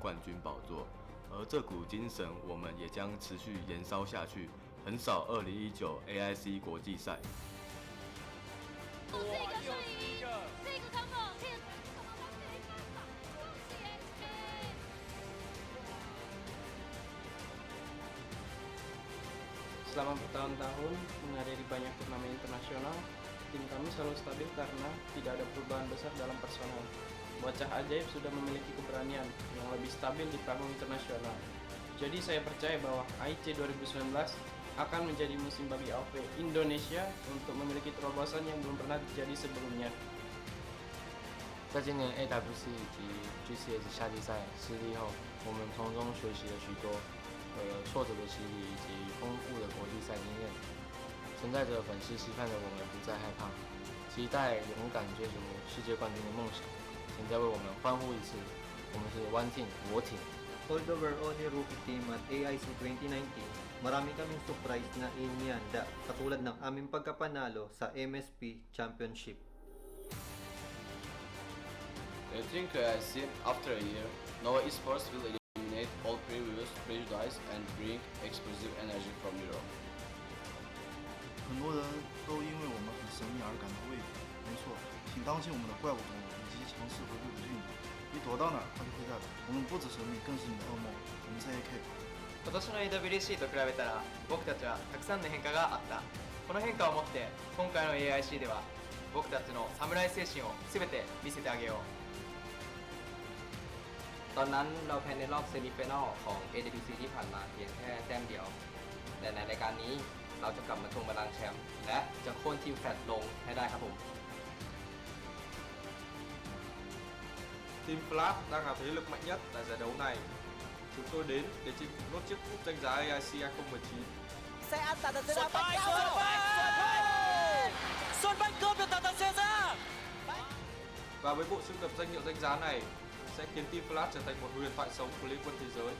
冠军宝座。而这股精神，我们也将持续延烧下去，横扫2019 AIC 国际赛。哇，又是一个！这个长跑，这个长跑他没办法，恭喜 SK！ Selama bertahun-tahun menghadiri banyak turnamen internasional, tim kami selalu stabil karena tidak ada perubahan besar dalam personal. Bocah ajaib sudah memiliki keberanian yang lebih stabil di panggung internasional. Jadi saya percaya bahwa AIC 2019 akan menjadi musim bagi AOV Indonesia untuk memiliki terobosan yang belum pernah terjadi sebelumnya. 在今年 AWC 以及 GCS 夏季赛失利后，我们从中学习了许多挫折的洗礼以及丰富的国际赛经验。存在着粉丝期盼的我们不再害怕，期待勇敢追逐世界冠军的梦想。请再为我们欢呼一次！我们是 One Team 我挺。Although we're only rookie team at AIC 2019, marami kaming surprise na inihanda katulad ng aming pagkapanalo sa MSP Championship. I think AIC, after a year, Nova Esports will eliminate all previous prejudice and bring explosive energy from Europe. 很多人都因为我们很神秘而感到畏惧，没错，请当心我们的怪物动物以及强势回归的运动，你躲到哪儿，它就会在哪儿。我们不止神秘，更是你的噩梦。我们是 AK。今年の AWC と比べたら僕たちはたくさんの変化があった。この変化をもって今回の AIC では僕たちの侍精神を全て見せてあげよう。ตอนนั้นเราแพ้ในรอบเซมิไฟแนลของ AWC ที่ผ่านมาเพียงแค่แต้มเดียวแต่ในรายการนี้เราจะกลับมาทวงบัลลังก์แชมป์และจะโค่นทีมแฟลตลงให้ได้ครับผม Team Flash đang là thế lực mạnh nhất tại giải đấu này. Chúng tôi đến để chinh phục nốt chiếc cúp danh giá AIC 2019. 西安達特先生不交順班哥表達特先生 Và với bộ sưu tập danh hiệu danh giá này sẽ khiến Team Flash trở thành một huyền thoại sống của Liên quân thế giới.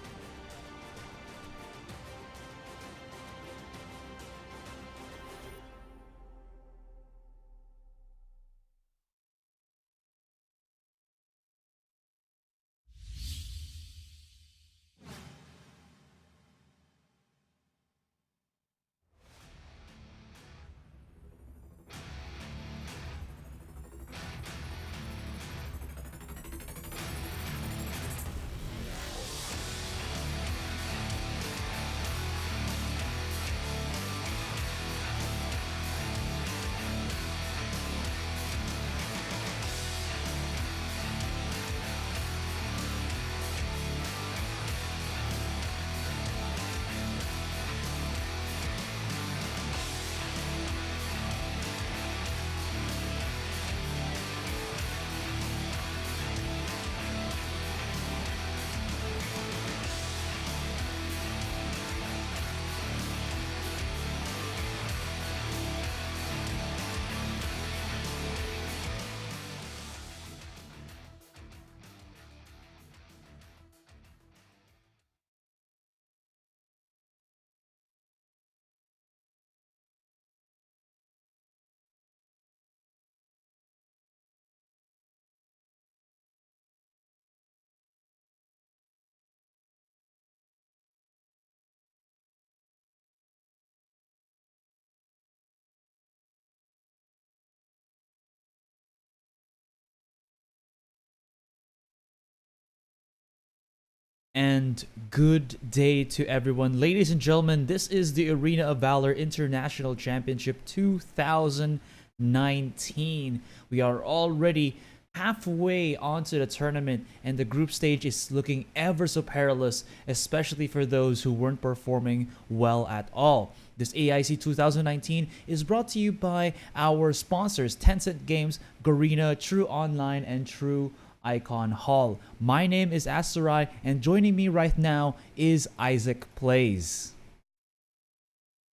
And good day to everyone. Ladies and gentlemen, this is the Arena of Valor International Championship 2019. We are already halfway onto the tournament, and the group stage is looking ever so perilous, especially for those who weren't performing well at all. This AIC 2019 is brought to you by our sponsors, Tencent Games, Garena, True Online, and True Icon Hall. My name is Asarai, and joining me right now is Isaac Plays.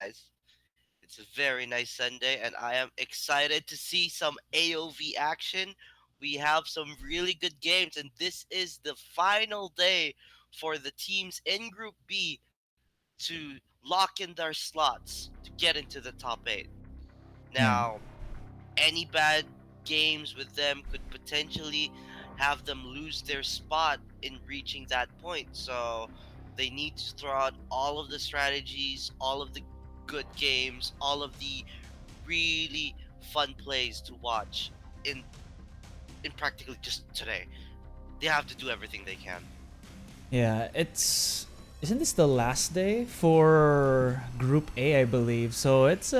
It's a very nice Sunday, and I am excited to see some AOV action. We have some really good games, and this is the final day for the teams in Group B to lock in their slots to get into the top 8. Now, any bad games with them could potentially have them lose their spot in reaching that point. So they need to throw out all of the strategies, all of the good games, all of the really fun plays to watch in practically just today. They have to do everything they can. Yeah, isn't this the last day for Group A, I believe? So it's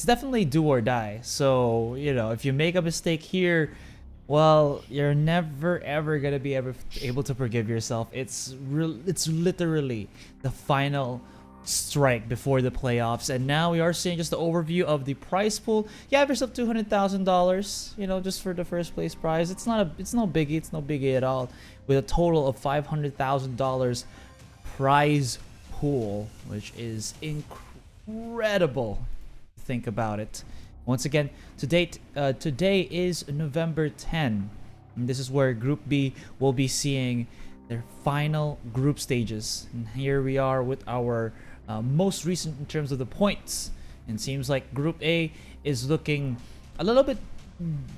definitely do or die. So, if you make a mistake here, well, you're never ever gonna be able to forgive yourself. It's literally the final strike before the playoffs, and now we are seeing just the overview of the prize pool. You have yourself $200,000, just for the first place prize. It's no biggie. It's no biggie at all. With a total of $500,000 prize pool, which is incredible. Think about it. Once again, today is November 10. And this is where Group B will be seeing their final group stages. And here we are with our most recent in terms of the points. And seems like Group A is looking a little bit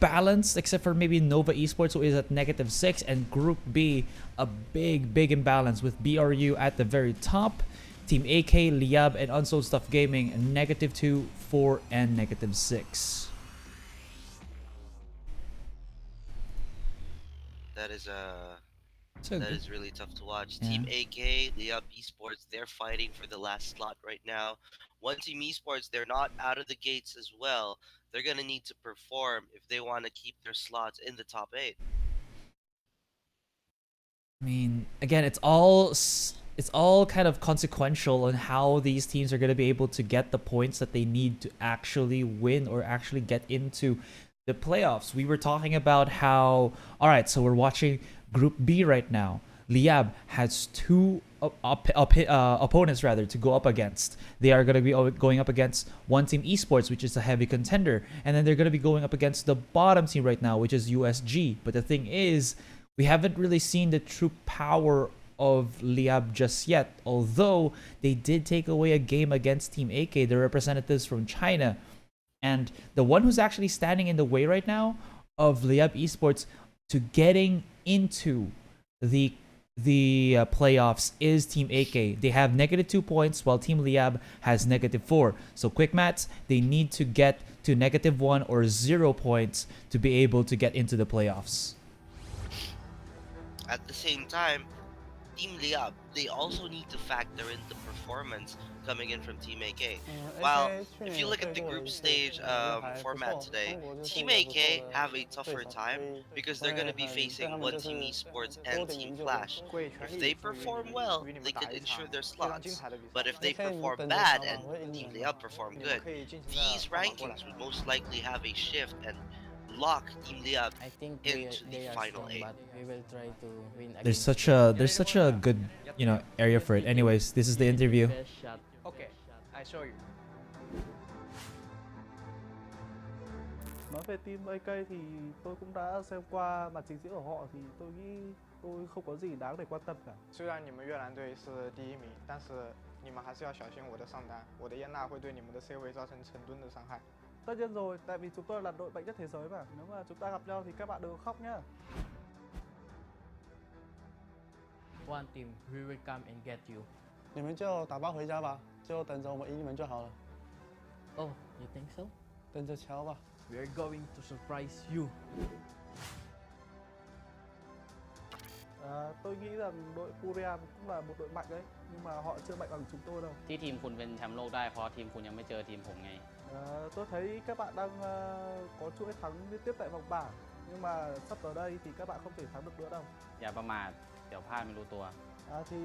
balanced, except for maybe Nova Esports, who is at -6, and Group B a big imbalance with BRU at the very top. Team AK, Liyab, and Unsold Stuff Gaming -2, 4, and -6. That is So that good. is really tough to watch. Yeah. Team AK, Liyab Esports, they're fighting for the last slot right now. One Team Esports, they're not out of the gates as well. They're gonna need to perform if they want to keep their slots in the top 8. I mean, again, it's all kind of consequential on how these teams are going to be able to get the points that they need to actually win or actually get into the playoffs. We were talking about how, all right, so we're watching Group B right now. Liyab has two opponents rather to go up against. They are going to be going up against One Team Esports, which is a heavy contender, and then they're going to be going up against the bottom team right now, which is USG. But the thing is, we haven't really seen the true power of Liyab just yet, although they did take away a game against Team AK, the representatives from China. And the one who's actually standing in the way right now of Liyab Esports to getting into the playoffs is Team AK. They have -2 points, while Team Liyab has -4. So quick maths, they need to get to -1 or 0 points to be able to get into the playoffs. At the same time, Team Liyab, they also need to factor in the performance coming in from Team AK. While if you look at the group stage format today, Team AK have a tougher time because they're going to be facing One Team Esports and Team Flash. If they perform well, they could ensure their slots. But if they perform bad and Team Liyab perform good, these rankings would most likely have a shift and lock Team Liyab into the final 8. We will try to win There's such a good area for it. Anyways, this is the interview. Okay, I show you. Nói về team AK thì tôi cũng đã xem qua màn trình diễn của họ, thì tôi nghĩ tôi không có gì đáng để quan tâm cả. 虽然你们越南队是第1名，但是你们还是要小心我的上单，我的烟娜会对你们的 C 位造成成吨的伤害。 Tất nhiên rồi, tại vì chúng tôi là đội mạnh nhất thế giới mà. Nếu mà chúng ta gặp nhau thì các bạn đừng khóc nhá. One team, we will come and get you. 你们就打包回家吧，就等着我们赢你们就好了。 Oh, you think so? 等着瞧吧。 We are going to surprise you. Tôi nghĩ rằng đội Korea cũng là một đội mạnh đấy, nhưng mà họ chưa mạnh bằng chúng tôi đâu. ที่ทีมคุณเป็นแชมป์โลกได้เพราะทีมคุณยังไม่เจอทีมผมไง Tôi thấy các bạn đang có chuỗi thắng liên tiếp tại vòng bảng, nhưng mà sắp tới đây thì các bạn không thể thắng được nữa đâu. อย่าประมาทเดี๋ยวพลาดไม่รู้ตัว Thì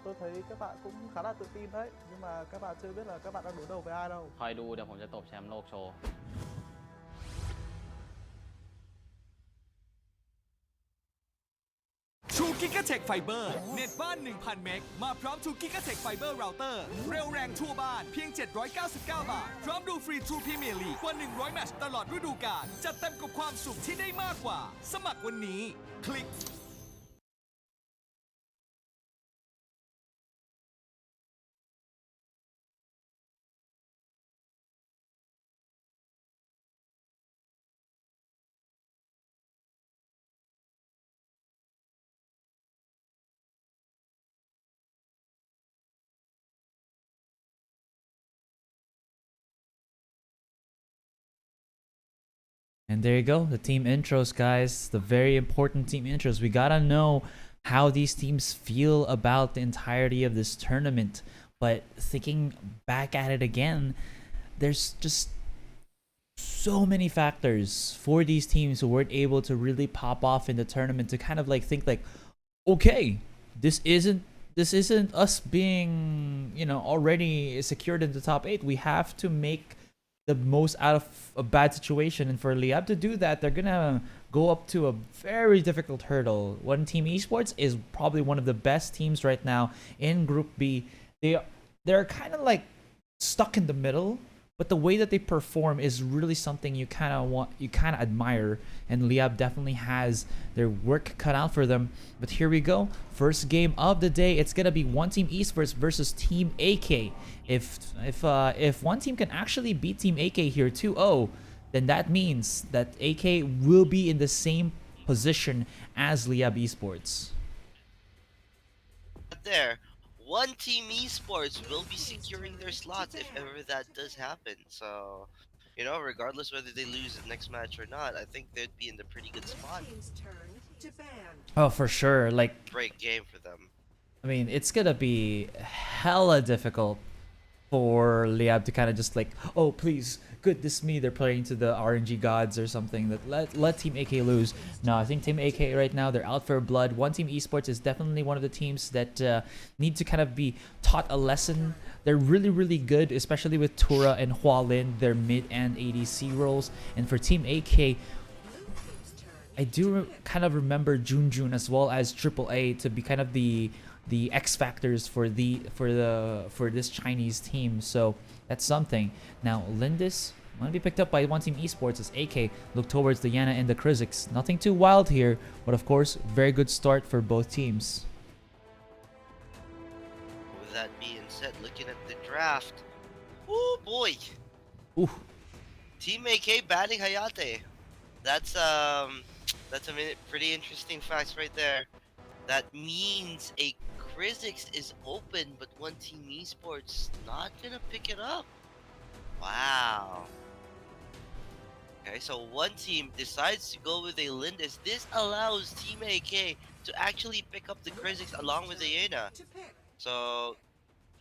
tôi thấy các bạn cũng khá là tự tin đấy, nhưng mà các bạn chưa biết là các bạn đang đối đầu với ai đâu. คอยดูเดี๋ยวผมจะตบแชมป์โลกโชว์ ชูกิกะเทคไฟเบอร์เน็ตบ้าน 1,000 เมกมาพร้อมชูกิกะเทคไฟเบอร์เราเตอร์เร็วแรงทั่วบ้านเพียง 799 บาท พร้อมดูฟรีทรูพรีเมียร์ลีกกว่า 100 แมตช์ตลอดฤดูกาลจัดเต็มกับความสุขที่ได้มากกว่า สมัครวันนี้ คลิก And there you go, the team intros, guys. The very important team intros. We gotta know how these teams feel about the entirety of this tournament. But thinking back at it again, there's just so many factors for these teams who weren't able to really pop off in the tournament to kind of like think like, okay, this isn't us being, you know, already secured in the top 8. We have to make the most out of a bad situation, and for Liyab to do that, they're gonna go up to a very difficult hurdle. One Team Esports is probably one of the best teams right now in Group B. They're kind of like stuck in the middle, but the way that they perform is really something you kind of admire, and Liyab definitely has their work cut out for them. But here we go, first game of the day. It's gonna be One Team Esports versus Team AK. If one team can actually beat Team AK here 2-0, then that means that AK will be in the same position as Liyab Esports. There, One Team Esports will be securing their slots if ever that does happen. So, you know, regardless whether they lose the next match or not, I think they'd be in the pretty good spot. Oh, for sure. Like, Great game for them. I mean, it's gonna be hella difficult for Liyab to kind of just like, oh please, goodness me, they're playing to the RNG gods or something, that let Team AK lose. No, I think Team AK right now, they're out for blood. One Team Esports is definitely one of the teams that need to kind of be taught a lesson. They're really, really good, especially with Tura and Hua Lin, their mid and ADC roles. And for Team AK, I do kind of remember Junjun as well as AAA to be kind of the X factors for this Chinese team. So that's something. Now Lindis might be picked up by One Team Esports as AK look towards the Yana and the Kriziks. Nothing too wild here, but of course, very good start for both teams. With that being said, looking at the draft, oh boy, ooh. Team AK batting Hayate. That's a pretty interesting facts right there. That means a Kriziks is open, but One Team Esports not gonna pick it up. Wow. Okay, so one team decides to go with a Lindis. This allows Team AK to actually pick up the Kriziks along with the Yena. So,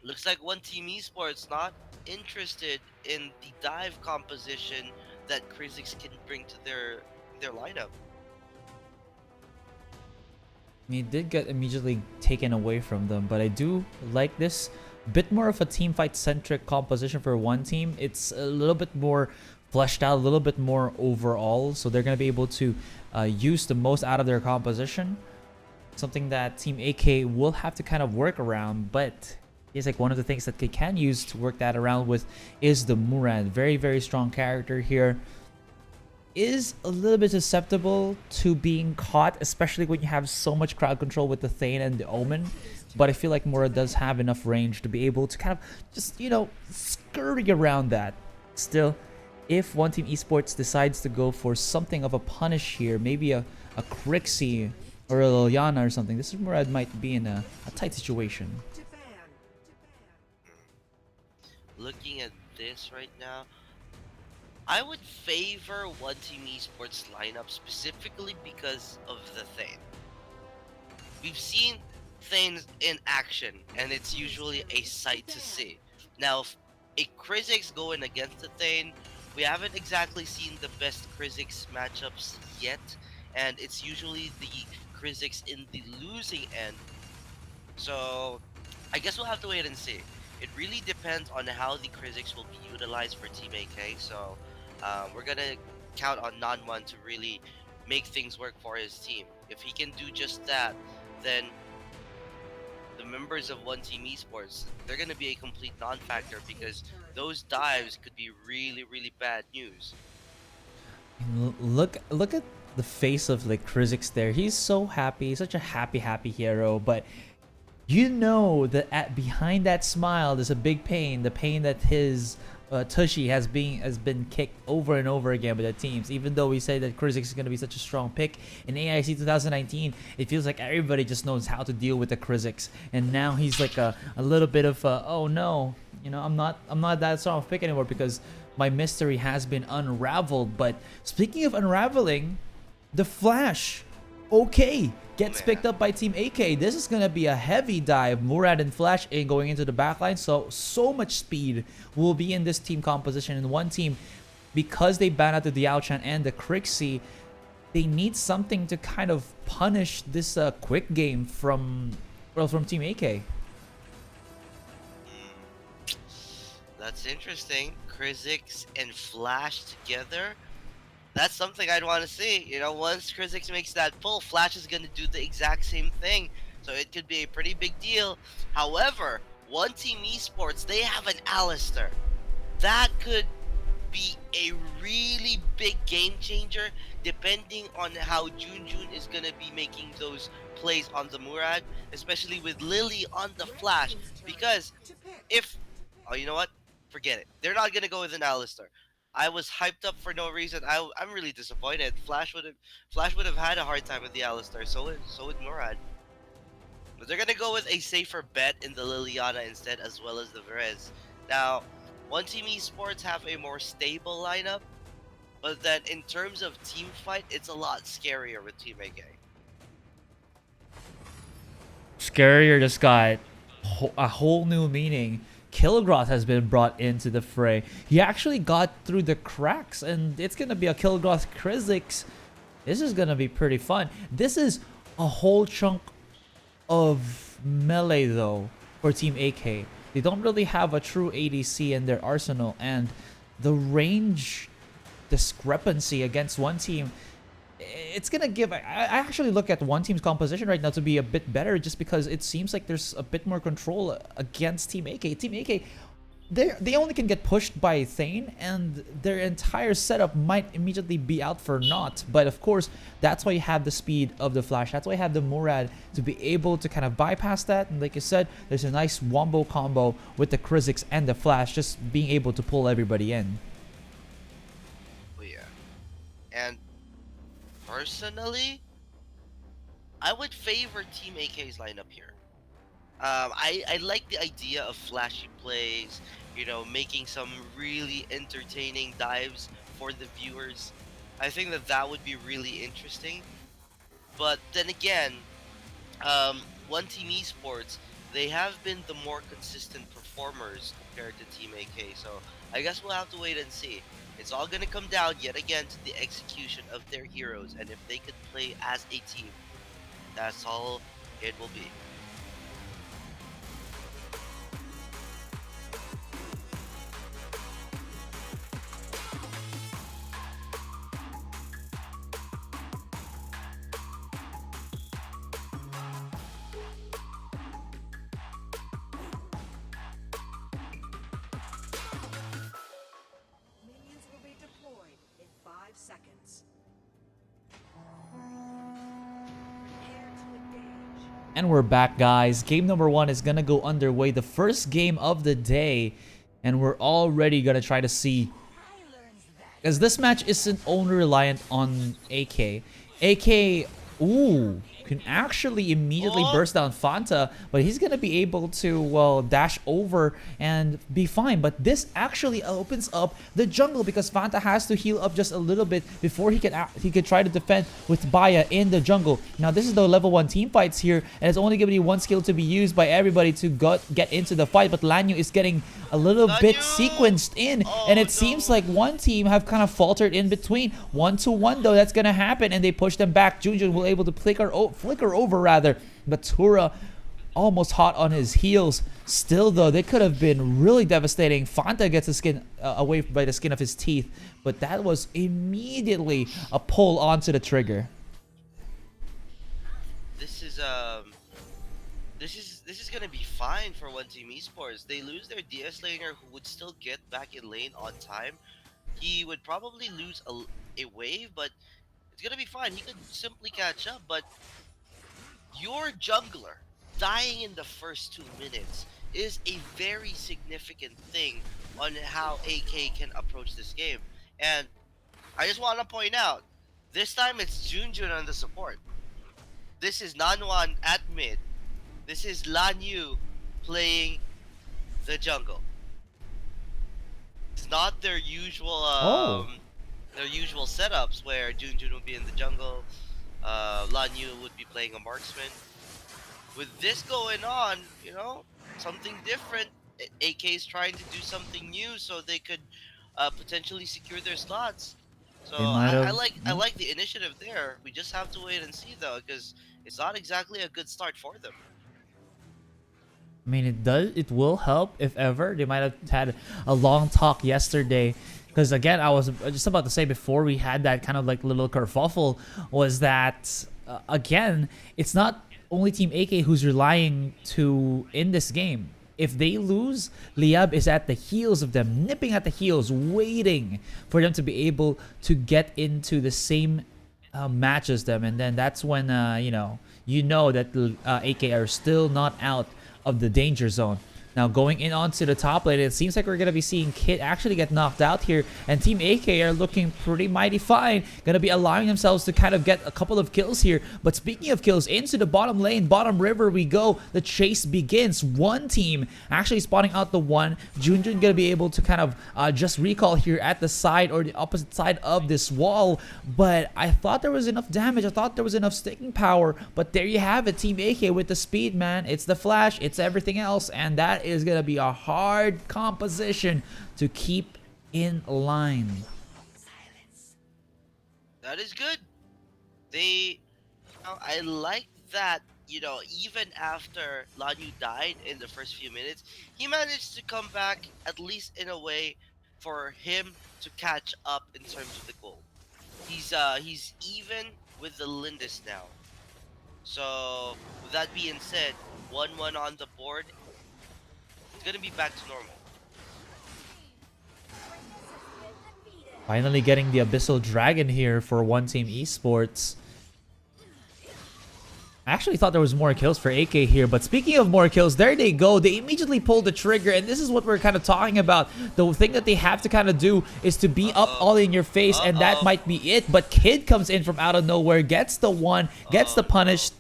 looks like One Team Esports not interested in the dive composition that Kriziks can bring to their lineup. He did get immediately taken away from them, but I do like this bit more of a team fight centric composition for one team. It's a little bit more fleshed out, a little bit more overall, so they're going to be able to use the most out of their composition. Something that Team AK will have to kind of work around, but it's like one of the things that they can use to work that around with is the Murad. Very, very strong character here. Is a little bit susceptible to being caught, especially when you have so much crowd control with the Thane and the Omen. But I feel like Mura does have enough range to be able to kind of just, you know, scurry around that. Still, if One Team Esports decides to go for something of a punish here, maybe a Crixie or a Liliana or something, this Murad might be in a tight situation. Looking at this right now, I would favor One Team Esports lineup specifically because of the Thane. We've seen Thanes in action, and it's usually a sight to see. Now, if a Kriziks going against the Thane, we haven't exactly seen the best Kriziks matchups yet, and it's usually the Kriziks in the losing end. So, I guess we'll have to wait and see. It really depends on how the Kriziks will be utilized for Team AK, so we're gonna count on Non1 to really make things work for his team. If he can do just that, then the members of One Team Esports, they're gonna be a complete non-factor because those dives could be really, really bad news. Look at the face of like Kriziks there. He's so happy, such a happy hero, but you know that behind that smile there's a big pain, the pain that his Tushy has been kicked over and over again by the teams. Even though we say that Kriziks is going to be such a strong pick in AIC 2019, it feels like everybody just knows how to deal with the Kriziks, and now he's like a little bit of oh no, you know, I'm not that strong of a pick anymore because my mystery has been unraveled. But speaking of unraveling, the Flash, okay, gets picked up by Team AK. This is gonna be a heavy dive. Murad and Flash in going into the backline, so much speed will be in this team composition. And one team, because they ban out the Diao-chan and the Crixie, they need something to kind of punish this quick game from Team AK. That's interesting. Krizix and Flash together. That's something I'd want to see. You know, once Krizix makes that pull, Flash is going to do the exact same thing. So it could be a pretty big deal. However, One Team Esports, they have an Alistair. That could be a really big game changer depending on how Junjun is going to be making those plays on the Murad, especially with Lily on the Flash. Because if... Oh, you know what? Forget it. They're not going to go with an Alistair. I was hyped up for no reason. I'm really disappointed. Flash would have had a hard time with the Alistair. So would Murad. But they're gonna go with a safer bet in the Liliana instead, as well as the Verez. Now, One Team Esports have a more stable lineup, but then in terms of team fight, it's a lot scarier with Team AK. Scarier just got a whole new meaning. Kilgroth has been brought into the fray. He actually got through the cracks, and it's gonna be a Kilgroth Krizix. This is gonna be pretty fun. This is a whole chunk of melee though for Team AK. They don't really have a true ADC in their arsenal, and the range discrepancy against one team, it's gonna give... I actually look at one team's composition right now to be a bit better, just because it seems like there's a bit more control against Team AK. Team AK, they only can get pushed by Thane, and their entire setup might immediately be out for naught. But of course, that's why you have the speed of the Flash. That's why you have the Murad to be able to kind of bypass that. And like I said, there's a nice wombo combo with the Krizix and the Flash, just being able to pull everybody in. Oh yeah. And personally, I would favor Team AK's lineup here. I like the idea of flashy plays, you know, making some really entertaining dives for the viewers. I think that would be really interesting. But then again, One Team Esports, they have been the more consistent performers compared to Team AK, so I guess we'll have to wait and see. It's all going to come down yet again to the execution of their heroes, and if they could play as a team, that's all it will be. And we're back, guys. Game number 1 is gonna go underway. The first game of the day. And we're already gonna try to see, because this match isn't only reliant on AK. AK, ooh, can actually immediately burst down Fanta, but he's gonna be able to, well, dash over and be fine. But this actually opens up the jungle, because Fanta has to heal up just a little bit before he could try to defend with Baya in the jungle. Now this is the level 1 team fights here, and it's only gonna be one skill to be used by everybody to get into the fight. But Lanyu is getting a little bit sequenced in, and it seems like one team have kind of faltered in between. 1-1 though, that's gonna happen, and they push them back. Junjun will able to flicker over rather, but Tura almost hot on his heels. Still though, they could have been really devastating. Fanta gets the skin away by the skin of his teeth, but that was immediately a pull onto the trigger. This is gonna be fine for One Team Esports. They lose their DS laner, who would still get back in lane on time. He would probably lose a wave, but it's gonna be fine. He could simply catch up. But your jungler dying in the first 2 minutes is a very significant thing on how AK can approach this game. And I just want to point out, this time it's Junjun on the support. This is Nanwan at mid. This is Lanyu playing the jungle. It's not their usual Oh. their usual setups where Junjun would be in the jungle, Lan Yu would be playing a marksman. With this going on, you know, something different. AK is trying to do something new so they could potentially secure their slots. So They might I have. like the initiative there. We just have to wait and see though, because it's not exactly a good start for them. I mean, it will help if ever. They might have had a long talk yesterday. Because again, I was just about to say before we had that kind of like little kerfuffle was that, again, it's not only Team AK who's relying to in this game. If they lose, Liyab is at the heels of them, nipping at the heels, waiting for them to be able to get into the same match as them. And then that's when, you know that AK are still not out of the danger zone. Now going in onto the top lane, it seems like we're going to be seeing Kid actually get knocked out here. And Team AK are looking pretty mighty fine. Going to be allowing themselves to kind of get a couple of kills here. But speaking of kills, into the bottom lane, bottom river we go. The chase begins. One team actually spotting out the one. Junjun going to be able to kind of just recall here at the side or the opposite side of this wall. But I thought there was enough damage. I thought there was enough sticking power. But there you have it. Team AK with the speed, man. It's the flash. It's everything else. And that is going to be a hard composition to keep in line. That is good. I like that, even after Lan Yu died in the first few minutes, he managed to come back at least in a way for him to catch up in terms of the goal. He's even with the Lindis now. So with that being said, 1-1 on the board. It's gonna be back to normal. Finally getting the Abyssal Dragon here for One Team Esports. I actually thought there was more kills for AK here, but speaking of more kills, there they go. They immediately pulled the trigger, and this is what we're kind of talking about. The thing that they have to kind of do is to be up all in your face, and that might be it. But Kid comes in from out of nowhere, gets the one, gets the punish.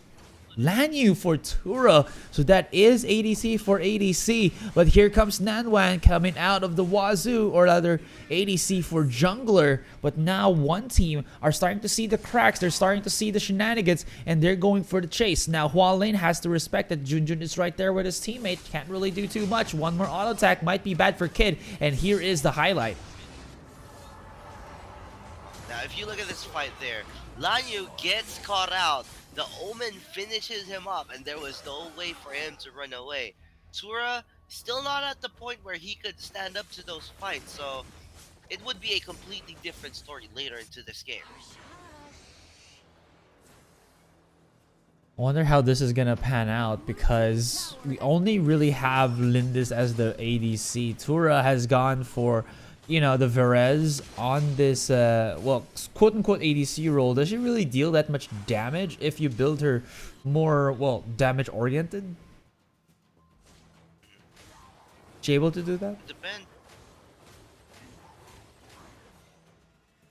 Lan Yu for Tura, so that is ADC for ADC, but here comes Nanwan coming out of the wazoo, or rather ADC for jungler. But now one team are starting to see the cracks, they're starting to see the shenanigans, and they're going for the chase. Now Hua Lane has to respect that Junjun is right there with his teammate, can't really do too much. One more auto attack might be bad for Kid, and here is the highlight. Now if you look at this fight there, Lan Yu gets caught out. The Omen finishes him up, and there was no way for him to run away. Tura still not at the point where he could stand up to those fights, so it would be a completely different story later into this game. I wonder how this is gonna pan out, because we only really have Lindis as the ADC. Tura has gone for, the Verez on this, quote-unquote ADC role. Does she really deal that much damage if you build her more, damage-oriented? She able to do that? Depend.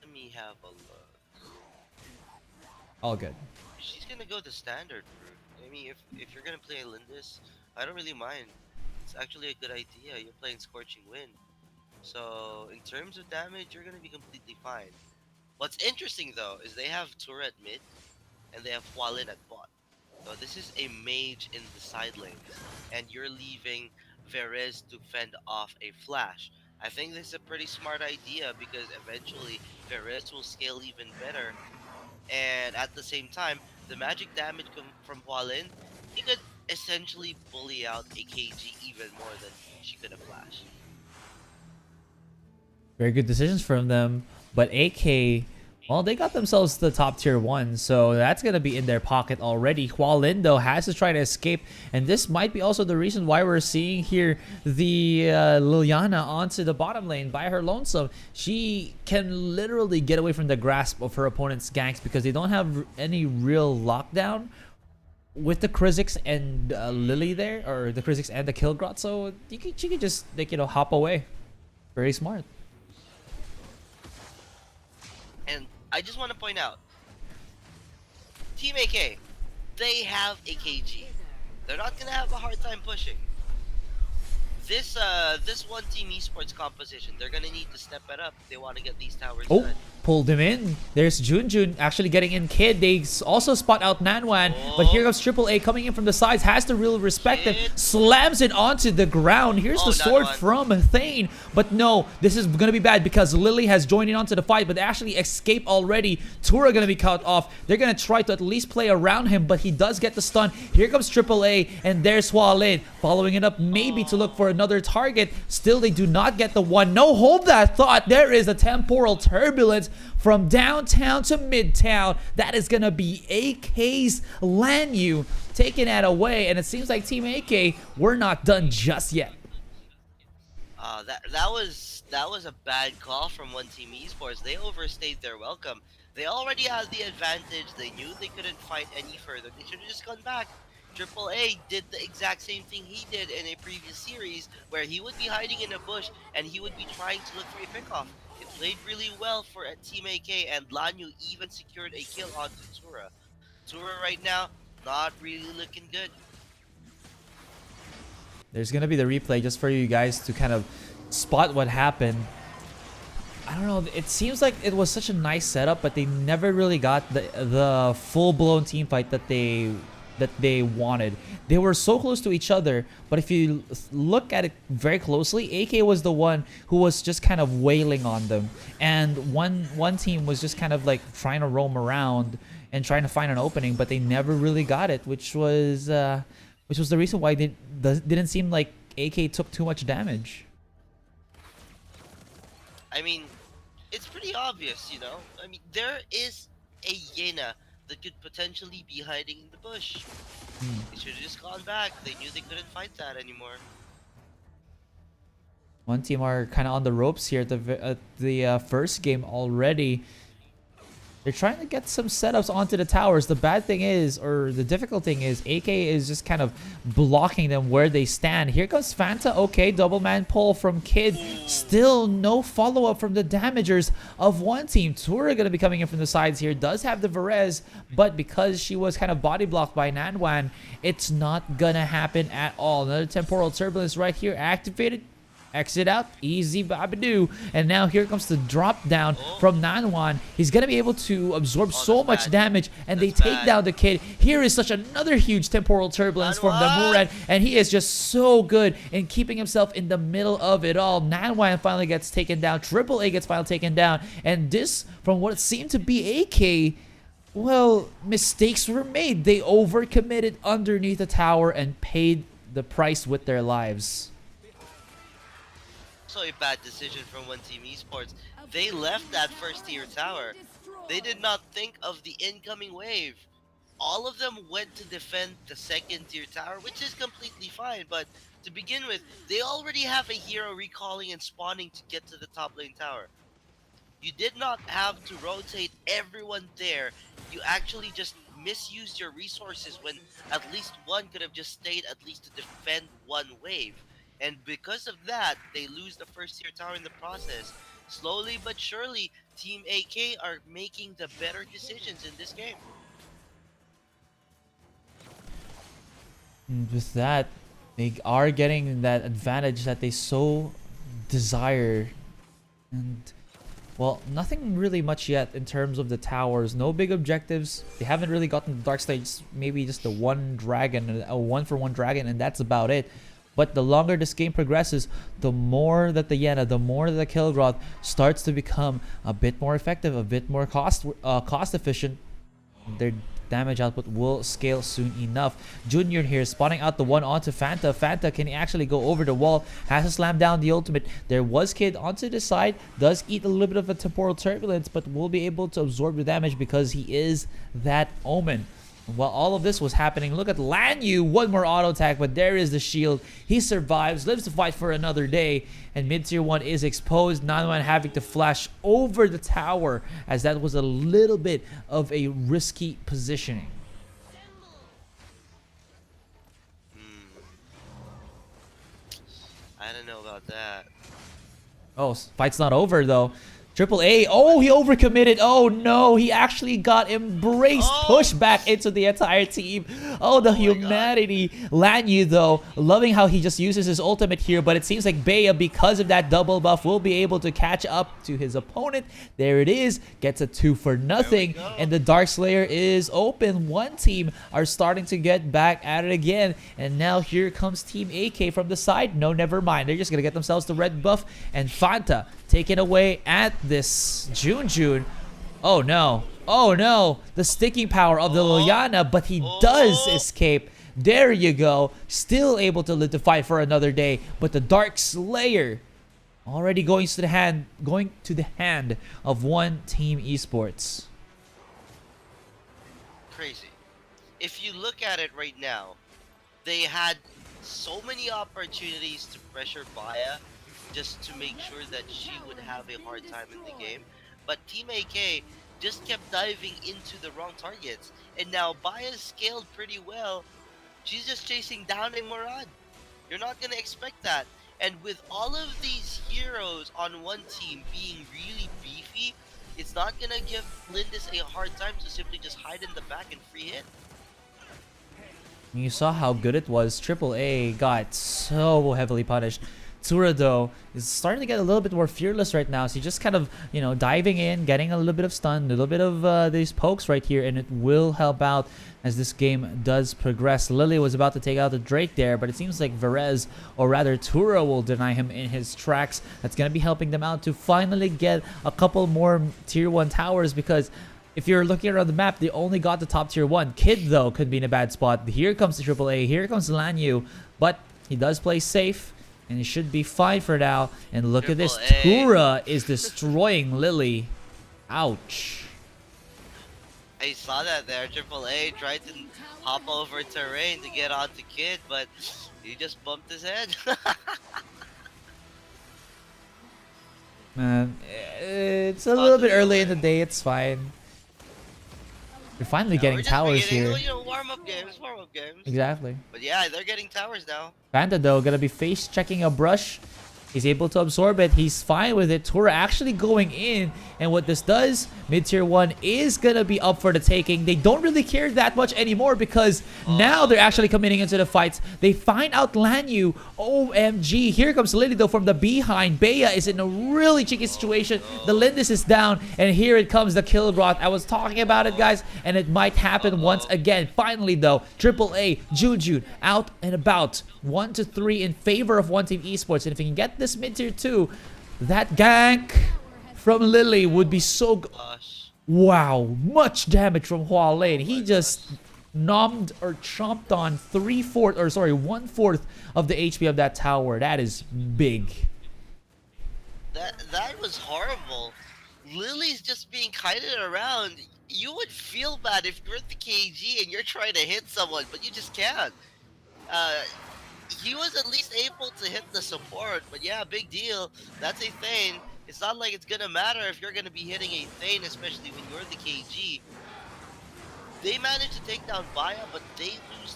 Let me have a look. All good. She's gonna go the standard route. I mean, if you're gonna play Lindis, I don't really mind. It's actually a good idea. You're playing Scorching Wind. So, in terms of damage, you're going to be completely fine. What's interesting, though, is they have Tura at mid, and they have Hua Lin at bot. So, this is a mage in the side lanes, and you're leaving Verez to fend off a flash. I think this is a pretty smart idea, because eventually, Verez will scale even better. And at the same time, the magic damage from Hua Lin, he could essentially bully out a KG even more than she could have flashed. Very good decisions from them, but AK, well, they got themselves to the top tier 1, so that's going to be in their pocket already. Hua Lin, though, has to try to escape, and this might be also the reason why we're seeing here the Liliana onto the bottom lane by her lonesome. She can literally get away from the grasp of her opponent's ganks because they don't have any real lockdown with the Kha'Zix and Lily there, or the Kha'Zix and the Kilgrot, so she could just, hop away. Very smart. And I just want to point out, Team AK, they have a KG. They're not going to have a hard time pushing. this one team esports composition, they're gonna need to step it up if they want to get these towers Oh, done. pulled him in. There's Junjun actually getting in Kid. They also spot out Nanwan, but here comes Triple A coming in from the sides. Has to really respect him. Slams it onto the ground. Here's the sword from Thane, but no, this is gonna be bad because Lily has joined in onto the fight, but they actually escape already. Tura gonna be cut off. They're gonna try to at least play around him, but he does get the stun. Here comes Triple A, and there's Swalin following it up, maybe to look for another target. Still, they do not get the one. No, hold that thought. There is a temporal turbulence from downtown to midtown. That is gonna be AK's Lanyu taking that away, and it seems like Team AK, we're not done just yet. That was a bad call from One Team Esports. They overstayed their welcome. They already had the advantage. They knew they couldn't fight any further. They should have just gone back. Triple A did the exact same thing he did in a previous series, where he would be hiding in a bush and he would be trying to look for a pickoff. It played really well for Team AK, and Lanyu even secured a kill onto Tura. Tura right now, not really looking good. There's gonna be the replay just for you guys to kind of spot what happened. I don't know, it seems like it was such a nice setup, but they never really got the full-blown team fight that they wanted. They were so close to each other, but if you look at it very closely, AK was the one who was just kind of wailing on them, and one team was just kind of like trying to roam around and trying to find an opening, but they never really got it, which was the reason why they didn't seem like AK took too much damage. I mean, it's pretty obvious, you know? I mean, there is a Yena that could potentially be hiding in the bush. They should have just gone back. They knew they couldn't fight that anymore. One team are kind of on the ropes here at the first game already. They're trying to get some setups onto the towers. The bad thing is, or the difficult thing is, AK is just kind of blocking them where they stand. Here comes Fanta. Okay, double man pull from Kid. Still no follow-up from the damagers of one team. Tura going to be coming in from the sides here. Does have the Varese, but because she was kind of body blocked by Nanwan, it's not going to happen at all. Another temporal turbulence right here activated. Exit out, easy babadoo, and now here comes the drop down from Nanwan. He's gonna be able to absorb so much damage, and they take down the Kid. Here is such another huge temporal turbulence from the Murad, and he is just so good in keeping himself in the middle of it all. Nanwan finally gets taken down. Triple A gets finally taken down, and this, from what seemed to be AK, well, mistakes were made. They overcommitted underneath the tower and paid the price with their lives. Also a bad decision from One Team Esports. They left that first tier tower. They did not think of the incoming wave. All of them went to defend the second tier tower, which is completely fine, but to begin with, they already have a hero recalling and spawning to get to the top lane tower. You did not have to rotate everyone there. You actually just misused your resources when at least one could have just stayed at least to defend one wave. And because of that, they lose the first tier tower in the process. Slowly but surely, Team AK are making the better decisions in this game. And with that, they are getting that advantage that they so desire. And, well, nothing really much yet in terms of the towers. No big objectives. They haven't really gotten the dark stage. Maybe just the one dragon, a 1-for-1 dragon, and that's about it. But the longer this game progresses, the more that the Yena, the more that the Kilgroth starts to become a bit more effective, a bit more cost efficient. Their damage output will scale soon enough. Junior here spawning out the one onto Fanta. Fanta can actually go over the wall, has to slam down the ultimate. There was Kid onto the side, does eat a little bit of a temporal turbulence, but will be able to absorb the damage because he is that Omen. While all of this was happening, look at Lanyu, one more auto attack, but there is the shield. He survives, lives to fight for another day, and mid-tier 1 is exposed. Nanwan having to flash over the tower, as that was a little bit of a risky positioning. I don't know about that. Oh, fight's not over though. Triple A, oh, he overcommitted. Oh no, he actually got embraced, pushed back into the entire team Oh, the humanity. Lanyu, though, loving how he just uses his ultimate here, but it seems like Bea, because of that double buff, will be able to catch up to his opponent. There it is. Gets a 2 for nothing, and the Dark Slayer is open. One team are starting to get back at it again, and now here comes Team AK from the side. No, never mind. They're just going to get themselves the red buff, and Fanta taken away at this Jun. Oh no. Oh no. The sticking power of the Liliana, but he does escape. There you go. Still able to live to fight for another day. But the Dark Slayer already going to the hand of one Team Esports. Crazy. If you look at it right now, they had so many opportunities to pressure Baya just to make sure that she would have a hard time in the game. But Team AK just kept diving into the wrong targets. And now Baya's scaled pretty well. She's just chasing down a Murad. You're not going to expect that. And with all of these heroes on one team being really beefy, it's not going to give Lindis a hard time to simply just hide in the back and free hit. You saw how good it was. AAA got so heavily punished. Tura, though, is starting to get a little bit more fearless right now. So he's just kind of, you know, diving in, getting a little bit of stun, a little bit of these pokes right here, and it will help out as this game does progress. Lily was about to take out the Drake there, but it seems like Verez, or rather Tura, will deny him in his tracks. That's going to be helping them out to finally get a couple more tier 1 towers, because if you're looking around the map, they only got the top tier 1. Kid, though, could be in a bad spot. Here comes the AAA. Here comes Lanyu, but he does play safe, and he should be fine for now. And look at this. Tura is destroying Lily. Ouch. I saw that there. AAA tried to hop over terrain to get onto Kid, but he just bumped his head. Man, it's a little bit early in the day. It's fine. You're finally getting towers here. You know, warm-up games. Exactly. But yeah, they're getting towers now. Panda, though, gonna be face checking a brush. He's able to absorb it. He's fine with it. Tura actually going in. And what this does, mid-tier 1 is going to be up for the taking. They don't really care that much anymore because now they're actually committing into the fights. They find out Lanyu. OMG. Here comes Lily, though, from the behind. Bea is in a really tricky situation. The Lindis is down. And here it comes, the kill growth. I was talking about it, guys. And it might happen once again. Finally, though, AAA, Jun out and about. 1-3 in favor of one Team Esports. And if he can get this mid-tier 2, that gank from Lily would be so good. Wow, much damage from Hua Lane. He just nommed or chomped on 1/4 of the HP of that tower. That is big. That was horrible. Lily's just being kited around. You would feel bad if you're the KG and you're trying to hit someone, but you just can't. He was at least able to hit the support, but yeah, big deal. That's a Thane. It's not like it's gonna matter if you're gonna be hitting a Thane, especially when you're the KG. They managed to take down Baya, but they lose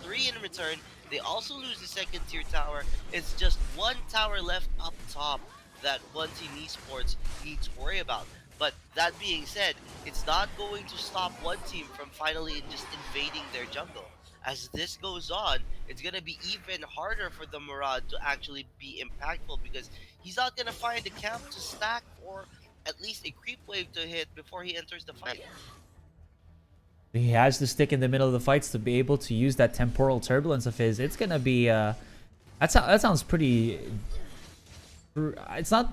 3 in return. They also lose the second tier tower. It's just one tower left up top that one Team Esports needs to worry about. But that being said, it's not going to stop one team from finally just invading their jungle. As this goes on, it's going to be even harder for the Murad to actually be impactful because he's not going to find a camp to stack or at least a creep wave to hit before he enters the fight. He has to stick in the middle of the fights to be able to use that temporal turbulence of his. It's going to be... that sounds pretty... It's not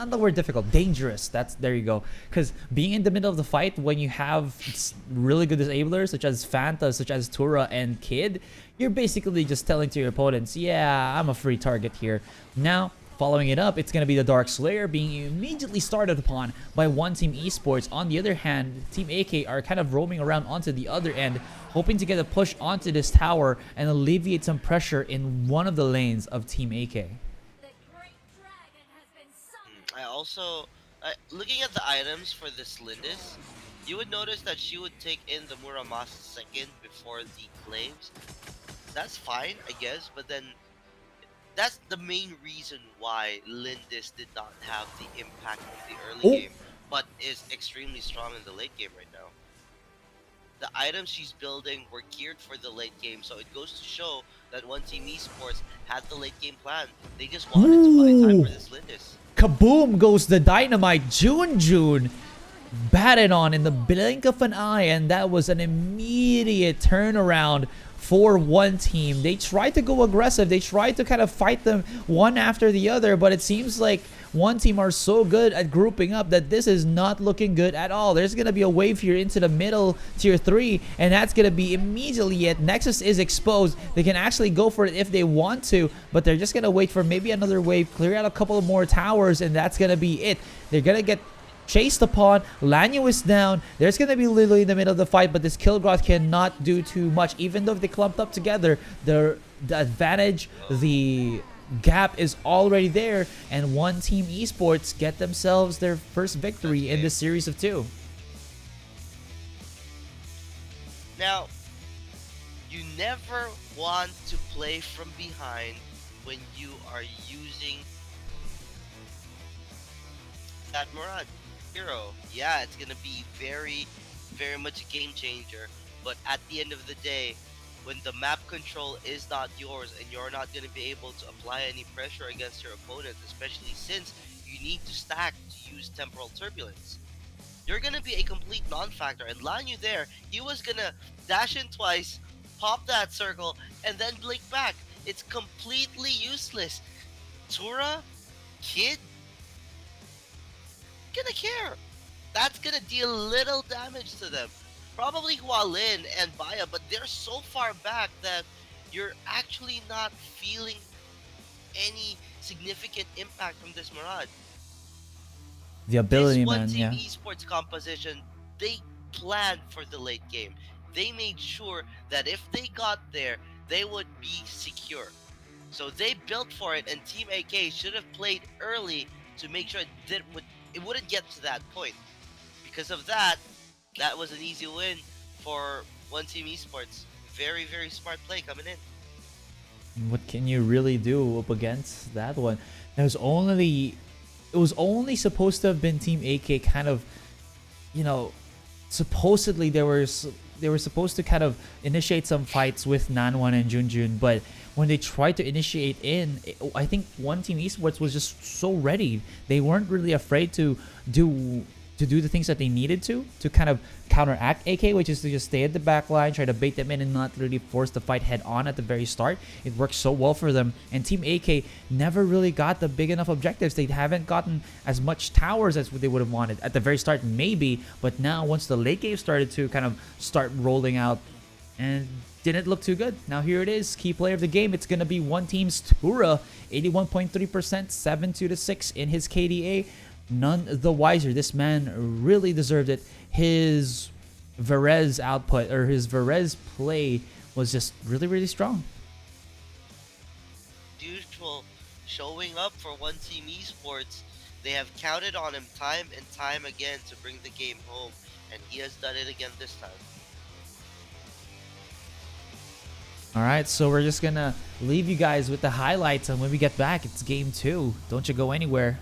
the word difficult, dangerous. There you go. Because being in the middle of the fight when you have really good disablers such as Fanta, such as Tura and Kid, you're basically just telling to your opponents, yeah, I'm a free target here. Now, following it up, it's going to be the Dark Slayer being immediately started upon by one Team Esports. On the other hand, Team AK are kind of roaming around onto the other end, hoping to get a push onto this tower and alleviate some pressure in one of the lanes of Team AK. I also, looking at the items for this Lindis, you would notice that she would take in the Muramas second before the Claims. That's fine, I guess, but then that's the main reason why Lindis did not have the impact in the early game, but is extremely strong in the late game right now. the items she's building were geared for the late game. So it goes to show that One Team Esports had the late game plan. They just wanted to buy time for this Lindis. Kaboom goes the dynamite. Jun batted on in the blink of an eye, and that was an immediate turnaround for One Team. They tried to go aggressive. They tried to kind of fight them one after the other, but it seems like One Team are so good at grouping up that this is not looking good at all. There's going to be a wave here into the middle tier 3, and that's going to be immediately it. Nexus is exposed. They can actually go for it if they want to, but they're just going to wait for maybe another wave, clear out a couple of more towers, and that's going to be it. They're going to get chased upon. Lanyu is down. There's going to be Lily in the middle of the fight, but this Kilgroth cannot do too much. Even though if they clumped up together, the advantage, the gap is already there, and One Team Esports get themselves their first victory in this series of 2. Now, you never want to play from behind when you are using that Murad hero. Yeah, it's gonna be very much a game changer, but at the end of the day, when the map control is not yours and you're not going to be able to apply any pressure against your opponent, especially since you need to stack to use temporal turbulence, you're going to be a complete non-factor. And Lanyu there, he was going to dash in twice, pop that circle, and then blink back. It's completely useless. Tura, Kid, gonna care. That's gonna deal little damage to them. Probably Hualin and Baya, but they're so far back that you're actually not feeling any significant impact from this Murad. The ability, this man, One Team yeah. Esports composition, they planned for the late game. They made sure that if they got there, they would be secure. So they built for it, and Team AK should have played early to make sure that it wouldn't get to that point. Because of that, that was an easy win for One Team Esports. Very smart play coming in. What can you really do up against that one? It was only supposed to have been Team AK kind of, you know, supposedly they were supposed to kind of initiate some fights with Nanwan and Junjun, but when they tried to initiate I think One Team Esports was just so ready. They weren't really afraid to do the things that they needed to kind of counteract AK, which is to just stay at the back line, try to bait them in and not really force the fight head on at the very start. It worked so well for them, and Team AK never really got the big enough objectives. They haven't gotten as much towers as what they would have wanted at the very start, maybe, but now once the late game started to kind of start rolling out, and didn't look too good. Now here it is, key player of the game. It's gonna be One Team's Tura, 81.3%, 7-2-6 in his KDA. None the wiser. This man really deserved it. His Verez output, or his Verez play, was just really strong. Usual showing up for One Team Esports. They have counted on him time and time again to bring the game home, and he has done it again this time. Alright, so we're just gonna leave you guys with the highlights, and when we get back, it's game 2. Don't you go anywhere.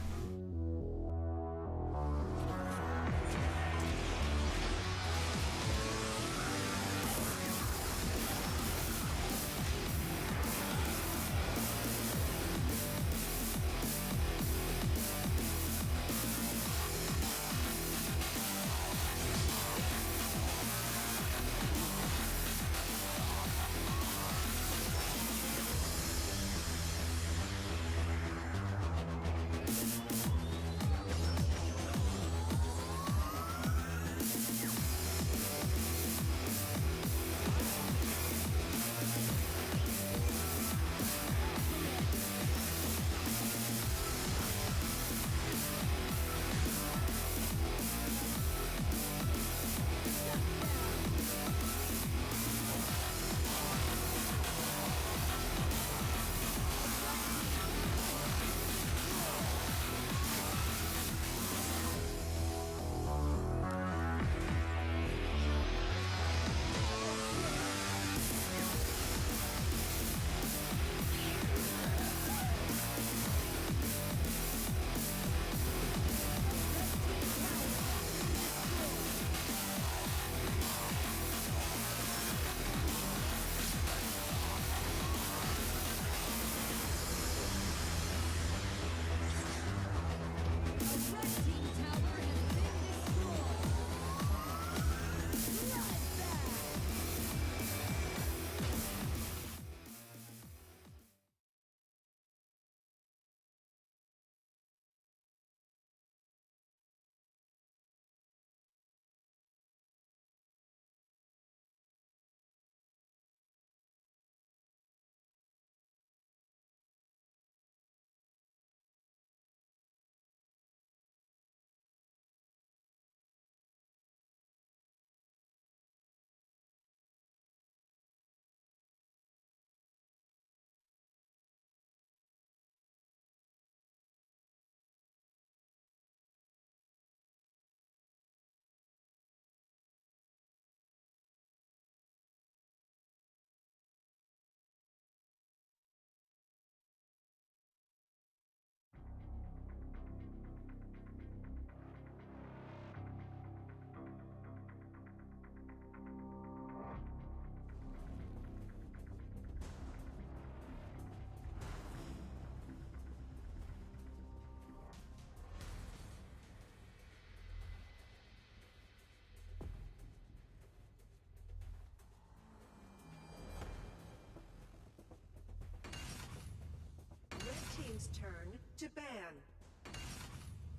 team's turn to ban.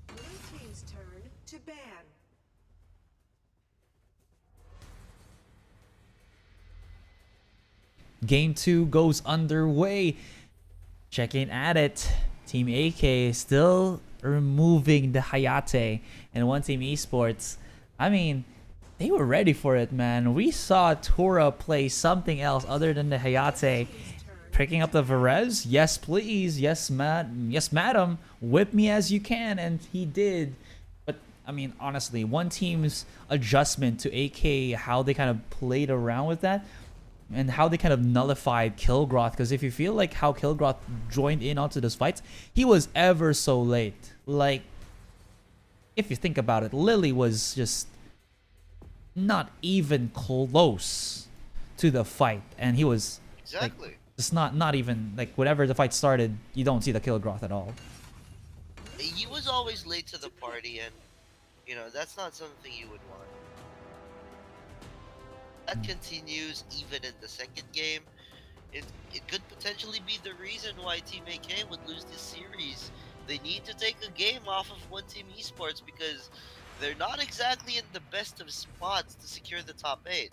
Blue team's turn to ban. Game 2 goes underway. Checking at it. Team AK still removing the Hayate. And One Team Esports, I mean, they were ready for it, man. We saw Tora play something else other than the Hayate. Picking up the Varez. Yes, please. Yes, yes, madam. Whip me as you can. And he did. But, I mean, honestly, One Team's adjustment to AK, how they kind of played around with that, and how they kind of nullified Kilgroth. Because if you feel like how Kilgroth joined in onto this fight, he was ever so late. Like, if you think about it, Lily was just not even close to the fight, and he was exactly like, just not even like, whenever the fight started, you don't see the Kilgroth at all. He was always late to the party, and you know that's not something you would want. That continues even in the second game. It could potentially be the reason why Team AK would lose this series. They need to take a game off of One Team Esports because they're not exactly in the best of spots to secure the top 8.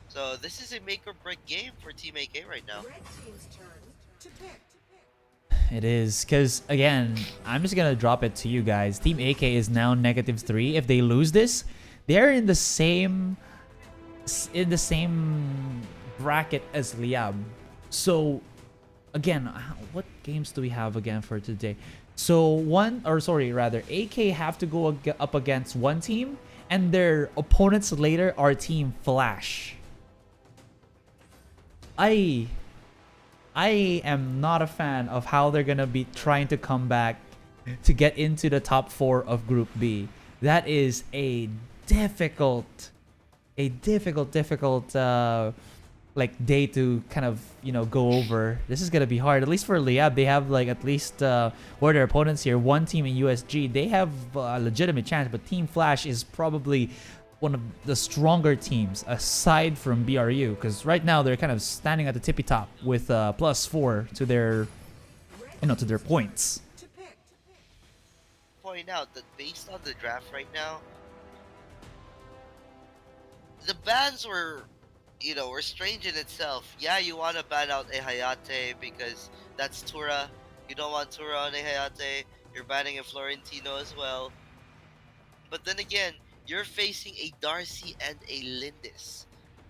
So this is a make or break game for Team AK right now. Red team's turn to pick. It is, because again, I'm just gonna drop it to you guys. Team AK is now -3. If they lose this, they're in the same bracket as Liyab. So again, what games do we have again for today? So AK have to go up against One Team, and their opponents later are Team Flash. I am not a fan of how they're gonna be trying to come back to get into the top 4 of Group B. That is a difficult like day to kind of, you know, go over. This is gonna be hard. At least for Liyab, they have like at least where their opponents here, One Team in USG, they have a legitimate chance. But Team Flash is probably one of the stronger teams aside from BRU, because right now they're kind of standing at the tippy top with +4 to their, you know, to their points. Point out that based on the draft right now, the bans were, you know, were strange in itself. Yeah, you want to ban out a Hayate because that's Tura. You don't want Tura on a Hayate. You're banning a Florentino as well. But then again, you're facing a Darcy and a Lindis,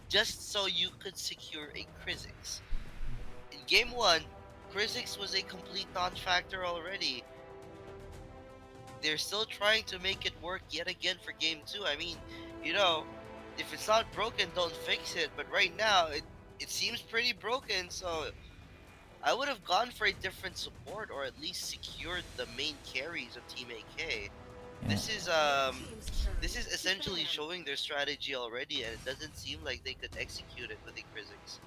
just so you could secure a Krizix. In Game 1, Krizix was a complete non-factor already. They're still trying to make it work yet again for Game 2. I mean, you know, if it's not broken, don't fix it. But right now, it seems pretty broken, so I would have gone for a different support, or at least secured the main carries of Team AK. Yeah. This is essentially showing their strategy already, and it doesn't seem like they could execute it with a Krizix.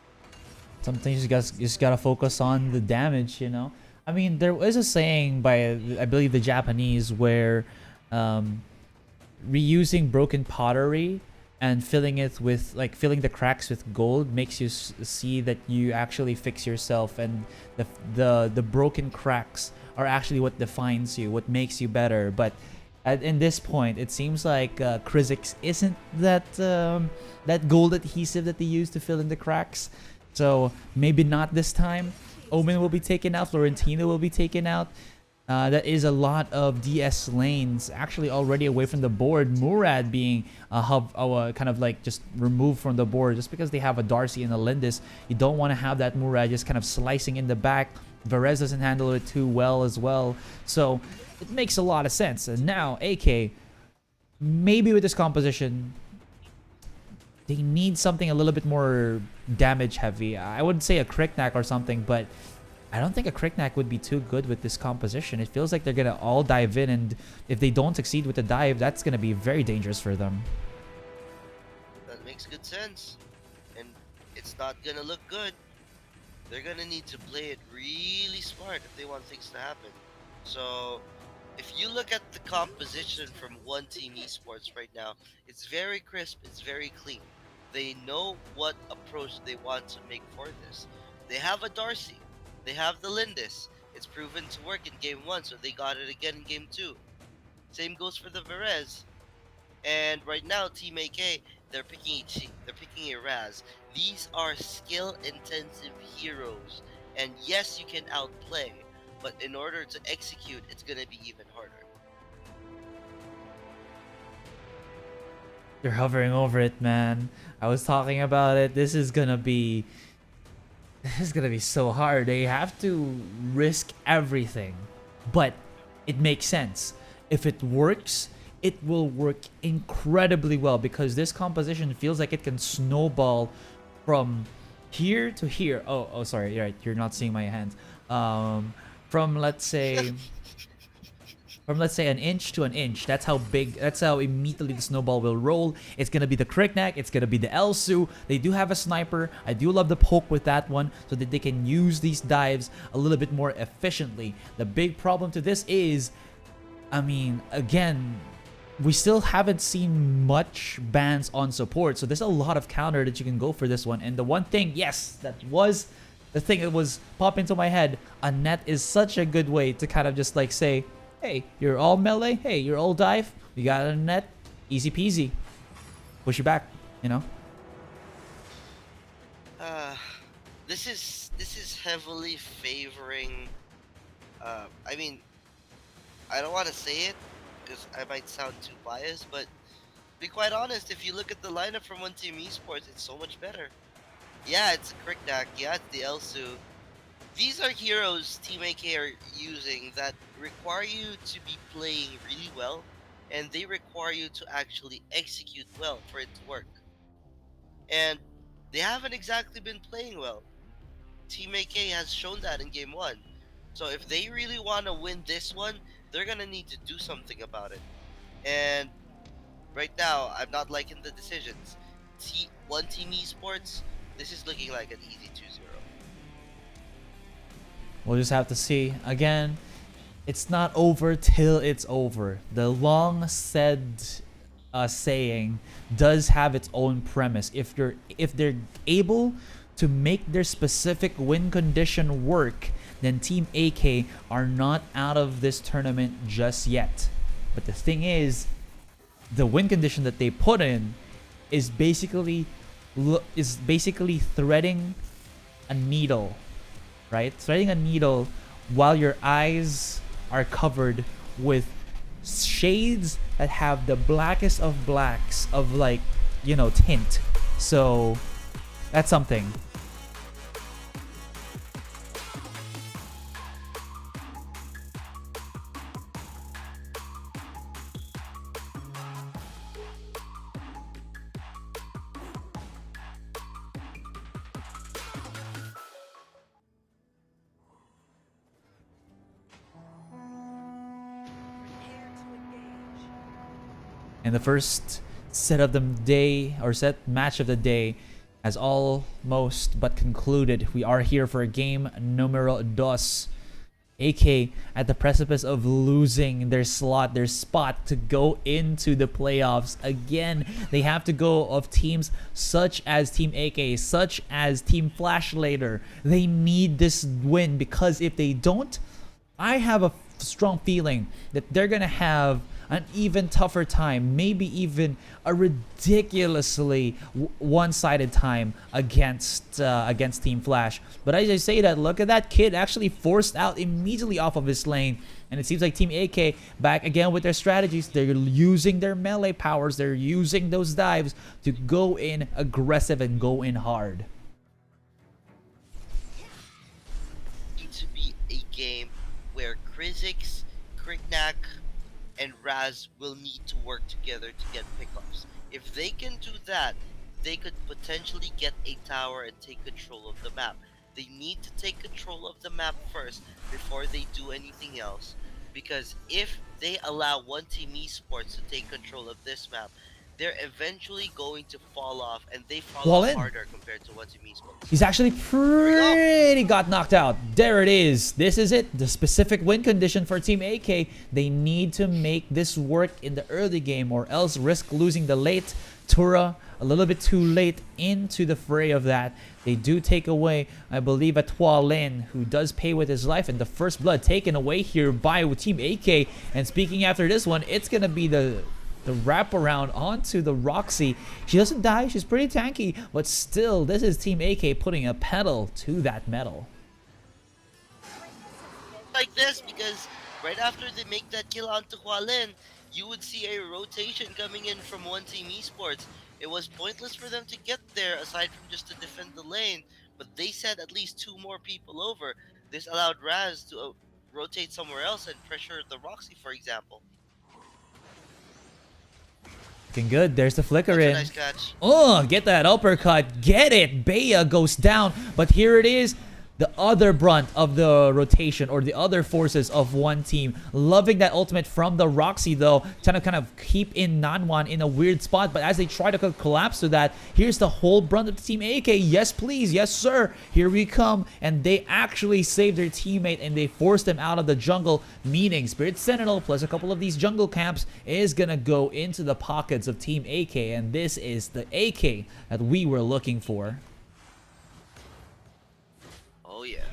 Sometimes you just gotta focus on the damage, you know. I mean, there is a saying by, I believe, the Japanese, where reusing broken pottery and filling it with, like, filling the cracks with gold makes you see that you actually fix yourself, and the broken cracks are actually what defines you, what makes you better. But in this point, it seems like Krizix isn't that that gold adhesive that they use to fill in the cracks. So maybe not this time. Omen will be taken out. Florentino will be taken out. That is a lot of DS lanes actually already away from the board. Murad being kind of like just removed from the board just because they have a Darcy and a Lindis. You don't want to have that Murad just kind of slicing in the back. Varez doesn't handle it too well as well. So it makes a lot of sense. And now AK, maybe with this composition, they need something a little bit more damage heavy. I would say a Cricknack or something, but I don't think a Cricknack would be too good with this composition. It feels like they're gonna all dive in, and if they don't succeed with the dive, that's gonna be very dangerous for them. That makes good sense, and it's not gonna look good. They're gonna need to play it really smart if they want things to happen. So if you look at the composition from One Team Esports right now, it's very crisp, it's very clean. They know what approach they want to make for this. They have a Darcy, they have the Lindis, It's proven to work in game 1, so they got it again in game 2. Same goes for the Varese. And right now, Team AK, they're picking a Raz. These are skill-intensive heroes, and yes, you can outplay, but in order to execute, it's gonna be even harder. You're hovering over it, man. I was talking about it. This is gonna be so hard. They have to risk everything, but it makes sense. If it works, it will work incredibly well because this composition feels like it can snowball from here to here. Oh, sorry. You're right. You're not seeing my hands. From let's say an inch to an inch. That's how big, that's how immediately the snowball will roll. It's gonna be the Kriknak, it's gonna be the Elsu. They do have a sniper. I do love the poke with that one so that they can use these dives a little bit more efficiently. The big problem to this is, I mean, again, we still haven't seen much bans on support, so there's a lot of counter that you can go for this one. And the one thing, yes, that was the thing that was popping into my head, a net is such a good way to kind of just like say, hey, you're all melee, hey, you're all dive, we got a net, easy peasy. Push you back, you know? This is heavily favoring, I mean, I don't want to say it, because I might sound too biased, but to be quite honest, if you look at the lineup from One Team Esports, it's so much better. Yeah, it's a Kriknak, yeah, it's the Elsu. These are heroes Team AK are using that require you to be playing really well, and they require you to actually execute well for it to work. And they haven't exactly been playing well. Team AK has shown that in game 1. So if they really want to win this one, they're gonna need to do something about it. And right now, I'm not liking the decisions. One Team Esports, this is looking like an easy 2-0. We'll just have to see. Again, it's not over till it's over. The long said saying does have its own premise. If they're able to make their specific win condition work, then Team AK are not out of this tournament just yet. But the thing is, the win condition that they put in is basically threading a needle, right? Threading a needle while your eyes are covered with shades that have the blackest of blacks of, like, you know, tint. So that's something. And the first set of the day, or set match of the day, has almost but concluded. We are here for game numero dos. AK at the precipice of losing their slot, their spot to go into the playoffs. Again, they have to go of teams such as Team AK, such as Team Flash later. They need this win, because if they don't, I have a strong feeling that they're gonna have an even tougher time, maybe even a ridiculously one-sided time against Team Flash. But as I say that, look at that kid actually forced out immediately off of his lane. And it seems like Team AK back again with their strategies. They're using their melee powers. They're using those dives to go in aggressive and go in hard. It to be a game where Krizix, Kriknak, and Raz will need to work together to get pickups. If they can do that, they could potentially get a tower and take control of the map. They need to take control of the map first before they do anything else, because if they allow One Team Esports to take control of this map, they're eventually going to fall off, and they fall off harder compared to One Team Esports. He's actually pretty got knocked out. There it is. This is it. The specific win condition for Team AK. They need to make this work in the early game, or else risk losing the late Tura a little bit too late into the fray of that. They do take away, I believe, a Tua Lin, who does pay with his life, and the first blood taken away here by Team AK. And speaking after this one, it's going to be the wraparound onto the Roxy. She doesn't die, she's pretty tanky, but still, this is Team AK putting a pedal to that metal. Like this, because right after they make that kill onto Hualin, you would see a rotation coming in from one Team Esports. It was pointless for them to get there aside from just to defend the lane, but they sent at least 2 more people over. This allowed Raz to rotate somewhere else and pressure the Roxy, for example. Looking good. There's the flicker That's in. a nice catch. Oh, get that uppercut. Get it. Bea goes down. But here it is. The other brunt of the rotation, or the other forces of one team. Loving that ultimate from the Roxy, though. Trying to kind of keep in Nanwan in a weird spot. But as they try to collapse to that, here's the whole brunt of the Team AK. Yes, please. Yes, sir. Here we come. And they actually saved their teammate, and they forced them out of the jungle. Meaning Spirit Sentinel plus a couple of these jungle camps is going to go into the pockets of Team AK. And this is the AK that we were looking for. Oh yeah,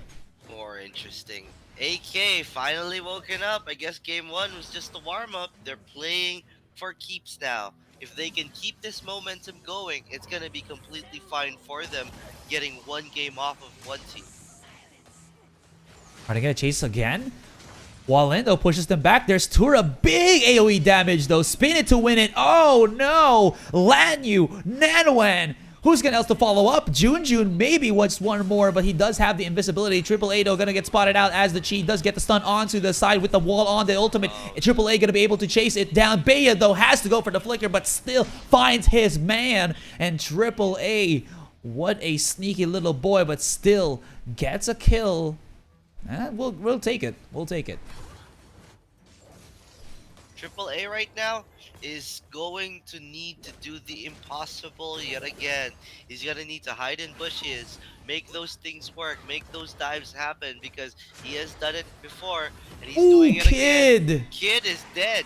more interesting. AK finally woken up. I guess game 1 was just the warm-up. They're playing for keeps now. If they can keep this momentum going, it's going to be completely fine for them getting 1 game off of one team. Are they going to chase again? Walendo pushes them back. There's Tura. Big AoE damage, though. Spin it to win it. Oh, no. Lanyu. Nanwan. Who's going to else to follow up? Junjun maybe wants one more, but he does have the invisibility. Triple A, though, going to get spotted out as the Chi does get the stun onto the side with the wall on the ultimate. Triple A going to be able to chase it down. Bea, though, has to go for the flicker, but still finds his man. And Triple A, what a sneaky little boy, but still gets a kill. We'll take it. We'll take it. Triple A right now is going to need to do the impossible yet again. He's going to need to hide in bushes, make those things work, make those dives happen, because he has done it before and he's doing it again. Kid is dead.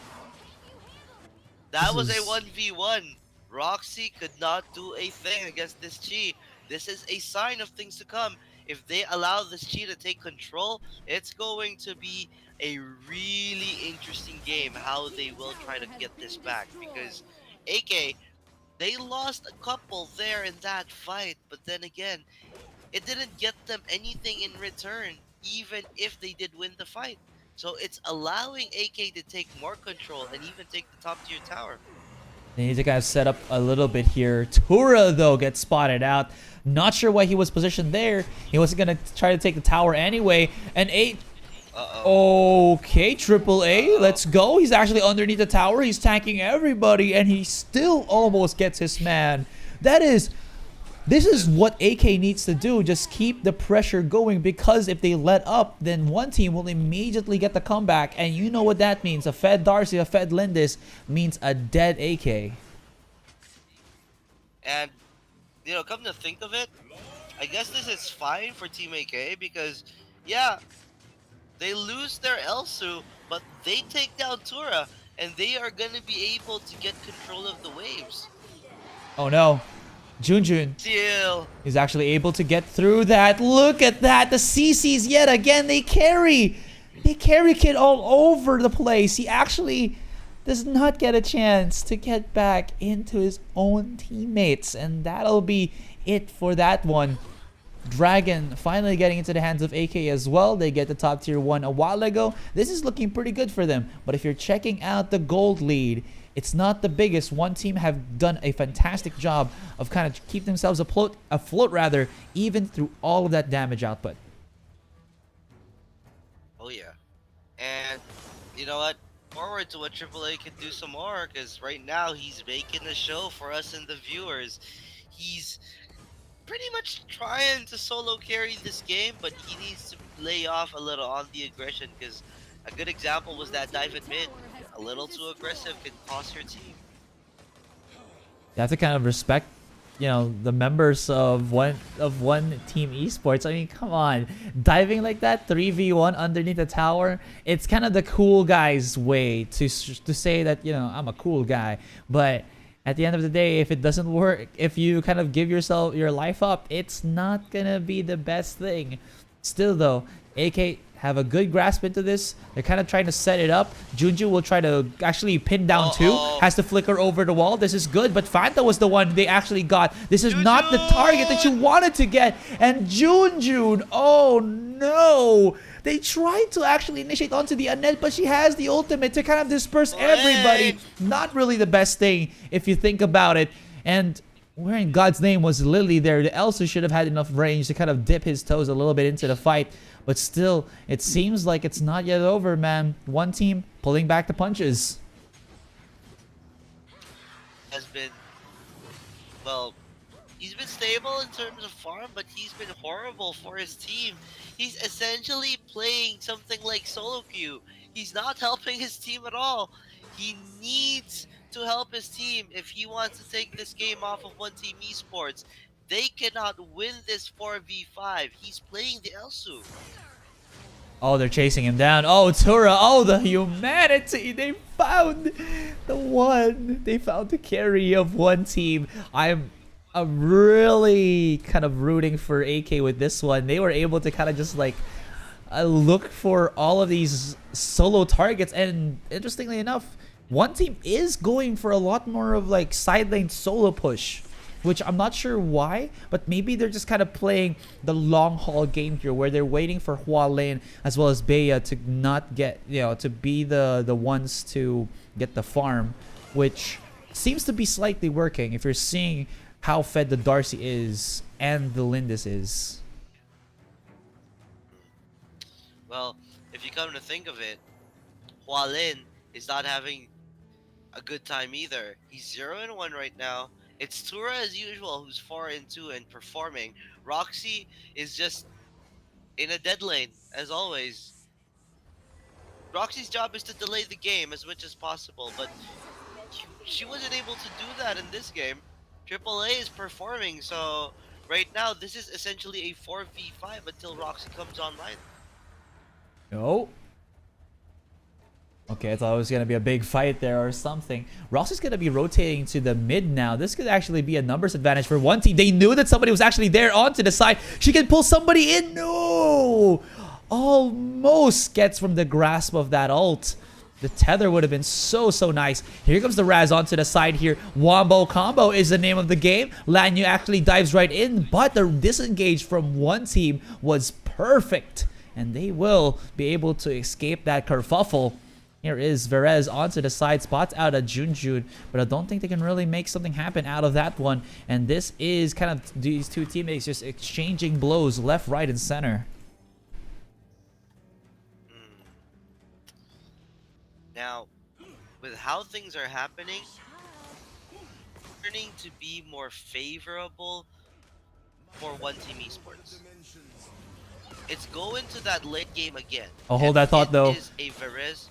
That was a 1v1. Roxy could not do a thing against this Chi. This is a sign of things to come. If they allow this Chi to take control, it's going to be a really interesting game how they will try to get this back, because AK, they lost a couple there in that fight, but then again, it didn't get them anything in return, even if they did win the fight. So it's allowing AK to take more control and even take the top tier tower. They need to kind of set up a little bit here. Tura, though, gets spotted out. Not sure why he was positioned there. He wasn't going to try to take the tower anyway. And 8... Okay, Triple A, let's go. He's actually underneath the tower. He's tanking everybody, and he still almost gets his man. This is what AK needs to do. Just keep the pressure going, because if they let up, then one team will immediately get the comeback. And you know what that means. A fed Darcy, a fed Lindis means a dead AK. And, you know, come to think of it, I guess this is fine for Team AK because, yeah, they lose their Elsu, but they take down Tura, and they are going to be able to get control of the waves. Oh no. Junjun is actually able to get through that. Look at that. The CCs yet again. They carry Kid all over the place. He actually does not get a chance to get back into his own teammates. And that'll be it for that one. Dragon finally getting into the hands of AK as well. They get the top tier 1 a while ago. This is looking pretty good for them. But if you're checking out the gold lead, it's not the biggest. One team have done a fantastic job of kind of keep themselves afloat rather, even through all of that damage output. Oh yeah. And you know what? Forward to what AAA can do some more, because right now he's making a show for us and the viewers. He's pretty much trying to solo carry this game, but he needs to lay off a little on the aggression, because a good example was that dive in mid. A little too aggressive can cost your team. You have to kind of respect, you know, the members of one team esports. I mean, come on, diving like that 3v1 underneath the tower. It's kind of the cool guy's way to say that, you know, I'm a cool guy, but at the end of the day, if it doesn't work, if you kind of give yourself your life up, it's not gonna be the best thing. Still though, AK have a good grasp into this. They're kind of trying to set it up. Junju will try to actually pin down two. Has to flicker over the wall. This is good, but Fanta was the one they actually got. This is not the target that you wanted to get. And Junjun, oh no. They tried to actually initiate onto the Annette, but she has the ultimate to kind of disperse everybody. Not really the best thing if you think about it. And where in God's name was Lily there? The Elsa should have had enough range to kind of dip his toes a little bit into the fight. But still, it seems like it's not yet over, man. One team pulling back the punches. Has been, well, he's been stable in terms of farm, but he's been horrible for his team. He's essentially playing something like solo queue. He's not helping his team at all. He needs to help his team if he wants to take this game off of One Team Esports. They cannot win this 4v5. He's playing the Elsu. Oh, they're chasing him down. Oh, Tura. Oh, the humanity. They found the one. They found the carry of one team. I'm really kind of rooting for AK with this one. They were able to kind of just like look for all of these solo targets. And interestingly enough, one team is going for a lot more of like side lane solo push, which I'm not sure why, but maybe they're just kind of playing the long haul game here where they're waiting for Hualin as well as Bea to not get, to be the ones to get the farm, which seems to be slightly working if you're seeing how fed the Darcy is and the Lindis is. Well, if you come to think of it, Hualin is not having a good time either. He's 0-1 right now. It's Tura as usual who's 4-2 and performing. Roxy is just in a dead lane as always. Roxy's job is to delay the game as much as possible, but she wasn't able to do that in this game. AAA is performing, so right now this is essentially a 4v5 until Roxy comes online. No. Okay, I thought it was going to be a big fight there or something. Roxy's going to be rotating to the mid now. This could actually be a numbers advantage for one team. They knew that somebody was actually there onto the side. She can pull somebody in. No! Almost gets from the grasp of that ult. The tether would have been so nice. Here comes the Raz onto the side here. Wombo combo is the name of the game. Lanyu actually dives right in, but the disengage from one team was perfect. And they will be able to escape that kerfuffle. Here is Verez onto the side, spots out a Junjun, but I don't think they can really make something happen out of that one. And this is kind of these two teammates just exchanging blows left, right, and center. Now, with how things are happening, turning to be more favorable for One Team Esports. It's going to that late game again. I'll hold that thought though. It is a Verez.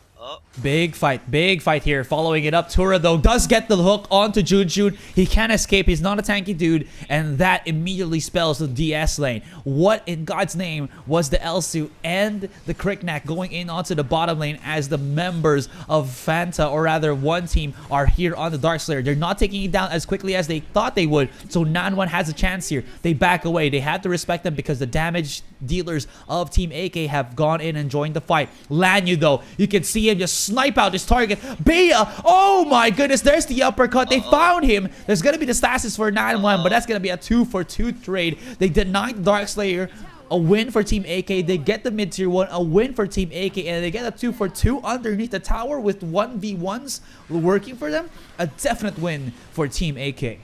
Big fight here. Following it up, Tura though does get the hook onto Junjun. He can't escape. He's not a tanky dude, and that immediately spells the DS lane. What in God's name was the Elsu and the Cricknack going in onto the bottom lane as the members of Fanta, or rather one team, are here on the Darkslayer. They're not taking it down as quickly as they thought they would, so Nan1 has a chance here. They back away. They have to respect them because the damage dealers of Team AK have gone in and joined the fight. Lanyu though, you can see him just snipe out his target. Bea, oh my goodness, there's the uppercut. They found him. There's gonna be the stasis for 9-1, but that's gonna be a 2-for-2 trade. They denied Darkslayer. A win for Team AK. They get the mid-tier 1. A win for Team AK, and they get a 2-for-2 underneath the tower with 1v1s working for them. A definite win for Team AK.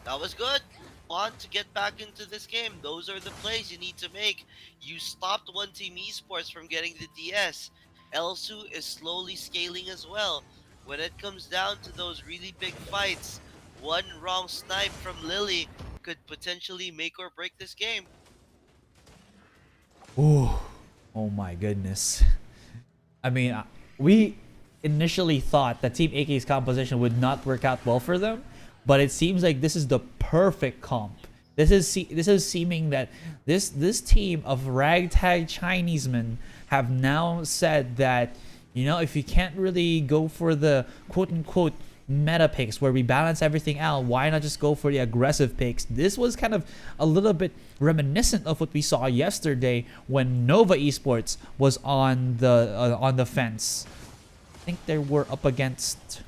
That was good. Want to get back into this game. Those are the plays you need to make. You stopped One Team Esports from getting the DS. Elsu is slowly scaling as well. When it comes down to those really big fights, one wrong snipe from Lily could potentially make or break this game. Ooh. Oh my goodness. I mean, we initially thought that Team AK's composition would not work out well for them, but it seems like this is the perfect comp. This is seeming that this team of ragtag Chinese men have now said that, if you can't really go for the quote-unquote meta picks where we balance everything out. Why not just go for the aggressive picks? This was kind of a little bit reminiscent of what we saw yesterday when Nova Esports was on the fence. I think they were up against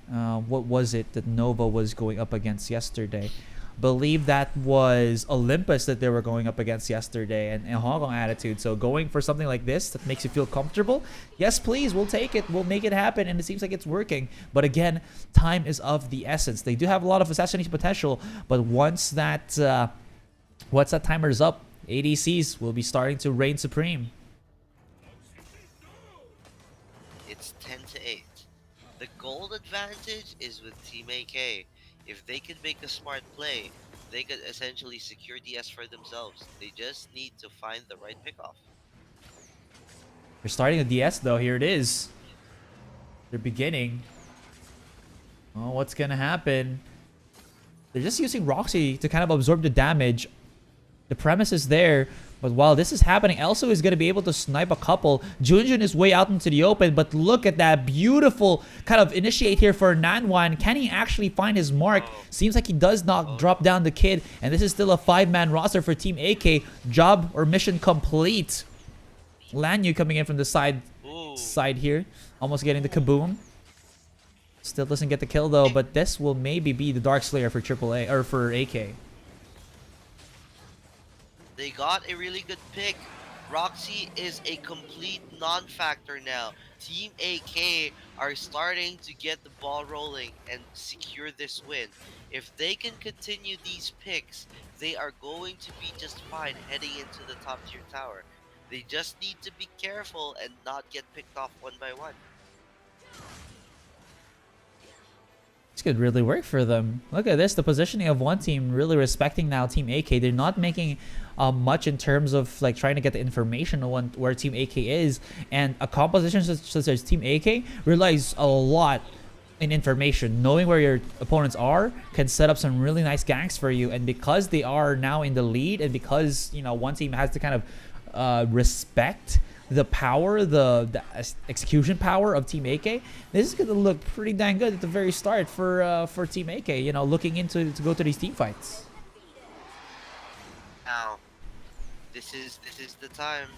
what was it that Nova was going up against yesterday? Believe that was Olympus that they were going up against yesterday, and Hong Kong Attitude. So going for something like this that makes you feel comfortable, yes please, we'll take it, we'll make it happen, and it seems like it's working. But again, time is of the essence. They do have a lot of assassination potential, but once that timer's up, ADCs will be starting to reign supreme. It's 10-8. The gold advantage is with Team AK. If they could make a smart play, they could essentially secure DS for themselves. They just need to find the right pickoff. They're starting a DS though. Here it is. They're beginning. Oh, what's gonna happen? They're just using Roxy to kind of absorb the damage. The premise is there, but while this is happening, Elso is going to be able to snipe a couple. Junjun is way out into the open, but look at that beautiful kind of initiate here for Nanwan. Can he actually find his mark? Seems like he does not drop down the kid, and this is still a 5-man roster for Team AK. Job or mission complete. Lanyu coming in from the side here, almost getting the kaboom. Still doesn't get the kill though, but this will maybe be the Dark Slayer for AAA or for AK. They got a really good pick. Roxy is a complete non-factor now. Team AK are starting to get the ball rolling and secure this win. If they can continue these picks, they are going to be just fine heading into the top tier tower. They just need to be careful and not get picked off one by one. This could really work for them. Look at this, the positioning of one team really respecting now Team AK. They're not making much in terms of like trying to get the information on where Team AK is, and a composition such as Team AK relies a lot in information. Knowing where your opponents are can set up some really nice ganks for you, and because they are now in the lead, and because one team has to kind of respect the power, the execution power of Team AK, this is going to look pretty dang good at the very start for Team AK, looking into to go to these team fights. Now, this is the time.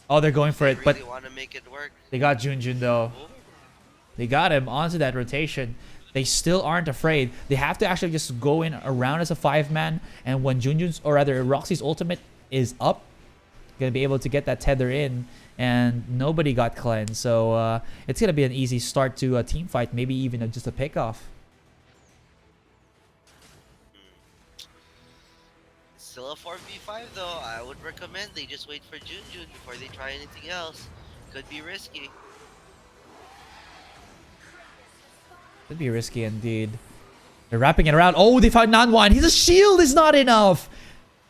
Oh, they're going for it, They really but want to make it work. they got Junjun though. They got him onto that rotation. They still aren't afraid. They have to actually just go in around as a 5-man, and when Junjun's, or rather Roxy's ultimate is up, gonna be able to get that tether in, and nobody got cleansed, so it's gonna be an easy start to a team fight, maybe even just a pickoff. Still a 4v5 though. I would recommend they just wait for Junjun before they try anything else. Could be risky. Could be risky indeed. They're wrapping it around. Oh, they found Nanwan. His shield is not enough.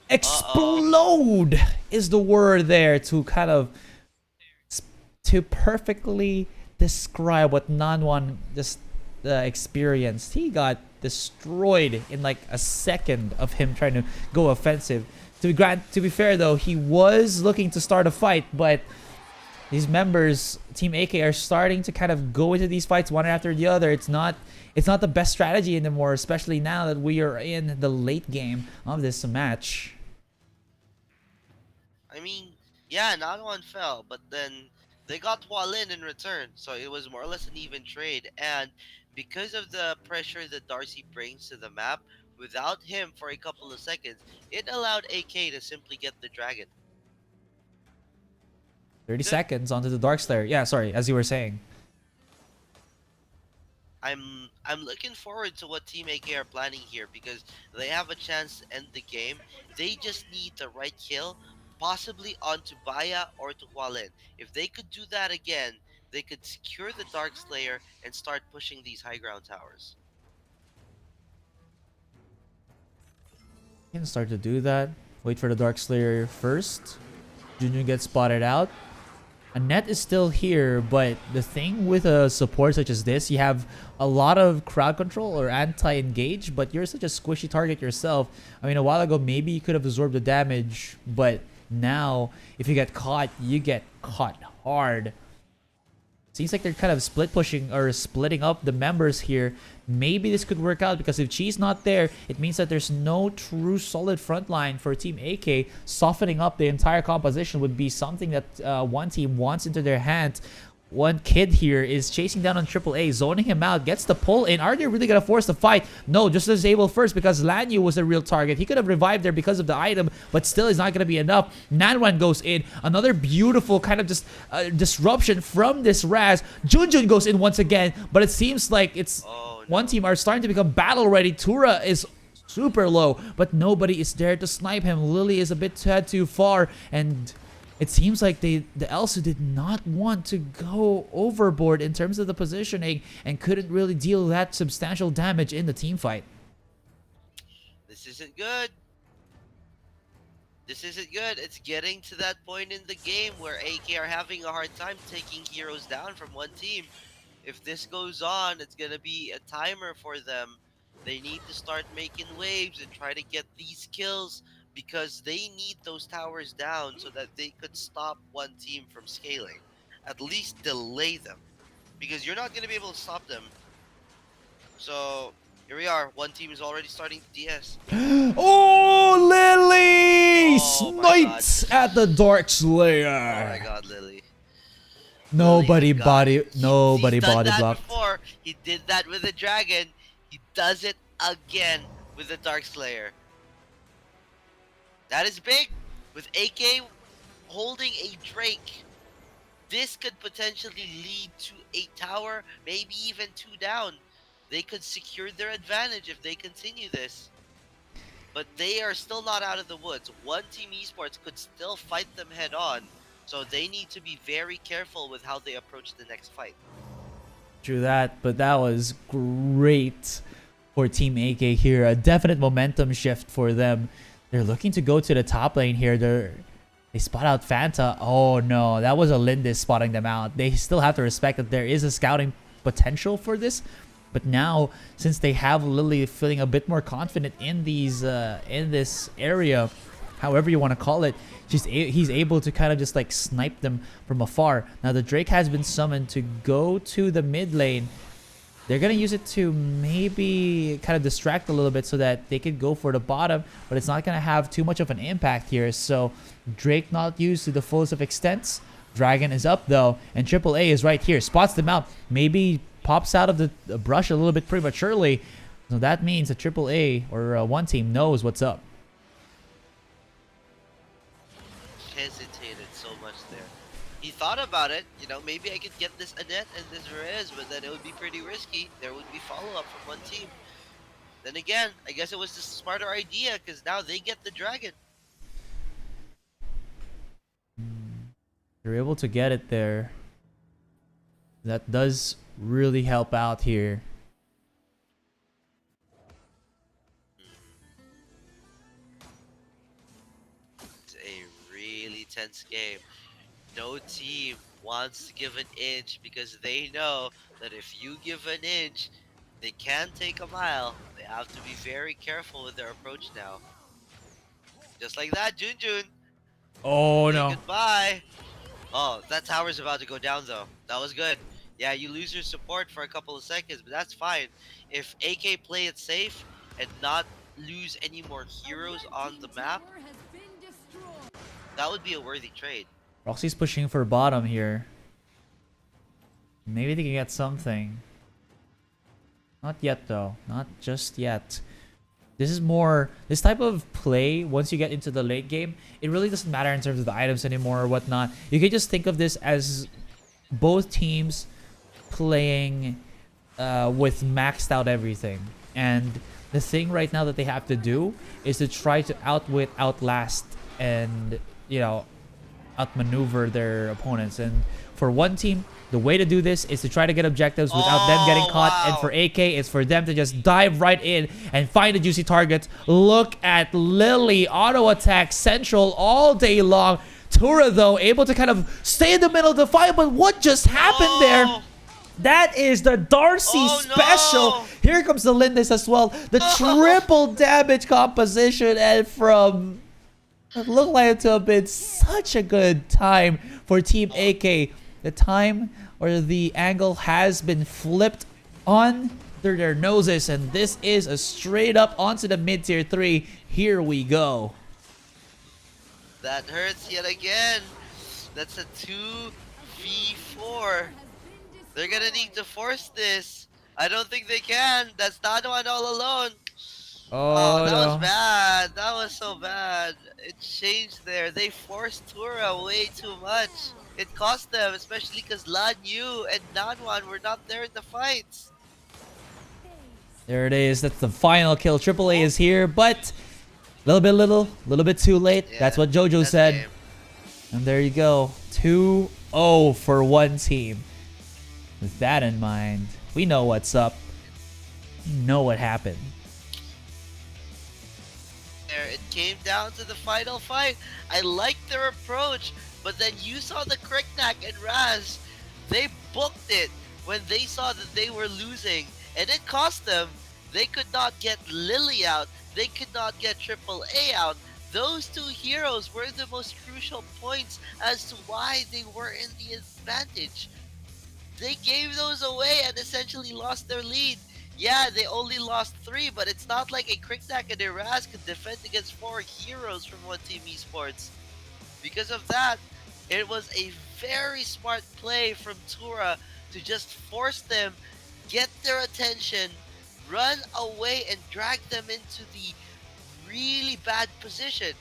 Explode is the word there to kind of perfectly describe what Nanwan just experienced. He got destroyed in like a second of him trying to go offensive. To be fair though, he was looking to start a fight, but these members, Team AK, are starting to kind of go into these fights one after the other. It's not the best strategy anymore, especially now that we are in the late game of this match. I mean, yeah, not one fell, but then they got Hualin in return, so it was more or less an even trade. And because of the pressure that Darcy brings to the map, without him for a couple of seconds, it allowed AK to simply get the dragon. 30 seconds onto the Dark Slayer. Yeah, sorry, as you were saying. I'm looking forward to what Team AK are planning here, because they have a chance to end the game. They just need the right kill, possibly onto Baya or to Hualin. If they could do that again, they could secure the Dark Slayer and start pushing these high ground towers. Can start to do that. Wait for the Dark Slayer first. Junjun gets spotted out. Annette is still here, but the thing with a support such as this, you have a lot of crowd control or anti-engage, but you're such a squishy target yourself. I mean, a while ago, maybe you could have absorbed the damage, but now, if you get caught, you get caught hard. Seems like they're kind of split pushing or splitting up the members here. Maybe this could work out because if Chi's not there, it means that there's no true solid front line for Team AK. Softening up the entire composition would be something that one team wants into their hands. One kid here is chasing down on AAA, zoning him out, gets the pull in. Are they really going to force the fight? No, just disable first because Lanyu was a real target. He could have revived there because of the item, but still is not going to be enough. Nanwan goes in. Another beautiful kind of just disruption from this Raz. Junjun goes in once again, but it seems like it's one team are starting to become battle ready. Tura is super low, but nobody is there to snipe him. Lily is a bit too far, and it seems like the Elsu did not want to go overboard in terms of the positioning and couldn't really deal that substantial damage in the team fight. This isn't good. This isn't good. It's getting to that point in the game where AK are having a hard time taking heroes down from one team. If this goes on, it's going to be a timer for them. They need to start making waves and try to get these kills, because they need those towers down so that they could stop one team from scaling. At least delay them, because you're not going to be able to stop them. So here we are. One team is already starting to DS. Oh, Lily! Snipes at the Dark Slayer. Oh my god, Lily. Nobody body He's done that blocked. before. He did that with a dragon. He does it again with a Dark Slayer. That is big. With AK holding a Drake, this could potentially lead to a tower, maybe even 2 down. They could secure their advantage if they continue this. But they are still not out of the woods. One Team Esports could still fight them head on. So they need to be very careful with how they approach the next fight. True that, but that was great for Team AK here. A definite momentum shift for them. They're looking to go to the top lane here. They spot out Fanta. Oh no, that was a Lindis spotting them out. They still have to respect that there is a scouting potential for this. But now, since they have Lily feeling a bit more confident in these in this area, however you want to call it, he's able to kind of just like snipe them from afar. Now the Drake has been summoned to go to the mid lane. They're going to use it to maybe kind of distract a little bit so that they could go for the bottom, but it's not going to have too much of an impact here. So Drake not used to the fullest of extents. Dragon is up though, and AAA is right here. Spots them out. Maybe pops out of the brush a little bit prematurely. So that means that AAA or one team knows what's up. Hesitated so much there. He thought about it, you know, maybe I could get this Annette and this Rez, but then it would be pretty risky. There would be follow-up from one team. Then again, I guess it was the smarter idea, because now they get the dragon. They're able to get it there. That does really help out here. It's a really tense game. No team wants to give an inch because they know that if you give an inch, they can take a mile. They have to be very careful with their approach now. Just like that, Junjun. Oh no. Goodbye. Oh, that tower's about to go down though. That was good. Yeah, you lose your support for a couple of seconds, but that's fine. If AK play it safe and not lose any more heroes on the map, that would be a worthy trade. Roxy's pushing for bottom here. Maybe they can get something. Not yet though. Not just yet. This is more, this type of play, once you get into the late game, it really doesn't matter in terms of the items anymore or whatnot. You can just think of this as both teams playing with maxed out everything. And the thing right now that they have to do is to try to outwit, outlast, and, you know, outmaneuver their opponents. And for one team, the way to do this is to try to get objectives without them getting caught. Wow. And for AK, it's for them to just dive right in and find the juicy targets. Look at Lily, auto attack central all day long. Tura, though, able to kind of stay in the middle of the fight. But what just happened there? That is the Darcy special. No. Here comes the Lindis as well. The triple damage composition. And from... it looked like it to have been such a good time for Team AK. The time or the angle has been flipped on their noses, and this is a straight up onto the mid-tier 3. Here we go. That hurts yet again. That's a 2v4. They're gonna need to force this. I don't think they can. That's not one all alone. Oh, that was no. bad. That was so bad. It changed there. They forced Tura way too much. It cost them, especially because Lan Yu and Nanwan were not there in the fights. There it is. That's the final kill. AAA is here, but a little bit too late. Yeah, that's what Jojo said. Game. And there you go. 2-0 for one team. With that in mind, we know what's up. We know what happened. It came down to the final fight. I liked their approach, but then you saw the Kriknak and Raz. They booked it when they saw that they were losing, and it cost them. They could not get Lily out. They could not get AAA out. Those two heroes were the most crucial points as to why they were in the advantage. They gave those away and essentially lost their lead. Yeah, they only lost 3, but it's not like a Kriknak and a Raz could defend against 4 heroes from One Team Esports. Because of that, it was a very smart play from Tura to just force them, get their attention, run away and drag them into the really bad position.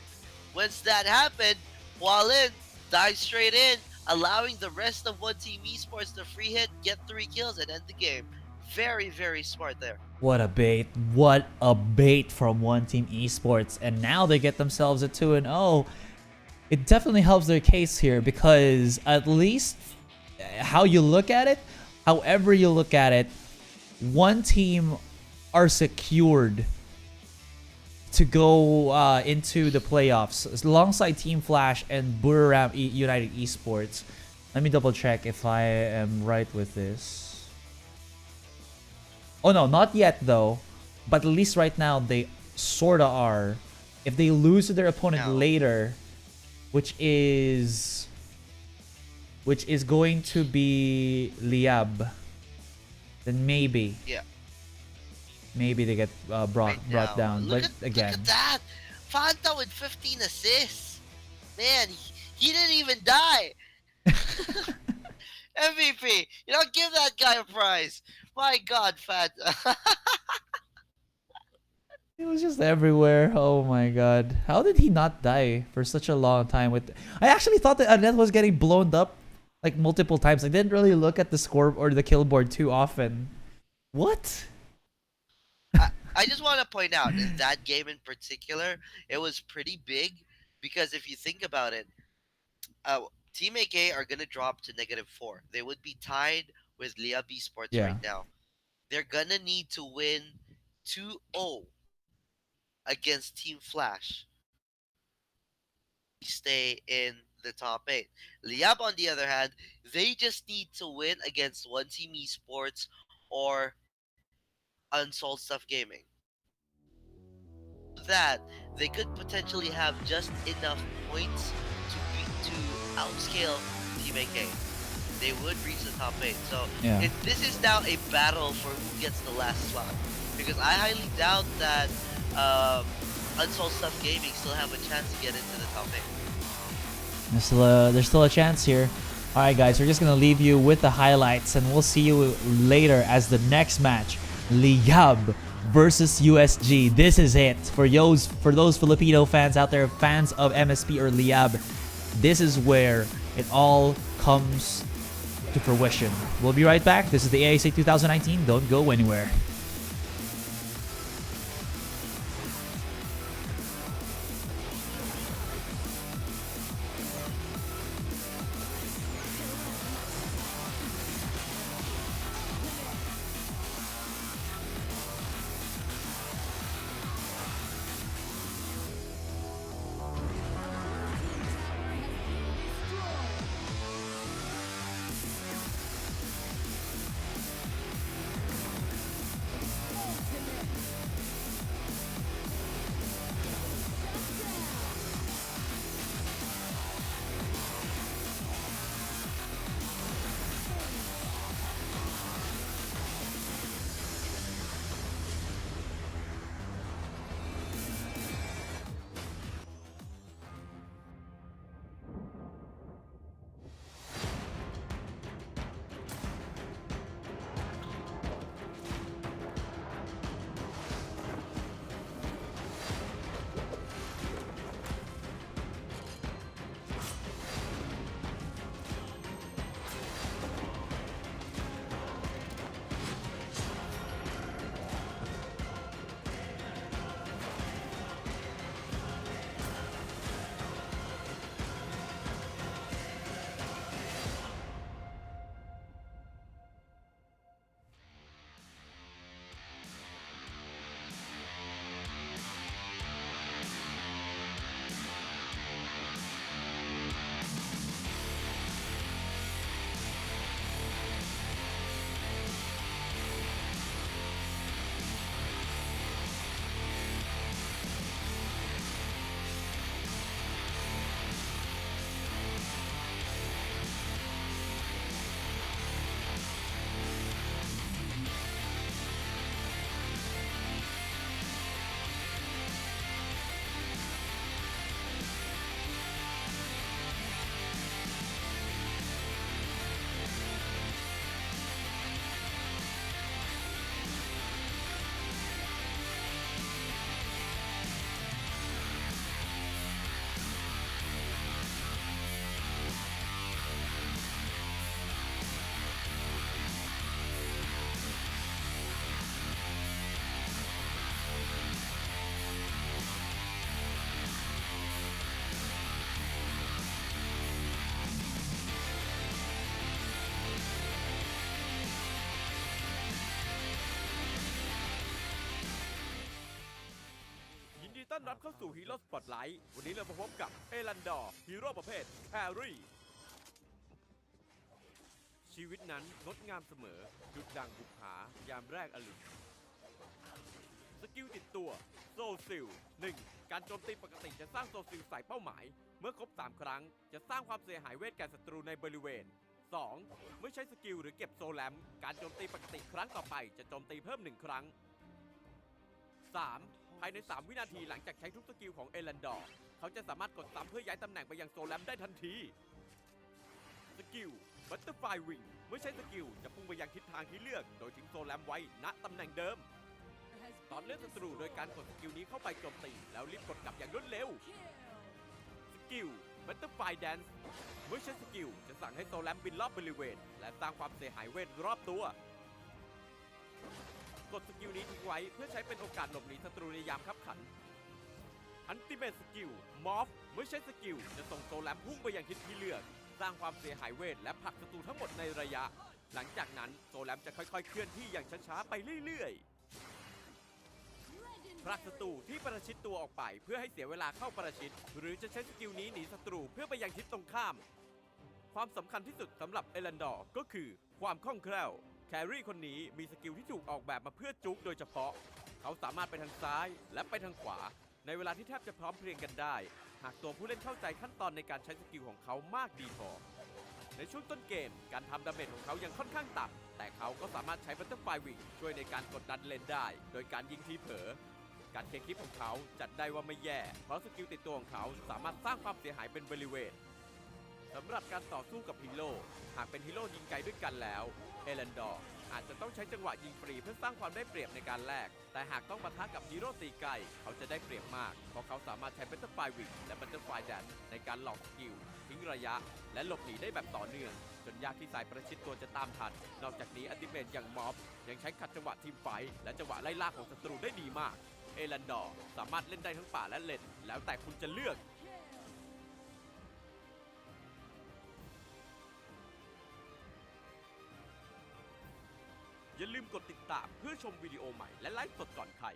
Once that happened, Hualin dives straight in, allowing the rest of One Team Esports to free hit, get 3 kills, and end the game. Very, very smart there. What a bait. What a bait from One Team Esports. And now they get themselves a 2-0. It definitely helps their case here because at least how you look at it, however you look at it, one team are secured to go into the playoffs alongside Team Flash and Buriram United Esports. Let me double check if I am right with this. Oh no, not yet though. But at least right now they sorta are. If they lose to their opponent later, which is going to be Liyab, then maybe. Yeah. Maybe they get brought down. But again, Look at that! Fanta with 15 assists. Man, he didn't even die. MVP. You know, give that guy a prize. My God, Fanta. it was just everywhere. Oh my God! How did he not die for such a long time? I actually thought that Annette was getting blown up like multiple times. I didn't really look at the score or the kill board too often. What? I just want to point out in that game in particular, it was pretty big because if you think about it, Team AK are going to drop to -4. They would be tied with Liyab Esports right now. They're going to need to win 2-0 against Team Flash. Stay in the top 8. Liyab, on the other hand, they just need to win against One Team Esports or Unsold Stuff Gaming. That they could potentially have just enough points to outscale Team AK. They would reach the top 8. So this is now a battle for who gets the last slot. Because I highly doubt that Unsold Stuff Gaming still have a chance to get into the top 8. There's still a chance here. Alright guys, we're just going to leave you with the highlights and we'll see you later as the next match. Liyab versus USG. This is it. For those Filipino fans out there, fans of MSP or Liyab, this is where it all comes to fruition. We'll be right back. This is the AIC 2019. Don't go anywhere. ต้อนรับเข้าสู่ฮีโร่สปอตไลท์วันนี้เรามาพบกับเอลันดอร์ฮีโร่ประเภทแครี่ชีวิตนั้นงดงามเสมอดุจดังบุปผายามแรกอรุณสกิลติดตัวโซซิล 1. การโจมตีปกติจะสร้างโซซิลใส่เป้าหมายเมื่อครบ3 ครั้งจะสร้างความเสียหายเวทแก่ศัตรูในบริเวณ 2. เมื่อใช้สกิลหรือเก็บโซแลมการโจมตีปกติครั้งต่อไปจะโจมตีเพิ่ม1 ครั้ง 3. ภายใน3 วินาทีหลังจากใช้ทุกสกิลของเอลันดอร์เขาจะสามารถกดซ้ำเพื่อย้ายตำแหน่งไปยังโซแลมได้ทันทีสกิลบัตเตอร์ไฟวิงเมื่อใช้สกิลจะพุ่งไปยังทิศทางที่เลือกโดยทิ้งโซแลมไว้ณตำแหน่งเดิมตอนเลือกศัตรูโดยการกดสกิลนี้เข้าไปโจมตีแล้วรีบกดกลับอย่างรวดเร็วสกิลบัตเตอร์ไฟแดนซ์เมื่อใช้สกิลจะสั่งให้โซแลมบินรอบบริเวณและสร้างความเสียหายเวทรอบตัวกดสกิลนี้ทิ้งไว้เพื่อใช้เป็นโอกาสหลบหนีศัตรูในยามคับขันอันติเมทสกิลมอฟเมื่อใช้สกิลจะส่งโซแลมพุ่งไปยังทิศที่เลือกสร้างความเสียหายเวทและผลักศัตรูทั้งหมดในระยะหลังจากนั้นโซแลมจะค่อยๆเคลื่อนที่อย่างช้าๆไปเรื่อยๆผลักศัตรูที่ประชิดตัวออกไปเพื่อให้เสียเวลาเข้าประชิดหรือจะใช้สกิลนี้หนีศัตรูเพื่อไปยังทิศตรงข้ามความสำคัญที่สุดสำหรับเอลันดอร์ก็คือความคล่องแคล่วแครี่คนนี้มีสกิลที่ถูกออกแบบมาเพื่อจุกโดยเฉพาะเขาสามารถไปทางซ้ายและไปทางขวาในเวลาที่แทบจะพร้อมเพรียงกันได้หากตัวผู้เล่นเข้าใจขั้นตอนในการใช้สกิลของเขามากดีพอในช่วงต้นเกมการทำดาเมจของเขายังค่อนข้างต่ำแต่เขาก็สามารถใช้บัตเตอร์ไฟวิงช่วยในการกดดันเลนได้โดยการยิงทีเผลอการเคลียร์คลิปของเขาจัดได้ว่าไม่แย่เพราะสกิลติดตัวของเขาสามารถสร้างความเสียหายเป็นบริเวณสำหรับการต่อสู้กับฮีโร่หากเป็นฮีโร่ยิงไกลด้วยกันแล้วเอลันดอร์อาจจะต้องใช้จังหวะยิงฟรีเพื่อสร้างความได้เปรียบในการแลกแต่หากต้องปะทะกับฮีโร่ตีไกลเขาจะได้เปรียบมากเพราะเขาสามารถใช้บัตเตอร์ไฟวิงและบัตเตอร์ไฟแดนในการหลอกสกิลทิ้งระยะและหลบหนีได้แบบต่อเนื่องจนยากที่สายประชิดตัวจะตามทันนอกจากนี้อัลติเมทอย่างม็อบยังใช้ขัดจังหวะทีมไฟท์และจังหวะไล่ล่าของศัตรูได้ดีมากเอลันดอร์สามารถเล่นได้ทั้งป่าและเลนแล้วแต่คุณจะเลือกอย่าลืมกดติดตามเพื่อชมวิดีโอใหม่และไลฟ์สดก่อนใคร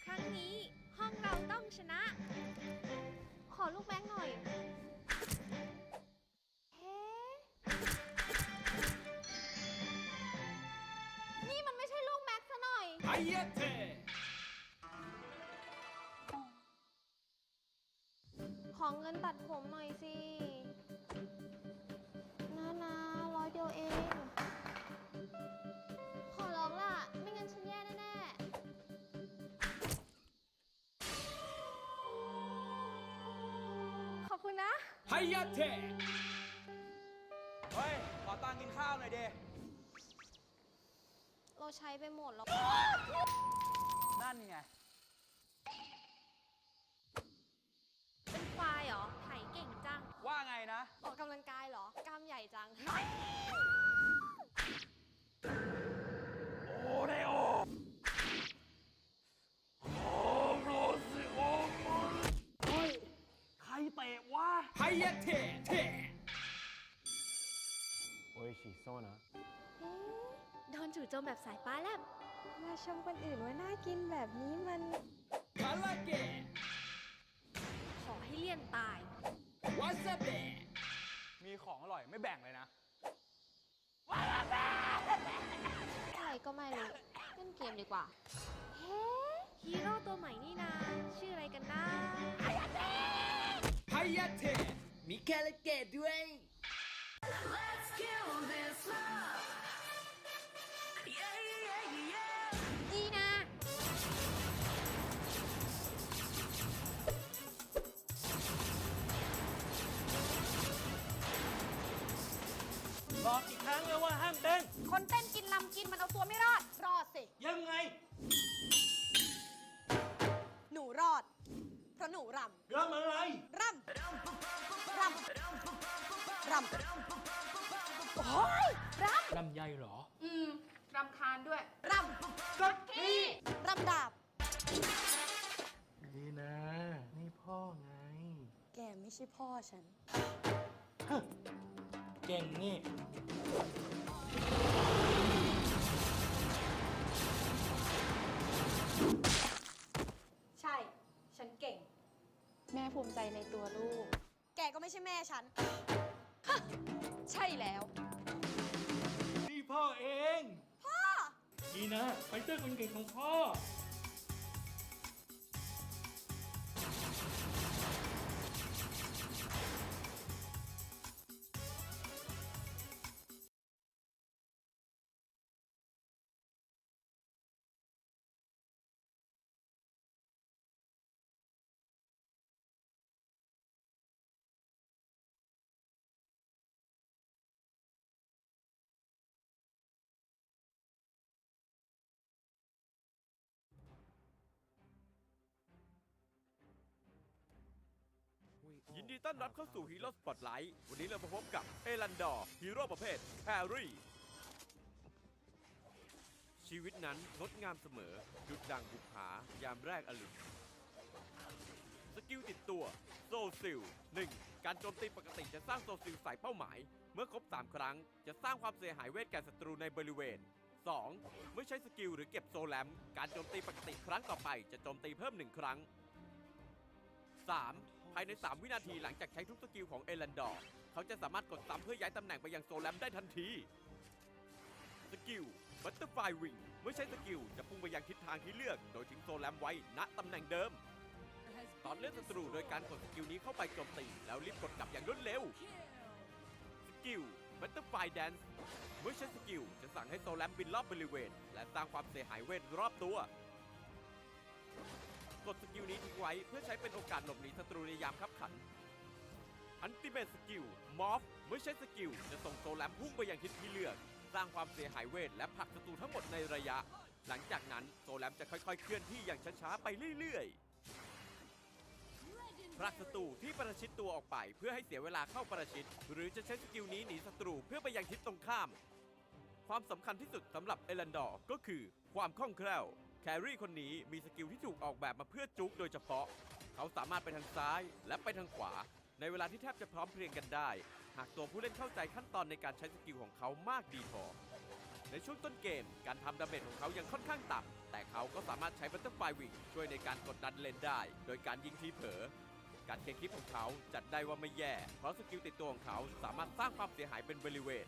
ครั้งนี้ห้องเราต้องชนะขอลูกแบงค์หน่อยเฮ้นี่มันไม่ใช่ลูกแม็กซ์ซะหน่อยไฮเยเทขอเงินตัดผมหน่อยสินะ100 เดียวเองขอร้องล่ะไม่งั้นฉันแย่แน่ๆขอบคุณนะไฮยะเทเฮ้ยขอตังค์กินข้าวหน่อยเดเราใช้ไปหมดแล้วนั่นไงเป็นไฟเหรอไถเก่งจังว่าไงนะออกกำลังกายเหรอกล้ามใหญ่จังโอเรโอโรซิโอเฮ้ยใครเตะวะไฮยะเทโอ้ยชิโซนะโดนจู่โจมแบบสายฟ้าแลบมาชมคนอื่นว่าน่ากินแบบนี้มันคาราเกะขอให้เลี่ยนตายวาซาเบะมีของอร่อยไม่แบ่งเลยนะอะไรก็ไม่รู้เล่นเกมดีกว่าเฮ้ฮีโร่ตัวใหม่นี่นาชื่ออะไรกันนะไฮยะเทมีคาราเกะด้วย Let's kill this loveดีนะบอกอีกครั้งแล้วว่าห้ามเต้นคนเต้นกินลำกินมันเอาตัวไม่รอดรอดสิยังไงหนูรอดเพราะหนูรำรำอะไรรำโอ้ยรำใหญ่เหรอรำคาญด้วยรำก็ที่รำดาบดีนะนี่พ่อไงแกไม่ใช่พ่อฉัน เก่งนี่ ใช่ ฉันเก่ง แม่ภูมิใจในตัวลูก แกก็ไม่ใช่แม่ฉัน ใช่แล้ว นี่พ่อเอง พ่อ ดีนะไฟเตอร์คนเก่งของพ่อ ยินดีต้อนรับเข้าสู่ฮีโร่สปอตไลท์วันนี้เรามาพบกับเอลันดอร์ฮีโร่ประเภทแครี่ชีวิตนั้นงดงามเสมอดุจดังบุปผายามแรกอรุณสกิลติดตัวโซซิล 1. การโจมตีปกติจะสร้างโซซิลใส่เป้าหมายเมื่อครบ 3 ครั้งจะสร้างความเสียหายเวทแก่ศัตรูในบริเวณ 2. เมื่อใช้สกิลหรือเก็บโซแลมการโจมตีปกติครั้งต่อไปจะโจมตีเพิ่ม 1 ครั้ง 3. ภายใน 3 วินาทีหลังจากใช้ทุกสกิลของเอลันดอร์เขาจะสามารถกดซ้ำเพื่อย้ายตำแหน่งไปยังโซแลมได้ทันทีสกิลบัตเตอร์ไฟวิงเมื่อใช้สกิลจะพุ่งไปยังทิศทางที่เลือกโดยทิ้งโซแลมไว้ณตำแหน่งเดิมตอนเลือกศัตรูโดยการกดสกิลนี้เข้าไปโจมตีแล้วรีบกดกลับอย่างรวดเร็วสกิลบัตเตอร์ไฟแดนซ์เมื่อใช้สกิลจะสั่งให้โซแลมบินรอบบริเวณและสร้างความเสียหายเวทรอบตัวกดสกิลนี้ทิ้งไว้เพื่อใช้เป็นโอกาสหลบหนีศัตรูในยามคับขันอันติเมทสกิลมอฟเมื่อใช้สกิลจะส่งโซแลมพุ่งไปยังทิศที่เลือกสร้างความเสียหายเวทและผลักศัตรูทั้งหมดในระยะหลังจากนั้นโซแลมจะค่อยๆเคลื่อนที่อย่างช้าๆไปเรื่อยๆผลักศัตรูที่ประชิดตัวออกไปเพื่อให้เสียเวลาเข้าประชิดหรือจะใช้สกิลนี้หนีศัตรูเพื่อไปยังทิศตรงข้ามความสำคัญที่สุดสำหรับเอลันดอร์ก็คือความคล่องแคล่วแครี่คนนี้มีสกิลที่ถูกออกแบบมาเพื่อจุกโดยเฉพาะเขาสามารถไปทางซ้ายและไปทางขวาในเวลาที่แทบจะพร้อมเพรียงกันได้หากตัวผู้เล่นเข้าใจขั้นตอนในการใช้สกิลของเขามากดีพอในช่วงต้นเกมการทำดาเมจของเขายังค่อนข้างต่ำแต่เขาก็สามารถใช้บัตเตอร์ไฟวิงช่วยในการกดดันเลนได้โดยการยิงทีเผลอการเคลียร์คลิปของเขาจัดได้ว่าไม่แย่เพราะสกิลติดตัวของเขาสามารถสร้างความเสียหายเป็นบริเวณ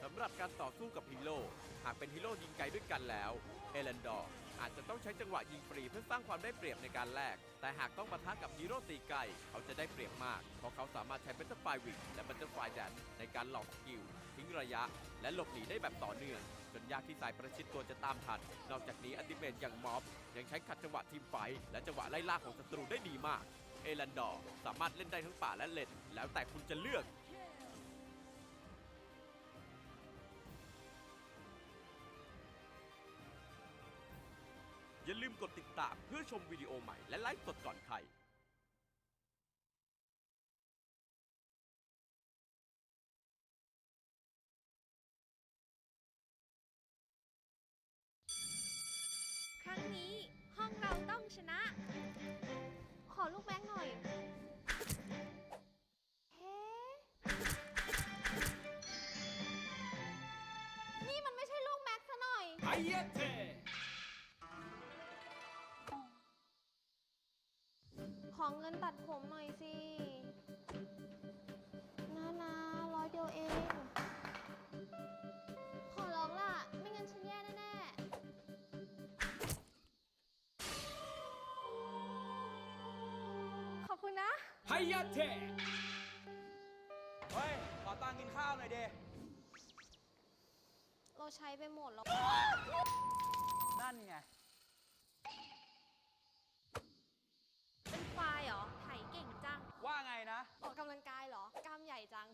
สำหรับการต่อสู้กับฮีโร่หากเป็นฮีโร่ยิงไกลด้วยกันแล้วเอลันดอร์อาจจะต้องใช้จังหวะยิงฟรีเพื่อสร้างความได้เปรียบในการแลกแต่หากต้องปะทะกับฮีโร่ตีไกลเขาจะได้เปรียบมากเพราะเขาสามารถใช้บัตเตอร์ไฟวิงและบัตเตอร์ไฟแดนในการหลอกสกิลทิ้งระยะและหลบหนีได้แบบต่อเนื่องจนยากที่สายประชิดตัวจะตามทันนอกจากนี้อัลติเมทอย่างม็อบยังใช้ขัดจังหวะทีมไฟท์และจังหวะไล่ล่าของศัตรูได้ดีมากเอลันดอร์สามารถเล่นได้ทั้งป่าและเลนแล้วแต่คุณจะเลือกอย่าลืมกดติดตามเพื่อชมวิดีโอใหม่และไลฟ์สดก่อนใครครั้งนี้ห้องเราต้องชนะ ขอลูกแบงค์หน่อย เฮ้ นี่มันไม่ใช่ลูกแม็กซ์ซะหน่อย ไฮเยเท ขอเงินตัดผมหน่อยสินะ100 เดียวเอง ขอร้องล่ะ ไม่งั้นฉันแย่แน่ๆ ขอบคุณนะ ไฮเยเท เฮ้ย ขอตังค์กินข้าวหน่อยเด เราใช้ไปหมดแล้ว นั่นไง เป็นไฟล์เหรอ ไถเก่งจัง ว่าไงนะ ออกกำลังกายเหรอ กล้ามใหญ่จัง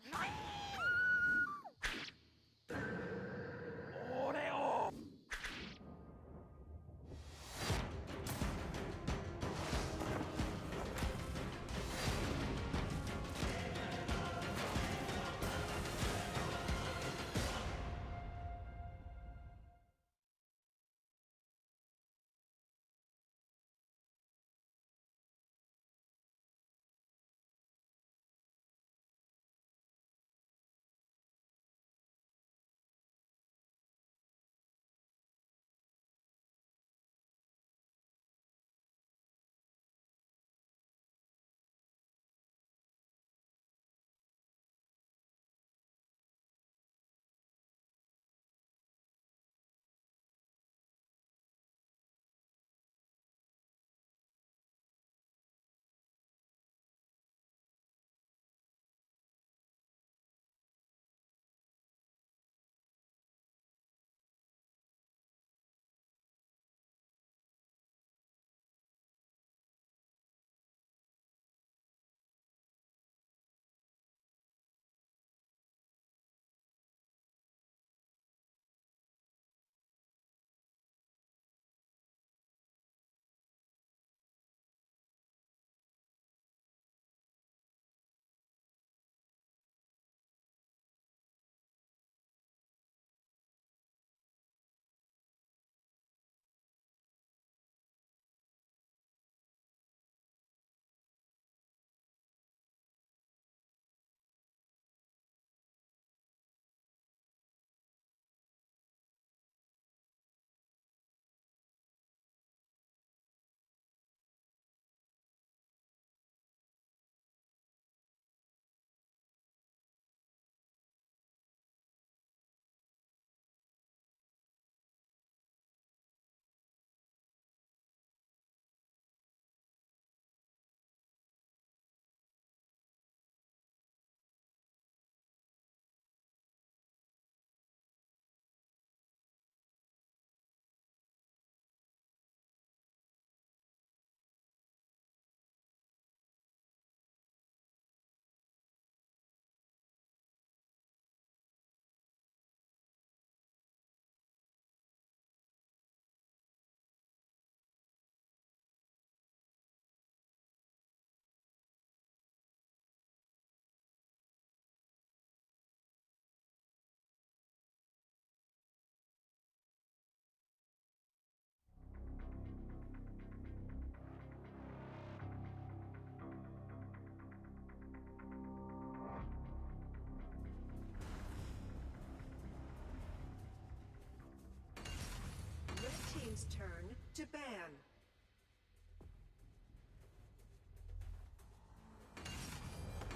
team's turn to ban.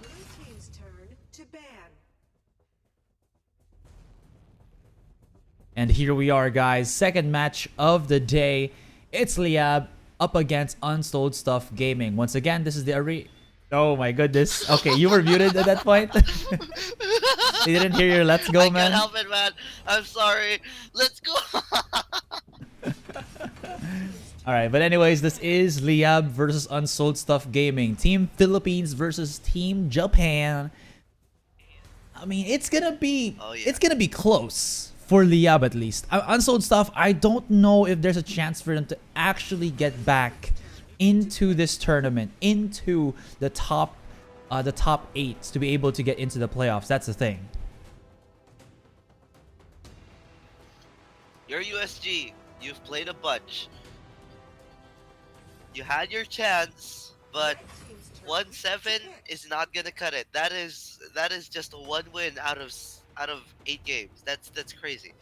Blue team's turn to ban. And here we are, guys. Second match of the day. It's Liyab up against Unsold Stuff Gaming. Once again, this is the arena. Oh my goodness. Okay, you were muted at that point. They didn't hear your let's go, I man. can't help it, man. I'm sorry. Let's go. Alright, but anyways, this is Liyab versus Unsold Stuff Gaming. Team Philippines versus Team Japan. I mean, it's gonna be close for Liyab at least. Unsold Stuff, I don't know if there's a chance for them to actually get back into this tournament, into the top 8 to be able to get into the playoffs. That's the thing. You're USG. You've played a bunch. You had your chance, but 1-7 is not gonna cut it. That is just a 1 win out of 8 games. That's crazy.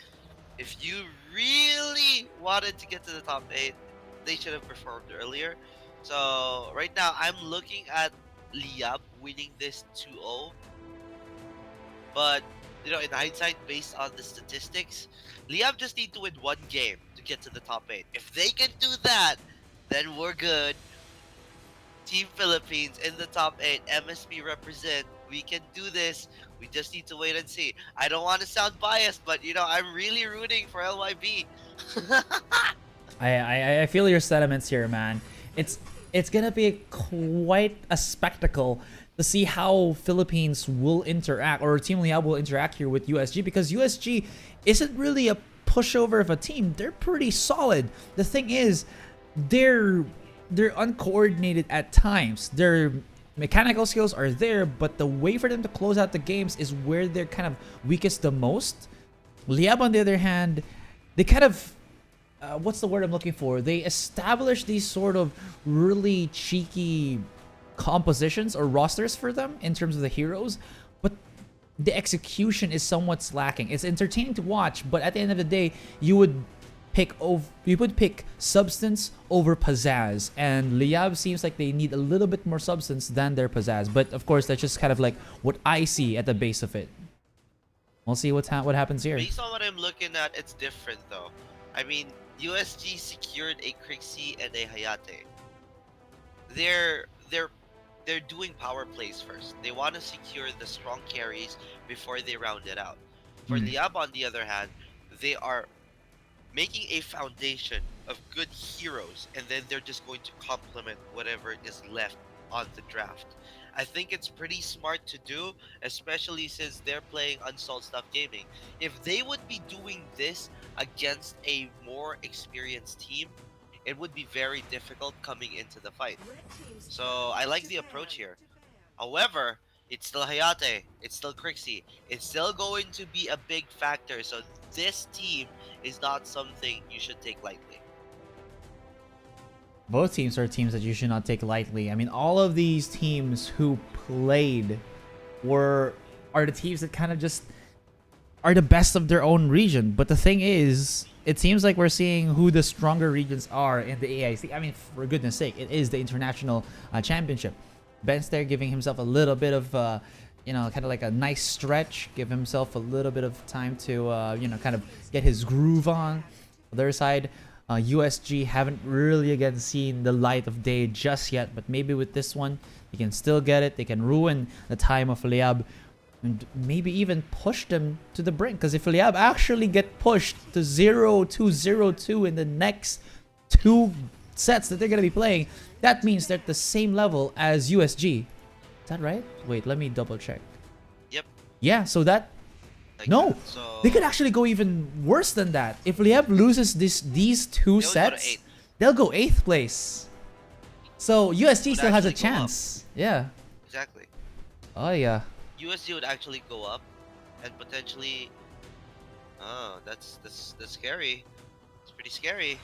If you really wanted to get to the top 8, they should have performed earlier. So right now I'm looking at Liyab winning this 2-0. But you know, in hindsight, based on the statistics, Liyab just need to win 1 game to get to the top 8. If they can do that, then we're good. Team Philippines in the top 8, MSP represent. We can do this. We just need to wait and see. I don't want to sound biased, but you know, I'm really rooting for LYB. I feel your sentiments here, man. It's gonna be quite a spectacle to see how Philippines will interact, or Team Liyab will interact here with USG, because USG isn't really a pushover of a team. They're pretty solid. The thing is, they're uncoordinated at times. Their mechanical skills are there, but the way for them to close out the games is where they're kind of weakest the most. Liyab, on the other hand, they kind of what's the word I'm looking for? They establish these sort of really cheeky compositions or rosters for them in terms of the heroes, but the execution is somewhat slacking. It's entertaining to watch, but at the end of the day, you would pick substance over pizzazz, and Liyab seems like they need a little bit more substance than their pizzazz. But of course, that's just kind of like what I see at the base of it. We'll see what happens here. Based on what I'm looking at, it's different though. I mean, USG secured a Crixie and a Hayate. They're doing power plays first. They want to secure the strong carries before they round it out. For Liyab, on the other hand, they are making a foundation of good heroes, and then they're just going to complement whatever is left on the draft. I think it's pretty smart to do, especially since they're playing Unsold Stuff Gaming. If they would be doing this against a more experienced team, it would be very difficult coming into the fight. So I like the approach here. However, it's still Hayate, it's still Crixie, it's still going to be a big factor. So this team is not something you should take lightly. Both teams are teams that you should not take lightly. I mean, all of these teams who played are the teams that kind of just are the best of their own region. But the thing is, it seems like we're seeing who the stronger regions are in the AIC. I mean, for goodness sake, it is the international championship. Ben's there giving himself a little bit of, kind of like a nice stretch, give himself a little bit of time to, kind of get his groove on. On the other side, USG haven't really again seen the light of day just yet, but maybe with this one, they can still get it. They can ruin the time of Liyab and maybe even push them to the brink. Because if Liyab actually get pushed to 0-2, 0-2 in the next 2 sets that they're going to be playing, that means they're at the same level as USG. Is that right? Wait, let me double check. Yep. Yeah, so that... No, they could actually go even worse than that. If Liyab loses these 2 sets, they'll go 8th place. So USG still has a chance. Yeah. Exactly. Oh yeah. USG would actually go up and potentially... Oh, that's scary. It's pretty scary.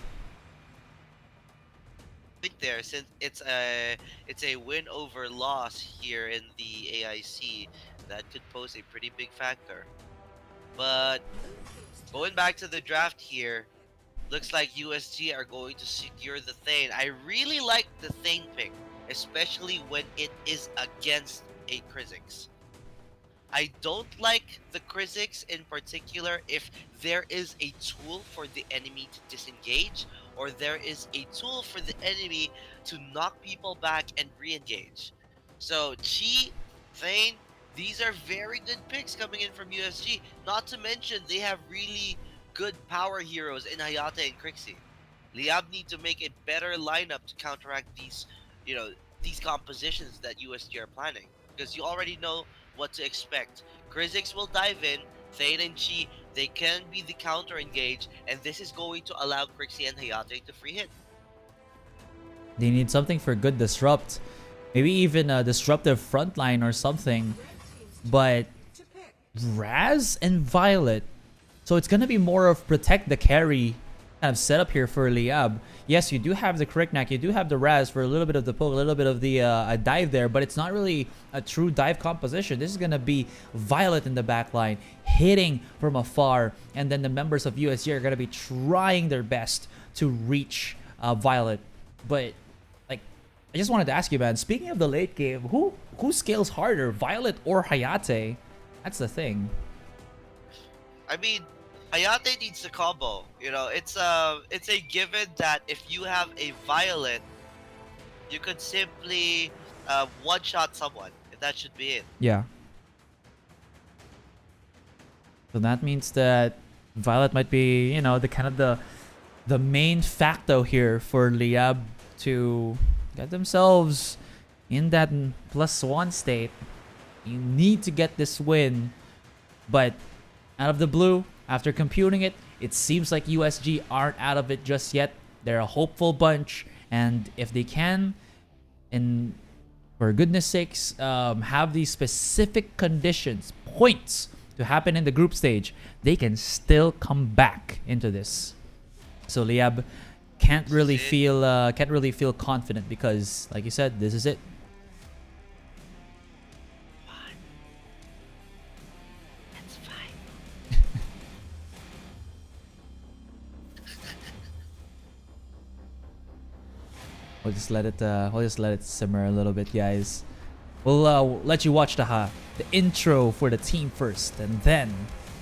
I think there, since it's a win over loss here in the AIC, that could pose a pretty big factor. But going back to the draft here, Looks like USG are going to secure the Thane. I really like the Thane pick, especially when it is against a Kha'Zix. I don't like the Kha'Zix in particular if there is a tool for the enemy to disengage, or there is a tool for the enemy to knock people back and re-engage. So Chi, Thane, these are very good picks coming in from USG. Not to mention they have really good power heroes in Hayate and Crixie. Liyab need to make a better lineup to counteract these, these compositions that USG are planning. Because you already know what to expect. Kha'Zix will dive in, Thane and Chi, they can be the counter engage, and this is going to allow Crixie and Hayate to free hit. They need something for good disrupt. Maybe even a disruptive frontline or something. But Raz and Violet. So it's gonna be more of protect the carry kind of setup here for Liyab. Yes, you do have the Kriknak, you do have the Raz for a little bit of the poke, a little bit of the dive there, but it's not really a true dive composition. This is gonna be Violet in the back line, hitting from afar, and then the members of USG are gonna be trying their best to reach Violet. But like, I just wanted to ask you, man, speaking of the late game, who scales harder, Violet or Hayate? That's the thing. I mean, Hayate needs the combo. It's a given that if you have a Violet, you could simply one-shot someone, and that should be it. Yeah. So that means that Violet might be, the kind of the main factor here for Liyab to get themselves in that +1 state. You need to get this win, but out of the blue, after computing it, it seems like USG aren't out of it just yet. They're a hopeful bunch, and if they can, and for goodness sakes, have these specific conditions, points to happen in the group stage, they can still come back into this. So Liyab can't really feel confident because, like you said, this is it. We'll just let it simmer a little bit, guys. We'll let you watch the intro for the team first, and then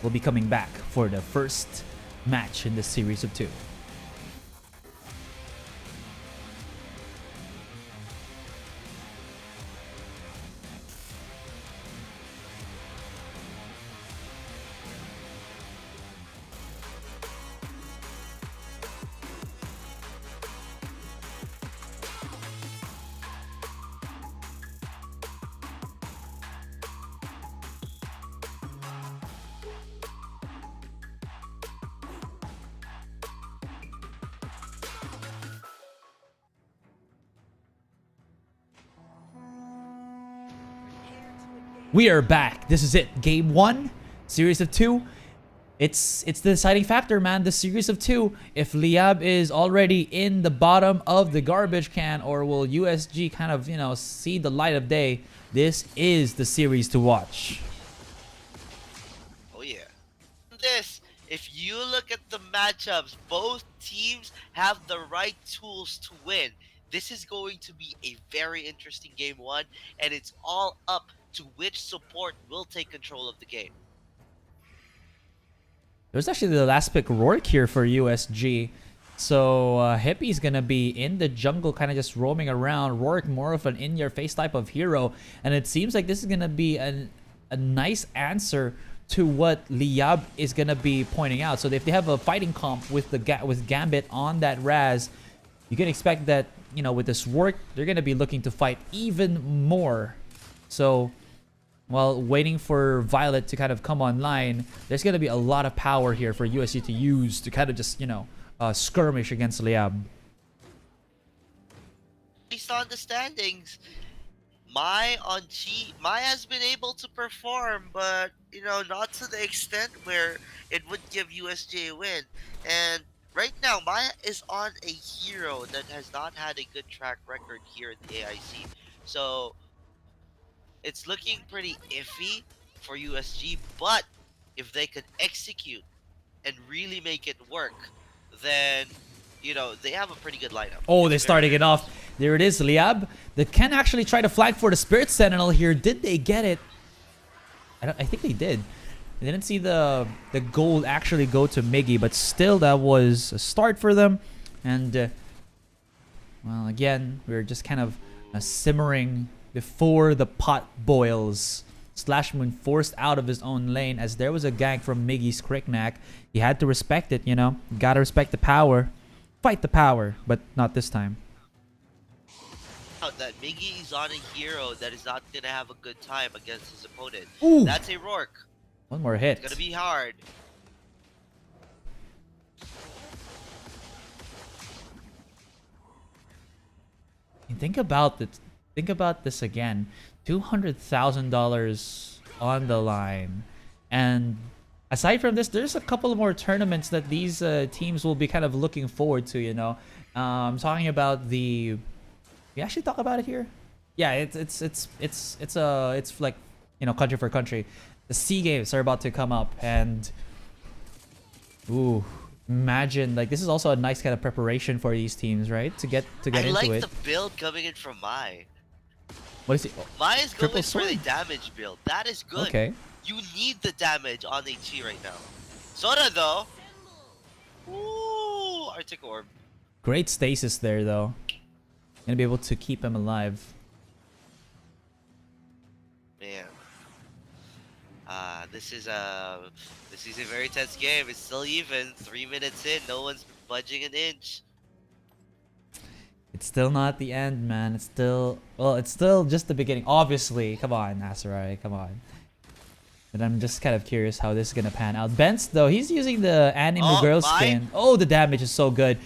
we'll be coming back for the first match in the series of 2. We are back. This is it. Game 1, series of 2. It's the deciding factor, man. The series of 2. If Liyab is already in the bottom of the garbage can, or will USG kind of, see the light of day, this is the series to watch. Oh yeah. If you look at the matchups, both teams have the right tools to win. This is going to be a very interesting game 1, and it's all up to which support will take control of the game. It was actually the last pick Rourke here for USG. So Hippie's gonna be in the jungle, kind of just roaming around. Rourke more of an in-your-face type of hero, and it seems like this is gonna be a nice answer to what Liyab is gonna be pointing out. So if they have a fighting comp with with Gambit on that Raz, you can expect that with this Rourke, they're gonna be looking to fight even more. So while waiting for Violet to kind of come online, there's going to be a lot of power here for USG to use to kind of just, skirmish against Liyab. Based on the standings, Mai has been able to perform, but, not to the extent where it would give USG a win. And right now, Maya is on a hero that has not had a good track record here in the AIC. So it's looking pretty iffy for USG, but if they could execute and really make it work, then they have a pretty good lineup. Oh, they're starting it off. There it is, Liyab. They can actually try to flag for the Spirit Sentinel here. Did they get it? I think they did. I didn't see the gold actually go to Miggy, but still that was a start for them. And well, again, we're just kind of simmering before the pot boils. Slashmoon forced out of his own lane as there was a gank from Miggy's Kriknak. He had to respect it, you know. You gotta respect the power. Fight the power, but not this time. That Miggy is on a hero that is not gonna have a good time against his opponent. Ooh. That's a Rourke. One more hit. It's gonna be hard. Think about it. Think about this again. $200,000 on the line, and aside from this, there's a couple more tournaments that these teams will be kind of looking forward to. You know, I'm talking about the. We actually talk about it here. Yeah, it's like, you know, country for country. The SEA Games are about to come up, and ooh, imagine, like, this is also a nice kind of preparation for these teams, right? To get into it. I like the build coming in from Mai. What is it? Mai is going Triple for the sword. damage build. That is good. Okay. You need the damage on HE right now. Soda though. Ooh, Arctic Orb. Great stasis there, though. Gonna be able to keep him alive. Man. This is a very tense game. It's still even. 3 minutes in, no one's budging an inch. It's still not the end, man. It's still, well, it's still just the beginning. Obviously, come on, Asarai, come on. But I'm just kind of curious how this is gonna pan out. Bence, though, he's using the Animal Girl skin. Oh, the damage is so good.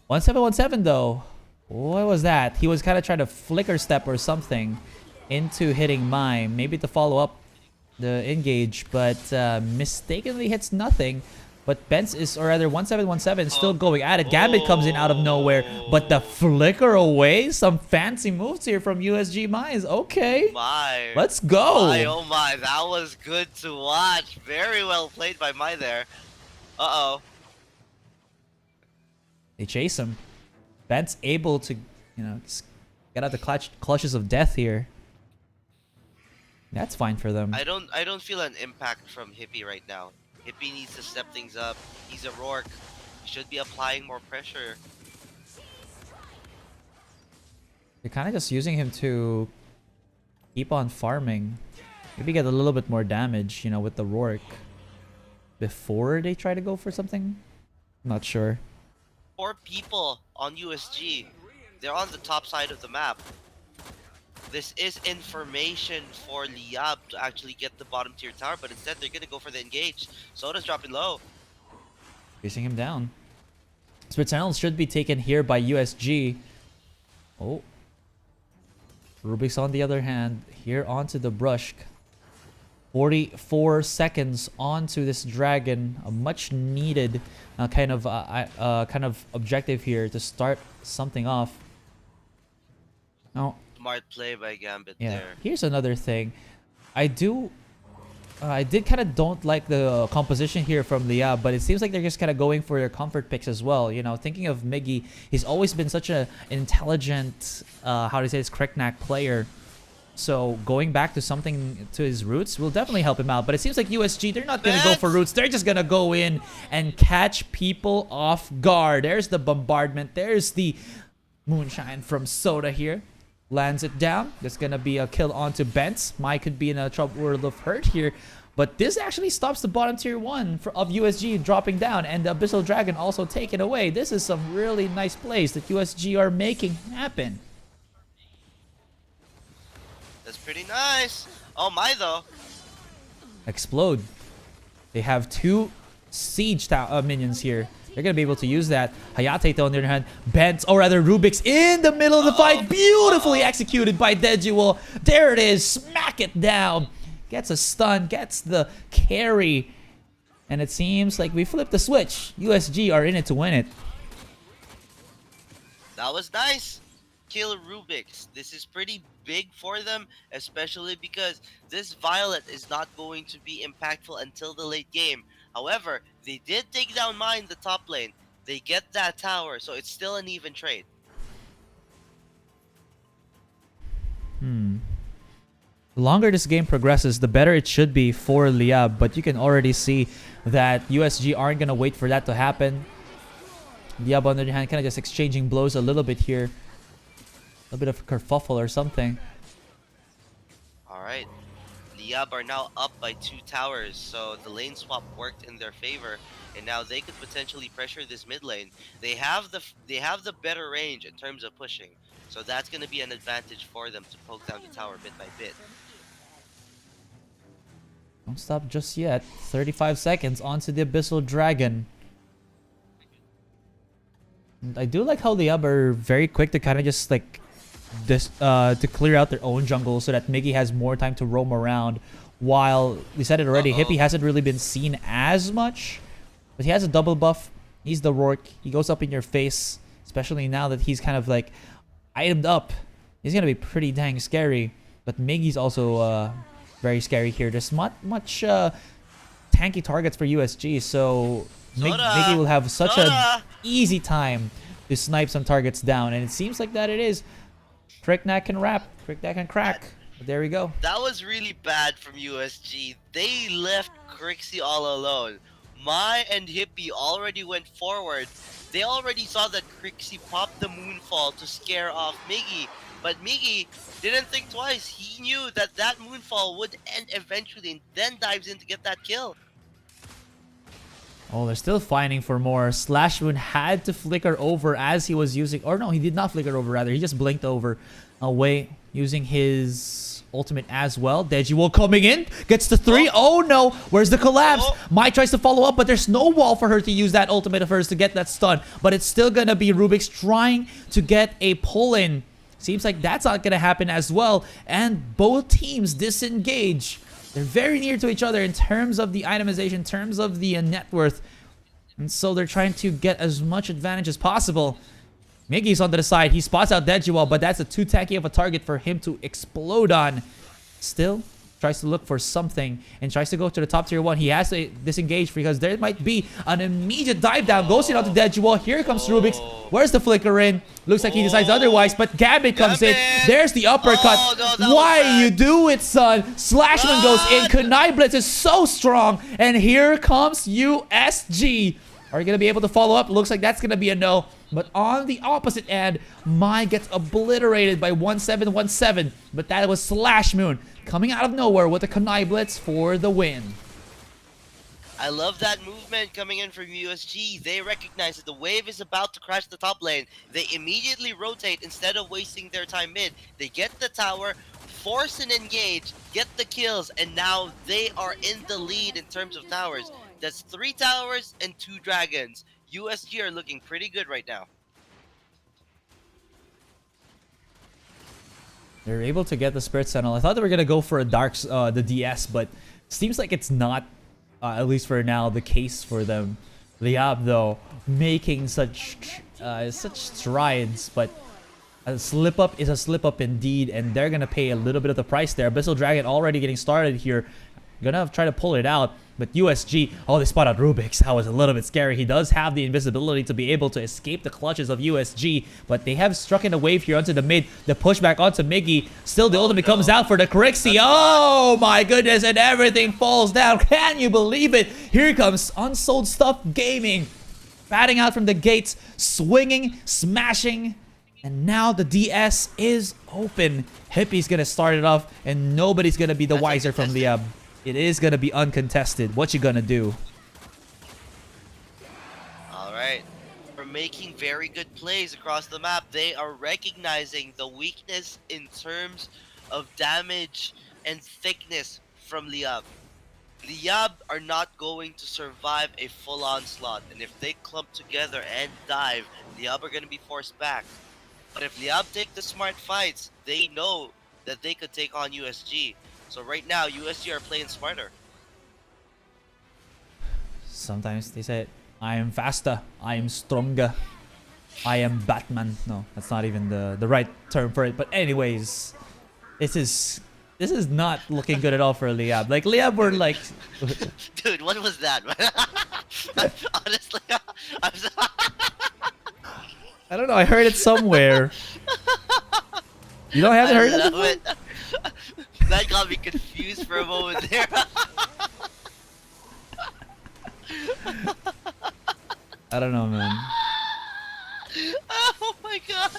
1717 though. What was that? He was kind of trying to flicker step or something into hitting mine. Maybe to follow up the engage, but mistakenly hits nothing. But Bence is, or rather 1717 is still going at it. Gambit comes in out of nowhere, but the flicker away. Some fancy moves here from USG Mines. Okay, My. let's go. My, oh my, that was good to watch. Very well played by Mai there. Uh-oh. They chase him. Bence able to, you know, get out the clutches of death here. That's fine for them. I don't feel an impact from Hippie right now. Hippie needs to step things up. He's a Rourke. He should be applying more pressure. They're kind of just using him to keep on farming. Maybe get a little bit more damage, you know, with the Rourke before they try to go for something. I'm not sure. 4 people on USG. They're on the top side of the map. This is information for Liyab to actually get the bottom tier tower, but instead they're gonna go for the engage. Soda's dropping low. Chasing him down. Spirit Sentinels should be taken here by USG. Oh. Rubik's on the other hand, here onto the Brush. 44 seconds onto this dragon. A much needed kind of objective here to start something off. Now, Smart play by Gambit yeah, there. here's another thing. I did kind of don't like the composition here from Liyab, but it seems like they're just kind of going for their comfort picks as well. You know, thinking of Miggy, he's always been such an intelligent, how do you say this, Kriknak player. So going back to something to his roots will definitely help him out. But it seems like USG, they're not going to go for roots. They're just going to go in and catch people off guard. There's the bombardment. There's the moonshine from Soda here. Lands it down. There's going to be a kill onto Bence. Mai could be in a trouble world of hurt here. But this actually stops the bottom tier 1 of USG dropping down. And the Abyssal Dragon also taken away. This is some really nice plays that USG are making happen. That's pretty nice. Oh my though. Explode. They have 2 siege minions here. They're going to be able to use that. Hayate, though, on the other hand, Bence, or rather Rubik's in the middle of the fight. Beautifully executed by Dedual. There it is. Smack it down. Gets a stun. Gets the carry. And it seems like we flipped the switch. USG are in it to win it. That was nice. Kill Rubik's. This is pretty big for them, especially because this Violet is not going to be impactful until the late game. However, they did take down Mai in the top lane. They get that tower, so it's still an even trade. The longer this game progresses, the better it should be for Liyab, but you can already see that USG aren't going to wait for that to happen. Liyab, on the other hand, kind of just exchanging blows a little bit here. A bit of a kerfuffle or something. Alright. Liyab are now up by 2 towers, so the lane swap worked in their favor, and now they could potentially pressure this mid lane. They have the better range in terms of pushing, so that's going to be an advantage for them to poke down the tower bit by bit. Don't stop just yet. 35 seconds onto the Abyssal Dragon. And I do like how the Liyab are very quick to kind of just like to clear out their own jungle so that Miggy has more time to roam around. While we said it already, Hippie hasn't really been seen as much, but he has a double buff. He's the Rourke. He goes up in your face, especially now that he's kind of like itemed up. He's gonna be pretty dang scary. But Miggy's also very scary here. There's not much tanky targets for USG, so Miggy will have such an easy time to snipe some targets down, and it seems like that it is. Cricknack can wrap, Cricknack can crack. But there we go. That was really bad from USG. They left Crixie all alone. Mai and Hippie already went forward. They already saw that Crixie popped the Moonfall to scare off Miggy. But Miggy didn't think twice. He knew that that Moonfall would end eventually and then dives in to get that kill. Oh, they're still fighting for more. Slash Moon had to flicker over as he was using... Or no, he did not flicker over, rather. He just blinked over away using his ultimate as well. Dejiwall coming in. Gets the 3. Oh no! Where's the collapse? Mai tries to follow up, but there's no wall for her to use that ultimate of hers to get that stun. But it's still gonna be Rubik's trying to get a pull-in. Seems like that's not gonna happen as well. And both teams disengage. They're very near to each other in terms of the itemization, in terms of the net worth. And so they're trying to get as much advantage as possible. Miggy's on the side. He spots out Dejiwall, but that's a too tanky of a target for him to explode on. Still tries to look for something and tries to go to the top tier 1. He has to disengage because there might be an immediate dive down. Goes in onto Dejiwall. Here comes Rubik's. Where's the flicker in? Looks like he decides otherwise, but Gambit comes in. There's the uppercut. Why you do it, son? Slashman goes in. Kunai Blitz is so strong. And here comes USG. Are you going to be able to follow up? Looks like that's going to be a no. But on the opposite end, Mai gets obliterated by 1717. But that was Slash Moon coming out of nowhere with a Kunai Blitz for the win. I love that movement coming in from USG. They recognize that the wave is about to crash the top lane. They immediately rotate instead of wasting their time mid. They get the tower, force an engage, get the kills, and now they are in the lead in terms of towers. That's 3 towers and 2 dragons. USG are looking pretty good right now. They're able to get the Spirit Sentinel. I thought they were going to go for a the DS, but seems like it's not, at least for now, the case for them. Liyab, though, making such strides, but a slip-up is a slip-up indeed, and they're going to pay a little bit of the price there. Abyssal Dragon already getting started here. Gonna try to pull it out, but USG, oh, they spot out Rubik's. That was a little bit scary. He does have the invisibility to be able to escape the clutches of USG, but they have struck in a wave here onto the mid. The pushback onto Miggy. Still, the ultimate comes out for the Crixie. Oh my goodness, and everything falls down. Can you believe it? Here comes Unsold Stuff Gaming. Batting out from the gates, swinging, smashing, and now the DS is open. Hippie's gonna start it off, and nobody's gonna be the wiser from Liyab. It is going to be uncontested. What you going to do? Alright. For making very good plays across the map, they are recognizing the weakness in terms of damage and thickness from Liyab. Liyab are not going to survive a full onslaught, and if they clump together and dive, Liyab are going to be forced back. But if Liyab take the smart fights, they know that they could take on USG. So right now, USG are playing smarter. Sometimes they say, I am faster, I am stronger, I am Batman. No, that's not even the right term for it. But anyways, this is this is not looking good at all for Liyab. Like Liyab were like, Dude, what was that? Honestly, I'm so I don't know. I heard it somewhere. You don't have heard I it? love it. That got me confused for a moment there. I don't know, man. Oh my god.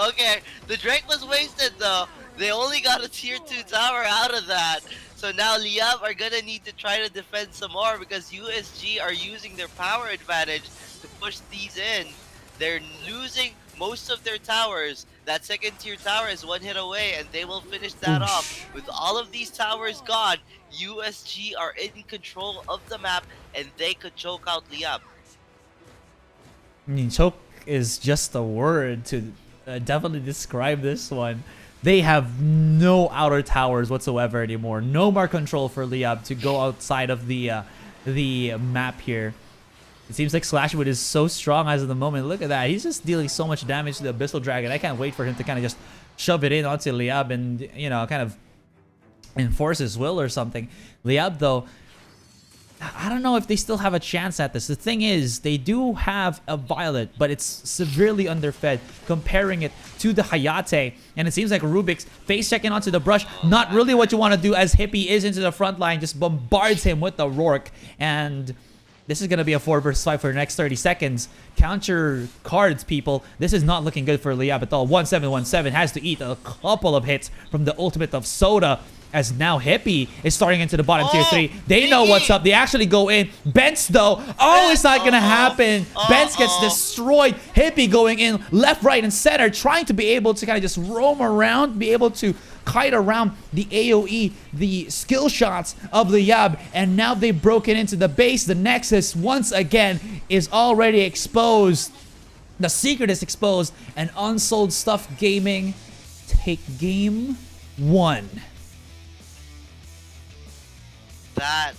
Okay, the Drake was wasted though. They only got a tier 2 tower out of that. So now Liyab are gonna need to try to defend some more because USG are using their power advantage to push these in. They're losing most of their towers. That second tier tower is one hit away and they will finish that off. With all of these towers gone, USG are in control of the map and they could choke out Liyab. I mean, choke is just a word to definitely describe this one. They have no outer towers whatsoever anymore. No more control for Liyab to go outside of the map here. It seems like Slashwood is so strong as of the moment. Look at that. He's just dealing so much damage to the Abyssal Dragon. I can't wait for him to kind of just shove it in onto Liyab and, you know, kind of enforce his will or something. Liyab, though, I don't know if they still have a chance at this. The thing is, they do have a Violet, but it's severely underfed, comparing it to the Hayate. And it seems like Rubik's face checking onto the brush, not really what you want to do, as Hippie is into the front line, just bombards him with the Rourke. And this is going to be a 4 versus 5 for the next 30 seconds. Count your cards, people. This is not looking good for Liyab at all. 1717 has to eat a couple of hits from the ultimate of Soda, as now Hippie is starting into the bottom tier 3. They know what's up. They actually go in. Bence, though. Oh, it's not going to happen. Bence gets destroyed. Hippie going in left, right, and center, trying to be able to kind of just roam around, be able to kite around the AoE, the skill shots of Liyab. And now they've broken into the base. The Nexus, once again, is already exposed. The secret is exposed. And Unsold Stuff Gaming take game 1. That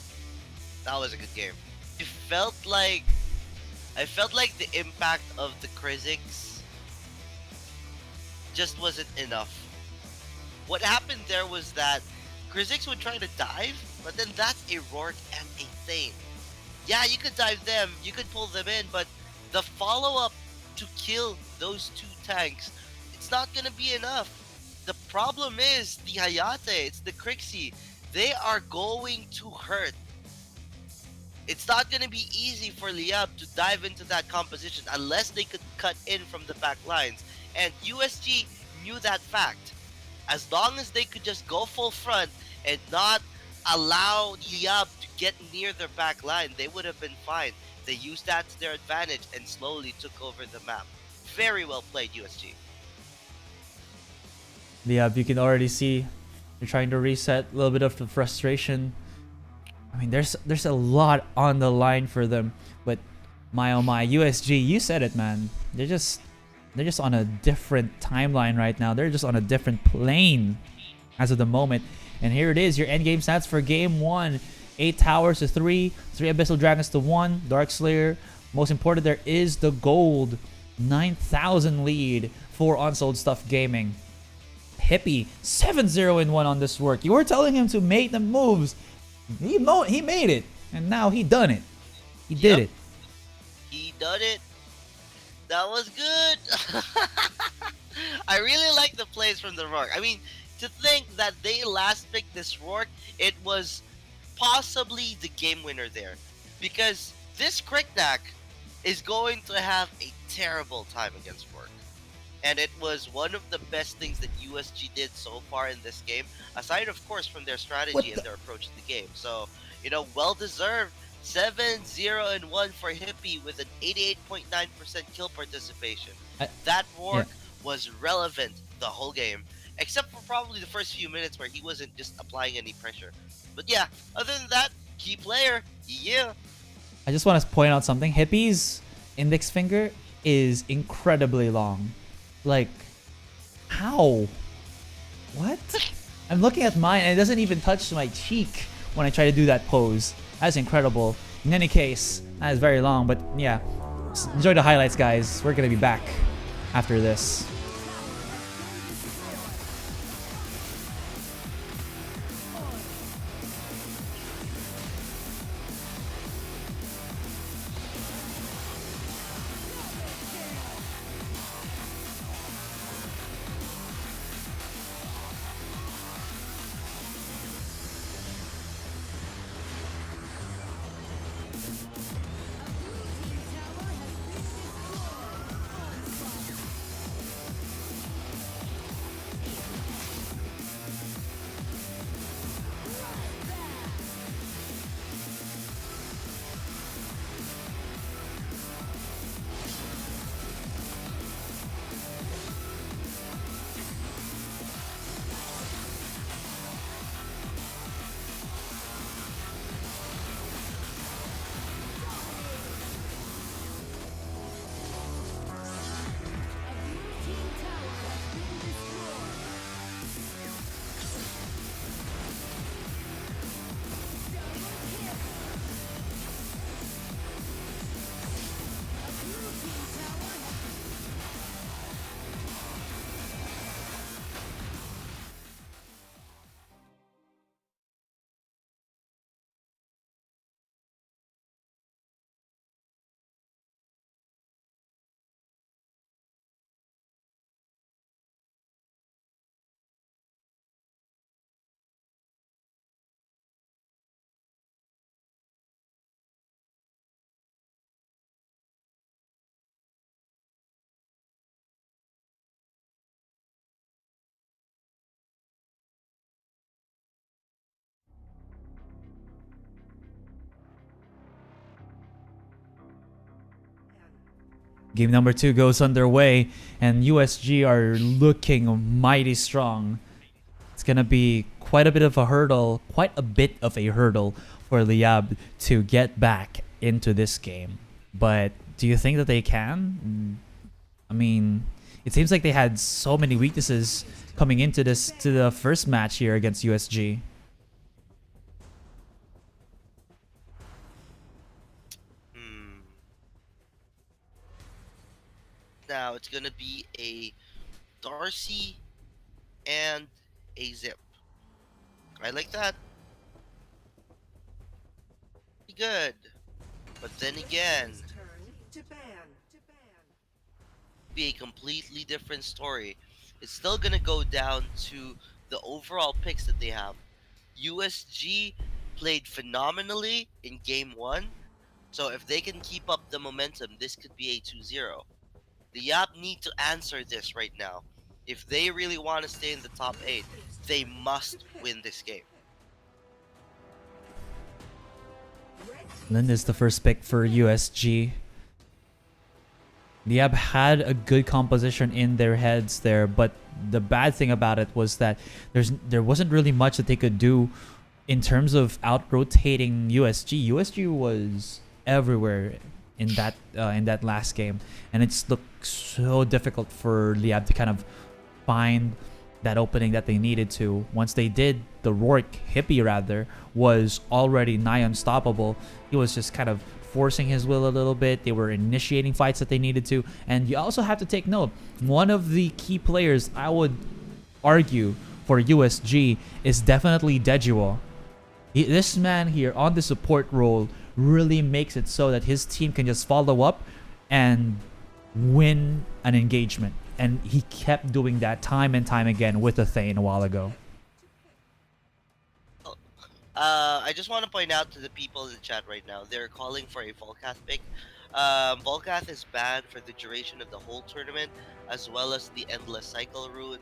was a good game. I felt like the impact of the Krizix just wasn't enough. What happened there was that Krizix would try to dive, but then that's a Rourke and a Thane. Yeah, you could dive them, you could pull them in, but the follow-up to kill those two tanks, it's not gonna be enough. The problem is the Hayate, it's the Crixie. They are going to hurt. It's not going to be easy for Liyab to dive into that composition unless they could cut in from the back lines. And USG knew that fact. As long as they could just go full front and not allow Liyab to get near their back line, they would have been fine. They used that to their advantage and slowly took over the map. Very well played, USG. Liyab, you can already see they're trying to reset. A little bit of the frustration. I mean, there's a lot on the line for them, but my oh my, USG, you said it, man. They're just on a different timeline right now. They're just on a different plane as of the moment. And here it is, your endgame stats for game 1. 8 towers to 3, 3 Abyssal Dragons to 1, Darkslayer. Most important, there is the gold 9,000 lead for Unsold Stuff Gaming. Hippie 7-0-1 on this work. You were telling him to make the moves. He made it, and now he done it. He did it. He done it. That was good. I really like the plays from the Rourke. I mean, to think that they last picked this Rourke, it was possibly the game winner there, because this Kriknak is going to have a terrible time against Rourke. And it was one of the best things that USG did so far in this game, aside of course from their strategy and their approach to the game. So, you know, well deserved. 7-0-1 for Hippie with an 88.9% kill participation. That Rourke was relevant the whole game, except for probably the first few minutes where he wasn't just applying any pressure. But yeah, other than that, key player, yeah. I just want to point out something. Hippie's index finger is incredibly long. Like, how? What? I'm looking at mine and it doesn't even touch my cheek when I try to do that pose. That's incredible. In any case, that is very long, but yeah. Enjoy the highlights, guys. We're gonna be back after this. Game number 2 goes underway, and USG are looking mighty strong. It's gonna be quite a bit of a hurdle for Liyab to get back into this game. But do you think that they can? I mean, it seems like they had so many weaknesses coming into the first match here against USG. Now it's gonna be a Darcy and a Zip. I like that. Good. But then again, be a completely different story. It's still gonna go down to the overall picks that they have. USG played phenomenally in game 1, so if they can keep up the momentum, this could be a 2-0. The Liyab need to answer this right now. If they really want to stay in the top 8, they must win this game. Lynn is the first pick for USG. Liyab had a good composition in their heads there, but the bad thing about it was that there wasn't really much that they could do in terms of out-rotating USG. USG was everywhere in that last game, and it's looked so difficult for Liyab to kind of find that opening that they needed to. Once they did, the Hippie rather was already nigh unstoppable. He was just kind of forcing his will a little bit. They were initiating fights that they needed to, and you also have to take note, one of the key players I would argue for USG is definitely Dejuo. This man here on the support role really makes it so that his team can just follow up and win an engagement. And he kept doing that time and time again with the Thane a while ago. I just want to point out to the people in the chat right now, they're calling for a Volcath pick. Volcath is banned for the duration of the whole tournament, as well as the Endless Cycle route.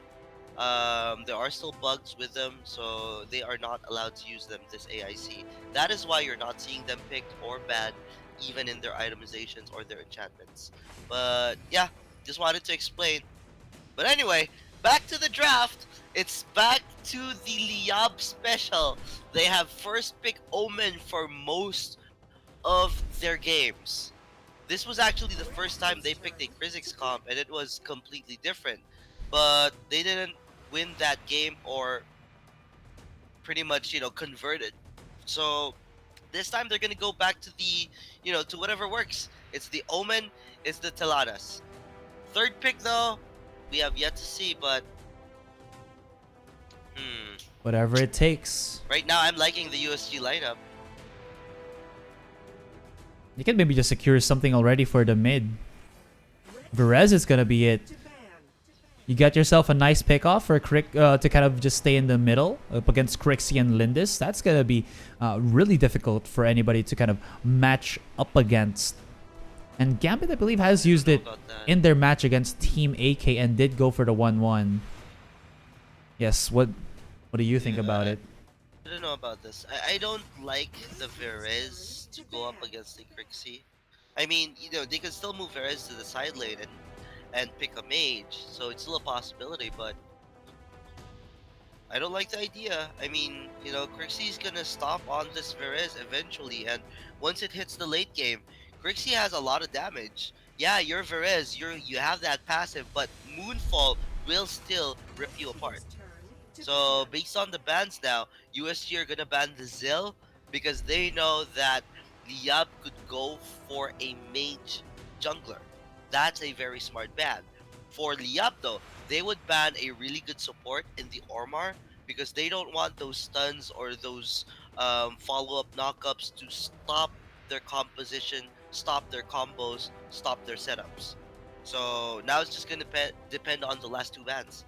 There are still bugs with them, so they are not allowed to use them this AIC. That is why you're not seeing them picked or banned, even in their itemizations or their enchantments. But yeah, just wanted to explain. But anyway, back to the draft. It's back to the Liyab special. They have first pick Omen for most of their games. This was actually the first time they picked a Kha'Zix comp, and it was completely different. But they didn't win that game, or pretty much, converted. So this time they're gonna go back to the, to whatever works. It's the Omen, it's the Taladas. Third pick though, we have yet to see, but whatever it takes. Right now I'm liking the USG lineup. You can maybe just secure something already for the mid. Verez is gonna be it. You got yourself a nice pick off for Crick to kind of just stay in the middle up against Crixie and Lindis. That's gonna be really difficult for anybody to kind of match up against. And Gambit, I believe, has used it in their match against Team AK and did go for the 1-1. Yes, what do you think about it? I don't know about this. I don't like the Verez to go up against the Crixie. I mean, they can still move Verez to the side lane and pick a mage, so it's still a possibility, but I don't like the idea. I mean, Crixie's gonna stop on this Verez eventually, and once it hits the late game, Crixie has a lot of damage. Yeah, you're Verez, you have that passive, but Moonfall will still rip you apart. So based on the bans now, USG are gonna ban the Zill because they know that Liyab could go for a mage jungler. That's a very smart ban. For Liyab though, they would ban a really good support in the Ormar because they don't want those stuns or those follow-up knockups to stop their composition, stop their combos, stop their setups. So now it's just gonna depend on the last two bans.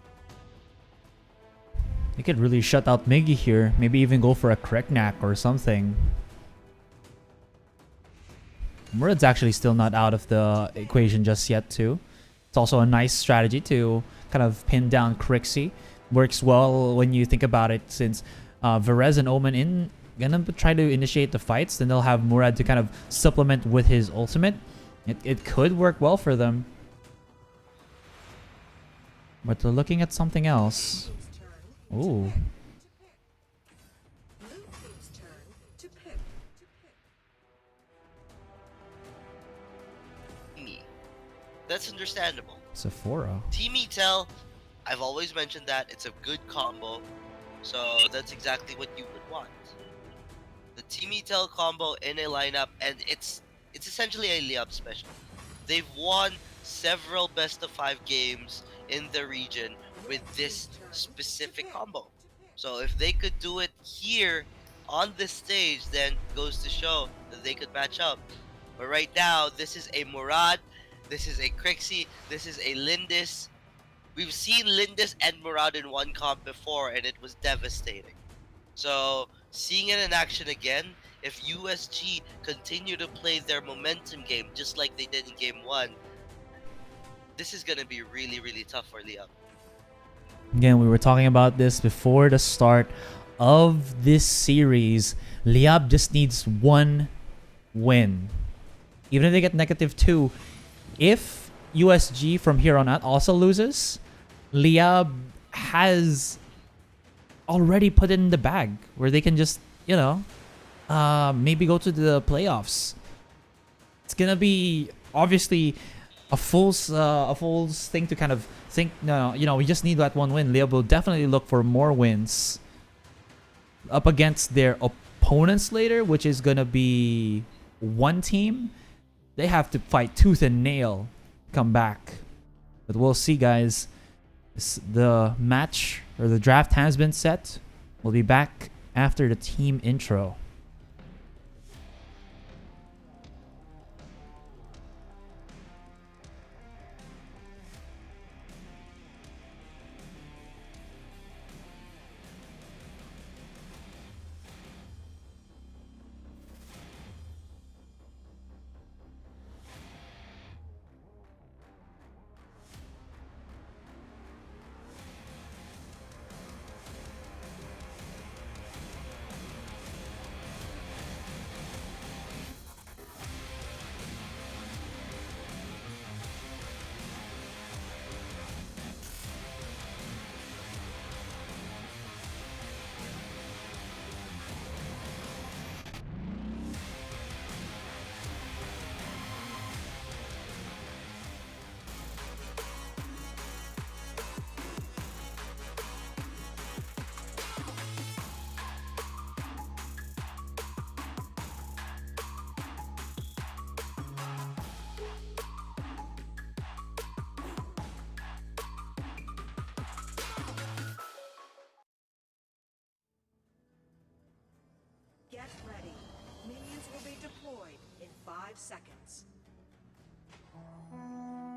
You could really shut out Miggy here. Maybe even go for a Kreknak or something. Murad's actually still not out of the equation just yet too. It's also a nice strategy to kind of pin down Crixie. Works well when you think about it, since Verez and Omen gonna try to initiate the fights, then they'll have Murad to kind of supplement with his ultimate. It could work well for them. But they're looking at something else. Ooh. That's understandable. Sephora. Team Etel, I've always mentioned that it's a good combo, so that's exactly what you would want. The Team Etel combo in a lineup, and it's essentially a Liyab special. They've won several best of 5 games in the region with this specific combo. So if they could do it here on this stage, then goes to show that they could match up. But right now, this is a Murad, this is a Crixie, this is a Lindis. We've seen Lindis and Murad in one comp before, and it was devastating. So seeing it in action again, if USG continue to play their momentum game just like they did in game 1, this is gonna be really, really tough for Liyab. Again, we were talking about this before the start of this series. Liyab just needs one win. Even if they get -2, if USG from here on out also loses, Liyab has already put it in the bag where they can just, you know, maybe go to the playoffs. It's gonna be obviously a fool's thing to kind of think. No, you know, we just need that one win. Liyab will definitely look for more wins up against their opponents later, which is gonna be one team. They have to fight tooth and nail, come back. But we'll see, guys. The match or the draft has been set. We'll be back after the team intro. Get ready. Minions will be deployed in 5 seconds.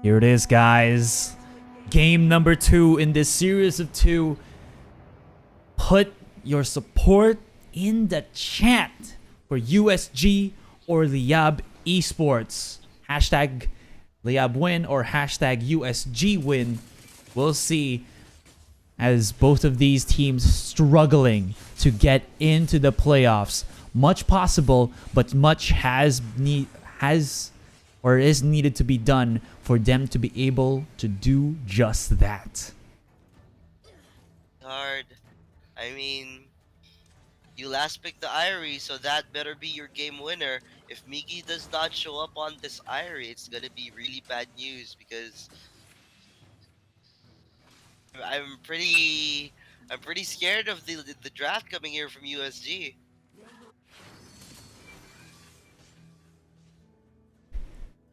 Here it is, guys. Game number 2 in this series of 2. Put your support in the chat for USG or Liyab Esports. Hashtag Liyab win or hashtag USG win. We'll see, as both of these teams struggling to get into the playoffs. Much possible, but much is needed to be done for them to be able to do just that. Hard. I mean, you last picked the Irie, so that better be your game winner. If Miggy does not show up on this Irie, it's gonna be really bad news because I'm pretty scared of the draft coming here from USG.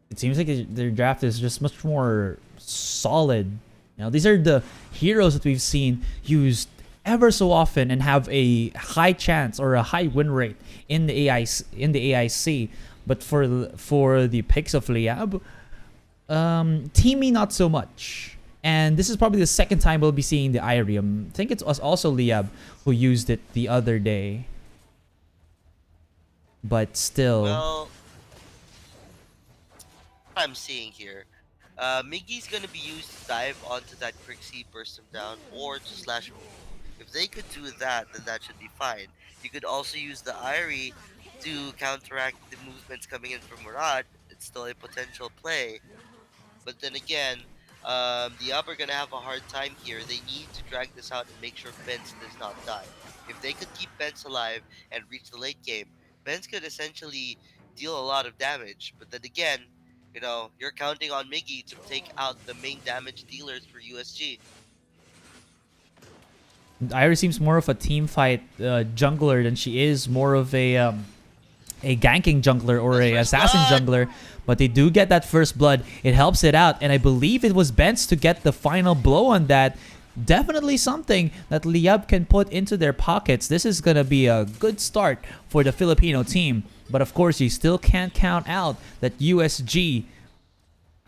It seems like their draft is just much more solid. You know, these are the heroes that we've seen used ever so often and have a high chance or a high win rate in the AIC. But for the picks of Liyab, Teamy not so much. And this is probably the second time we'll be seeing the Irium. I think it was also Liyab who used it the other day. But still. Well, what I'm seeing here, Miggy's gonna be used to dive onto that Crixie, burst him down, or to slash roll. If they could do that, then that should be fine. You could also use the Irie to counteract the movements coming in from Murad. it's still a potential play. But then again, Liyab are gonna have a hard time here. They need to drag this out and make sure Benz does not die. If they could keep Benz alive and reach the late game, Benz could essentially deal a lot of damage. But then again, you know, you're counting on Miggy to take out the main damage dealers for USG. Iris seems more of a team fight jungler than she is more of a ganking jungler or a assassin jungler. But they do get that first blood. It helps it out. And I believe it was Benz to get the final blow on that. Definitely something that Liyab can put into their pockets. This is going to be a good start for the Filipino team. But of course, you still can't count out that USG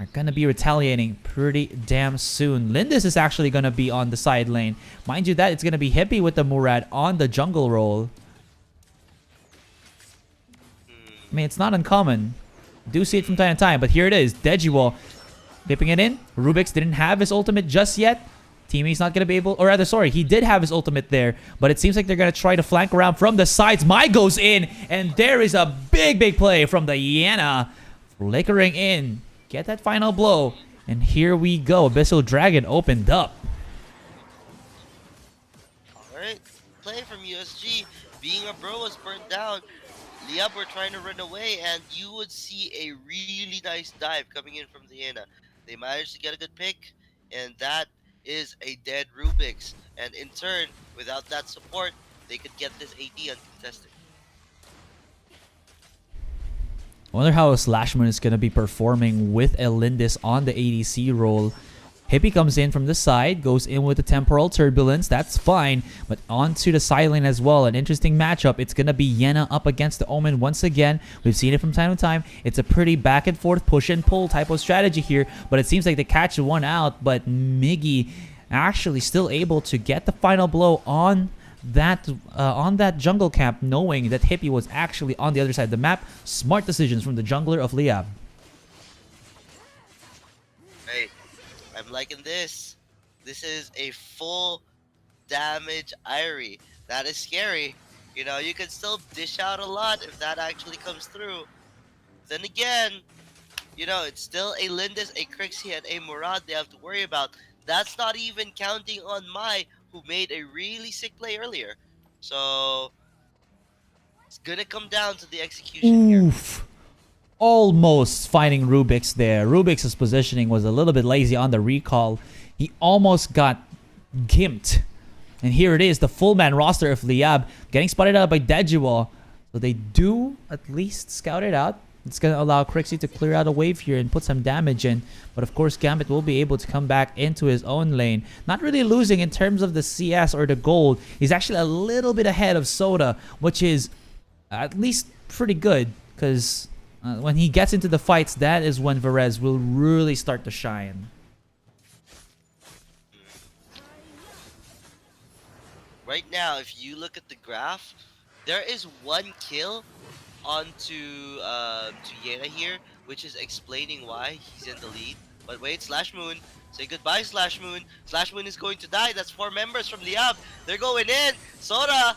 are going to be retaliating pretty damn soon. Lindis is actually going to be on the side lane. Mind you that it's going to be Hippie with the Murad on the jungle role. I mean, it's not uncommon. Do see it from time to time, but here it is. Dejiwall dipping it in. Rubix didn't have his ultimate just yet. Teammate's not going to be able, or rather, sorry, he did have his ultimate there, but it seems like they're going to try to flank around from the sides. Mai goes in, and there is a big play from the Iena. Flickering in. Get that final blow. And here we go. Abyssal Dragon opened up. Alright, play from USG. Being a bro was burnt down. Liyab were trying to run away, and you would see a really nice dive coming in from the Iena. They managed to get a good pick, and that is a dead Rubix. And in turn, without that support, they could get this AD uncontested. I wonder how Slashman is going to be performing with Elindis on the ADC role. Hippie comes in from the side, goes in with the Temporal Turbulence. That's fine, but onto the side lane as well. An interesting matchup. It's going to be Yena up against the Omen once again. We've seen it from time to time. It's a pretty back and forth push and pull type of strategy here, but it seems like they catch one out, but Miggy actually still able to get the final blow on that jungle camp, knowing that Hippie was actually on the other side of the map. Smart decisions from the jungler of Liyab. Hey, I'm liking this. This is a full damage Irie. That is scary. You know, you can still dish out a lot if that actually comes through. Then again, you know, it's still a Lindis, a Crixie, and a Murad they have to worry about. That's not even counting on Mai, who made a really sick play earlier. So it's gonna come down to the execution here. Almost finding Rubix there. Rubix's positioning was a little bit lazy on the recall. He almost got gimped. And here it is, the full man roster of Liyab getting spotted out by Dejiwall. So they do at least scout it out. It's going to allow Crixie to clear out a wave here and put some damage in. But of course, Gambit will be able to come back into his own lane. Not really losing in terms of the CS or the gold. He's actually a little bit ahead of Soda, which is at least pretty good. Because when he gets into the fights, that is when Varese will really start to shine. Right now, if you look at the graph, there is one kill onto to Yena here, which is explaining why he's in the lead. But wait, Slash Moon, say goodbye, Slash Moon. Slash Moon is going to die. That's 4 members from Liyab. They're going in. Soda.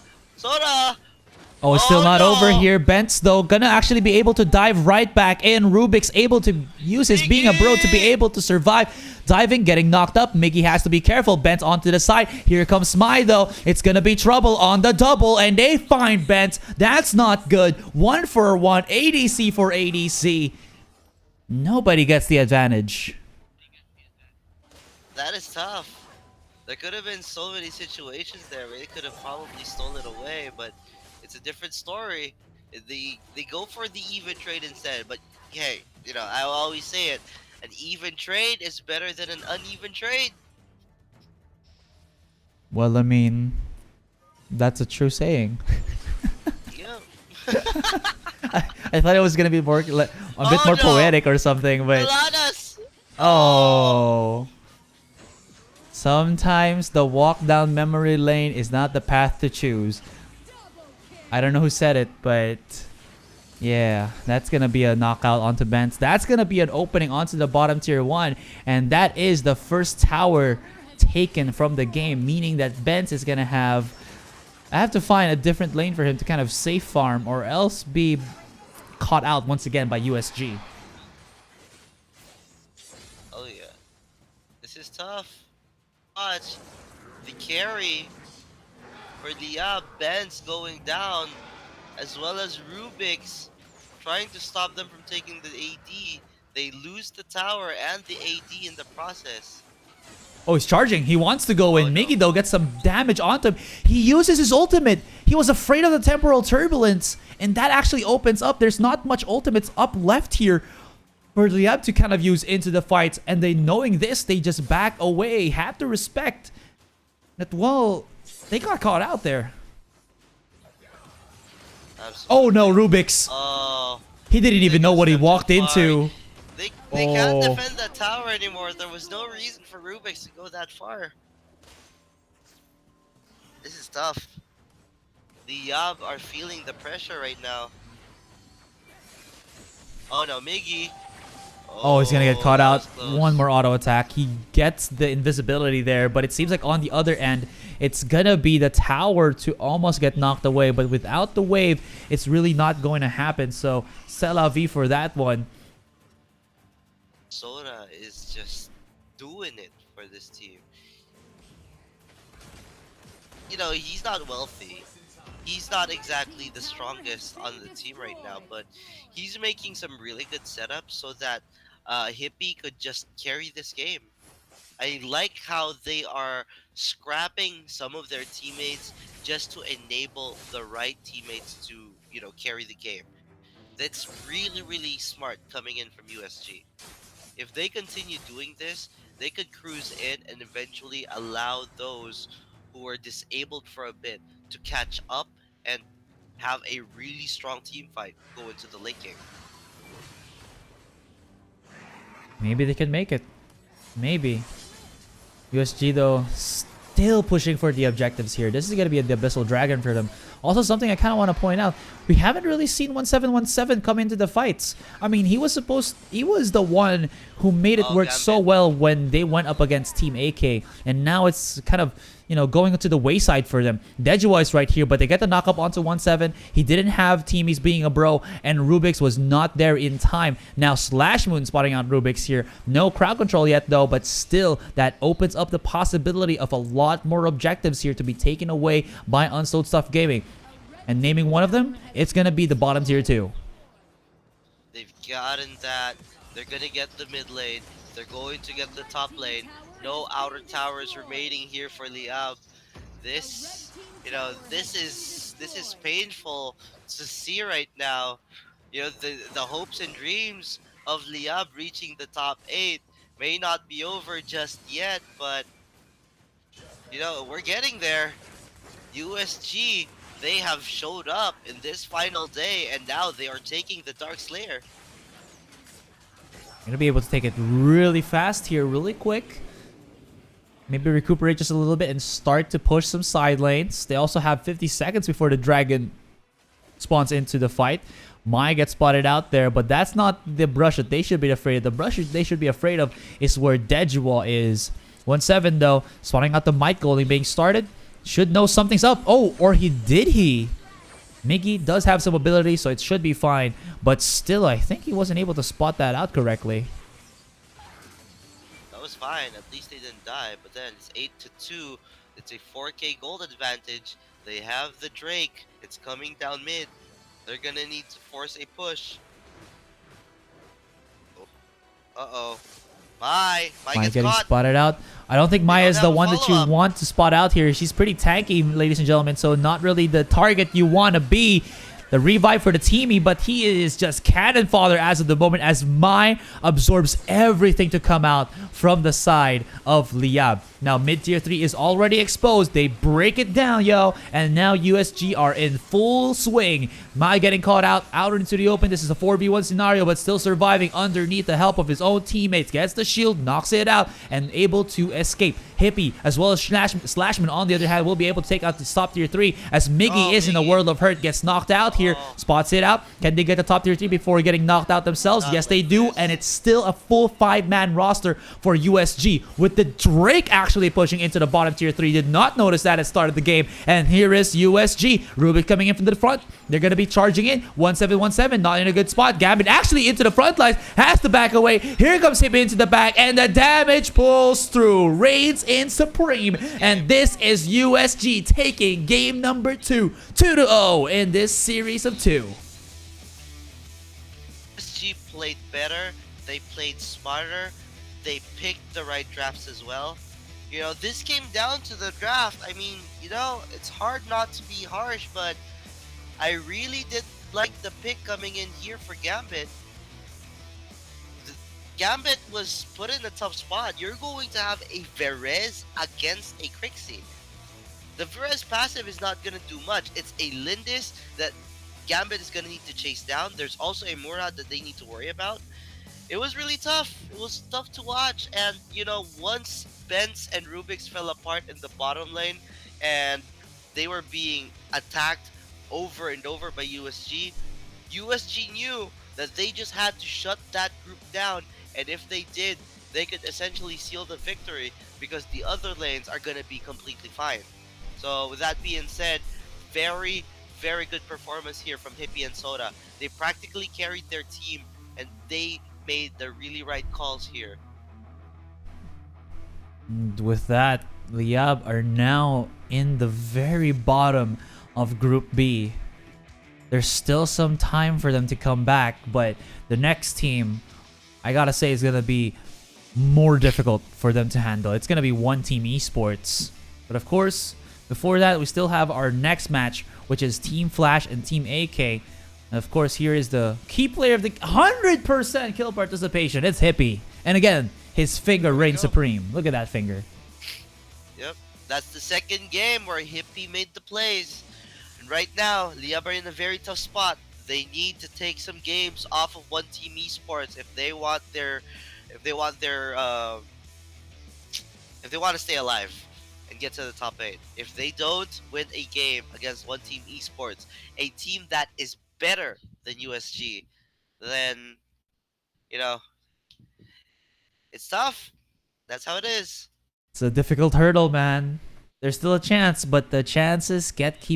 Oh, it's still not over here. Bent's, though, gonna actually be able to dive right back in. Rubik's able to use his being a bro to be able to survive. Diving, getting knocked up. Miggy has to be careful. Bent onto the side. Here comes Mai, though. It's gonna be trouble on the double, and they find Bent. That's not good. 1-for-1. ADC for ADC. Nobody gets the advantage. That is tough. There could have been so many situations there where they could have probably stolen it away, but it's a different story. They go for the even trade instead, but hey, you know, I always say it, an even trade is better than an uneven trade. Well, I mean, that's a true saying. Yeah. I thought it was gonna be more a bit more poetic or something, but oh. Sometimes the walk down memory lane is not the path to choose. I don't know who said it, but yeah, that's going to be a knockout onto Benz. That's going to be an opening onto the bottom tier 1. And that is the first tower taken from the game, meaning that Benz is going to have... I have to find a different lane for him to kind of safe farm or else be caught out once again by USG. Oh yeah. This is tough. Watch. The carry for Liyab, Ben's going down, as well as Rubik's trying to stop them from taking the AD. They lose the tower and the AD in the process. Oh, he's charging. He wants to go in. Miggy, though, gets some damage onto him. He uses his ultimate. He was afraid of the temporal turbulence, and that actually opens up. There's not much ultimates up left here for Liyab to kind of use into the fights, and they, knowing this, they just back away. Have to respect that, well, they got caught out there. Absolutely. Oh, no, Rubik's. Oh. He didn't even know what he walked into. They can't defend that tower anymore. There was no reason for Rubik's to go that far. This is tough. The Liyab are feeling the pressure right now. Oh no, Miggy. Oh, he's gonna get caught out. One more auto attack. He gets the invisibility there, but it seems like on the other end, it's gonna be the tower to almost get knocked away. But without the wave, it's really not going to happen. So, c'est la vie for that one. Sora is just doing it for this team. You know, he's not wealthy. He's not exactly the strongest on the team right now, but he's making some really good setups so that Hippie could just carry this game. I like how they are scrapping some of their teammates just to enable the right teammates to, you know, carry the game. That's really, really smart coming in from USG. If they continue doing this, they could cruise in and eventually allow those who are disabled for a bit to catch up and have a really strong team fight go into the late game. Maybe they can make it. Maybe. USG, though, still pushing for the objectives here. This is going to be the Abyssal Dragon for them. Also, something I kind of want to point out, we haven't really seen 1717 come into the fights. I mean, he was the one who made it work so well when they went up against Team AK, and now it's kind of, you know, going to the wayside for them. Dejua is right here, but they get the knock up onto 1-7. He didn't have Teamies being a bro, and Rubik's was not there in time. Now Slash Moon spotting out Rubik's here. No crowd control yet, though, but still, that opens up the possibility of a lot more objectives here to be taken away by Unsold Stuff Gaming. And naming one of them, it's going to be the bottom tier 2. They've gotten that. They're going to get the mid lane. They're going to get the top lane. No outer towers remaining here for Liyab. This, you know, this is painful to see right now. You know, the hopes and dreams of Liyab reaching the top 8 may not be over just yet, but you know, we're getting there. USG, they have showed up in this final day, and now they are taking the Dark Slayer. Gonna be able to take it really fast here, really quick. Maybe recuperate just a little bit and start to push some side lanes. They also have 50 seconds before the dragon spawns into the fight. Mai gets spotted out there, but that's not the brush that they should be afraid of. The brush they should be afraid of is where Dejua is. 1-7 though, spawning out the Might Golding being started. Should know something's up. Oh, or did he? Miggy does have some ability, so it should be fine. But still, I think he wasn't able to spot that out correctly. That was fine. At least they didn't die. But then it's 8-2. It's a 4K gold advantage. They have the Drake. It's coming down mid. They're gonna need to force a push. Uh-oh. Mai gets getting caught. spotted out. I don't think Maya is the one that you want to spot out here. She's pretty tanky, ladies and gentlemen, so not really the target you want to be. The revive for the teamie, but he is just cannon fodder as of the moment as Mai absorbs everything to come out from the side of Liyab. Now mid tier 3 is already exposed. They break it down, yo, and now USG are in full swing. Mai getting caught out into the open. This is a 4v1 scenario, but still surviving underneath the help of his own teammates. Gets the shield, knocks it out, and able to escape. Hippie as well as Slashman on the other hand will be able to take out the top tier 3 as Miggy is in a world of hurt, gets knocked out here, spots it out. Can they get the top tier 3 before getting knocked out themselves? Yes, they do, and it's still a full 5-man roster for USG with the Drake actually actually pushing into the bottom tier 3. Did not notice that at the start of the game. And here is USG. Rubik coming in from the front. They're going to be charging in. 1717, not in a good spot. Gambit actually into the front lines. Has to back away. Here comes Hippie into the back. And the damage pulls through. Reigns in Supreme. And this is USG taking game number 2. 2-0 in this series of 2. USG played better. They played smarter. They picked the right drafts as well. You know, this came down to the draft. I mean, you know, it's hard not to be harsh, but I really did like the pick coming in here for Gambit. Gambit was put in a tough spot. You're going to have a Verez against a Crixie. The Verez passive is not going to do much. It's a Lindis that Gambit is going to need to chase down. There's also a Murad that they need to worry about. It was really tough. It was tough to watch. And, you know, once Benz and Rubik's fell apart in the bottom lane and they were being attacked over and over by USG, USG knew that they just had to shut that group down. And if they did, they could essentially seal the victory because the other lanes are going to be completely fine. So with that being said, very, very good performance here from Hippie and Soda. They practically carried their team and they made the really right calls here. And with that, Liyab are now in the very bottom of Group B. There's still some time for them to come back, but the next team, I gotta say, is gonna be more difficult for them to handle. It's gonna be One Team Esports. But of course, before that, we still have our next match, which is Team Flash and Team AK. And of course, here is the key player of the 100% kill participation. It's Hippie. And again, his finger reigns supreme. Look at that finger. Yep, that's the second game where Hippie made the plays. And right now, Liyab are in a very tough spot. They need to take some games off of One Team Esports if they want to stay alive and get to the top 8. If they don't win a game against One Team Esports, a team that is better than USG, then, you know, it's tough. That's how it is. It's a difficult hurdle, man. There's still a chance, but the chances kept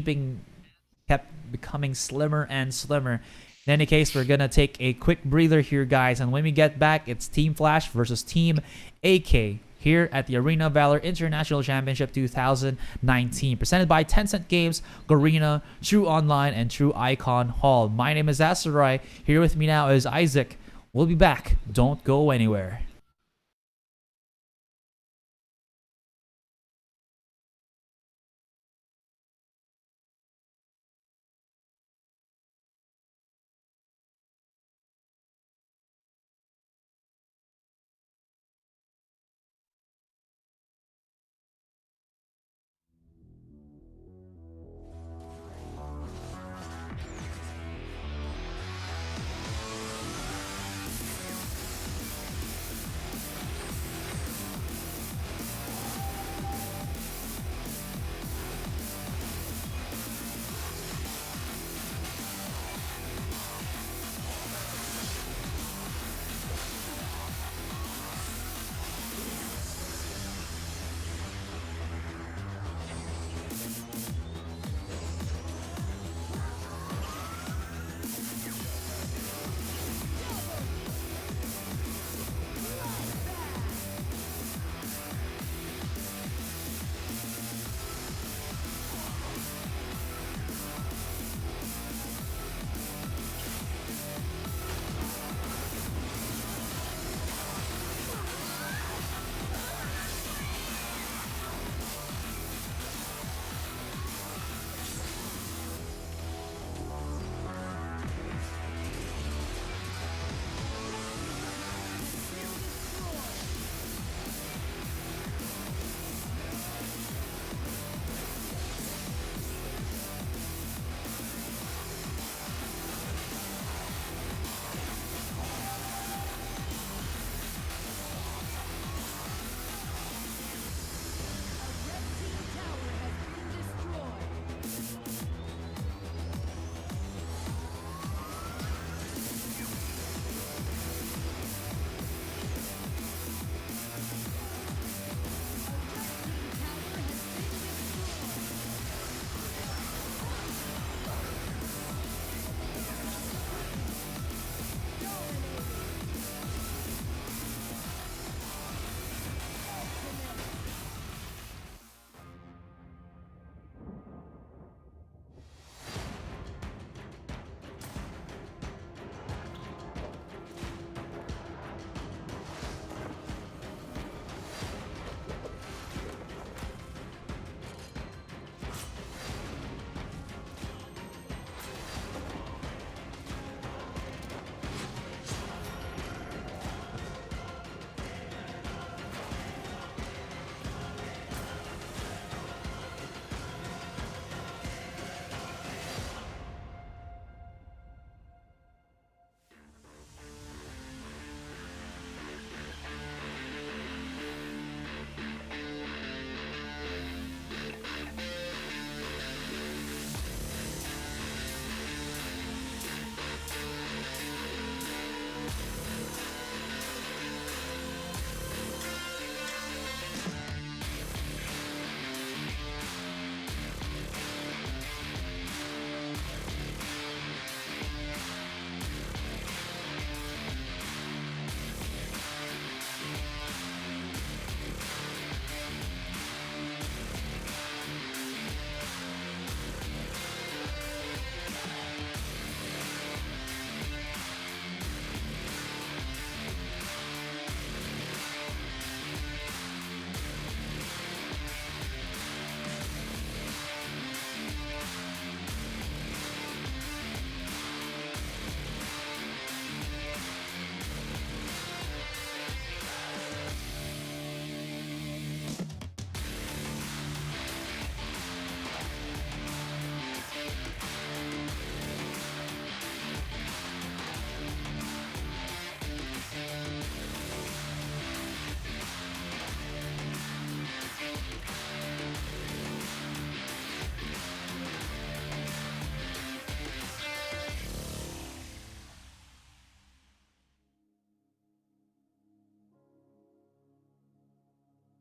becoming slimmer and slimmer. In any case, we're gonna take a quick breather here, guys, and when we get back, it's Team Flash versus Team AK here at the Arena Valor International Championship 2019, presented by Tencent Games, Garena, True Online, and True Icon Hall. My name is Asarai. Here with me now is Isaac. We'll be back. Don't go anywhere.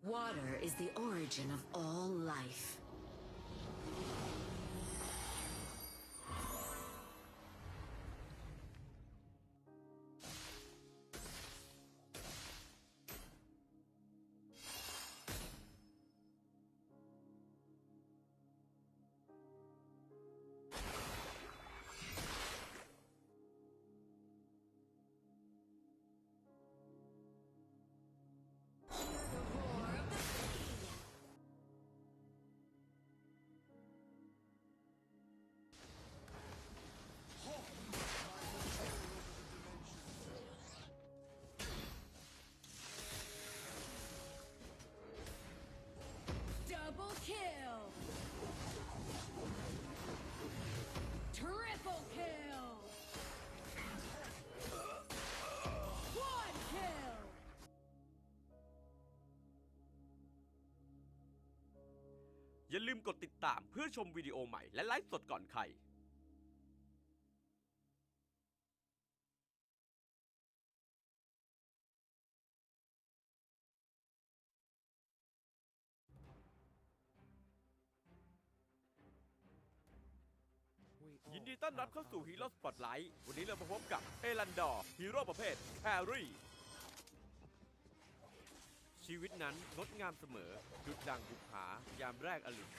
Water is the origin of all life. Double kill! Triple kill! Quad kill! อย่าลืมกดติดตามเพื่อชมวิดีโอใหม่และไลฟ์สดก่อนใคร ยินดีต้อนรับเข้าสู่ฮีโร่สปอตไลท์วันนี้เรามาพบกับเอลันดอร์ฮีโร่ประเภทแครี่ชีวิตนั้นงดงามเสมอดุจดังบุกหายามแรกอรุณ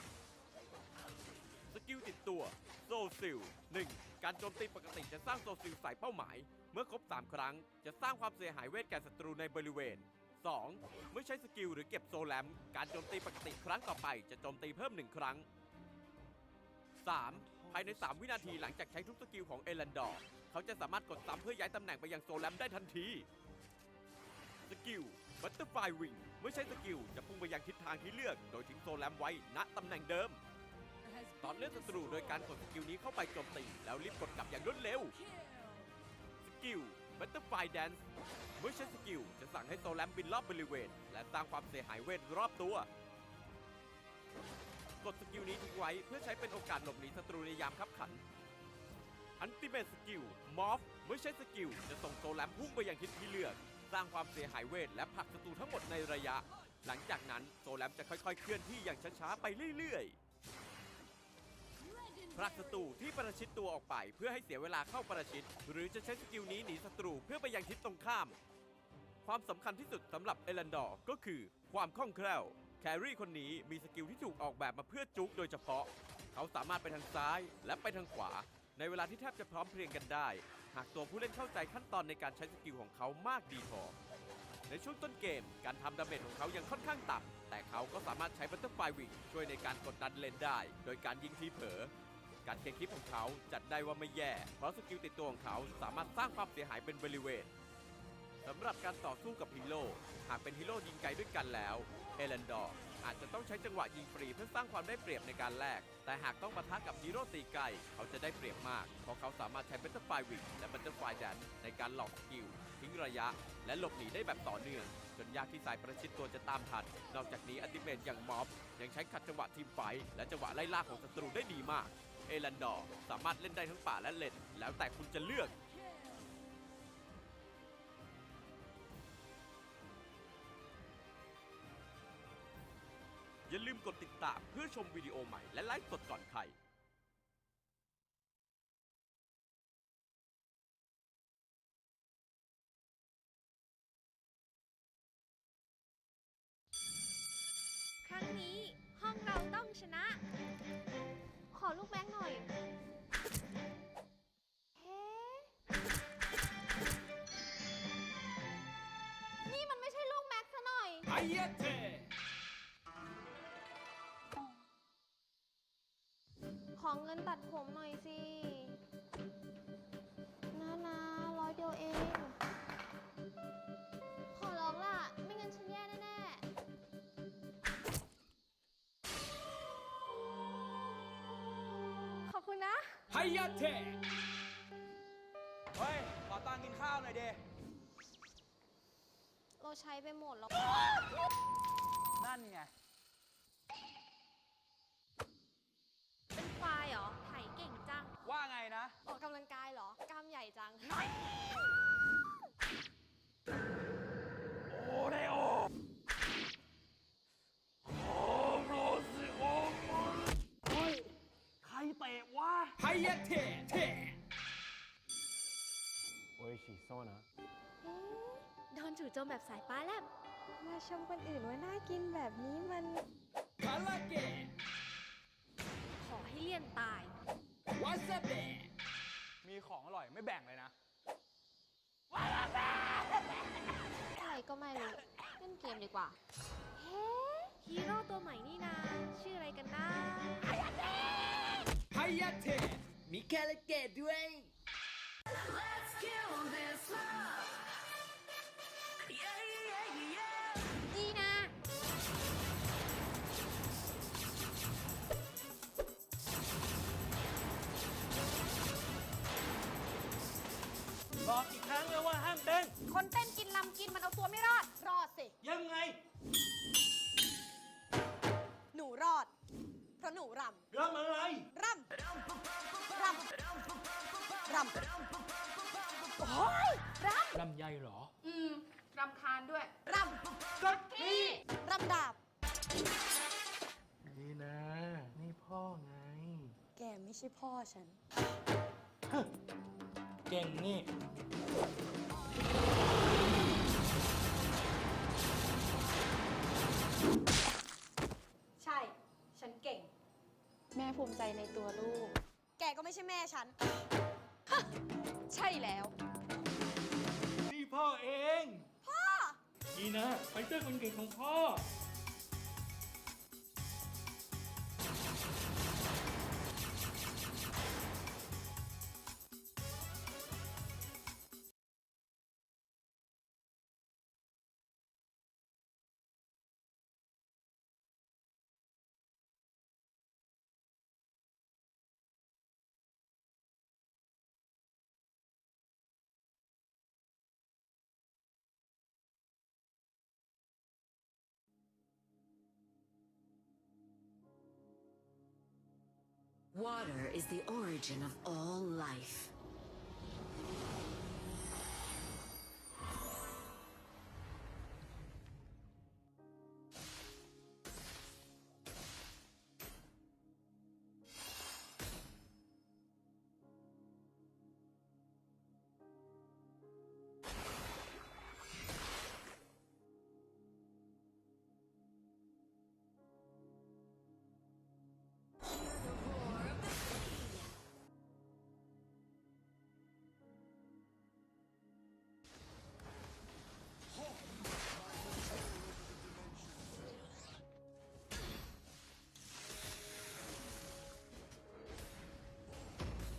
สกิลติดตัวโซซิล 1. การโจมตีปกติจะสร้างโซซิลใส่เป้าหมายเมื่อครบ3 ครั้งจะสร้างความเสียหายเวทแก่ศัตรูในบริเวณ 2. เมื่อใช้สกิลหรือเก็บโซแลมการโจมตีปกติครั้งต่อไปจะโจมตีเพิ่ม1 ครั้ง 3. ภายใน3 วินาทีหลังจากใช้ทุกสกิลของเอลันดอร์เขาจะสามารถกดซ้ำเพื่อย้ายตำแหน่งไปยังโซแลมได้ทันทีสกิลบัตเตอร์ไฟวิงเมื่อใช้สกิลจะพุ่งไปยังทิศทางที่เลือกโดยทิ้งโซแลมไว้ณตำแหน่งเดิมตอนเลือกศัตรูโดยการกดสกิลนี้เข้าไปโจมตีแล้วรีบกดกลับอย่างรวดเร็วสกิลบัตเตอร์ไฟแดนซ์เมื่อใช้สกิลจะสั่งให้โซแลมบินรอบบริเวณและสร้างความเสียหายเวทรอบตัวกดสกิลนี้ทิ้งไว้เพื่อใช้เป็นโอกาสหลบหนีศัตรูในยามคับขันอันติเมทสกิลมอฟเมื่อใช้สกิลจะส่งโซแลมพุ่งไปยังทิศที่เลือกสร้างความเสียหายเวทและผลักศัตรูทั้งหมดในระยะหลังจากนั้นโซแลมจะค่อยๆเคลื่อนที่อย่างช้าๆไปเรื่อยๆผลักศัตรูที่ประชิดตัวออกไปเพื่อให้เสียเวลาเข้าประชิดหรือจะใช้สกิลนี้หนีศัตรูเพื่อไปยังทิศตรงข้ามความสำคัญที่สุดสำหรับเอลันดอร์ก็คือความคล่องแคล่วแครี่คนนี้มีสกิลที่ถูกออกแบบมาเพื่อจุกโดยเฉพาะเขาสามารถไปทางซ้ายและไปทางขวาในเวลาที่แทบจะพร้อมเพรียงกันได้หากตัวผู้เล่นเข้าใจขั้นตอนในการใช้สกิลของเขามากดีพอในช่วงต้นเกมการทำดาเมจของเขายังค่อนข้างต่ำแต่เขาก็สามารถใช้บัตเตอร์ไฟวิงช่วยในการกดดันเลนได้โดยการยิงทีเผลอการเคลียร์คลิปของเขาจัดได้ว่าไม่แย่เพราะสกิลติดตัวของเขาสามารถสร้างความเสียหายเป็นบริเวณสำหรับการต่อสู้กับฮีโร่หากเป็นฮีโร่ยิงไกลด้วยกันแล้วเอลันดอร์อาจจะต้องใช้จังหวะยิงฟรีเพื่อสร้างความได้เปรียบในการแลกแต่หากต้องปะทะกับฮีโร่ตีไกลเขาจะได้เปรียบมากเพราะเขาสามารถใช้บัตเตอร์ไฟวิงและบัตเตอร์ไฟแดนในการหลอกสกิลทิ้งระยะและหลบหนีได้แบบต่อเนื่องจนยากที่สายประชิดตัวจะตามทันนอกจากนี้อัลติเมทอย่างม็อบยังใช้ขัดจังหวะทีมไฟท์และจังหวะไล่ล่าของศัตรูได้ดีมากเอลันดอร์สามารถเล่นได้ทั้งป่าและเลนแล้วแต่คุณจะเลือกอย่าลืมกดติดตามเพื่อชมวิดีโอใหม่และไลฟ์สดก่อนใครครั้งนี้ห้องเราต้องชนะ ขอลูกแม็กหน่อย เฮ้ นี่มันไม่ใช่ลูกแม็กซะหน่อย ไอ้เหี้ยเท่ ขอเงินตัดผมหน่อยสินะ100 เดียวเอง ขอร้องล่ะ ไม่งั้นฉันแย่แน่ๆ ขอบคุณนะ ไฮยะเทเฮ้ย ขอตังค์กินข้าวหน่อยเด เราใช้ไปหมดแล้ว นั่นไง เป็นไฟล์เหรอ ไถเก่งจัง ว่าไงนะ ออกกำลังกายเหรอ กล้ามใหญ่จัง โอเรโอ โดนจู่โจมแบบสายฟ้าแลบมาชมคนอื่นว่าน่ากินแบบนี้มันคาราเกะขอให้เลี่ยนตายวาซาบิมีของอร่อยไม่แบ่งเลยนะ อะไรก็ไม่รู้เล่นเกมดีกว่าเฮ้ฮีโร่ตัวใหม่นี่นาชื่ออะไรกันนะไฮยาเทะมีคาราเกะด้วย Let's kill this love ดีนะบอกอีกครั้งแล้วว่าห้ามเต้น คนเต้นกินลำกินมันเอาตัวไม่รอด รอดสิ ยังไง หนูรอด เพราะหนูรำ รำอะไร รำโอ้ยรำ ลำไยเหรอ รำคาญด้วย รำก็ที่รำดาบ นี่นะ นี่พ่อไง แกไม่ใช่พ่อฉัน เก่งนี่ ใช่ ฉันเก่ง แม่ภูมิใจในตัวลูก แกก็ไม่ใช่แม่ฉัน ใช่แล้ว นี่พ่อเอง พ่อ นี่นะไฟเตอร์คนเก่งของพ่อ Water is the origin of all life.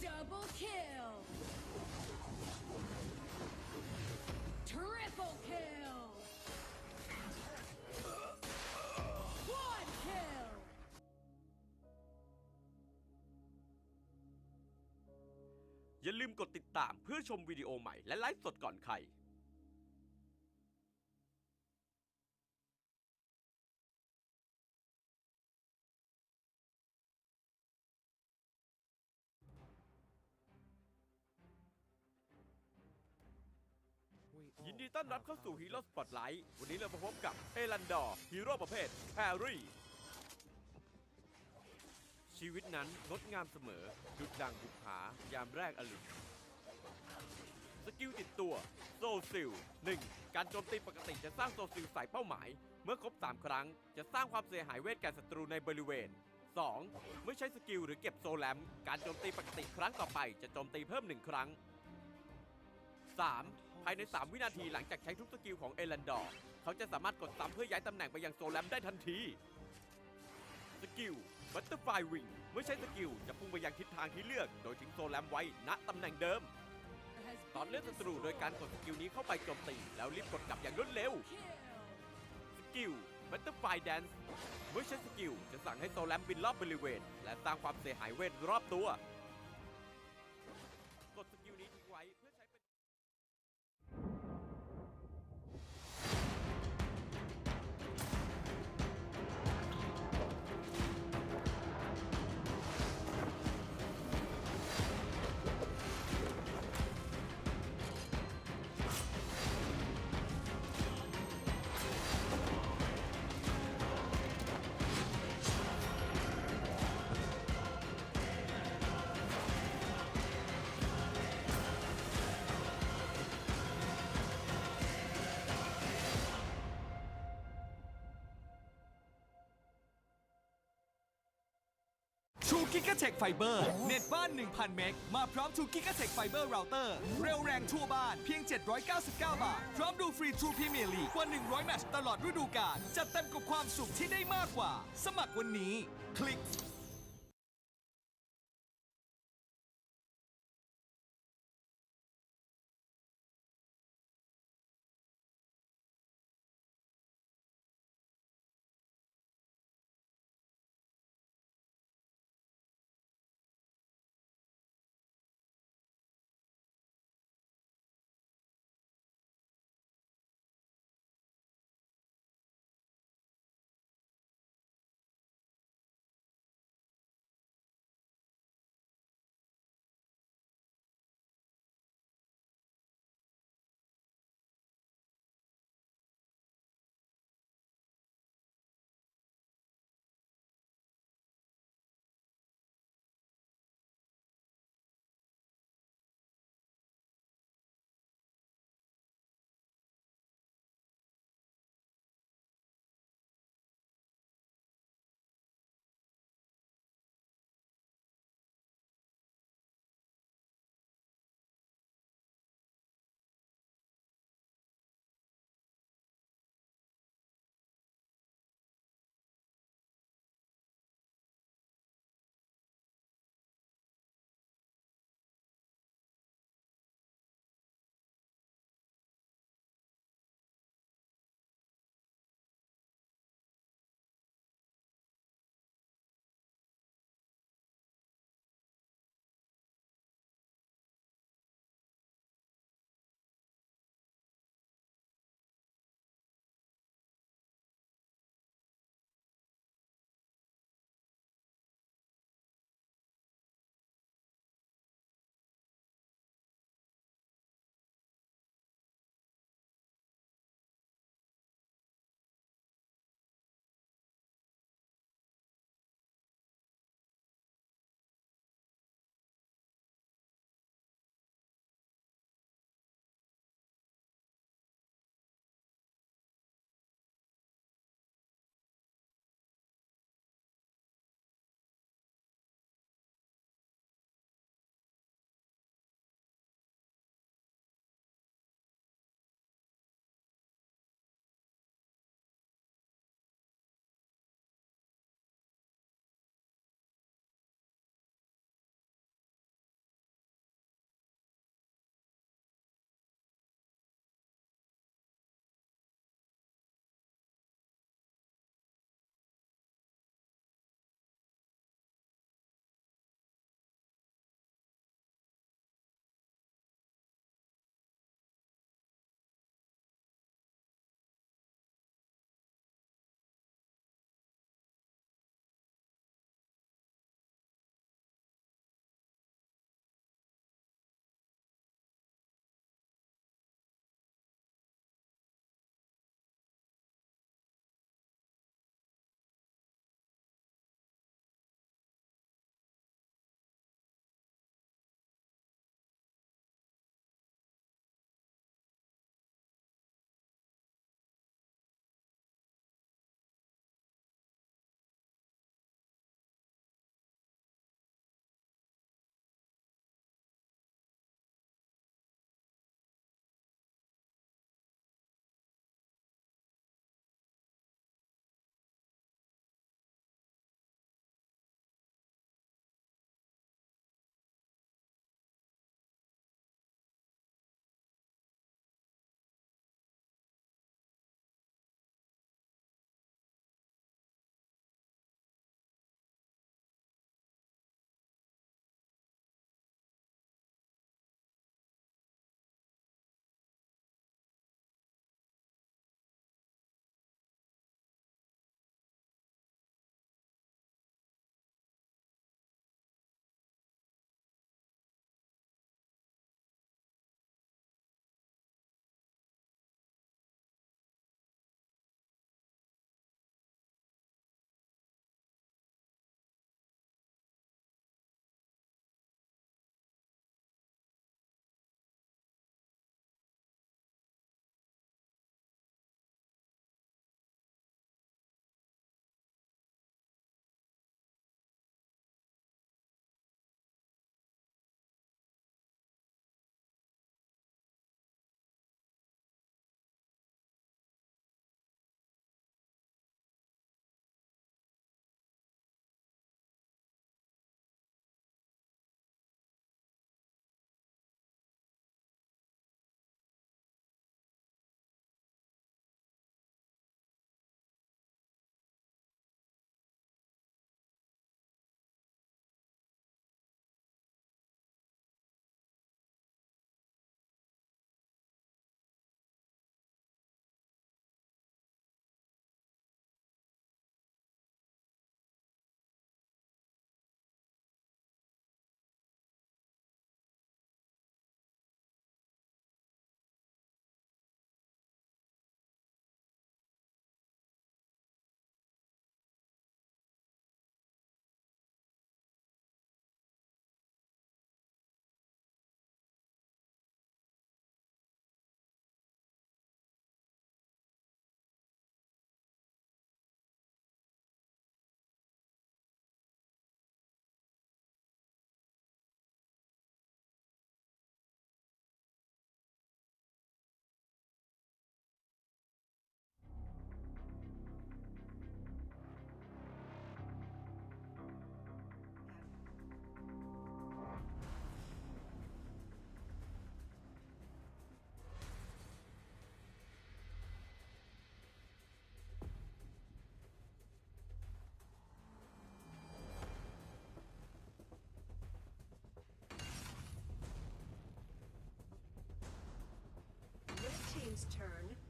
Double kill Triple kill Quad kill อย่าลืมกดติดตามเพื่อชมวิดีโอใหม่และไลฟ์สดก่อนใคร ยินดีต้อนรับเข้าสู่ฮีโร่สปอตไลท์วันนี้เรามาพบกับเอลันดอร์ฮีโร่ประเภทแฮร์รี่ชีวิตนั้นงดงามเสมอดุจดังบุปผายามแรกอรุณสกิลติดตัวโซซิล 1. การโจมตีปกติจะสร้างโซซิลใส่เป้าหมายเมื่อครบ3 ครั้งจะสร้างความเสียหายเวทแก่ศัตรูในบริเวณ 2. เมื่อใช้สกิลหรือเก็บโซแลมการโจมตีปกติครั้งต่อไปจะโจมตีเพิ่ม1 ครั้ง 3. ภายใน3 วินาทีหลังจากใช้ทุกสกิลของเอลันดอร์เขาจะสามารถกดซ้ำเพื่อย้ายตำแหน่งไปยังโซแลมได้ทันทีสกิลบัตเตอร์ไฟวิงเมื่อใช้สกิลจะพุ่งไปยังทิศทางที่เลือกโดยทิ้งโซแลมไว้ณตำแหน่งเดิมตอนเลือกศัตรูโดยการกดสกิลนี้เข้าไปโจมตีแล้วรีบกดกลับอย่างรวดเร็วสกิลบัตเตอร์ไฟแดนซ์เมื่อใช้สกิลจะสั่งให้โซแลมบินรอบบริเวณและสร้างความเสียหายเวทรอบตัวกดสกิลนี้ทิ้งไว้เพื่อใช้เป็น 2 g b Fiber เน็ตบ้าน 1,000 เมกมาพร้อม2 g b Fiber Router เร็วแรงทั่วบ้านเพียง 799 บาท พร้อมดูฟรี True Premier League กว่า 100 แมตช์ตลอดฤดูกาลจัดเต็มกับความสุขที่ได้มากกว่า สมัครวันนี้ คลิก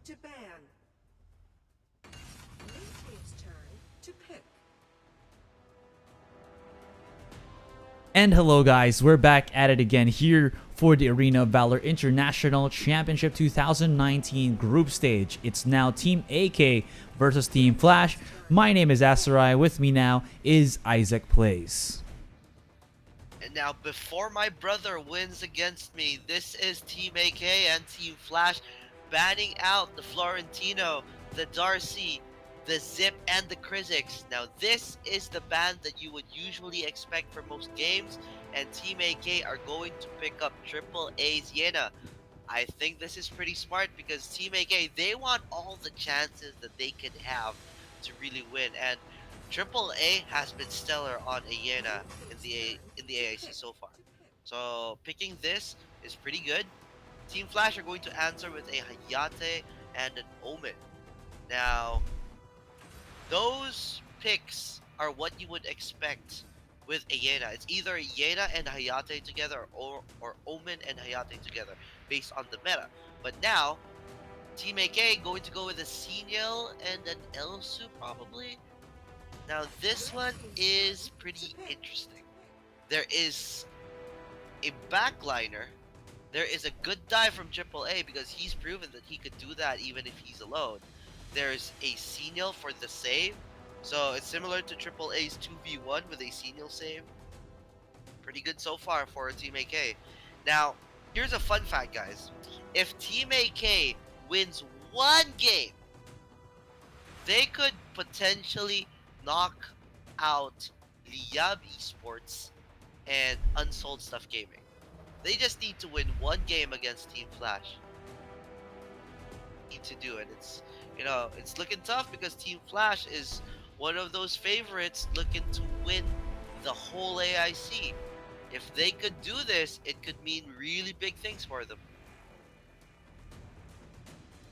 to ban. Blue team's turn to pick. And hello guys, we're back at it again here for the Arena of Valor International Championship 2019 group stage. It's now Team AK versus Team Flash. My name is Asarai, with me now is Isaac Plays. And now before my brother wins against me, this is Team AK and Team Flash banning out the Florentino, the Darcy, the Zip, and the Krizix. Now this is the ban that you would usually expect for most games, and Team AK are going to pick up Triple A's Yena. I think this is pretty smart because Team AK, they want all the chances that they can have to really win, and Triple A has been stellar on a Yena in the AIC so far. So picking this is pretty good. Team Flash are going to answer with a Hayate and an Omen. Now, those picks are what you would expect with a Yena. It's either Yena and Hayate together or Omen and Hayate together based on the meta. But now, Team AK going to go with a Xenial and an Elsu probably. Now this one is pretty interesting. There is a backliner. There is a good dive from Triple A because he's proven that he could do that even if he's alone. There's a Xenial for the save. So it's similar to Triple A's 2v1 with a Xenial save. Pretty good so far for Team AK. Now, here's a fun fact, guys. If Team AK wins one game, they could potentially knock out Liyab Esports and Unsold Stuff Gaming. They just need to win one game against Team Flash. Need to do it. It's, you know, it's looking tough because Team Flash is one of those favorites looking to win the whole AIC. If they could do this, it could mean really big things for them.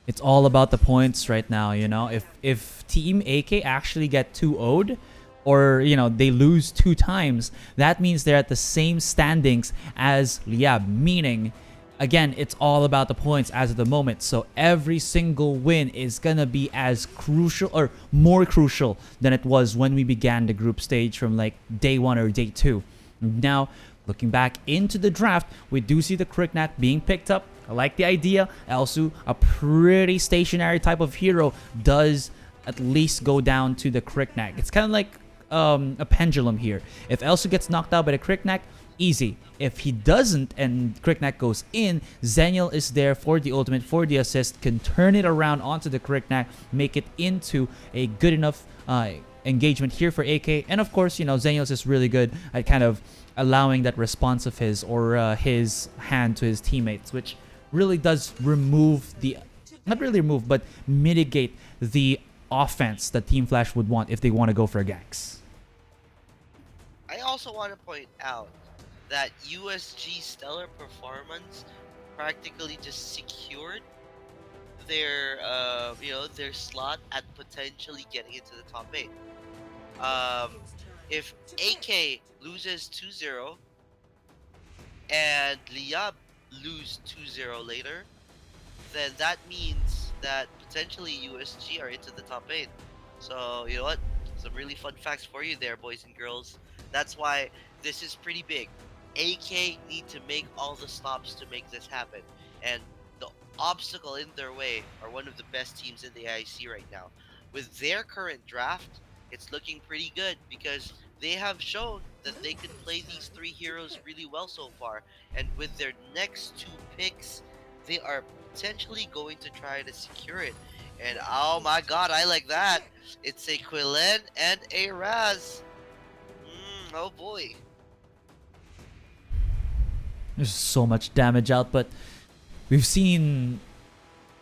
It's all about the points right now, you know. If Team AK actually get 2-0'd, or, you know, they lose 2 times, that means they're at the same standings as Liyab, meaning, again, it's all about the points as of the moment. So every single win is gonna be as crucial or more crucial than it was when we began the group stage from like day 1 or day 2. Now, looking back into the draft, we do see the Kriknak being picked up. I like the idea. Elsu, a pretty stationary type of hero, does at least go down to the Kriknak. It's kind of like a pendulum here. If Elsu gets knocked out by the Kriknak, easy. If he doesn't and Kriknak goes in, Xenial is there for the ultimate, for the assist, can turn it around onto the Kriknak, make it into a good enough engagement here for AK. And of course, you know, Xenial is just really good at kind of allowing that response of his or his hand to his teammates, which really does remove the, not really remove, but mitigate the offense that Team Flash would want if they want to go for a ganks. I also want to point out that USG stellar performance practically just secured their you know, their slot at potentially getting into the top 8. If AK loses 2-0 and Liyab lose 2-0 later, then that means that potentially USG are into the top 8. So, you know what? Some really fun facts for you there, boys and girls. That's why this is pretty big. AK need to make all the stops to make this happen. And the obstacle in their way are one of the best teams in the AIC right now. With their current draft, it's looking pretty good because they have shown that they can play these 3 heroes really well so far. And with their next 2 picks, they are potentially going to try to secure it. And oh my god, I like that. It's a Quillen and a Raz. Oh boy. There's so much damage out, but we've seen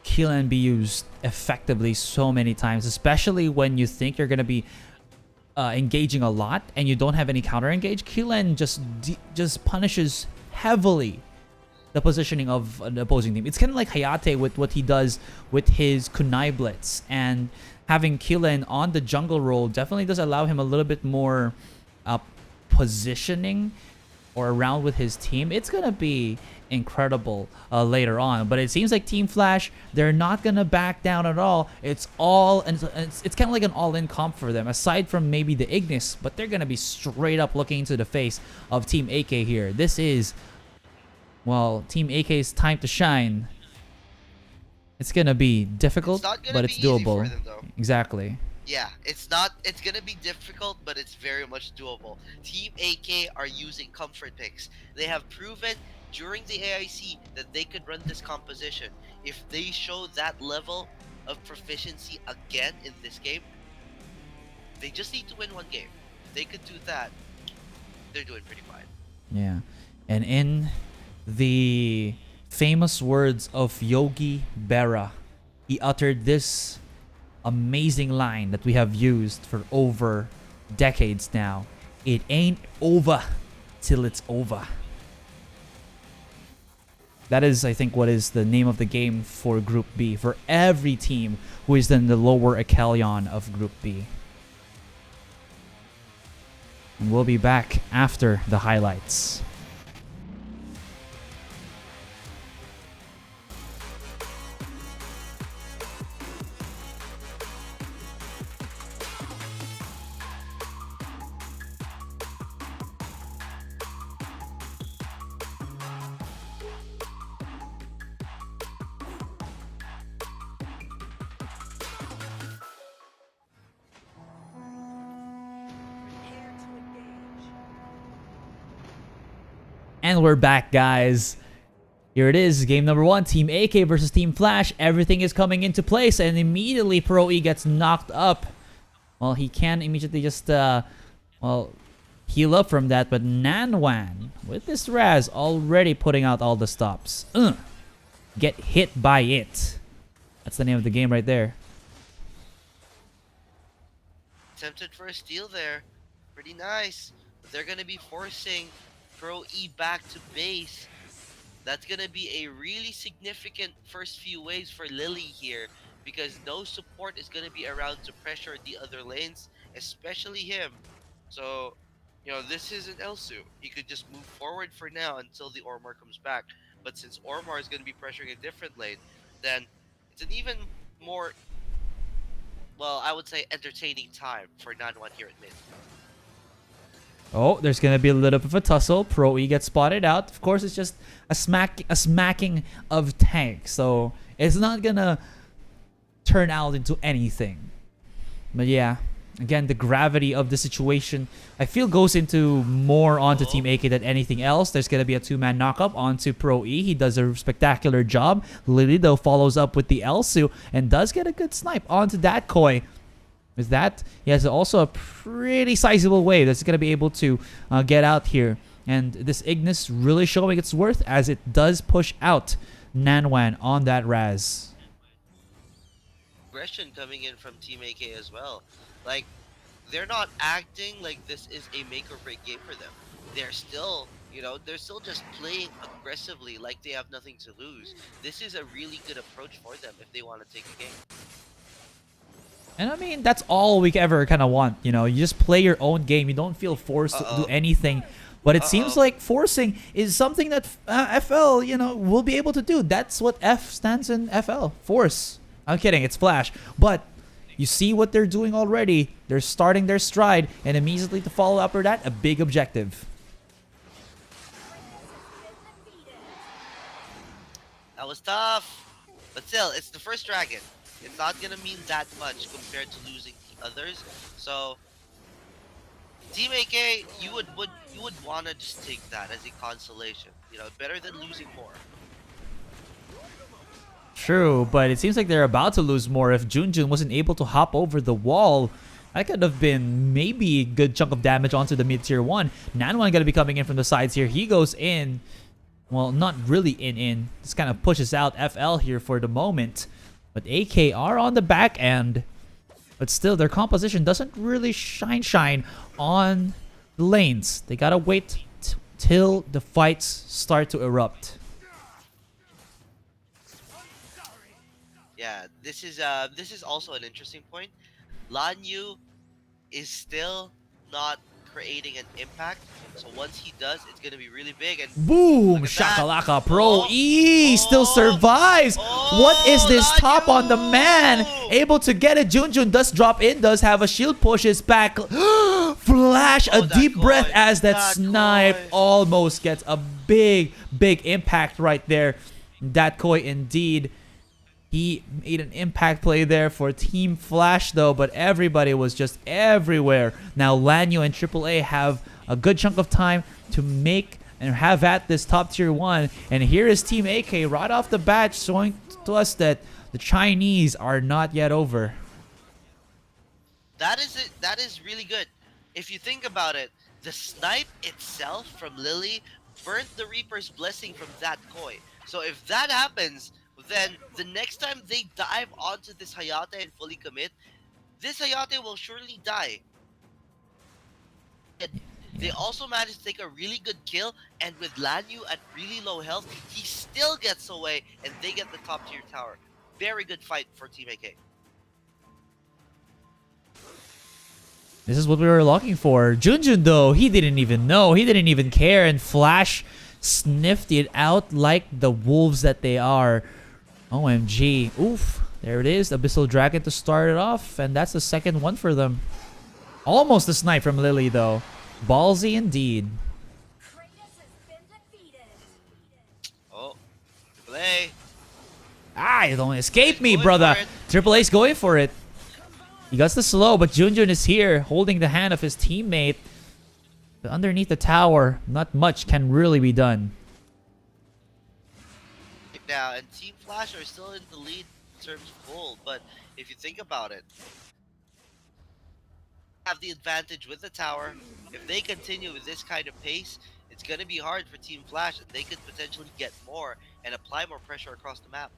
Quillen be used effectively so many times, especially when you think you're going to be engaging a lot and you don't have any counter engage. Quillen just punishes heavily the positioning of an opposing team. It's kind of like Hayate with what he does with his Kunai Blitz, and having Quillen on the jungle role definitely does allow him a little bit more positioning or around with his team. It's gonna be incredible later on. But it seems like Team Flash, they're not gonna back down at all. It's it's kind of like an all-in comp for them, aside from maybe the Ignis, but they're gonna be straight up looking into the face of Team AK here. This is, well, Team AK's time to shine. It's gonna be difficult, but it's doable. Exactly. Yeah, it's gonna be difficult, but it's very much doable. Team AK are using comfort picks. They have proven during the AIC that they could run this composition. If they show that level of proficiency again in this game, they just need to win one game. If they could do that, they're doing pretty fine. Yeah. And in the famous words of Yogi Berra, he uttered this amazing line that we have used for over decades now. It ain't over till it's over. That is, I think, what is the name of the game for Group B, for every team who is in the lower echelon of Group B. And we'll be back after the highlights. And we're back, guys. Here it is, game number 1, Team AK versus Team Flash. Everything is coming into place, and immediately Pro E gets knocked up. Well, he can immediately just, heal up from that, but Nanwan, with this Raz, already putting out all the stops. Get hit by it. That's the name of the game right there. Tempted for a steal there. Pretty nice. But they're going to be forcing Pro E back to base. That's going to be a really significant first few waves for Lily here, because no support is going to be around to pressure the other lanes, especially him. So, you know, this isn't Elsu. He could just move forward for now until the Ormar comes back. But since Ormar is going to be pressuring a different lane, then it's an even more, well, I would say entertaining time for Nanwan here at mid. Oh, there's gonna be a little bit of a tussle. Pro E gets spotted out. Of course, it's just a smacking of tanks, so it's not gonna turn out into anything. But yeah, again, the gravity of the situation, I feel, goes into more onto Team AK than anything else. There's gonna be a 2-man knockup onto Pro E. He does a spectacular job. Lily, though, follows up with the Elsu and does get a good snipe onto that Koi. With that, he has also a pretty sizable wave that's going to be able to get out here. And this Ignis really showing its worth as it does push out Nanwan on that Raz. Aggression coming in from Team AK as well. Like, they're not acting like this is a make or break game for them. They're still, you know, they're still just playing aggressively like they have nothing to lose. This is a really good approach for them if they want to take the game. And I mean, that's all we ever kind of want, you know. You just play your own game. You don't feel forced to do anything. But it seems like forcing is something that FL, you know, will be able to do. That's what F stands in FL. Force. I'm kidding. It's Flash. But you see what they're doing already. They're starting their stride. And immediately to follow up with that, a big objective. That was tough. But still, it's the first dragon. It's not gonna mean that much compared to losing the others. So, Team AK, you would wanna just take that as a consolation. You know, better than losing more. True, but it seems like they're about to lose more. If Junjun wasn't able to hop over the wall, that could have been maybe a good chunk of damage onto the mid-tier 1. Nanwan gonna be coming in from the sides here. He goes in. Well, not really in. Just kind of pushes out FL here for the moment. But AK are on the back end. But still, their composition doesn't really shine on the lanes. They gotta wait till the fights start to erupt. Yeah, this is also an interesting point. Lanyu is still not creating an impact. So once he does, it's gonna be really big. And Boom! Shakalaka. Pro E still survives. What is this top on the man? Able to get it. Junjun does drop in, does have a shield push his back. Flash, a deep breath as that snipe almost gets a big impact right there. That Koi indeed. He made an impact play there for Team Flash though, but everybody was just everywhere. Now Lanyu and AAA have a good chunk of time to make and have at this top tier 1. And here is Team AK right off the bat showing to us that the Chinese are not yet over. That is it. That is really good. If you think about it, the snipe itself from Lily burnt the Reaper's blessing from that Koi. So if that happens, then the next time they dive onto this Hayate and fully commit, this Hayate will surely die. And they also managed to take a really good kill, and with Lanyu at really low health, he still gets away, and they get the top tier tower. Very good fight for Team AK. This is what we were looking for. Junjun though, he didn't even know. He didn't even care, and Flash sniffed it out like the wolves that they are. OMG. Oof. There it is. Abyssal Dragon to start it off. And that's the second one for them. Almost a snipe from Lily, though. Ballsy indeed. Oh. AAA. Ah, you don't escape me, brother. AAA's going for it. He got the slow, but Junjun is here holding the hand of his teammate. But underneath the tower, not much can really be done. Now, and Team Flash are still in the lead in terms of gold, but if you think about it, have the advantage with the tower. If they continue with this kind of pace, it's going to be hard for Team Flash, and they could potentially get more and apply more pressure across the map.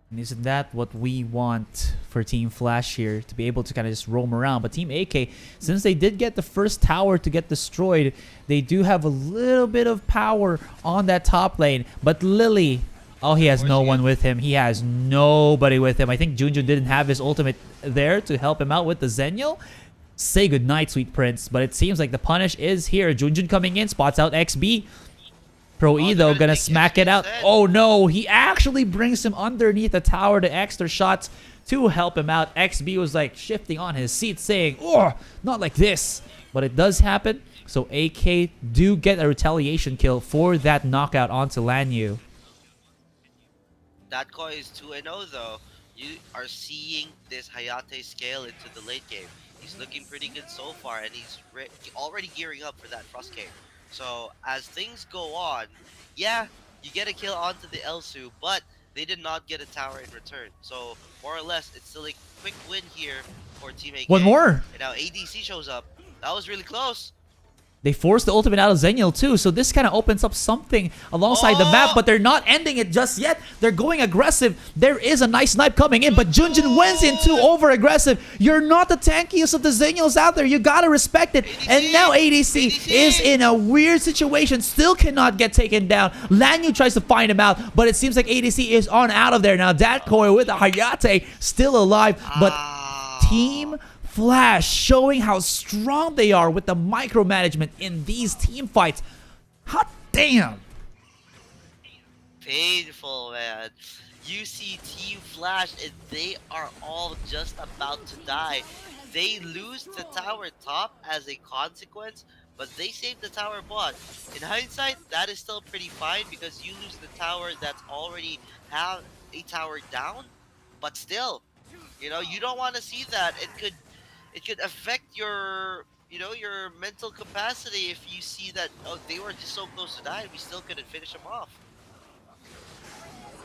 And isn't that what we want for Team Flash here? To be able to kind of just roam around. But Team AK, since they did get the first tower to get destroyed, they do have a little bit of power on that top lane. But Lily, oh, he has no one with him. He has nobody with him. I think Junjun didn't have his ultimate there to help him out with the Zenial. Say goodnight, sweet prince. But it seems like the punish is here. Junjun coming in, spots out XB. Pro E though, gonna smack it out. Oh no, he actually brings him underneath the tower to extra shots to help him out. XB was like shifting on his seat saying, oh, not like this. But it does happen. So AK do get a retaliation kill for that knockout onto Lanyu. That Koi is 2-0 though. You are seeing this Hayate scale into the late game. He's looking pretty good so far, and he's already gearing up for that Frost game. So as things go on, yeah, you get a kill onto the Elsu, but they did not get a tower in return. So more or less, it's still a quick win here for Team AK. One more. And now ADC shows up. That was really close. They forced the ultimate out of Zenial too, so this kind of opens up something alongside the map, but they're not ending it just yet. They're going aggressive. There is a nice snipe coming in, but Junjun wins into over-aggressive. You're not the tankiest of the Zenials out there. You gotta respect it. ADC. And now ADC is in a weird situation, still cannot get taken down. Lanyu tries to find him out, but it seems like ADC is on out of there. Now Datcoy with a Hayate still alive, but Team Flash showing how strong they are with the micromanagement in these team fights. Hot damn. Painful, man. You see Team Flash and they are all just about to die. They lose the tower top as a consequence, but they save the tower bot. In hindsight, that is still pretty fine because you lose the tower that's already have a tower down, but still, you know, you don't want to see that. It could affect your, you know, your mental capacity if you see that, oh, they were just so close to die, we still couldn't finish them off.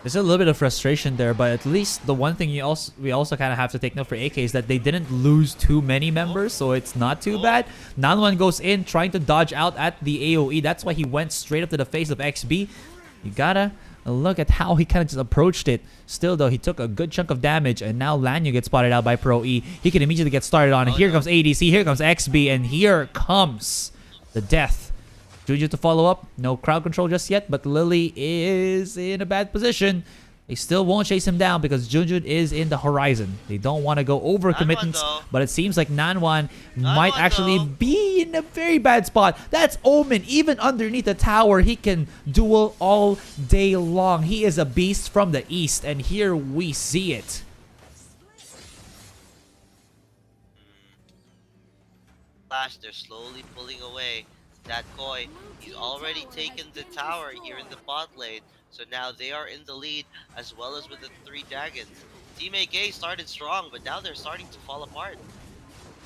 There's a little bit of frustration there, but at least the one thing we also kind of have to take note for AK is that they didn't lose too many members, so it's not too bad. Nanwan goes in trying to dodge out at the AoE. That's why he went straight up to the face of XB. You gotta look at how he kind of just approached it. Still though, he took a good chunk of damage, and now Lanyu gets spotted out by Pro E. He can immediately get started on. Here comes ADC, here comes XB, and here comes the death. Juju to follow up. No crowd control just yet, but Lily is in a bad position. They still won't chase him down because Junjun is in the horizon. They don't want to go over commitments, but it seems like Nanwan might actually be in a very bad spot. That's Omen. Even underneath the tower, he can duel all day long. He is a beast from the east, and here we see it. Flash, they're slowly pulling away. That Koi, he's already taken the tower here in the bot lane. So now they are in the lead, as well as with the 3 dragons. Team AK started strong, but now they're starting to fall apart.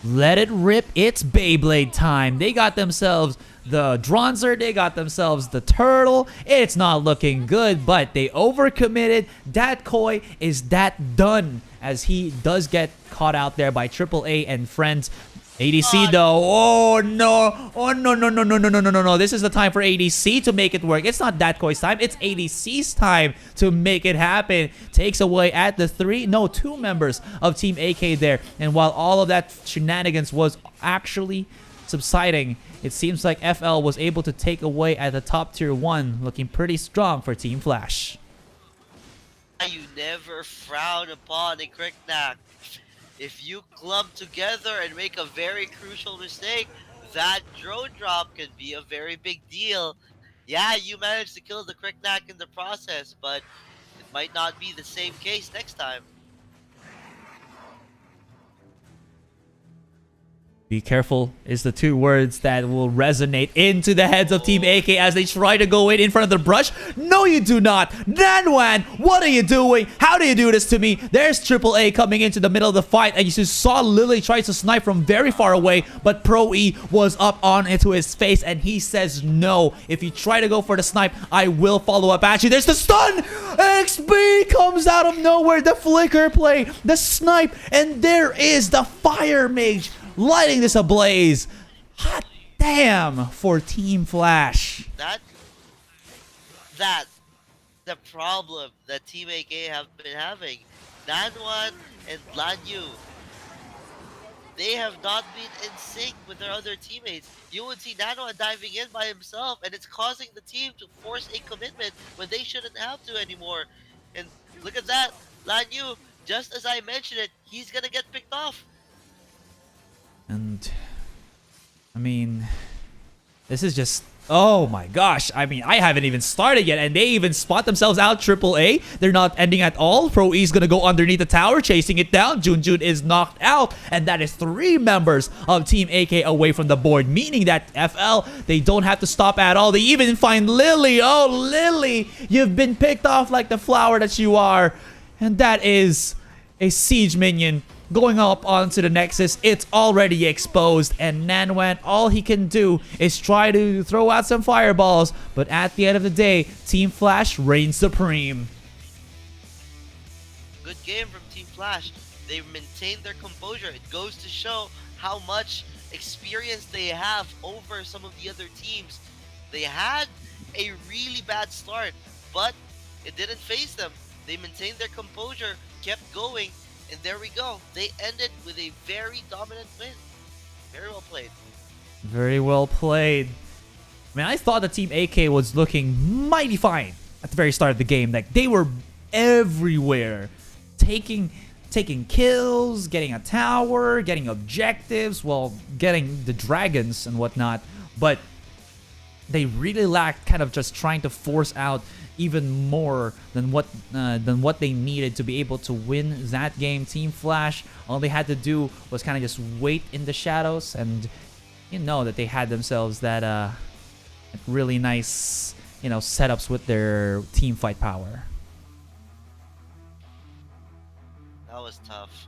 Let it rip. It's Beyblade time. They got themselves the Dronzer. They got themselves the Turtle. It's not looking good, but they overcommitted. Dat Koi is that done, as he does get caught out there by AAA and friends. ADC though, oh no, oh no, no, no, no, no, no, no, no, no. This is the time for ADC to make it work. It's not Dat Koi's time, it's ADC's time to make it happen. Takes away at the 2 members of Team AK there. And while all of that shenanigans was actually subsiding, it seems like FL was able to take away at the top tier 1, looking pretty strong for Team Flash. You never frown upon a Cricknack. If you club together and make a very crucial mistake, that drone drop can be a very big deal. Yeah, you managed to kill the Cricknack in the process, but it might not be the same case next time. Be careful is the 2 words that will resonate into the heads of Team AK as they try to go in front of the brush. No, you do not. Nanwan, what are you doing? How do you do this to me? There's AAA coming into the middle of the fight, and you just saw Lily try to snipe from very far away, but Pro E was up on into his face, and he says no. If you try to go for the snipe, I will follow up at you. There's the stun! XP comes out of nowhere. The flicker play, the snipe, and there is the Fire Mage lighting this ablaze. Hot damn for Team Flash. That's the problem that Team AK have been having. Nanwan and Lanyu, they have not been in sync with their other teammates. You would see Nanwan diving in by himself, and it's causing the team to force a commitment when they shouldn't have to anymore. And look at that, Lanyu, just as I mentioned it, he's gonna get picked off. And I mean, this is just, oh my gosh. I mean, I haven't even started yet, and they even spot themselves out AAA. They're not ending at all. Pro E's gonna go underneath the tower, chasing it down. Junjun is knocked out, and that is 3 members of Team AK away from the board, meaning that FL, they don't have to stop at all. They even find Lily. Oh, Lily, you've been picked off like the flower that you are. And that is a siege minion going up onto the Nexus. It's already exposed, and Nanwan, all he can do is try to throw out some fireballs, but at the end of the day, Team Flash reigns supreme. Good game from Team Flash. They maintained their composure. It goes to show how much experience they have over some of the other teams. They had a really bad start, but it didn't faze them. They maintained their composure, kept going, and there we go. They ended with a very dominant win. Very well played. Very well played. I mean, I thought the Team AK was looking mighty fine at the very start of the game. Like, they were everywhere. Taking kills, getting a tower, getting objectives, well, getting the dragons and whatnot. But they really lacked kind of just trying to force out even more than what they needed to be able to win that game. Team Flash, all they had to do was kind of just wait in the shadows, and you know that they had themselves that really nice, you know, setups with their team fight power. That was tough.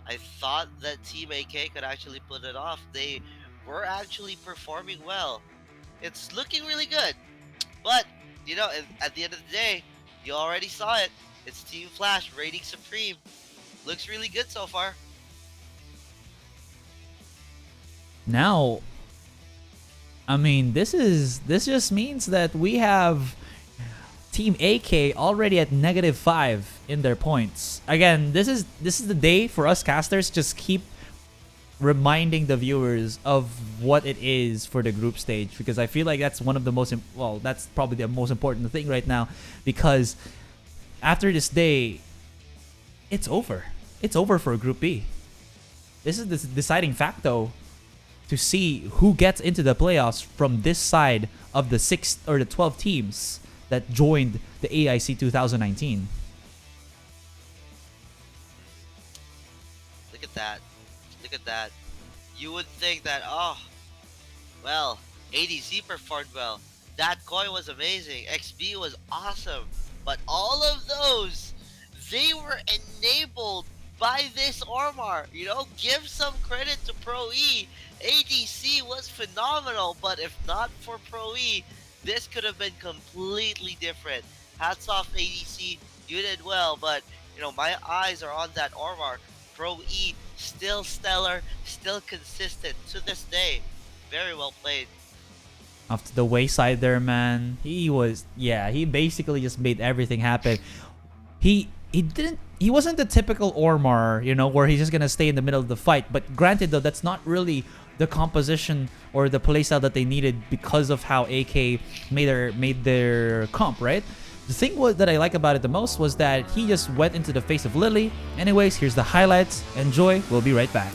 I thought that Team AK could actually put it off. They were actually performing well. It's looking really good, but you know, at the end of the day, you already saw it. It's Team Flash reigning supreme. Looks really good so far. Now, I mean, this just means that we have Team AK already at -5 in their points. Again, this is the day for us casters. Just keep reminding the viewers of what it is for the group stage, because I feel like that's one of the most, well, that's probably the most important thing right now, because after this day, it's over. It's over for Group B. This is the deciding fact, though, to see who gets into the playoffs from this side of the 6 or the 12 teams that joined the AIC 2019. Look at that. Look at that. You would think that, oh, well, ADC performed well. That Koi was amazing. XB was awesome. But all of those, they were enabled by this Ormar. You know, give some credit to Pro E. ADC was phenomenal, but if not for Pro E, this could have been completely different. Hats off ADC, you did well, but you know, my eyes are on that Ormar. Pro E, still stellar, still consistent to this day. Very well played. Off to the wayside there, man. He basically just made everything happen. He wasn't the typical Ormar, you know, where he's just gonna stay in the middle of the fight. But granted, though, that's not really the composition or the playstyle that they needed because of how AK made their comp, right? The thing that I like about it the most was that he just went into the face of Lily. Anyways, here's the highlights. Enjoy. We'll be right back.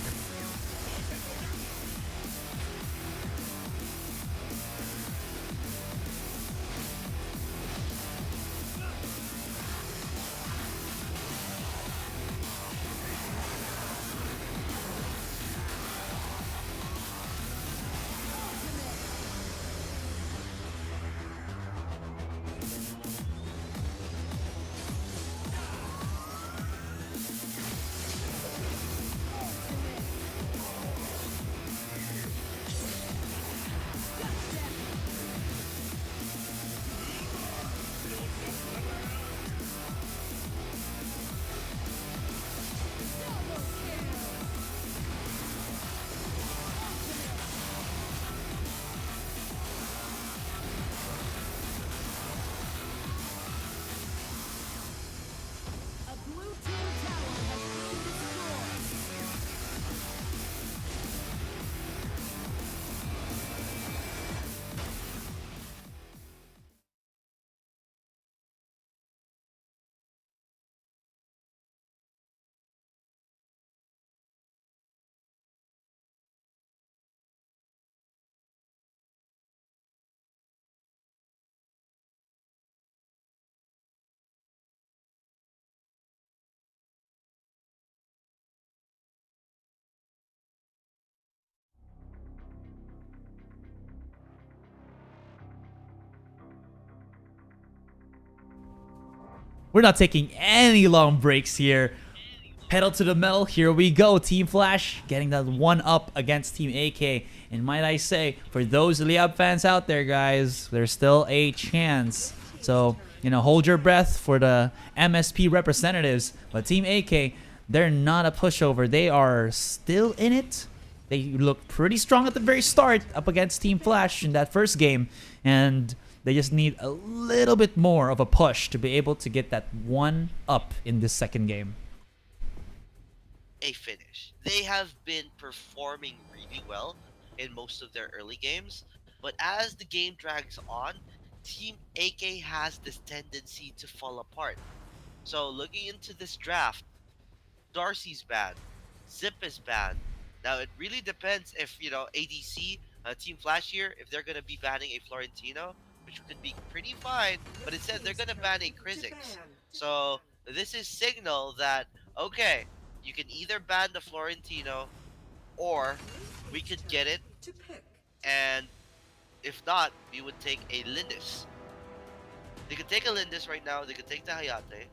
We're not taking any long breaks here. Pedal to the metal, here we go. Team Flash getting that one up against Team AK. And might I say, for those Liyab fans out there, guys, there's still a chance. So, you know, hold your breath for the MSP representatives. But Team AK, they're not a pushover. They are still in it. They look pretty strong at the very start up against Team Flash in that first game. And they just need a little bit more of a push to be able to get that one up in this second game. A finish. They have been performing really well in most of their early games, but as the game drags on, Team AK has this tendency to fall apart. So looking into this draft, Darcy's banned, Zip is banned. Now it really depends if, you know, ADC, Team Flash here, if they're gonna be banning a Florentino, which could be pretty fine, but it said they're gonna ban a Krizix. So this is signal that, okay, you can either ban the Florentino or we could get it, and if not, we would take a Lindis. They could take a Lindis right now, they could take the Hayate.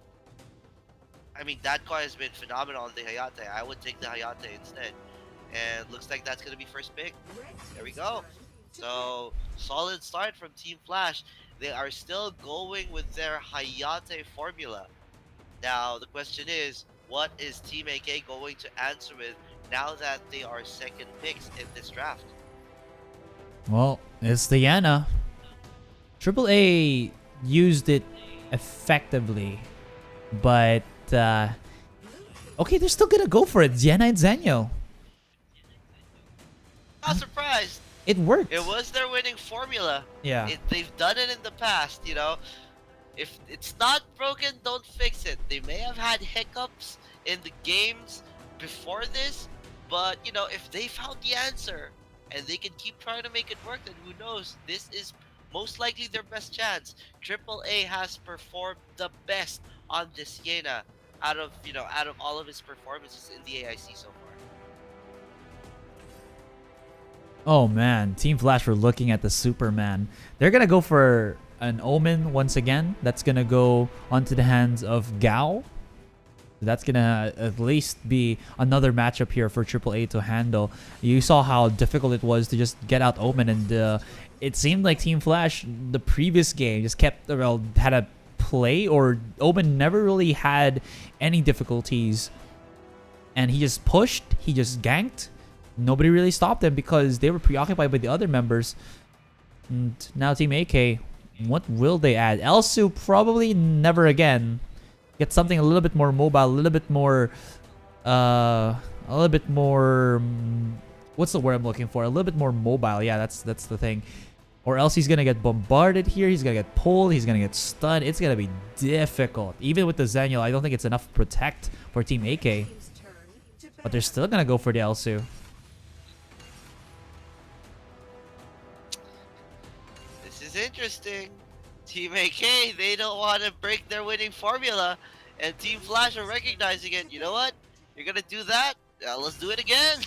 I mean, that car has been phenomenal on the Hayate. I would take the Hayate instead. And looks like that's gonna be first pick. There we go. So, solid start from Team Flash. They are still going with their Hayate formula. Now, the question is, what is Team AK going to answer with now that they are second picks in this draft? Well, it's the Yana. AAA used it effectively, but okay, they're still gonna go for it. Yana and Zanyo. Not surprised. It worked. It was their winning formula. Yeah. They've done it in the past, you know. If it's not broken, don't fix it. They may have had hiccups in the games before this, but you know, if they found the answer and they can keep trying to make it work, then who knows? This is most likely their best chance. Triple A has performed the best on this Siena out of out of all of his performances in the AIC so far. Oh man, Team Flash were looking at the Superman. They're gonna go for an Omen once again. That's gonna go onto the hands of Gao. That's gonna at least be another matchup here for AAA to handle. You saw how difficult it was to just get out Omen, and it seemed like Team Flash, the previous game, just kept had a play, or Omen never really had any difficulties, and he just pushed, he just ganked. Nobody really stopped them because they were preoccupied by the other members. And now Team AK, what will they add? Elsu probably never again. Get something a little bit more mobile, a little bit more, what's the word I'm looking for? A little bit more mobile. Yeah, that's the thing. Or else he's gonna get bombarded here. He's gonna get pulled. He's gonna get stunned. It's gonna be difficult. Even with the Zaniel, I don't think it's enough to protect for Team AK. But they're still gonna go for the Elsu. This is interesting. Team AK, they don't want to break their winning formula, and Team Flash are recognizing it. You know what? You're gonna do that? Let's do it again.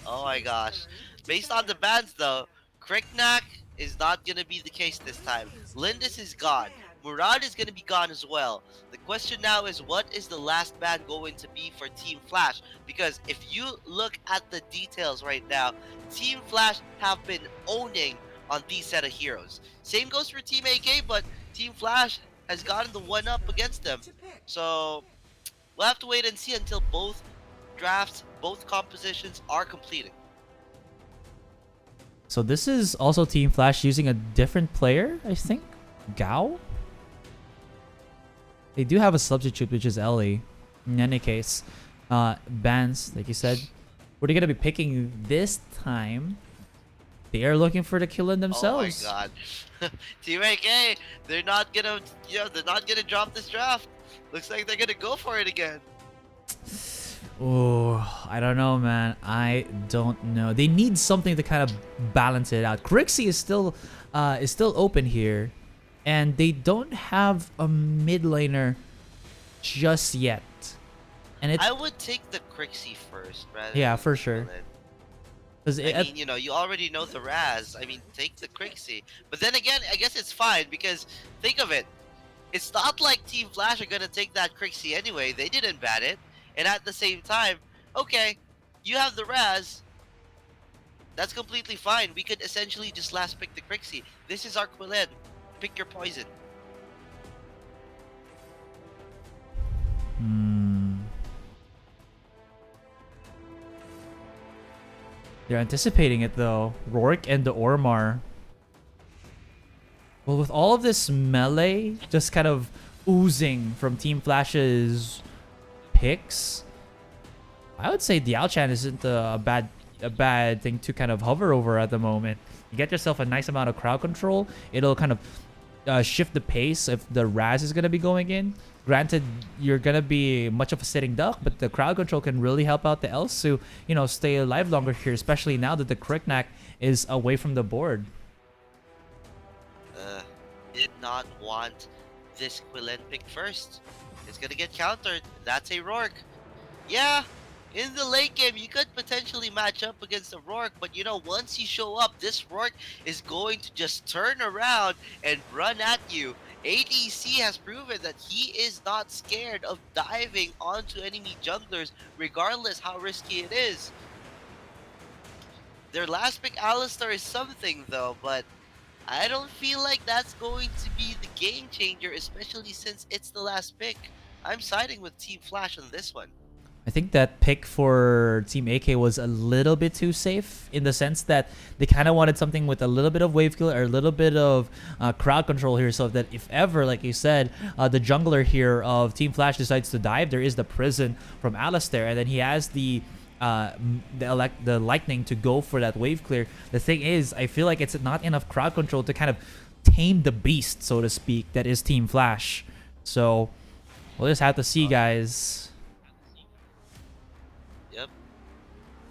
Oh my gosh. Based on the bans though, Kriknak is not gonna be the case this time. Lindis is gone. Murad is gonna be gone as well. The question now is, what is the last ban going to be for Team Flash? Because if you look at the details right now, Team Flash have been owning on these set of heroes. Same goes for Team AK, but Team Flash has gotten the one up against them. So we'll have to wait and see until both drafts, both compositions are completed. So this is also Team Flash using a different player, I think. Gao? They do have a substitute, which is Ellie. In any case, bans, like you said. What are you going to be picking this time? They are looking for the kill in themselves. Oh my god. Team AK, they're not gonna, they're not gonna drop this draft. Looks like they're gonna go for it again. Oh, I don't know, man. I don't know. They need something to kind of balance it out. Crixie is still open here, and they don't have a mid laner just yet. And I would take the Crixie first, rather. Yeah, than for sure. I mean, you already know the Raz. I mean, take the Crixie. But then again, I guess it's fine because think of it. It's not like Team Flash are gonna take that Crixie anyway. They didn't ban it. And at the same time, okay, you have the Raz. That's completely fine. We could essentially just last pick the Crixie. This is our Quillen. Pick your poison. They're anticipating it though. Rourke and the Ormar. Well, with all of this melee just kind of oozing from Team Flash's picks, I would say Diao-chan isn't a bad thing to kind of hover over at the moment. You get yourself a nice amount of crowd control. It'll kind of shift the pace if the Raz is going to be going in. Granted, you're going to be much of a sitting duck, but the crowd control can really help out the Elsu, stay alive longer here, especially now that the Kriknak is away from the board. Did not want this Quillen pick first. It's going to get countered. That's a Rourke. Yeah, in the late game, you could potentially match up against a Rourke, but once you show up, this Rourke is going to just turn around and run at you. ADC has proven that he is not scared of diving onto enemy junglers, regardless how risky it is. Their last pick, Alistar, is something though, but I don't feel like that's going to be the game changer, especially since it's the last pick. I'm siding with Team Flash on this one. I think that pick for Team AK was a little bit too safe in the sense that they kind of wanted something with a little bit of wave kill or a little bit of crowd control here, so that if ever, like you said, the jungler here of Team Flash decides to dive, there is the prison from Alistair, and then he has the the lightning to go for that wave clear. The thing is, I feel like it's not enough crowd control to kind of tame the beast, so to speak, that is Team Flash. So we'll just have to see, guys. Yep.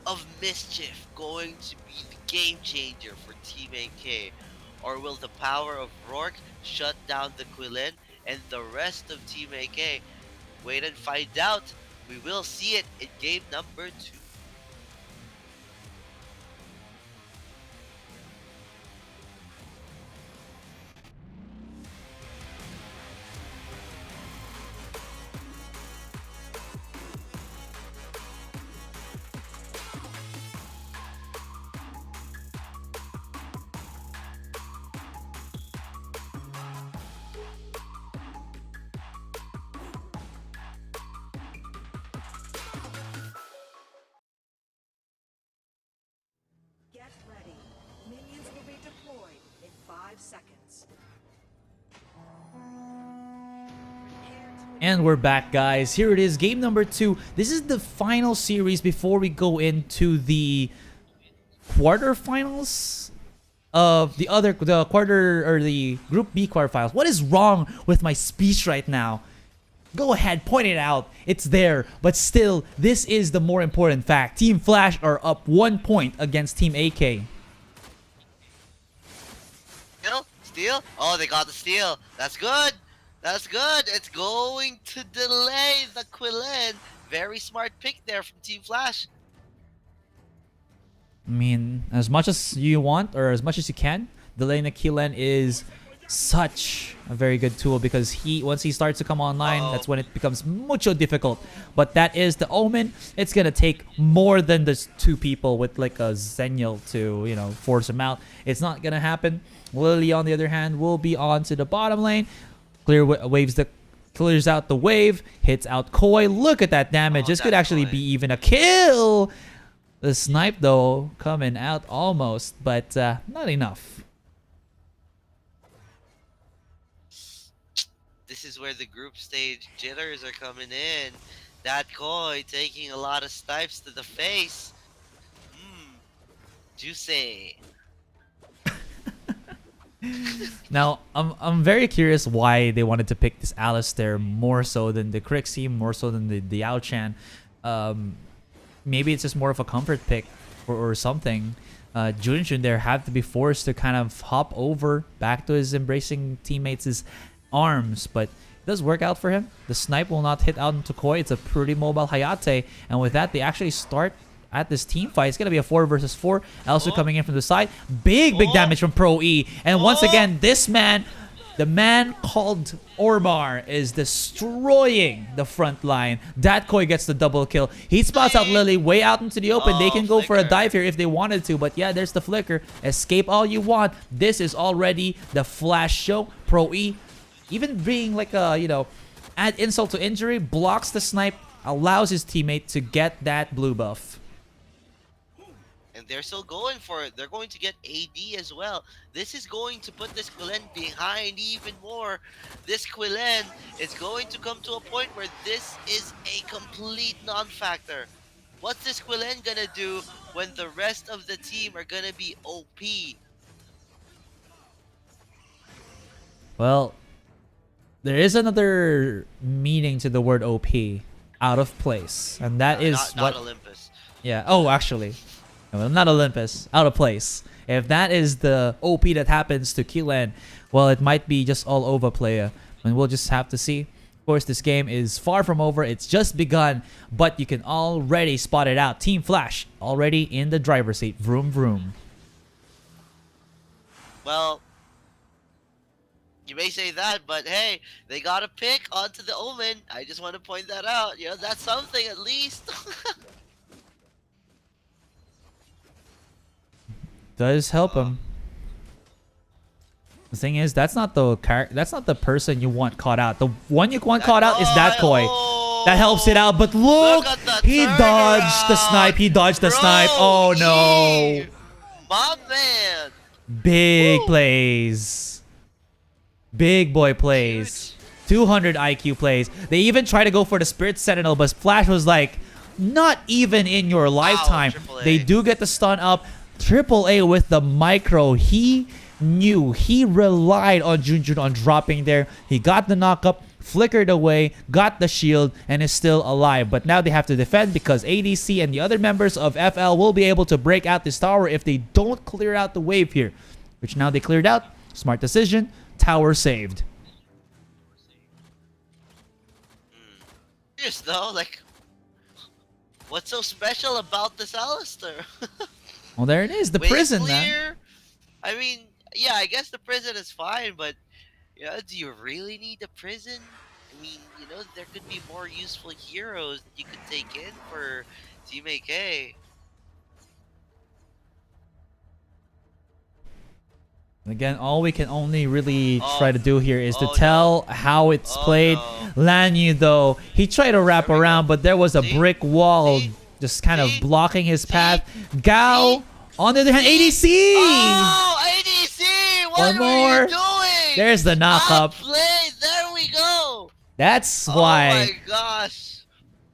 Of Mischief going to be the game changer for Team AK? Or will the power of Rourke shut down the Quillen and the rest of Team AK? Wait and find out. We will see it in game number 2. Get ready. Minions will be deployed in 5 seconds. And we're back, guys. Here it is, game number 2. This is the final series before we go into the quarterfinals of the Group B quarterfinals. What is wrong with my speech right now? Go ahead, point it out. It's there, but still, this is the more important fact. Team Flash are up 1 point against Team AK. Steal? Oh, they got the steal. That's good. That's good. It's going to delay the Quillen. Very smart pick there from Team Flash. I mean, as much as you want, or as much as you can, delaying the Quillen is such a very good tool, because once he starts to come online, that's when it becomes mucho difficult. But that is the Omen. It's gonna take more than just 2 people with like a Zenial to, you know, force him out. It's not gonna happen. Lily, on the other hand, will be on to the bottom lane. Clears out the wave, hits out Koi. Look at that damage. This could actually be even a kill. The snipe though coming out almost, but not enough. This is where the group stage jitters are coming in. That Koi taking a lot of snipes to the face. Juicy. Now, I'm very curious why they wanted to pick this Alistair more so than the Crixie, more so than the Yao Chan. Maybe it's just more of a comfort pick or something. Junjun there had to be forced to kind of hop over back to his embracing teammates' arms, but it does work out for him. The snipe will not hit out into Koi. It's a pretty mobile Hayate, and with that, they actually start at this team fight. It's gonna be a 4 versus 4. Also coming in from the side. Big damage from Pro E. And once again, this man, the man called Ormar, is destroying the front line. That Koi gets the double kill. He spots out Lily way out into the open. They can go for a dive here if they wanted to, but yeah, there's the flicker. Escape all you want. This is already the Flash show. Pro E, even being like a, you know, add insult to injury, blocks the snipe, allows his teammate to get that blue buff. And they're still going for it. They're going to get AD as well. This is going to put this Quillen behind even more. This Quillen is going to come to a point where this is a complete non-factor. What's this Quillen gonna do when the rest of the team are gonna be OP? Well, there is another meaning to the word OP. Out of place. And that is not Olympus. Yeah. Oh, actually. Well, not Olympus. Out of place. If that is the OP that happens to Quillen, well, it might be just all over player. And we'll just have to see. Of course, this game is far from over. It's just begun. But you can already spot it out. Team Flash already in the driver's seat. Vroom, vroom. Well, you may say that, but hey, they got a pick onto the Omen. I just want to point that out. You know, that's something at least. Does help him. The thing is, that's not the person you want caught out. The one you want caught out is that Koi. That helps it out, but look he dodged the snipe. He dodged the snipe. Oh no. My man. Big plays. Big boy plays. 200 IQ plays. They even tried to go for the Spirit Sentinel, but Flash was like, Not even in your lifetime. AAA. They do get the stun up. AAA with the micro. He knew. He relied on Junjun on dropping there. He got the knockup, flickered away, got the shield, and is still alive. But now they have to defend because ADC and the other members of FL will be able to break out this tower if they don't clear out the wave here. Which now they cleared out. Smart decision. Tower saved. Serious though, like, what's so special about this Alistar? Well, there it is. The Wave prison, clear? man. I mean, yeah, I guess the prison is fine, but you know, do you really need the prison? I mean, you know, there could be more useful heroes that you could take in for Team AK. Again, all we can only really try to do here is to tell how it's played. Lanyu, though, he tried to wrap around, but there was a brick wall just kind of blocking his path. Gao, on the other hand, ADC! Oh, ADC! What One more. are you doing? There's the knock-up. Play. There we go. That's why Oh my gosh.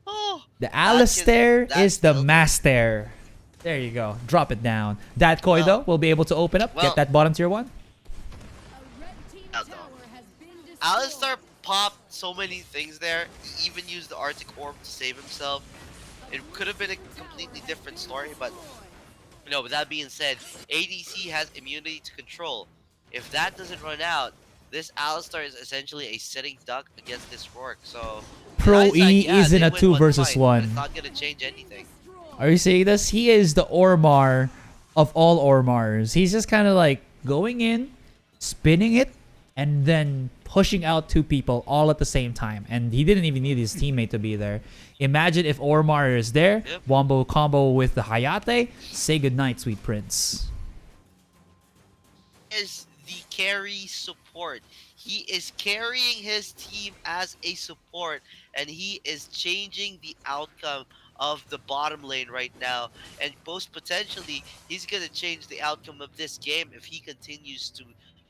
Oh, the Alistair is the master. There you go. Drop it down. That Koi, though, will be able to open up. Get that bottom tier 1. Alistar popped so many things there. He even used the Arctic Orb to save himself. It could have been a completely different story, but you know, with that being said, ADC has immunity to control. If that doesn't run out, this Alistar is essentially a sitting duck against this Rourke. So Pro E is in they a win 2 one versus fight, but 1. It's not gonna change anything. Are you seeing this? He is the Ormar of all Ormars. He's just kind of like going in, spinning it, and then pushing out 2 people all at the same time. And he didn't even need his teammate to be there. Imagine if Ormar is there, wombo combo with the Hayate. Say goodnight, sweet prince. Is the carry support. He is carrying his team as a support, and he is changing the outcome of the bottom lane right now, and most potentially he's gonna change the outcome of this game if he continues to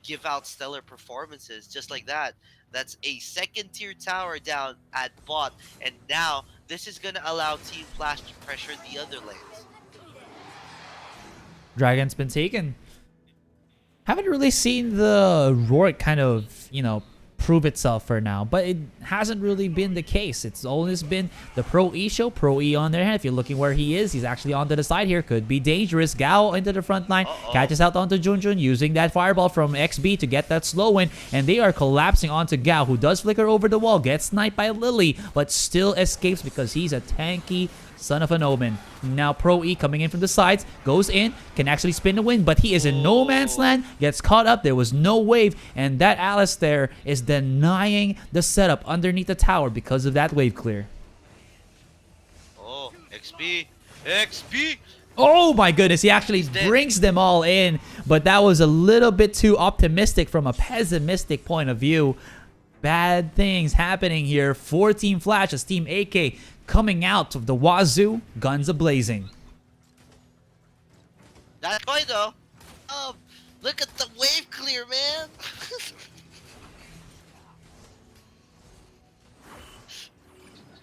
give out stellar performances just like that. That's a 2nd tier tower down at bot, and now this is gonna allow Team Flash to pressure the other lanes. Dragon's been taken. Haven't really seen the Rourke kind of, you know, prove itself for now, but it hasn't really been the case. It's always been the Pro E show. Pro E on their hand. If you're looking where he is, he's actually onto the side here. Could be dangerous. Gao into the front line. Catches out onto Junjun using that fireball from XB to get that slow win, and they are collapsing onto Gao, who does flicker over the wall, gets sniped by Lily, but still escapes because he's a tanky son of an omen. Now Pro E coming in from the sides, goes in, can actually spin the win, but he is in no man's land, gets caught up, there was no wave, and that Alistair is denying the setup underneath the tower because of that wave clear. Oh, XP! XP! Oh my goodness, he actually brings them all in, but that was a little bit too optimistic from a pessimistic point of view. Bad things happening here for Team Flash as Team AK coming out of the wazoo, guns a-blazing. That's why though. Look at the wave clear, man.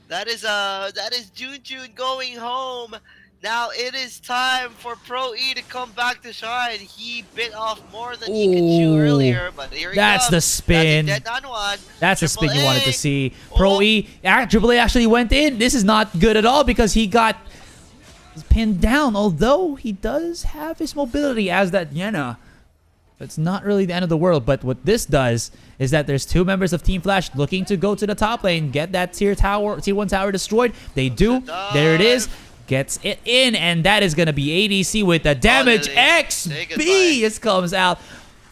That is Junjun going home. Now it is time for Pro E to come back to shine. He bit off more than he could chew earlier, but here he That's comes. the spin. That's a dead on one. That's the spin you wanted to see. Pro Oh. E, Triple A actually went in. This is not good at all because he got pinned down, although he does have his mobility as that Yena. It's not really the end of the world, but what this does is that there's 2 members of Team Flash looking to go to the top lane, get that tier 1 tower destroyed. They do. There it is. Gets it in, and that is going to be ADC with the damage. XB just comes out,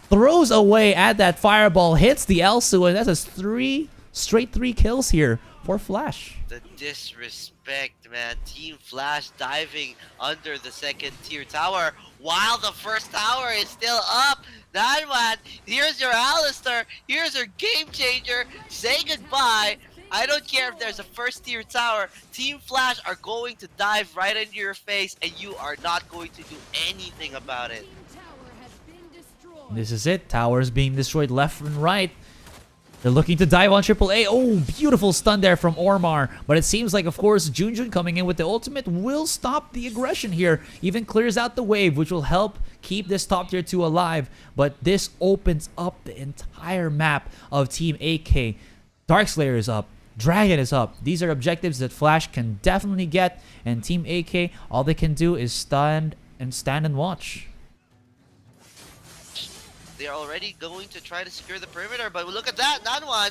throws away at that fireball, hits the Elsu, and that's a 3 straight 3 kills here for Flash. The disrespect, man. Team Flash diving under the 2nd tier tower while the 1st tower is still up. That one, here's your Alistar, here's your game changer. Say goodbye. I don't care if there's a 1st tier tower. Team Flash are going to dive right into your face, and you are not going to do anything about it. This is it. Towers being destroyed left and right. They're looking to dive on AAA. Oh, beautiful stun there from Ormar. But it seems like, of course, Junjun coming in with the ultimate will stop the aggression here. Even clears out the wave, which will help keep this top tier 2 alive. But this opens up the entire map of Team AK. Darkslayer is up. Dragon is up. These are objectives that Flash can definitely get. And Team AK, all they can do is stand and watch. They're already going to try to secure the perimeter, but look at that, Nanwan.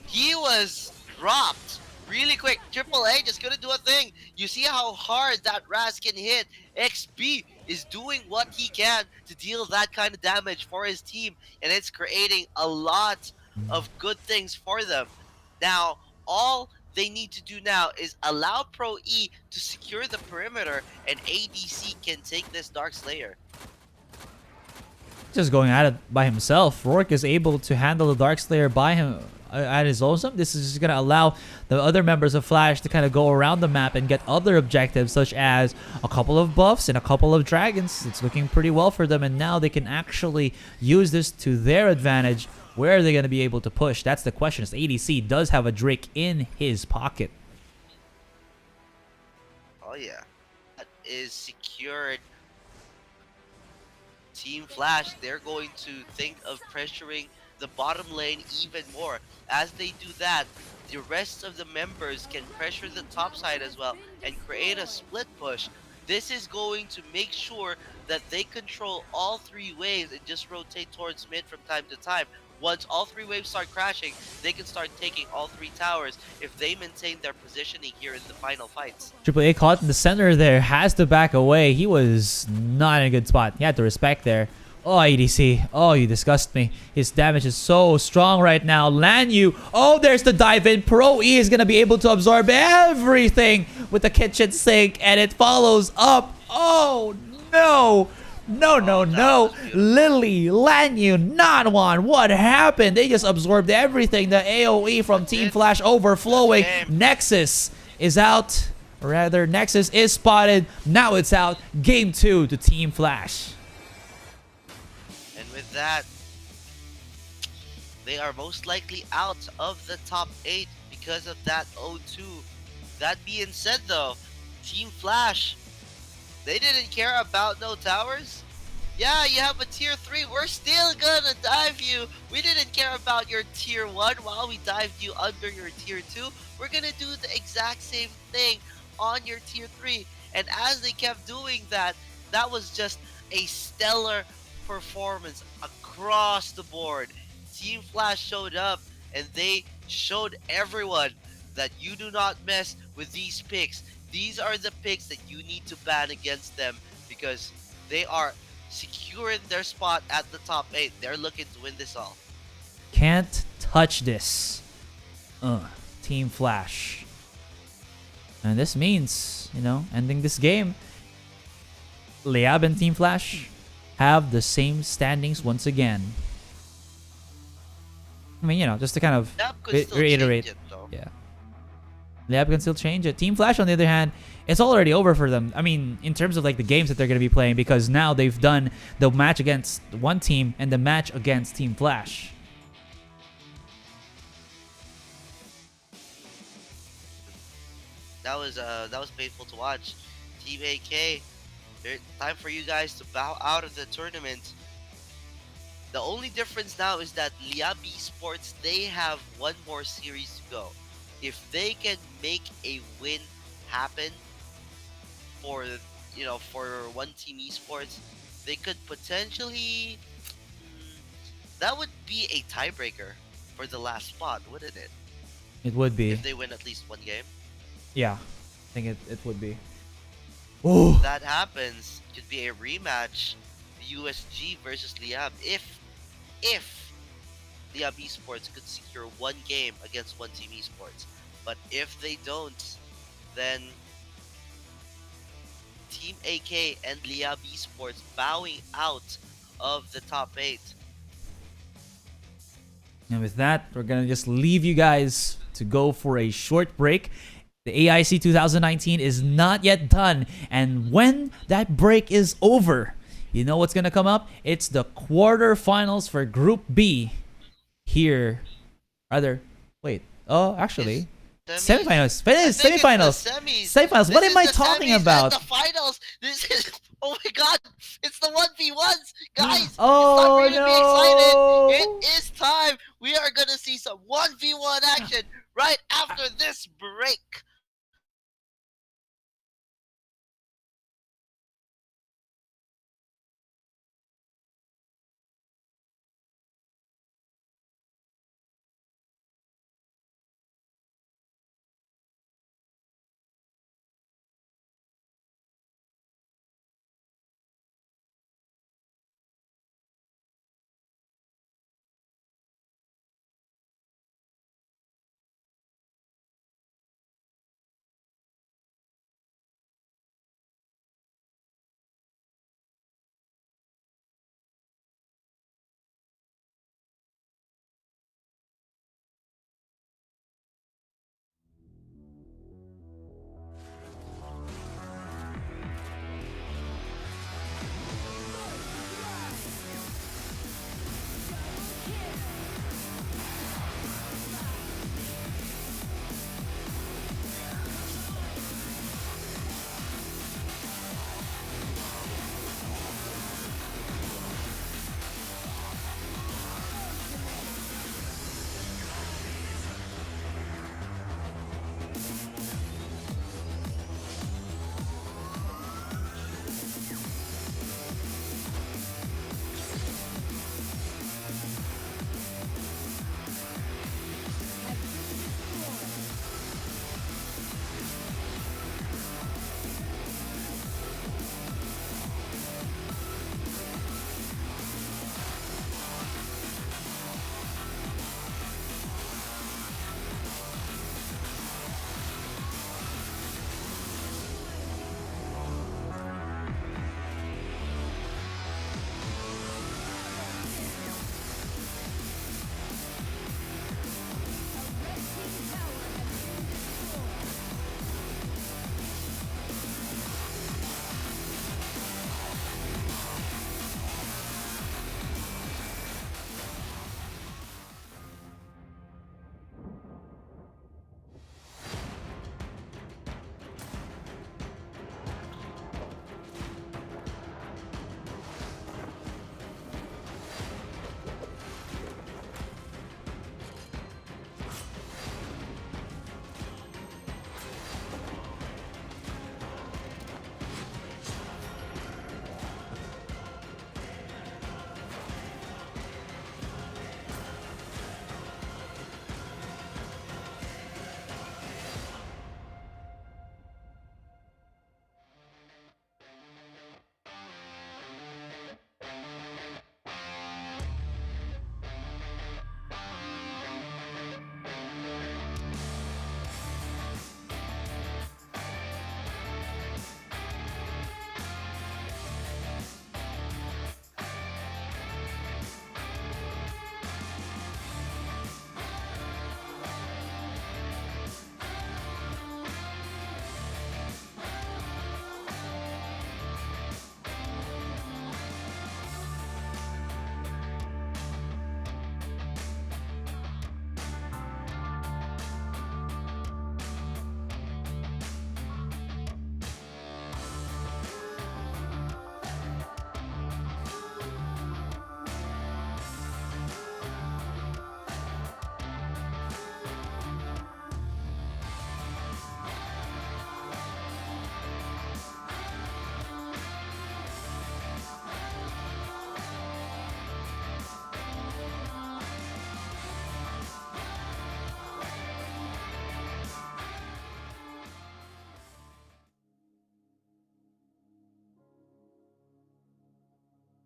He was dropped really quick. AAA just couldn't do a thing. You see how hard that Raz can hit. XP is doing what he can to deal that kind of damage for his team, and it's creating a lot of good things for them. Now, all they need to do now is allow Pro E to secure the perimeter, and ADC can take this Dark Slayer. Just going at it by himself. Rourke is able to handle the Darkslayer by him at his own. This is just going to allow the other members of Flash to kind of go around the map and get other objectives, such as a couple of buffs and a couple of dragons. It's looking pretty well for them, and now they can actually use this to their advantage. Where are they going to be able to push? That's the question. As ADC does have a Drake in his pocket. Oh yeah, that is secured. Team Flash, they're going to think of pressuring the bottom lane even more. As they do that, the rest of the members can pressure the top side as well and create a split push. This is going to make sure that they control all 3 waves and just rotate towards mid from time to time. Once all 3 waves start crashing, they can start taking all 3 towers if they maintain their positioning here in the final fights. AAA caught in the center there, has to back away. He was not in a good spot. He had to respect there. Oh, ADC. Oh, you disgust me. His damage is so strong right now. Lanyu. Oh, there's the dive in. Pro E is going to be able to absorb everything with the kitchen sink, and it follows up. Oh, no. No. Lily, Lanyu, Nanwan, what happened? They just absorbed everything. The AoE from Team Flash overflowing. Nexus is out. Or rather, Nexus is spotted. Now it's out. Game 2 to Team Flash. And with that, they are most likely out of the top 8 because of that 0-2. That being said though, Team Flash, they didn't care about no towers. Yeah, you have a tier 3. We're still gonna dive you. We didn't care about your tier 1 while we dived you under your tier 2. We're gonna do the exact same thing on your tier 3. And as they kept doing that, that was just a stellar performance across the board. Team Flash showed up and they showed everyone that you do not mess with these picks. These are the picks that you need to ban against them because they are securing their spot at the top 8. They're looking to win this all. Can't touch this. Team Flash. And this means, you know, ending this game. Liyab and Team Flash have the same standings once again. I mean, you know, just to kind of reiterate. Yeah. Liyab can still change it. Team Flash, on the other hand, it's already over for them. I mean, in terms of like the games that they're going to be playing, because now they've done the match against one team and the match against Team Flash. That was painful to watch. Team AK, time for you guys to bow out of the tournament. The only difference now is that Liyab Esports, they have one more series to go. If they can make a win happen for, you know, for one team esports, they could potentially, that would be a tiebreaker for the last spot, wouldn't it? It would be. If they win at least one game. Yeah, I think it would be. If that happens, it could be a rematch, USG versus Liyab. If Liyab Esports could secure one game against one team esports. But if they don't, then Team AK and Liyab Esports bowing out of the top 8. And with that, we're going to just leave you guys to go for a short break. The AIC 2019 is not yet done. And when that break is over, you know what's going to come up? It's the quarterfinals for Group B. here. Rather, wait. Oh, actually, Semis? semifinals. I think it's Semifinals. the semis. Semifinals. What This am is I the talking semis about? And the finals. This is, oh my god, it's the 1v1s, guys. Oh It's time for you to be excited. no! It is time. We are gonna see some 1v1 action right after this break.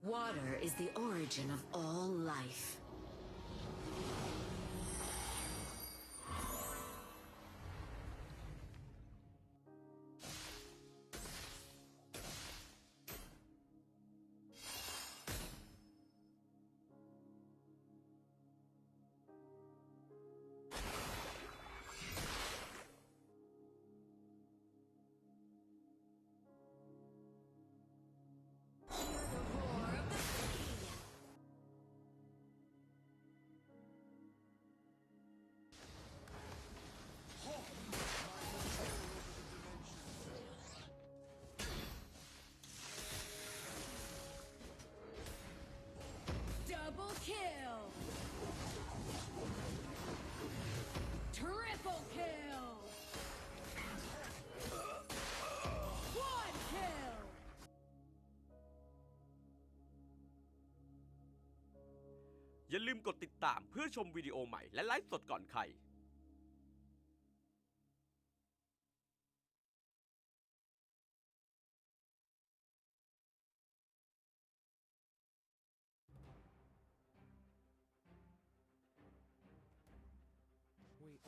Water is the origin of all life. อย่าลืมกดติดตามเพื่อชมวิดีโอใหม่และไลฟ์สดก่อนใครย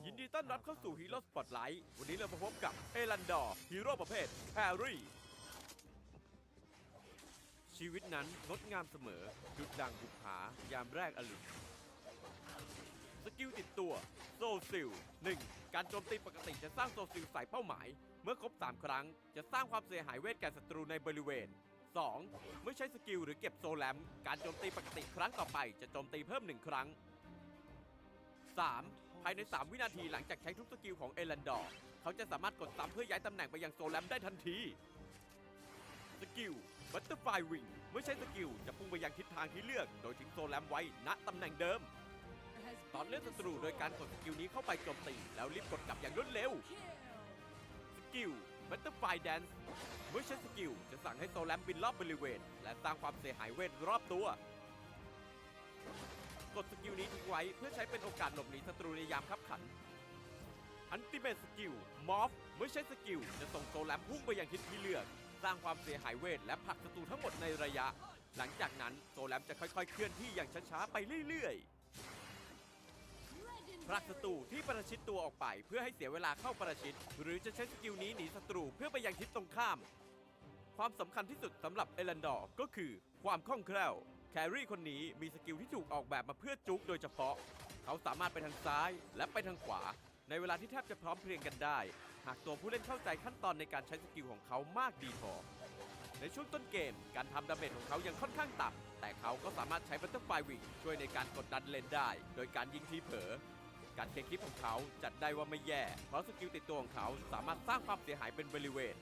ินดีต้อนรับเข้าสู่ฮีโร่สปอตไลท์วันนี้เรามาพบกับเอลันดอร์ฮีโร่ประเภทแครี่ชีวิตนั้นงดงามเสมอดุจดังบุพายามแรกอรุณสกิลติดตัวโซซิล 1. การโจมตีปกติจะสร้างโซซิลใส่เป้าหมายเมื่อครบ3 ครั้งจะสร้างความเสียหายเวทแก่ศัตรูในบริเวณ 2. เมื่อใช้สกิลหรือเก็บโซแลมการโจมตีปกติครั้งต่อไปจะโจมตีเพิ่ม1 ครั้ง 3. ภายใน3 วินาทีหลังจากใช้ทุกสกิลของเอลันดอร์เขาจะสามารถกดซ้ำเพื่อย้ายตำแหน่งไปยังโซแลมได้ทันทีสกิลบัตเตอร์ไฟวิงเมื่อใช้สกิลจะพุ่งไปยังทิศทางที่เลือกโดยทิ้งโซแลมไว้ณตำแหน่งเดิมตอนเลือกศัตรูโดยการกดสกิลนี้เข้าไปโจมตีแล้วรีบกดกลับอย่างรวดเร็วสกิลบัตเตอร์ไฟแดนซ์เมื่อใช้สกิลจะสั่งให้โซแลมบินรอบบริเวณและสร้างความเสียหายเวทรอบตัวกดสกิลนี้ทิ้งไว้เพื่อใช้เป็นโอกาสหลบหนีศัตรูในยามคับขันอันติเมทสกิลมอฟเมื่อใช้สกิลจะส่งโซแลมพุ่งไปยังทิศที่เลือกสร้างความเสียหายเวทและผลักศัตรูทั้งหมดในระยะหลังจากนั้นโซแลมจะค่อยๆเคลื่อนที่อย่างช้าๆไปเรื่อยๆผลักศัตรูที่ประชิดตัวออกไปเพื่อให้เสียเวลาเข้าประชิดหรือจะใช้สกิลนี้หนีศัตรูเพื่อไปยังทิศตรงข้ามความสำคัญที่สุดสำหรับเอลันดอร์ก็คือความคล่องแคล่วแครี่คนนี้มีสกิลที่ถูกออกแบบมาเพื่อจุกโดยเฉพาะเขาสามารถไปทางซ้ายและไปทางขวาในเวลาที่แทบจะพร้อมเพรียงกันได้หากตัวผู้เล่นเข้าใจขั้นตอนในการใช้สกิลของเขามากดีพอในช่วงต้นเกมการทำดาเมจของเขายังค่อนข้างต่ำแต่เขาก็สามารถใช้บัตเตอร์ไฟวิงช่วยในการกดดันเลนได้โดยการยิงทีเผลอการเคลียร์คลิปของเขาจัดได้ว่าไม่แย่เพราะสกิลติดตัวของเขาสามารถสร้างความเสียหายเป็นบริเวณ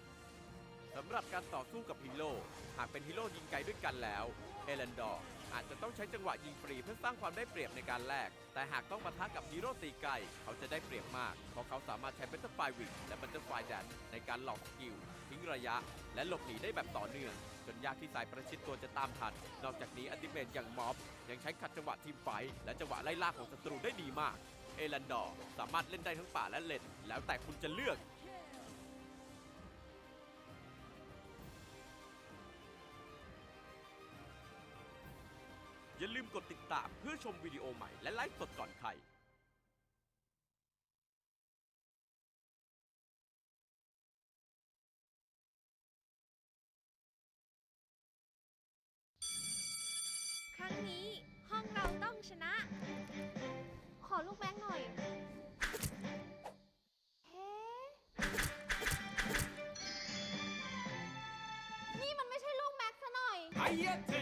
สำหรับการต่อสู้กับฮีโร่หากเป็นฮีโร่ยิงไกลด้วยกันแล้วเอลันดอร์อาจจะต้องใช้จังหวะยิงฟรีเพื่อสร้างความได้เปรียบในการแลกแต่หากต้องปะทะกับฮีโร่ตีไกลเขาจะได้เปรียบมากเพราะเขาสามารถใช้บัตเตอร์ไฟวิงและบัตเตอร์ไฟแดนในการหลอกสกิลทิ้งระยะและหลบหนีได้แบบต่อเนื่องจนยากที่สายประชิดตัวจะตามทันนอกจากนี้อัลติเมทอย่างม็อบยังใช้ขัดจังหวะทีมไฟและจังหวะไล่ล่าของศัตรูได้ดีมากเอลันดอร์สามารถเล่นได้ทั้งป่าและเลนแล้วแต่คุณจะเลือกอย่าลืมกดติดตามเพื่อชมวิดีโอใหม่และไลฟ์สดก่อนใครครั้งนี้ห้องเราต้องชนะขอลูกแบงค์หน่อยเฮ้นี่มันไม่ใช่ลูกแม็กซะหน่อยไฮเยเท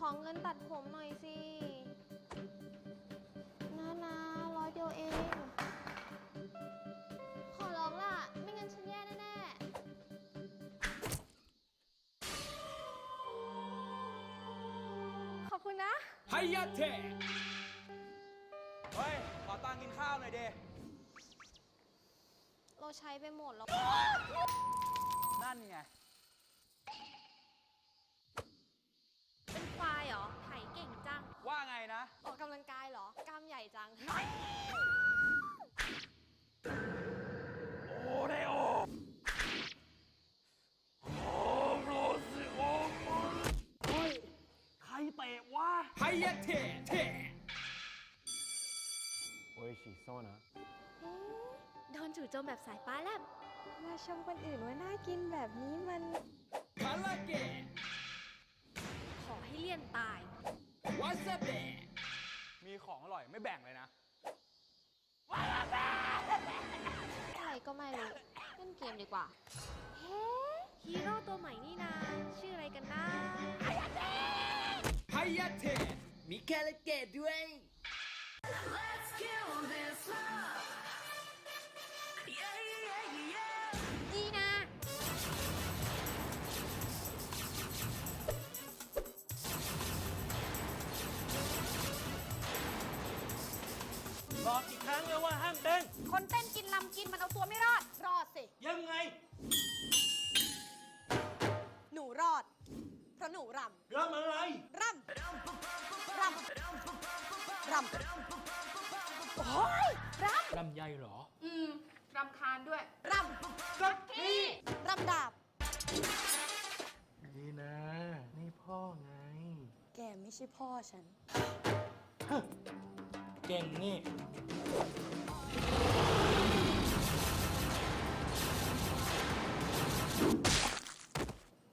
ขอเงินตัดผมหน่อยสินะ100 เดียวเองขอร้องล่ะไม่งั้นฉันแย่แน่ๆขอบคุณนะไฮยะเทเฮ้ยขอตังค์กินข้าวหน่อยเดเราใช้ไปหมดแล้วนั่นไงเป็นควายเหรอไถเก่งจังว่าไงนะ ออกกำลังกายเหรอกล้ามใหญ่จังโอเรโอเฮ้ยใครเตะวะไฮยะเทโอ้ยชิโซนะโดนจู่โจมแบบสายฟ้าแลบมาชมคนอื่นว่าน่ากินแบบนี้มัน คาราเกะขอให้เลี่ยนตายว าซาเบะมีของอร่อยไม่แบ่งเลยนะอะไรก็ไม่รู้เล่นเกมดีกว่าเฮ้ฮีโร่ตัวใหม่นี่นาชื่ออะไรกันนะไฮยะเทมีคาราเกะด้วย Let's kill this love. Yeah, yeah, yeah. ดีนะบอกอีกครั้งเลยว่าห้ามเต้น คนเต้นกินลำกินมันเอาตัวไม่รอด รอดสิ ยังไง หนูรอด เพราะหนูรำ รำอะไร รำโอ้ยรำ ลำไยเหรอ รำคาญด้วยรำสักทีรำดาบ ดีนะ นี่พ่อไง แกไม่ใช่พ่อฉัน เก่งนี่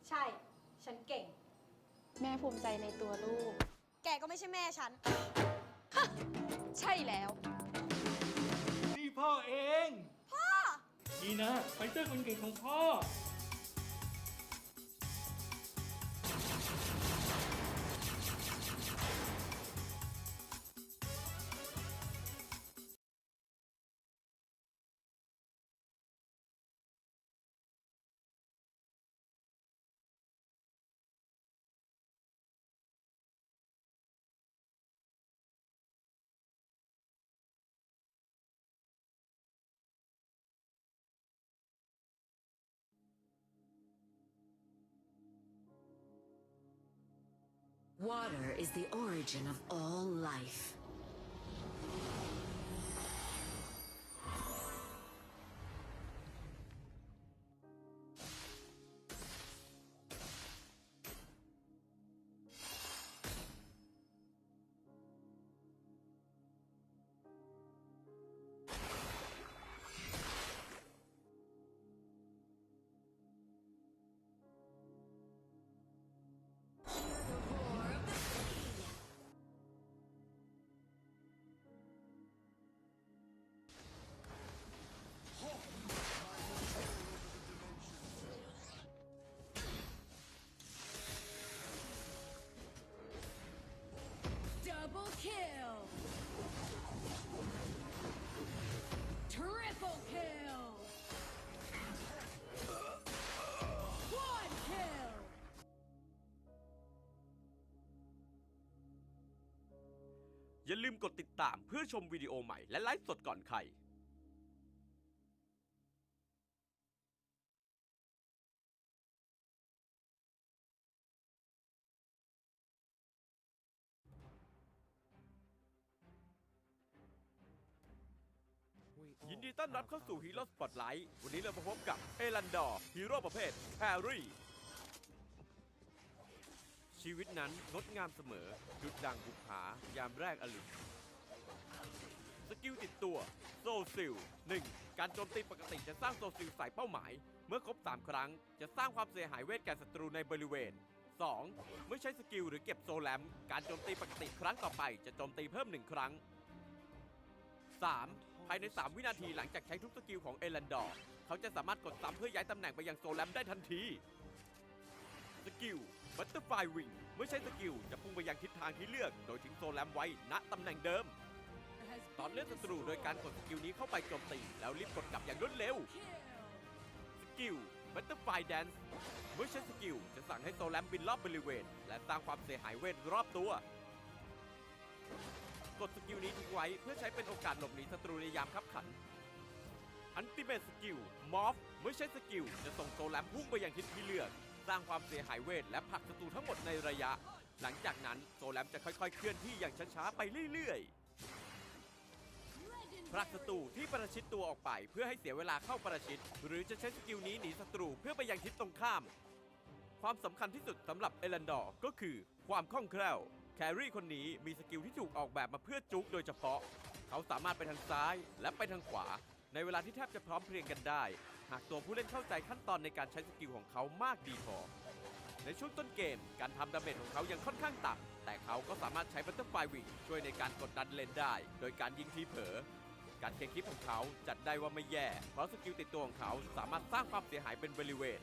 ใช่ ฉันเก่ง แม่ภูมิใจในตัวลูก แกก็ไม่ใช่แม่ฉัน ใช่แล้ว นี่พ่อเอง พ่อ ดีนะไฟเตอร์คนเก่งของพ่อ Water is the origin of all life. Double kill. Triple kill. Quad kill. อย่าลืมกดติดตามเพื่อชมวิดีโอใหม่และไลฟ์สดก่อนใคร ยินดีต้อนรับเข้าสู่ฮีโร่สปอตไลท์วันนี้เรามาพบกับเอลันดอร์ฮีโร่ประเภทแครี่ชีวิตนั้นงดงามเสมอดุจดังบุพายามแรกอรุณสกิลติดตัวโซซิล 1. การโจมตีปกติจะสร้างโซซิลใส่เป้าหมายเมื่อครบ3 ครั้งจะสร้างความเสียหายเวทแก่ศัตรูในบริเวณ 2. เมื่อใช้สกิลหรือเก็บโซแลมการโจมตีปกติครั้งต่อไปจะโจมตีเพิ่ม1 ครั้ง 3. ภายใน3 วินาทีหลังจากใช้ทุกสกิลของเอลันดอร์เขาจะสามารถกดซ้ำเพื่อย้ายตำแหน่งไปยังโซแลมได้ทันทีสกิลบัตเตอร์ไฟวิงเมื่อใช้สกิลจะพุ่งไปยังทิศทางที่เลือกโดยทิ้งโซแลมไว้ณตำแหน่งเดิมตอนเลือกศัตรูโดยการกดสกิลนี้เข้าไปโจมตีแล้วรีบกดกลับอย่างรวดเร็วสกิลบัตเตอร์ไฟแดนซ์เมื่อใช้สกิลจะสั่งให้โซแลมบินรอบบริเวณและสร้างความเสียหายเวทรอบตัวกดสกิลนี้ทิ้งไว้เพื่อใช้เป็นโอกาสหลบหนีศัตรูในยามคับขันอันติเมทสกิลมอฟเมื่อใช้สกิลจะส่งโซแลมพุ่งไปยังทิศที่เลือกสร้างความเสียหายเวทและผลักศัตรูทั้งหมดในระยะหลังจากนั้นโซแลมจะค่อยๆเคลื่อนที่อย่างช้าๆไปเรื่อยๆผลักศัตรูที่ประชิดตัวออกไปเพื่อให้เสียเวลาเข้าประชิดหรือจะใช้สกิลนี้หนีศัตรูเพื่อไปยังทิศตรงข้ามความสำคัญที่สุดสำหรับเอลันดอร์ก็คือความคล่องแคล่วแครี่คนนี้มีสกิลที่ถูกออกแบบมาเพื่อจุกโดยเฉพาะเขาสามารถไปทางซ้ายและไปทางขวาในเวลาที่แทบจะพร้อมเพรียงกันได้หากตัวผู้เล่นเข้าใจขั้นตอนในการใช้สกิลของเขามากดีพอในช่วงต้นเกมการทำดาเมจของเขายังค่อนข้างต่ำแต่เขาก็สามารถใช้บัตเตอร์ไฟวิงช่วยในการกดดันเลนได้โดยการยิงทีเผลอการเคลียร์คลิปของเขาจัดได้ว่าไม่แย่เพราะสกิลติดตัวของเขาสามารถสร้างความเสียหายเป็นบริเวณ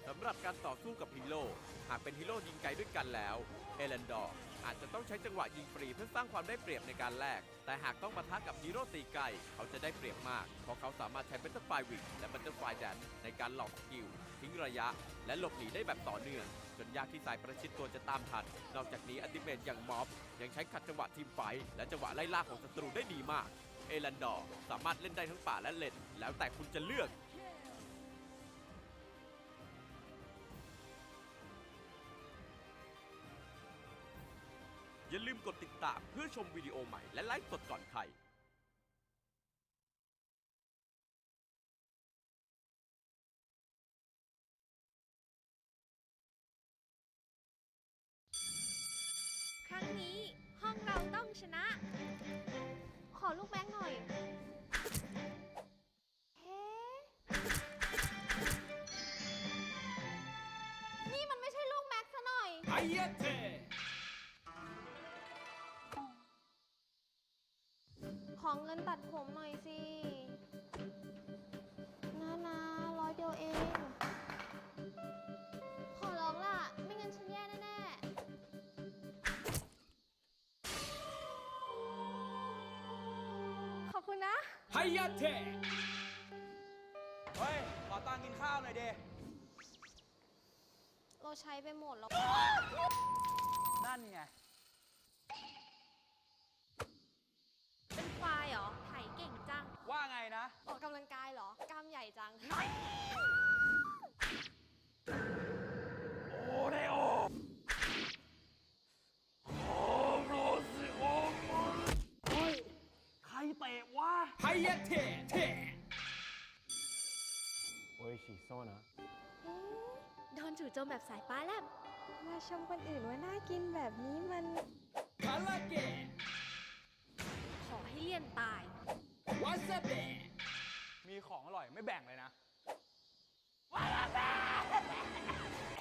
สำหรับการต่อสู้กับฮีโร่หากเป็นฮีโร่ยิงไกลด้วยกันแล้วเอลันดอร์อาจจะต้องใช้จังหวะยิงฟรีเพื่อสร้างความได้เปรียบในการแลกแต่หากต้องปะทะกับฮีโร่ตีไกลเขาจะได้เปรียบมากเพราะเขาสามารถใช้บัตเตอร์ไฟวิงและบัตเตอร์ไฟแดนในการหลอกสกิลทิ้งระยะและหลบหนีได้แบบต่อเนื่องจนยากที่สายประชิดตัวจะตามทันนอกจากนี้อัลติเมทอย่างม็อบยังใช้ขัดจังหวะทีมไฟท์และจังหวะไล่ล่าของศัตรูได้ดีมากเอลันดอร์สามารถเล่นได้ทั้งป่าและเลนแล้วแต่คุณจะเลือก อย่าลืมกดติดตามเพื่อชมวิดีโอใหม่และไลฟ์สดก่อนใครครั้งนี้ห้องเราต้องชนะ ขอลูกแบงค์หน่อย เฮ้ นี่มันไม่ใช่ลูกแม็กซ์ซะหน่อย ไฮยะเท ขอเงินตัดผมหน่อยสินะ100 เดียวเอง ขอร้องล่ะ ไม่งั้นฉันแย่แน่ๆ ขอบคุณนะ ไฮยะเท เฮ้ย ขอตังค์กินข้าวหน่อยดิ เราใช้ไปหมดแล้ว นั่นไง เป็นควายเหรอ ไถเก่งจัง ว่าไงนะ ออกกำลังกายเหรอ กล้ามใหญ่จัง โอเรโอโรซิโอมันเฮ้ย ใครเตะวะไฮยะเทโออิชิโซนะ โดนจู่โจมแบบสายฟ้าแลบมาชมคนอื่นว่าน่ากินแบบนี้มัน คาราเกะ ขอให้เลี่ยนตาย วาซาเบะ มีของอร่อยไม่แบ่งเลยนะ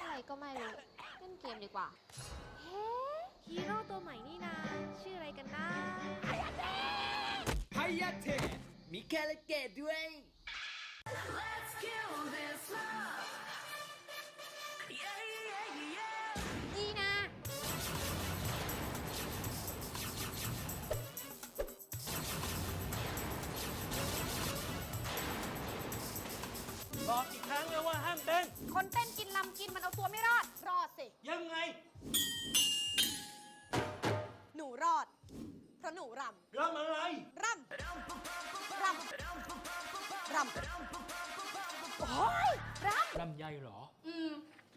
อะไรก็ไม่รู้ เล่นเกมดีกว่า เฮ้ฮีโร่ตัวใหม่นี่นา ชื่ออะไรกันนะ ไฮยะเทมีคาราเกะด้วย ดีนะ บอกอีกครั้งแล้วว่าห้ามเต้น คนเต้นกินลำกินมันเอาตัวไม่รอด รอดสิ ยังไง หนูรอด เพราะหนูรำ รำอะไร รำ รำ รำ โอ้ยรำ ลำไยเหรอ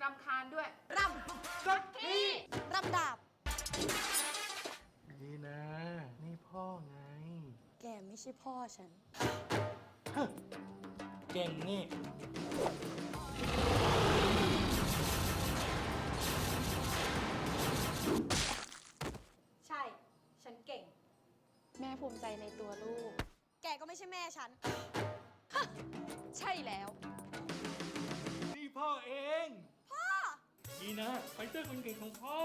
รำคาญด้วย รำสักทีรำดาบ ดีนะ นี่พ่อไง แกไม่ใช่พ่อฉัน เก่งนี่ ใช่ ฉันเก่ง แม่ภูมิใจในตัวลูก แกก็ไม่ใช่แม่ฉัน ใช่แล้ว นี่พ่อเอง พ่อ ดีนะ ไฟเตอร์คนเก่งของพ่อ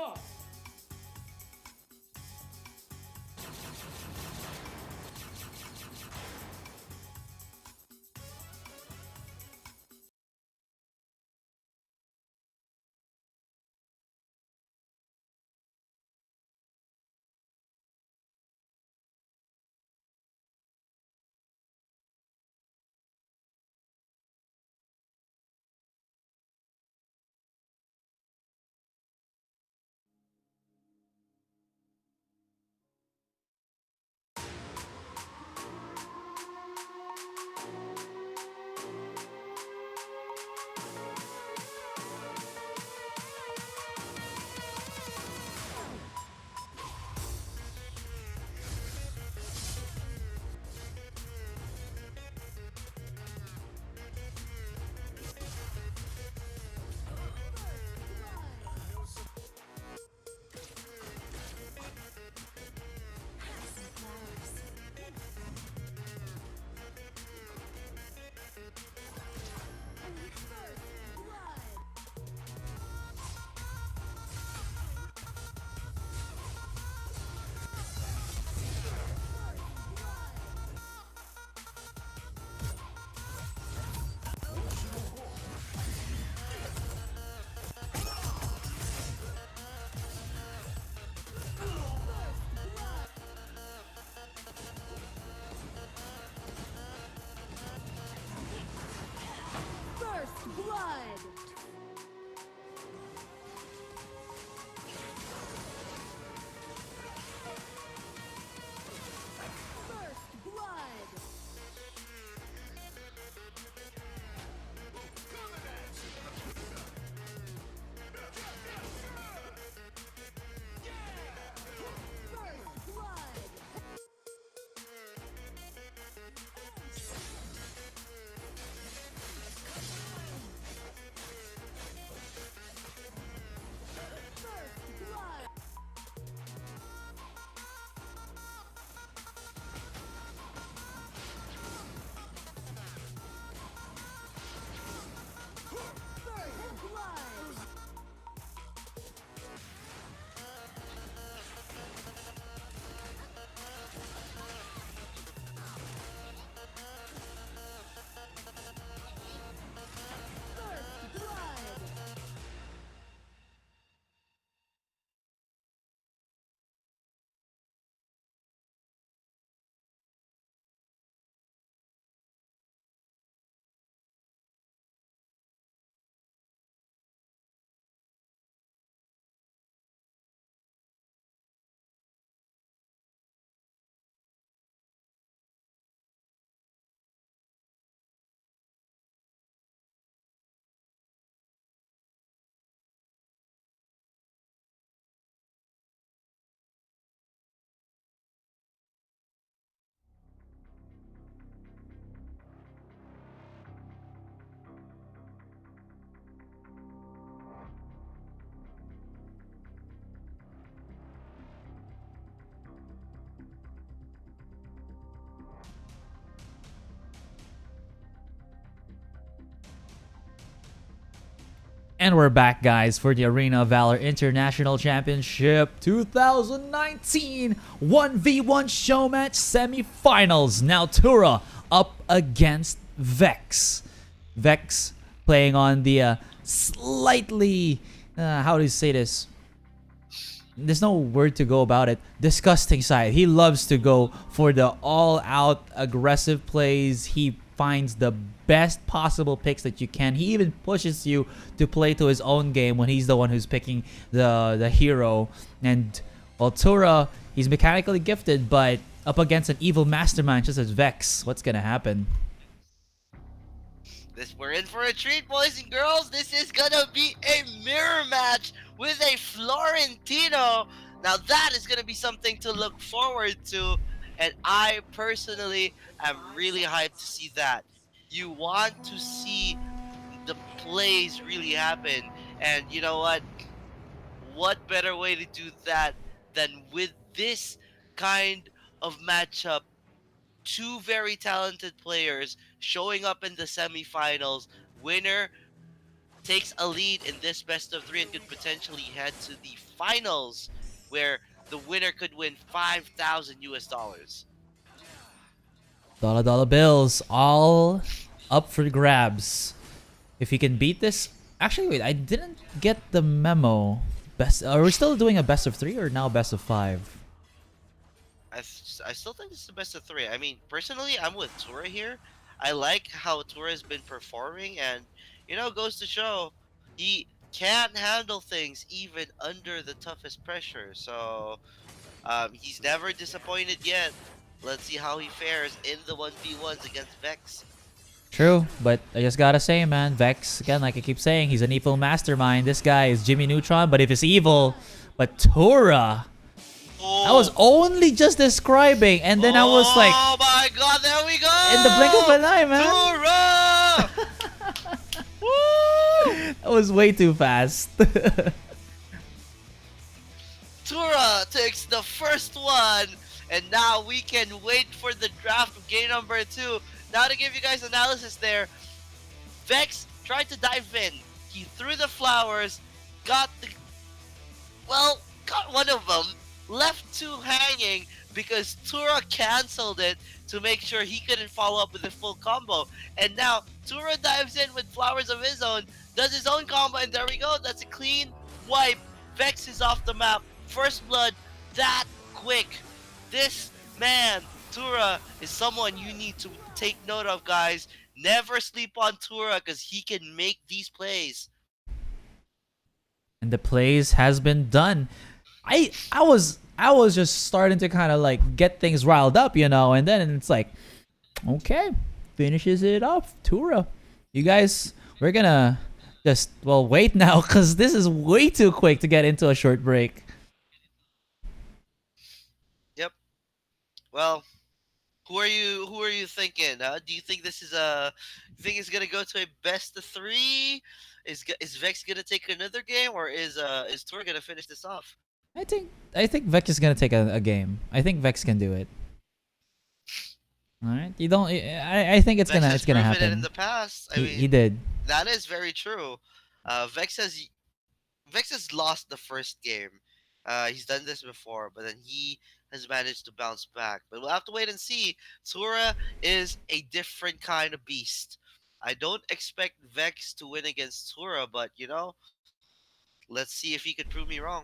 And we're back, guys, for the Arena of Valor International Championship 2019 1v1 show match semifinals. Now Tura up against Vex. Vex playing on the slightly, how do you say this? There's no word to go about it. Disgusting side. He loves to go for the all-out aggressive plays. He finds the best possible picks that you can. He even pushes you to play to his own game when he's the one who's picking the hero. And while Tura, he's mechanically gifted, but up against an evil mastermind just as Vex, what's gonna happen? We're in for a treat, boys and girls. This is gonna be a mirror match with a Florentino. Now that is gonna be something to look forward to, and I personally am really hyped to see that. You want to see the plays really happen, and you know what? What better way to do that than with this kind of matchup? Two very talented players showing up in the semifinals. Winner takes a lead in this best of three and could potentially head to the finals, where the winner could win 5,000 US dollars. Dollar bills, all up for grabs. If he can beat this, actually, wait, I didn't get the memo. Are we still doing a best of three or now best of five? I still think this is the best of three. I mean, personally, I'm with Tura here. I like how Tura has been performing, and goes to show he can handle things even under the toughest pressure. So he's never disappointed yet. Let's see how he fares in the 1v1s against Vex. True, but I just gotta say, man, Vex, again, like I keep saying, he's an evil mastermind. This guy is Jimmy Neutron, but if he's evil, but Tura, I was only just describing, and then I was like, oh my god, there we go! In the blink of an eye, man. Tura! Woo! That was way too fast. Tura takes the first one, and now we can wait for the draft of game number 2. Now to give you guys analysis there, Vex tried to dive in. He threw the flowers, got one of them, left 2 hanging because Tura canceled it to make sure he couldn't follow up with a full combo. And now Tura dives in with flowers of his own, does his own combo, and there we go. That's a clean wipe. Vex is off the map. First blood that quick. This man, Tura, is someone you need to take note of, guys. Never sleep on Tura because he can make these plays. And the plays has been done. I was just starting to kind of like get things riled up, and then it's like, okay, finishes it off, Tura. You guys, we're gonna just wait now because this is way too quick to get into a short break. Yep. Well, who are you thinking? Do you think this is you think it's gonna go to a best of 3? Is Vex gonna take another game, or is Tura gonna finish this off? I think Vex is gonna take a game. I think Vex can do it. All right, you don't. I think it's Vex gonna has proven happen. it in the past. He did. That is very true. Vex has lost the first game. He's done this before, but then he has managed to bounce back. But we'll have to wait and see. Tura is a different kind of beast. I don't expect Vex to win against Tura, but let's see if he could prove me wrong.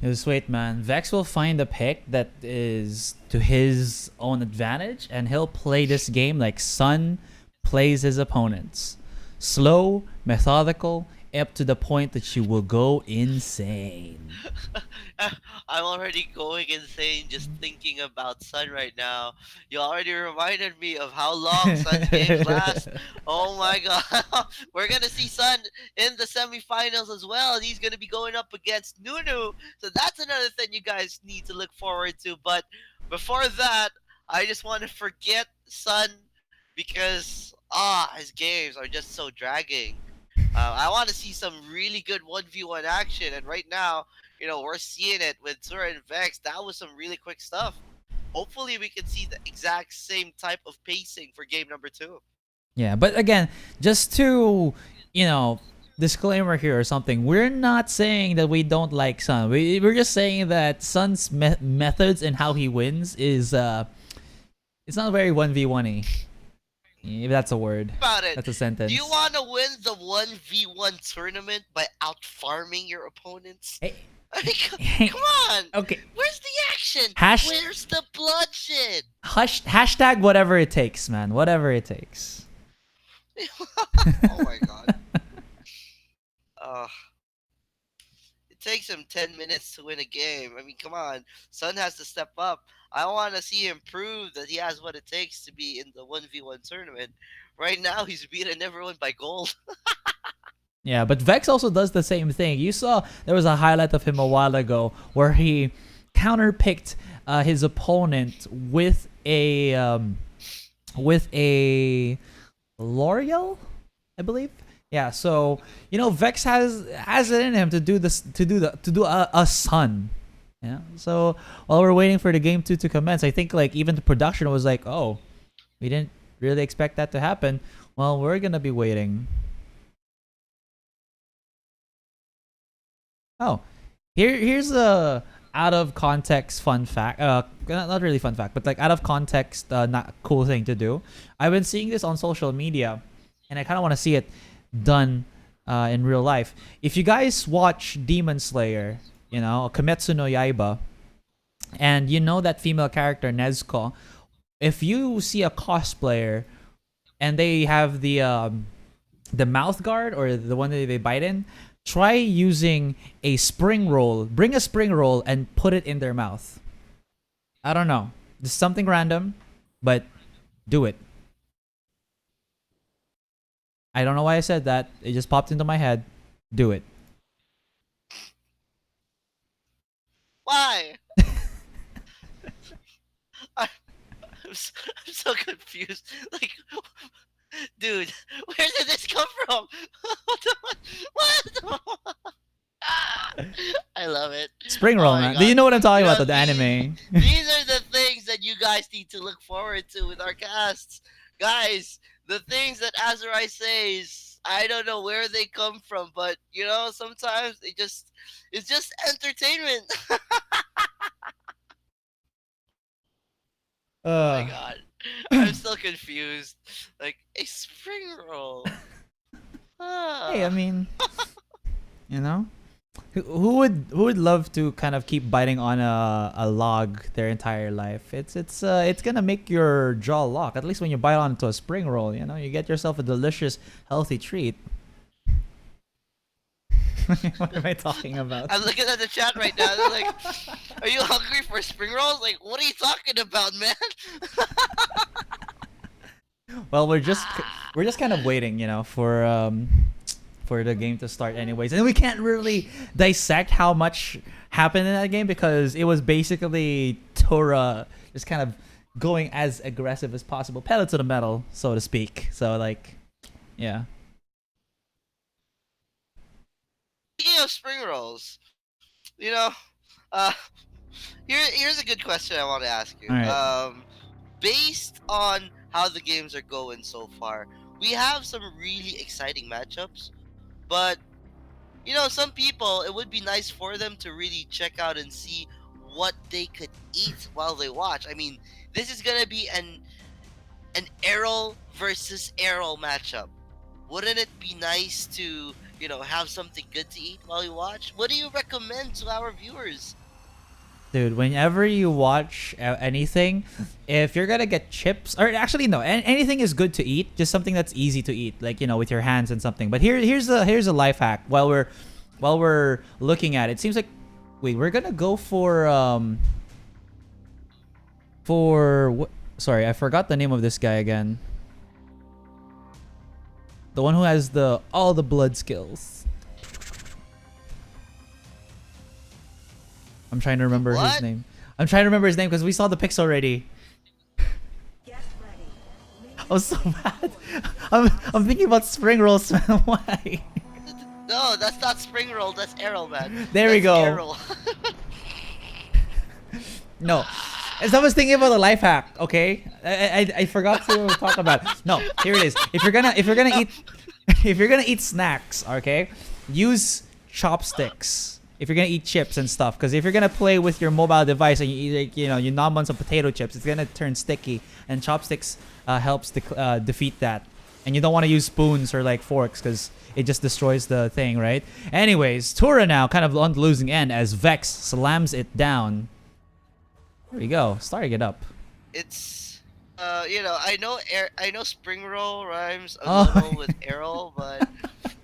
Just wait, man. Vex will find a pick that is to his own advantage, and he'll play this game like Sun plays his opponents. Slow, methodical, up to the point that you will go insane. I'm already going insane just thinking about Sun right now. You already reminded me of how long Sun's games last. Oh my god. We're going to see Sun in the semifinals as well. He's going to be going up against Nunu. So that's another thing you guys need to look forward to. But before that, I just want to forget Sun because his games are just so dragging. I want to see some really good 1v1 action, and right now, we're seeing it with Tura and Vex. That was some really quick stuff. Hopefully, we can see the exact same type of pacing for game number 2. Yeah, but again, just to, you know, disclaimer here or something, we're not saying that we don't like Sun. We're just saying that Sun's methods and how he wins is it's not very 1v1y. If that's a word. About it. That's a sentence. Do you want to win the 1v1 tournament by out farming your opponents? Hey. I mean, come on. Okay. Where's the action? Where's the bloodshed? Hashtag whatever it takes, man. Whatever it takes. Oh my god. It takes him 10 minutes to win a game. I mean, come on. Sun has to step up. I want to see him prove that he has what it takes to be in the 1v1 tournament. Right now, he's beating everyone by gold. Yeah, but Vex also does the same thing. You saw there was a highlight of him a while ago where he counterpicked his opponent with a L'Oreal, I believe. Yeah, so you know Vex has it in him to do this, to do a Sun. Yeah. So while we're waiting for the game 2 to commence, I think like even the production was like, oh, we didn't really expect that to happen. Well, we're gonna be waiting. Oh, here's a out of context fun fact. Not really fun fact, but like out of context, not cool thing to do. I've been seeing this on social media, and I kind of want to see it done in real life. If you guys watch Demon Slayer, you know, Kimetsu no Yaiba, and you know that female character Nezuko, if you see a cosplayer and they have the mouth guard or the one that they bite in, try using a spring roll. Bring a spring roll and put it in their mouth. I don't know. This is something random, but do it. I don't know why I said that. It just popped into my head. Do it. Why? I'm so confused. Like, dude, where did this come from? What? I love it. Spring roll, man. Do you know what I'm talking about? The anime. These are the things that you guys need to look forward to with our casts. Guys, the things that Azurai says, I don't know where they come from, but you know, sometimes it's just entertainment. Oh my god. I'm still confused. Like, a spring roll. Hey, I mean, you know, who would love to kind of keep biting on a log their entire life? It's gonna make your jaw lock. At least when you bite onto a spring roll, you know, you get yourself a delicious, healthy treat. What am I talking about? I'm looking at the chat right now. They're like, "Are you hungry for spring rolls?" Like, what are you talking about, man? Well, we're just kind of waiting, you know, for the game to start anyways. And we can't really dissect how much happened in that game because it was basically Tora just kind of going as aggressive as possible, pedal to the metal, so to speak. So like, yeah. Speaking of spring rolls, you know, here's a good question I want to ask you. All right. Based on how the games are going so far, we have some really exciting matchups, but you know, some people, it would be nice for them to really check out and see what they could eat while they watch. I mean, this is gonna be an Errol versus Errol matchup. Wouldn't it be nice to, you know, have something good to eat while you watch? What do you recommend to our viewers? Dude, whenever you watch anything, if you're gonna get chips, or actually no, anything is good to eat. Just something that's easy to eat, like, you know, with your hands and something. But here's a life hack. While we're looking at it, seems like, wait, we're gonna go for what? Sorry, I forgot the name of this guy again. The one who has all the blood skills. I'm trying to remember his name. I'm trying to remember his name because we saw the pics already. I was so bad. I'm thinking about spring rolls, man. Why? No, that's not spring roll. That's Errol, man. There we go. Errol. No, As I was thinking about the life hack, okay? I forgot to talk about it. No, here it is. If you're gonna eat if you're gonna eat snacks, okay, use chopsticks. If you're gonna eat chips and stuff, because if you're gonna play with your mobile device and you eat, like, you nom on some potato chips, it's gonna turn sticky, and chopsticks helps defeat that. And you don't want to use spoons or like forks because it just destroys the thing, right? Anyways, Tura now kind of on the losing end as Vex slams it down. There we go, starting it up. It's I know spring roll rhymes a little with Errol, but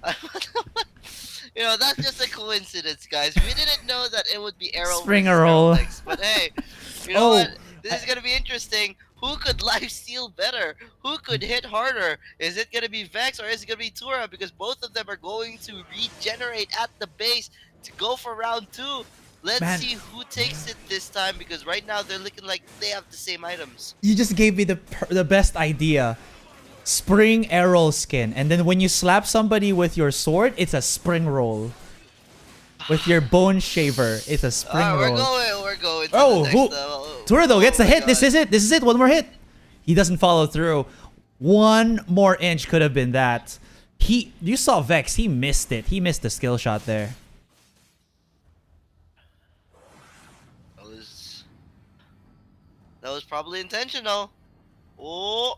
that's just a coincidence, guys. We didn't know that it would be Errol. Spring roll. But hey, you know what? This is gonna be interesting. Who could lifesteal better? Who could hit harder? Is it gonna be Vex or is it gonna be Tura? Because both of them are going to regenerate at the base to go for round 2. Let's see who takes it this time, because right now they're looking like they have the same items. You just gave me the best idea. Spring arrow skin, and then when you slap somebody with your sword, it's a spring roll. With your bone shaver, it's a spring roll. We're going to the next level. Tura though gets a hit. This is it. One more hit. He doesn't follow through. One more inch could have been that. You saw Vex. He missed it. He missed the skill shot there. That was probably intentional. Oh.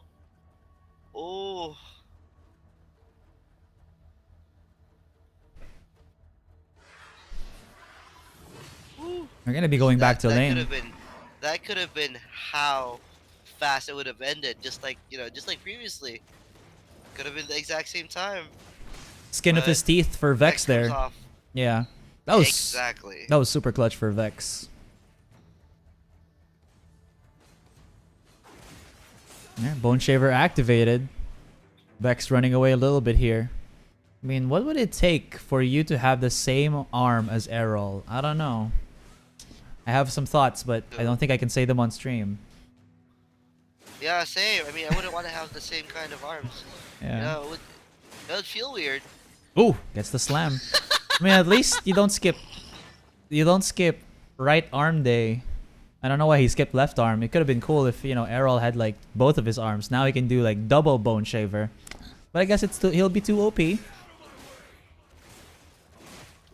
We're gonna be going back to lane. That could have been how fast it would have ended, just like previously. Could have been the exact same time. Skin of his teeth for Vex there. Yeah, that was super clutch for Vex. Yeah, Bone Shaver activated. Vex running away a little bit here. I mean, what would it take for you to have the same arm as Errol? I don't know. I have some thoughts, but I don't think I can say them on stream. Yeah, same. I mean, I wouldn't want to have the same kind of arms. Yeah. That would feel weird. Ooh, gets the slam. I mean, at least you don't skip right arm day. I don't know why he skipped left arm. It could have been cool if, Errol had like both of his arms. Now he can do like double Bone Shaver. But I guess he'll be too OP.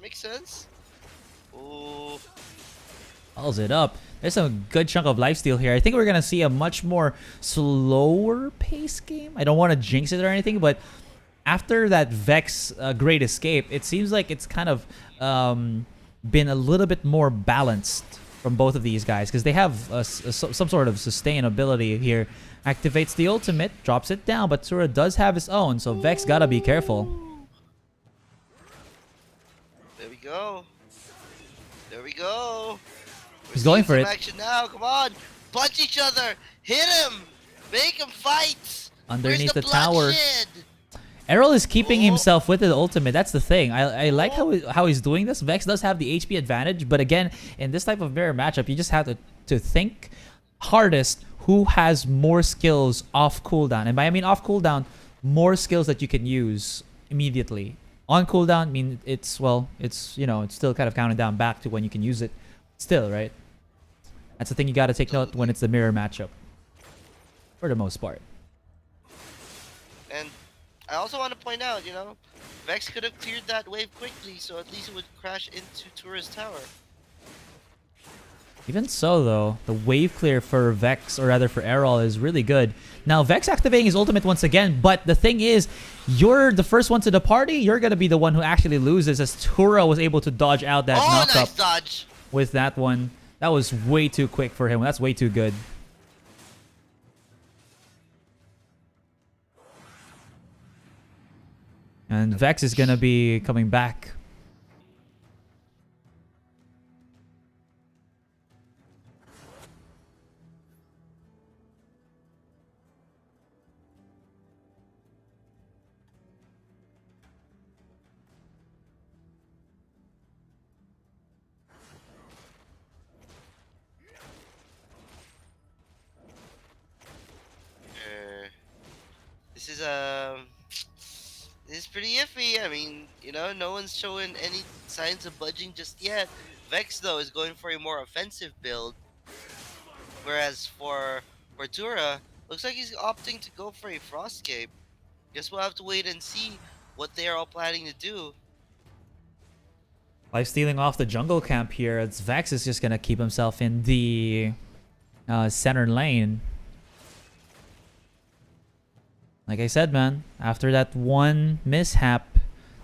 Makes sense. Ooh. Follows it up. There's a good chunk of lifesteal here. I think we're going to see a much more slower pace game. I don't want to jinx it or anything, but after that Vex Great Escape, it seems like it's kind of been a little bit more balanced from both of these guys, because they have some sort of sustainability here. Activates the ultimate, drops it down, but Tura does have his own, so Vex gotta be careful. There we go. He's going for it. Action now. Come on, punch each other, hit him, make him fight. Underneath the tower. Errol is keeping himself with the ultimate. That's the thing. I like how he's doing this. Vex does have the HP advantage, but again, in this type of mirror matchup, you just have to think hardest who has more skills off cooldown. And by I mean off cooldown, more skills that you can use immediately. On cooldown, I mean it's still kind of counting down back to when you can use it. Still, right? That's the thing you got to take note when it's the mirror matchup. For the most part. And I also want to point out, Vex could have cleared that wave quickly, so at least it would crash into Tura's tower. Even so, though, the wave clear for Vex, or rather for Errol, is really good. Now, Vex activating his ultimate once again, but the thing is, you're the first one to the party, you're going to be the one who actually loses, as Tura was able to dodge out that knockup. Nice dodge! With that one. That was way too quick for him. That's way too good. And Vex is going to be coming back. This is pretty iffy. I mean, no one's showing any signs of budging just yet. Vex, though, is going for a more offensive build. Whereas for Tura, looks like he's opting to go for a Frostcape. Guess we'll have to wait and see what they are all planning to do. Life stealing off the jungle camp here. It's Vex is just gonna keep himself in the center lane. Like I said, man, after that one mishap,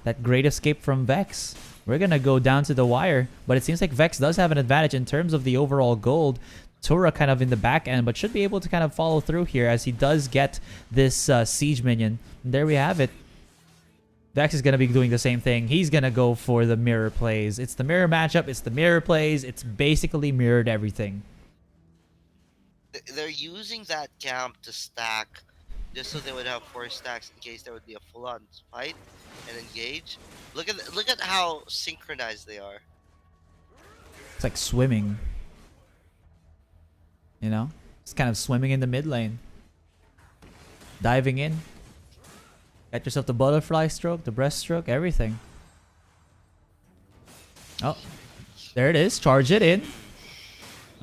that great escape from Vex, we're gonna go down to the wire. But it seems like Vex does have an advantage in terms of the overall gold. Tura kind of in the back end, but should be able to kind of follow through here as he does get this siege minion. And there we have it. Vex is going to be doing the same thing. He's going to go for the mirror plays. It's the mirror matchup. It's the mirror plays. It's basically mirrored everything. They're using that camp to stack just so they would have 4 stacks in case there would be a full-on fight and engage. Look at how synchronized they are. It's like swimming. You know? It's kind of swimming in the mid lane. Diving in. Get yourself the butterfly stroke, the breaststroke, everything. Oh, there it is. Charge it in.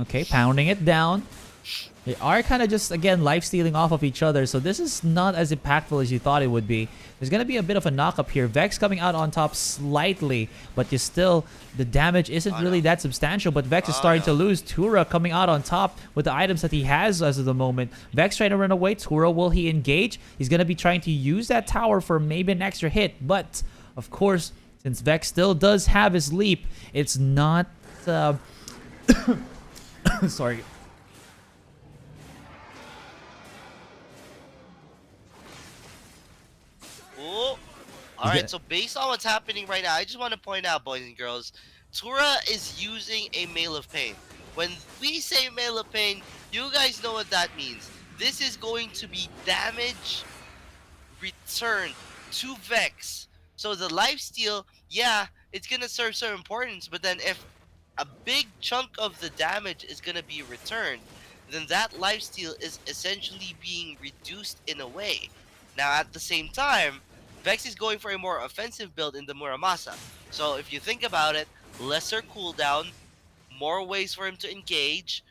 Okay, pounding it down. They are kind of just, again, life stealing off of each other. So this is not as impactful as you thought it would be. There's going to be a bit of a knock up here. Vex coming out on top slightly, but you still, the damage isn't really that substantial. But Vex is starting to lose. Tura coming out on top with the items that he has as of the moment. Vex trying to run away. Tura, will he engage? He's going to be trying to use that tower for maybe an extra hit. But, of course, since Vex still does have his leap, it's not... Sorry. Alright, so based on what's happening right now, I just want to point out, boys and girls, Tura is using a Mail of Pain. When we say Mail of Pain, you guys know what that means. This is going to be damage returned to Vex. So the lifesteal, yeah, it's going to serve some importance, but then if a big chunk of the damage is going to be returned, then that lifesteal is essentially being reduced in a way. Now, at the same time, Vex is going for a more offensive build in the Muramasa. So if you think about it, lesser cooldown, more ways for him to engage,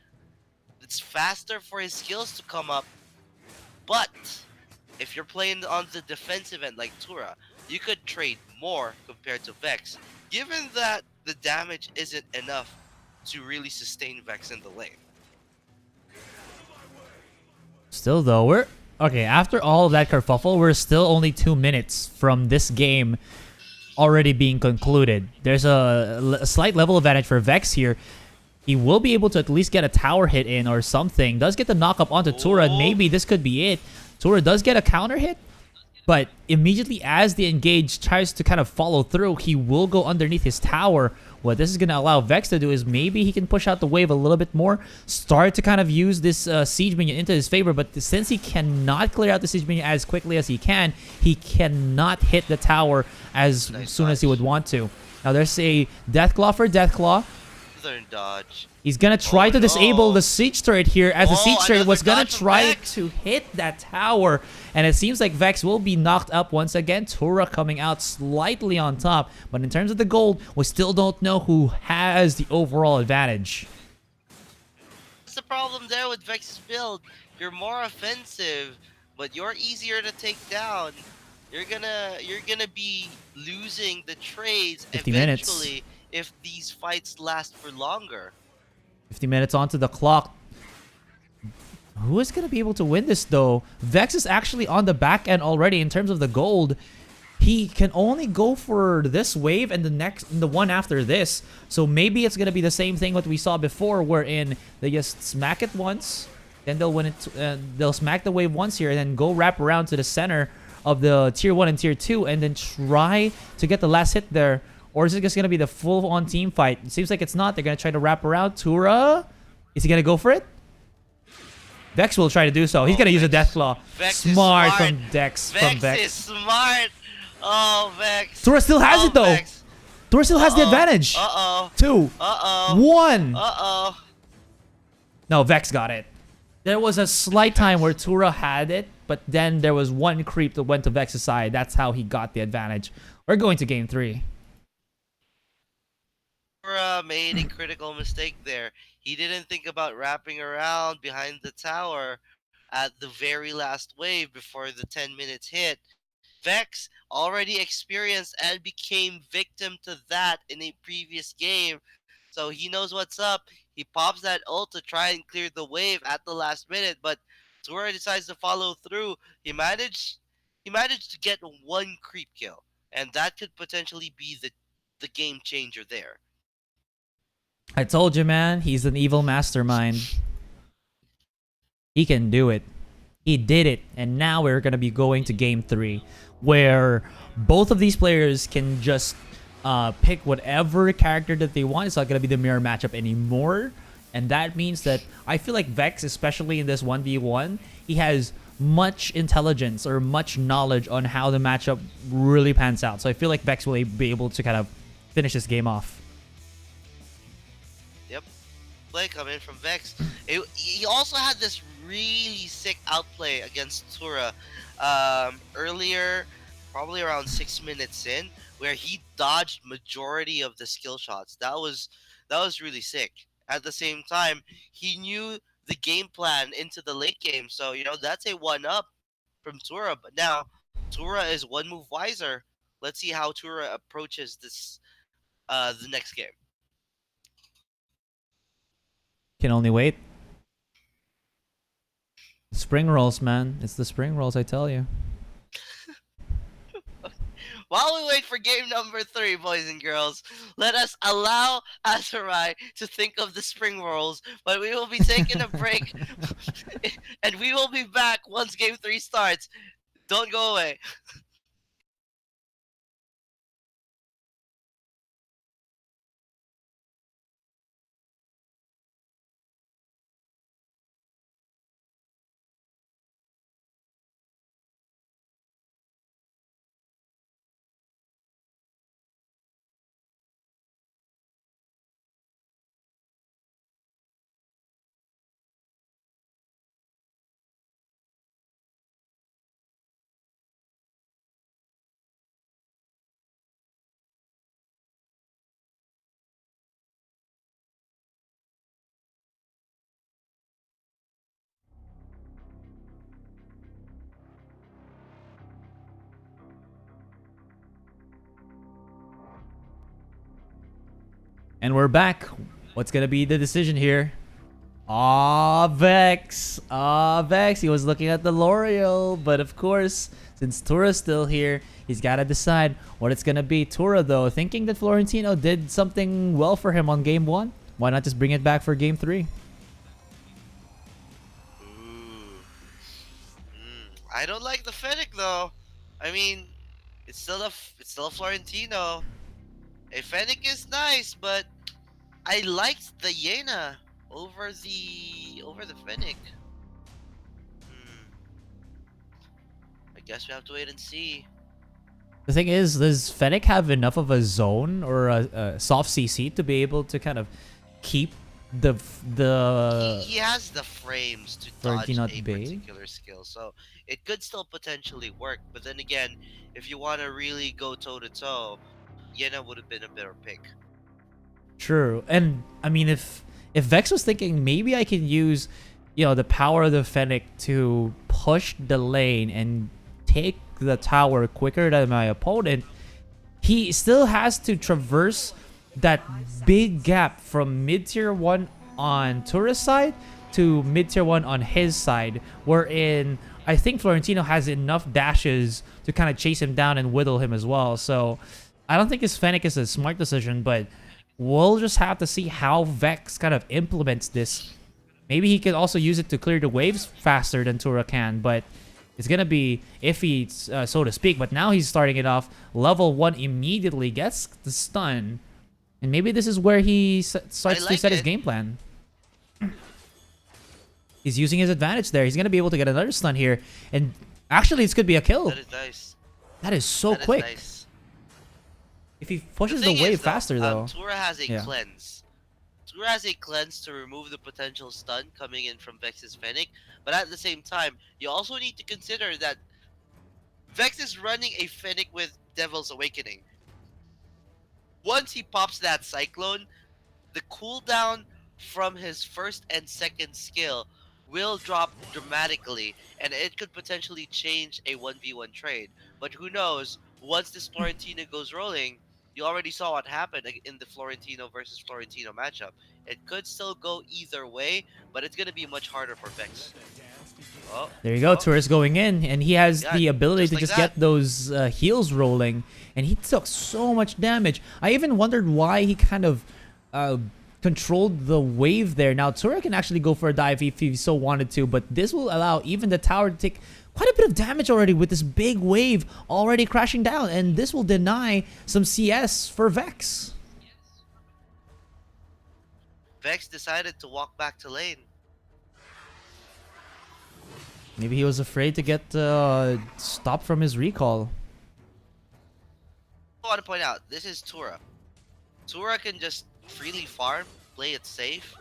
it's faster for his skills to come up. But if you're playing on the defensive end like Tura, you could trade more compared to Vex, given that the damage isn't enough to really sustain Vex in the lane. Still though, we're... Okay, after all of that kerfuffle, we're still only 2 minutes from this game already being concluded. There's a slight level advantage for Vex here. He will be able to at least get a tower hit in or something. Does get the knock up onto Tura, and maybe this could be it. Tura does get a counter hit, but immediately as the engage tries to kind of follow through, he will go underneath his tower. What this is going to allow Vex to do is maybe he can push out the wave a little bit more, start to kind of use this siege minion into his favor, but since he cannot clear out the siege minion as quickly as he cannot hit the tower as soon as he would want to. Now there's a Deathclaw for Deathclaw. Dodge. He's going to try to disable the siege turret here, as the siege turret was going to try to hit that tower. And it seems like Vex will be knocked up once again. Tura coming out slightly on top. But in terms of the gold, we still don't know who has the overall advantage. That's the problem there with Vex's build. You're more offensive, but you're easier to take down. You're gonna be losing the trades 50 eventually minutes. If these fights last for longer. 50 minutes onto the clock. Who is going to be able to win this, though? Vex is actually on the back end already in terms of the gold. He can only go for this wave and the one after this. So maybe it's going to be the same thing what we saw before, wherein they just smack it once, then they'll win it. They'll smack the wave once here and then go wrap around to the center of the tier 1 and tier 2 and then try to get the last hit there. Or is it just going to be the full-on team fight? It seems like it's not. They're going to try to wrap around. Tura? Is he going to go for it? Vex will try to do so. He's going to use a Deathclaw. Smart from Vex. Vex is smart. Oh, Vex. Tura still has it, though. Vex. Tura still has the advantage. 2. 1. No, Vex got it. There was a slight time where Tura had it, but then there was one creep that went to Vex's side. That's how he got the advantage. We're going to game 3. Tura made a critical mistake there. He didn't think about wrapping around behind the tower at the very last wave before the 10 minutes hit. Vex already experienced and became victim to that in a previous game, so he knows what's up. He pops that ult to try and clear the wave at the last minute, but Tura decides to follow through. He managed to get one creep kill, and that could potentially be the game changer there. I told you, man, he's an evil mastermind. He can do it. He did it. And now we're going to be going to game 3, where both of these players can just pick whatever character that they want. It's not going to be the mirror matchup anymore. And that means that I feel like Vex, especially in this 1v1, he has much intelligence or much knowledge on how the matchup really pans out. So I feel like Vex will be able to kind of finish this game off. Yep. Play coming from Vex. He also had this really sick outplay against Tura earlier, probably around 6 minutes in, where he dodged majority of the skill shots. That was really sick. At the same time, he knew the game plan into the late game, so that's a 1-up from Tura. But now Tura is one move wiser. Let's see how Tura approaches this the next game. Can only wait. Spring rolls, man. It's the spring rolls, I tell you. While we wait for game number 3, boys and girls, let us allow Azurai to think of the spring rolls, but we will be taking a break, and we will be back once game 3 starts. Don't go away. And we're back. What's gonna be the decision here? Vex. Vex. He was looking at the L'Oreal, but of course, since Tura's still here, he's gotta decide what it's gonna be. Tura, though, thinking that Florentino did something well for him on game 1, why not just bring it back for game 3? I don't like the Fennec though. I mean, it's still a Florentino. A Fennec is nice, but I liked the Yena over the Fennec. I guess we have to wait and see. The thing is, does Fennec have enough of a zone or a soft CC to be able to kind of keep the He has the frames to dodge a particular skill, so it could still potentially work. But then again, if you want to really go toe to toe, Yena would have been a better pick. True. And I mean, if Vex was thinking maybe I can use, the power of the Fennec to push the lane and take the tower quicker than my opponent, he still has to traverse that big gap from mid-tier 1 on Tura's side to mid-tier 1 on his side, wherein I think Florentino has enough dashes to kind of chase him down and whittle him as well. So I don't think his Fennec is a smart decision, but we'll just have to see how Vex kind of implements this. Maybe he could also use it to clear the waves faster than Tura can, but it's going to be iffy, so to speak. But now he's starting it off. Level 1 immediately gets the stun. And maybe this is where he starts to set his game plan. He's using his advantage there. He's going to be able to get another stun here. And actually, this could be a kill. That is nice. That is so quick. Nice. If he pushes the wave faster, though. Tura has a cleanse. Tura has a cleanse to remove the potential stun coming in from Vex's Fennec. But at the same time, you also need to consider that Vex is running a Fennec with Devil's Awakening. Once he pops that cyclone, the cooldown from his first and second skill will drop dramatically, and it could potentially change a 1v1 trade. But who knows? Once this Florentino goes rolling, you already saw what happened in the Florentino versus Florentino matchup. It could still go either way, but it's going to be much harder for Vex. Oh, There you go, Tourist going in, and he has Yeah, the ability just to like just that. get those heals rolling, and he took so much damage. I even wondered why he kind of controlled the wave there. Now, Tura can actually go for a dive if he so wanted to, but this will allow even the tower to take quite a bit of damage already with this big wave already crashing down, and this will deny some CS for Vex. Vex decided to walk back to lane. Maybe he was afraid to get stopped from his recall. I want to point out, this is Tura. Tura can just freely farm, play it safe,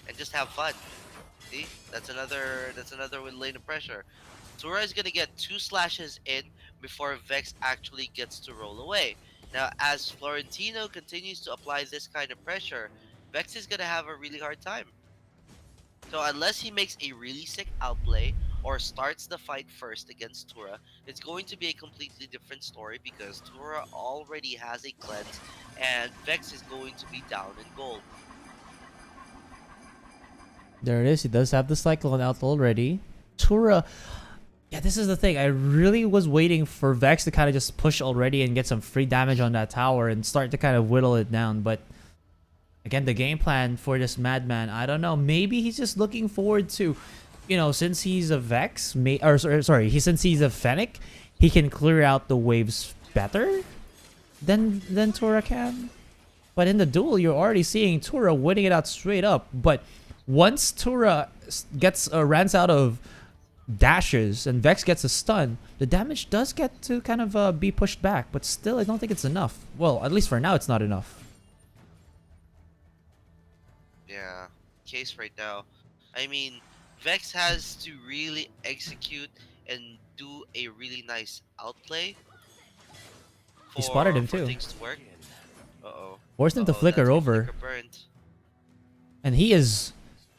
and just have fun. See, that's another lane of pressure. Tura is gonna get 2 slashes in before Vex actually gets to roll away. Now, as Florentino continues to apply this kind of pressure, Vex is gonna have a really hard time. So unless he makes a really sick outplay or starts the fight first against Tura, it's going to be a completely different story because Tura already has a cleanse and Vex is going to be down in gold. There it is. He does have the Cyclone out already. Tura. Yeah, this is the thing. I really was waiting for Vex to kind of just push already and get some free damage on that tower and start to kind of whittle it down. But again, the game plan for this madman, I don't know. Maybe he's just looking forward to, you know, since he's a Vex, since he's a Fennec, he can clear out the waves better than Tura can. But in the duel, you're already seeing Tura winning it out straight up. But once Tura runs out of dashes and Vex gets a stun, the damage does get to kind of be pushed back. But still, I don't think it's enough. Well, at least for now, it's not enough. Yeah, case right now. I mean, Vex has to really execute and do a really nice outplay He spotted him for too. things to work. Uh-oh. Forced him to That's flicker a over. flicker burnt. And he is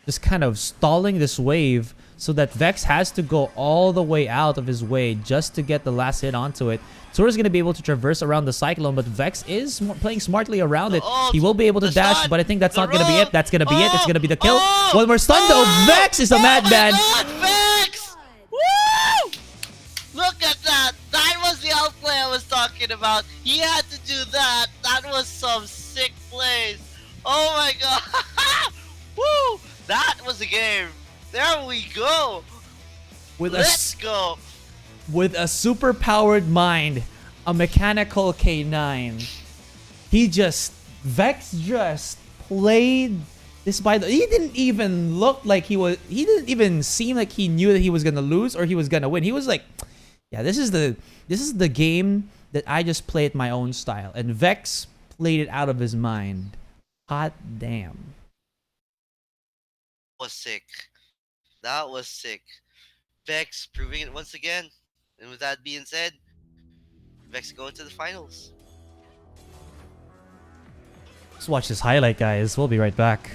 just kind of stalling this wave so that Vex has to go all the way out of his way just to get the last hit onto it. Tura's going to be able to traverse around the Cyclone, but Vex is playing smartly around it. He will be able to dash, but I think that's not going to be it. That's going to be it. It's going to be the kill. One more stun though. Vex is a madman. Vex! Woo! Look at that! That was the outplay I was talking about. He had to do that. That was some sick plays. Oh my god! Woo! That was a game. There we go. Let's go. With a super powered mind, a mechanical K9. Vex just played this by the. He didn't even look like he didn't even seem like he knew that he was gonna lose or he was gonna win. He was like, yeah, this is the game that I just play at my own style. And Vex played it out of his mind. Hot damn. Was sick. That was sick. Vex proving it once again. And with that being said, Vex going to the finals. Let's watch this highlight, guys. We'll be right back.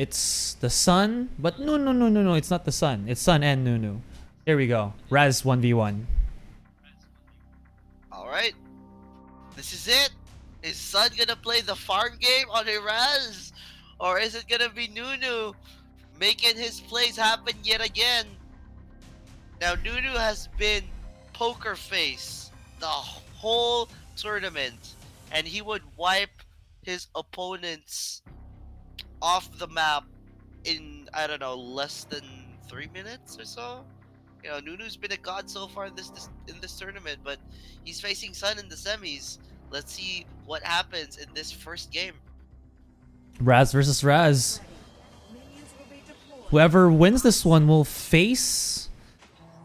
It's the Sun, but no, it's not the Sun. It's Sun and Nunu. Here we go. Raz 1v1. Alright. This is it. Is Sun gonna play the farm game on Raz? Or is it gonna be Nunu making his plays happen yet again? Now, Nunu has been poker face the whole tournament, and he would wipe his opponents off the map in, I don't know, less than 3 minutes or so. You know, Nunu's been a god so far in this tournament, but he's facing Sun in the semis. Let's see what happens in this first game. Raz versus Raz. Whoever wins this one will face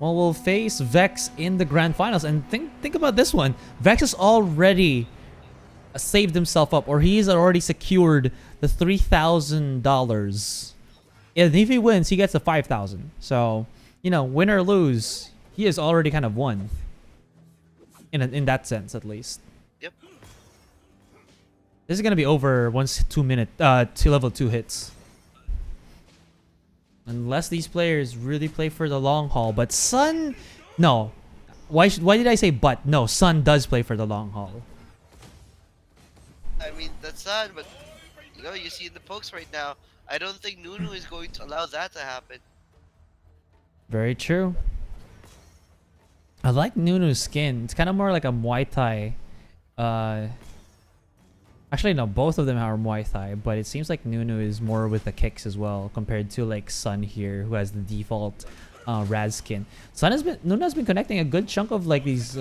Vex in the grand finals. And think about this one. Vex has already saved himself up, or he's already secured the $3,000. And if he wins, he gets the $5,000. So, you know, win or lose, he has already kind of won. In that sense, at least. Yep. This is gonna be over once 2 level 2 hits. Unless these players really play for the long haul. But Sun, no. Why did I say but? No, Sun does play for the long haul. I mean, that's sad, but you know, you see in the pokes right now, I don't think Nunu is going to allow that to happen. Very true. I like Nunu's skin. It's kind of more like a Muay Thai. Actually, no, both of them are Muay Thai, but it seems like Nunu is more with the kicks as well, compared to like Sun here, who has the default Raz skin. Nunu has been connecting a good chunk of like these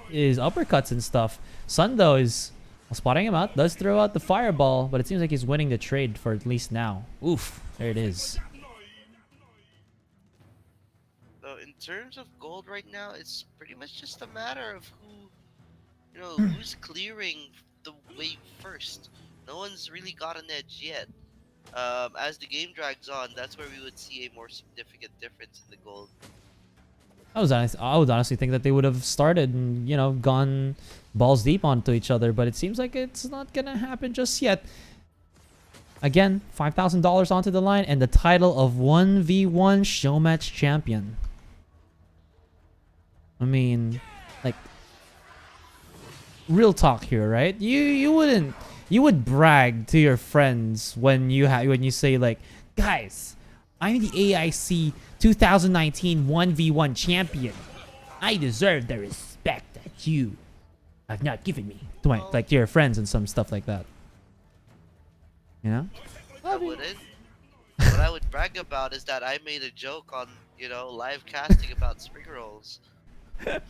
his uppercuts and stuff. Sun though is spotting him out, does throw out the fireball, but it seems like he's winning the trade for at least now. Oof, there it is. So in terms of gold right now, it's pretty much just a matter of who's clearing the way first. No one's really got an edge yet. As the game drags on, that's where we would see a more significant difference in the gold. I would honestly think that they would have started and, you know, gone balls deep onto each other, but it seems like it's not gonna happen just yet. Again, $5,000 onto the line and the title of 1v1 show match champion. I mean, like, real talk here, right? You would brag to your friends when you say like, guys, I'm the AIC 2019 1v1 champion. I deserve the respect that you have not given me. To your friends and some stuff like that. You know? I wouldn't. What I would brag about is that I made a joke on, live casting about spring rolls. Here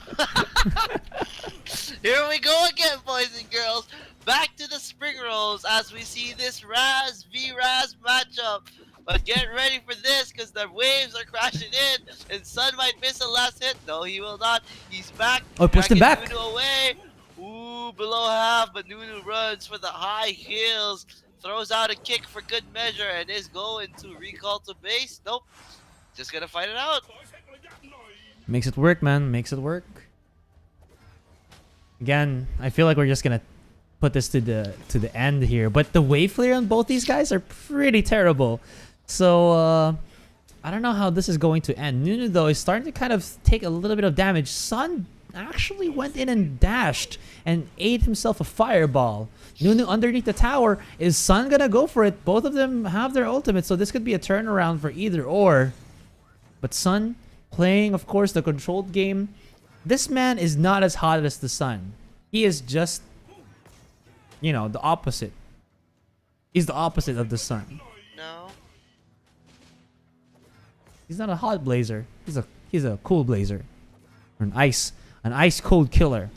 we go again, boys and girls. Back to the spring rolls as we see this Raz v Raz matchup. But get ready for this, because the waves are crashing in, and Sun might miss a last hit. No, he will not. He's back. Oh, pushed him back. Nunu away. Ooh, below half, but Nunu runs for the high heels. Throws out a kick for good measure and is going to recall to base. Nope. Just gonna fight it out. Makes it work, man. Makes it work. Again, I feel like we're just gonna put this to the end here, but the wave clear on both these guys are pretty terrible. So I don't know how this is going to end. Nunu though is starting to kind of take a little bit of damage. Sun actually went in and dashed and ate himself a fireball. Nunu underneath the tower. Is Sun gonna go for it? Both of them have their ultimate, so this could be a turnaround for either or. But Sun playing, of course, the controlled game. This man is not as hot as the Sun. He is just, the opposite. He's the opposite of the Sun. No. He's not a hot blazer. He's a cool blazer. Or an ice cold killer.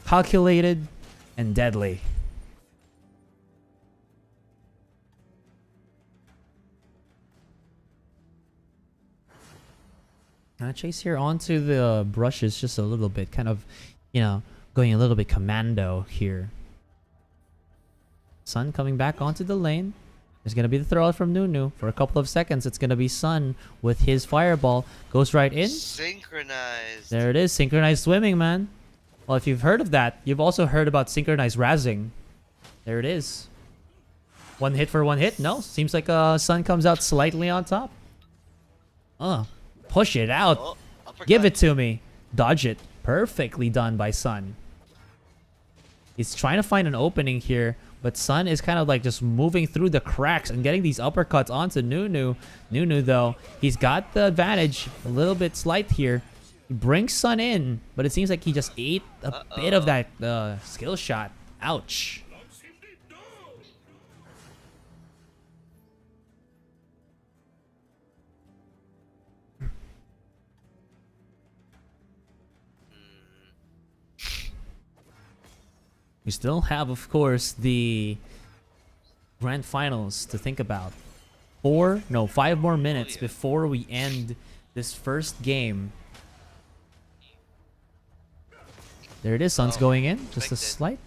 Calculated and deadly. Chase here onto the brushes just a little bit, kind of, going a little bit commando here. Sun coming back onto the lane. There's going to be the throw out from Nunu. For a couple of seconds, it's going to be Sun with his fireball. Goes right in. Synchronized. There it is. Synchronized swimming, man. Well, if you've heard of that, you've also heard about synchronized razzing. There it is. One hit for one hit? No. Seems like Sun comes out slightly on top. Push it out. Oh, Give it to me. Dodge it. Perfectly done by Sun. He's trying to find an opening here, but Sun is kind of like just moving through the cracks and getting these uppercuts onto Nunu. Nunu, though, he's got the advantage. A little bit slight here. He brings Sun in, but it seems like he just ate a bit of that skill shot. Ouch. We still have, of course, the grand finals to think about. 5 more minutes before we end this first game. There it is. Sun's going in. Just a slight.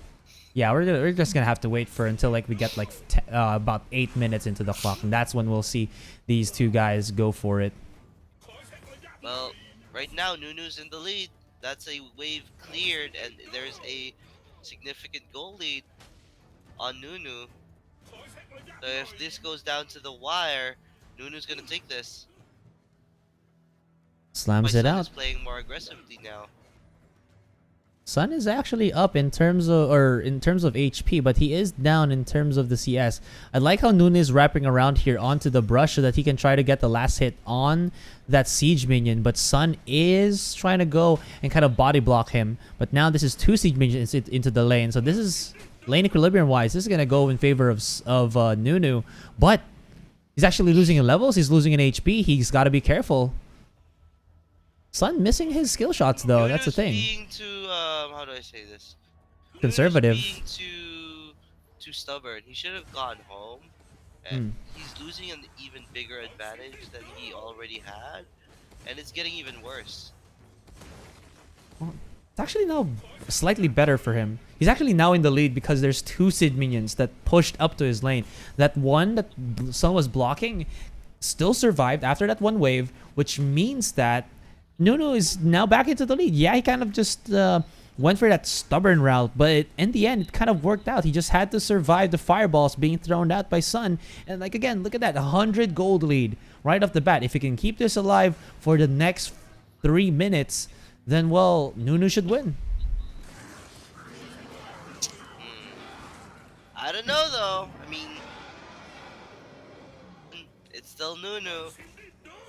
Yeah, we're just gonna have to wait for until like we get like about 8 minutes into the clock, and that's when we'll see these two guys go for it. Well, right now Nunu's in the lead. That's a wave cleared, and there's a significant goal lead on Nunu. So if this goes down to the wire, Nunu's gonna take this. Slams it out. Is playing more aggressively now. Sun is actually up in terms of HP, but he is down in terms of the CS. I like how Nunu is wrapping around here onto the brush so that he can try to get the last hit on that siege minion, but Sun is trying to go and kind of body block him. But now this is 2 siege minions into the lane, so this is lane equilibrium wise. This is gonna go in favor of Nunu, but he's actually losing in levels. He's losing in HP. He's got to be careful. Sun missing his skill shots though. That's the thing. Being too how do I say this? Conservative. Being too stubborn. He should have gone home. And he's losing an even bigger advantage than he already had, and it's getting even worse. It's actually now slightly better for him. He's actually now in the lead because there's 2 Sid minions that pushed up to his lane. That one that Sun was blocking still survived after that one wave, which means that Nunu is now back into the lead. Yeah, he kind of just went for that stubborn route, but in the end, it kind of worked out. He just had to survive the fireballs being thrown out by Sun. And like again, look at that, 100 gold lead right off the bat. If he can keep this alive for the next 3 minutes, then well, Nunu should win. I don't know though. I mean, it's still Nunu.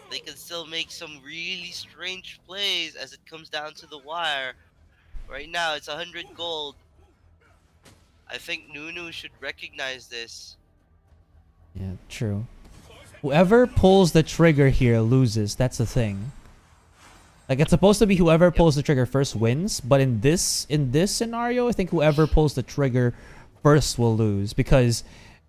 They can still make some really strange plays as it comes down to the wire. Right now, it's 100 gold. I think Nunu should recognize this. Yeah, true. Whoever pulls the trigger here loses. That's the thing. Like, it's supposed to be whoever pulls the trigger first wins, but in this scenario, I think whoever pulls the trigger first will lose, because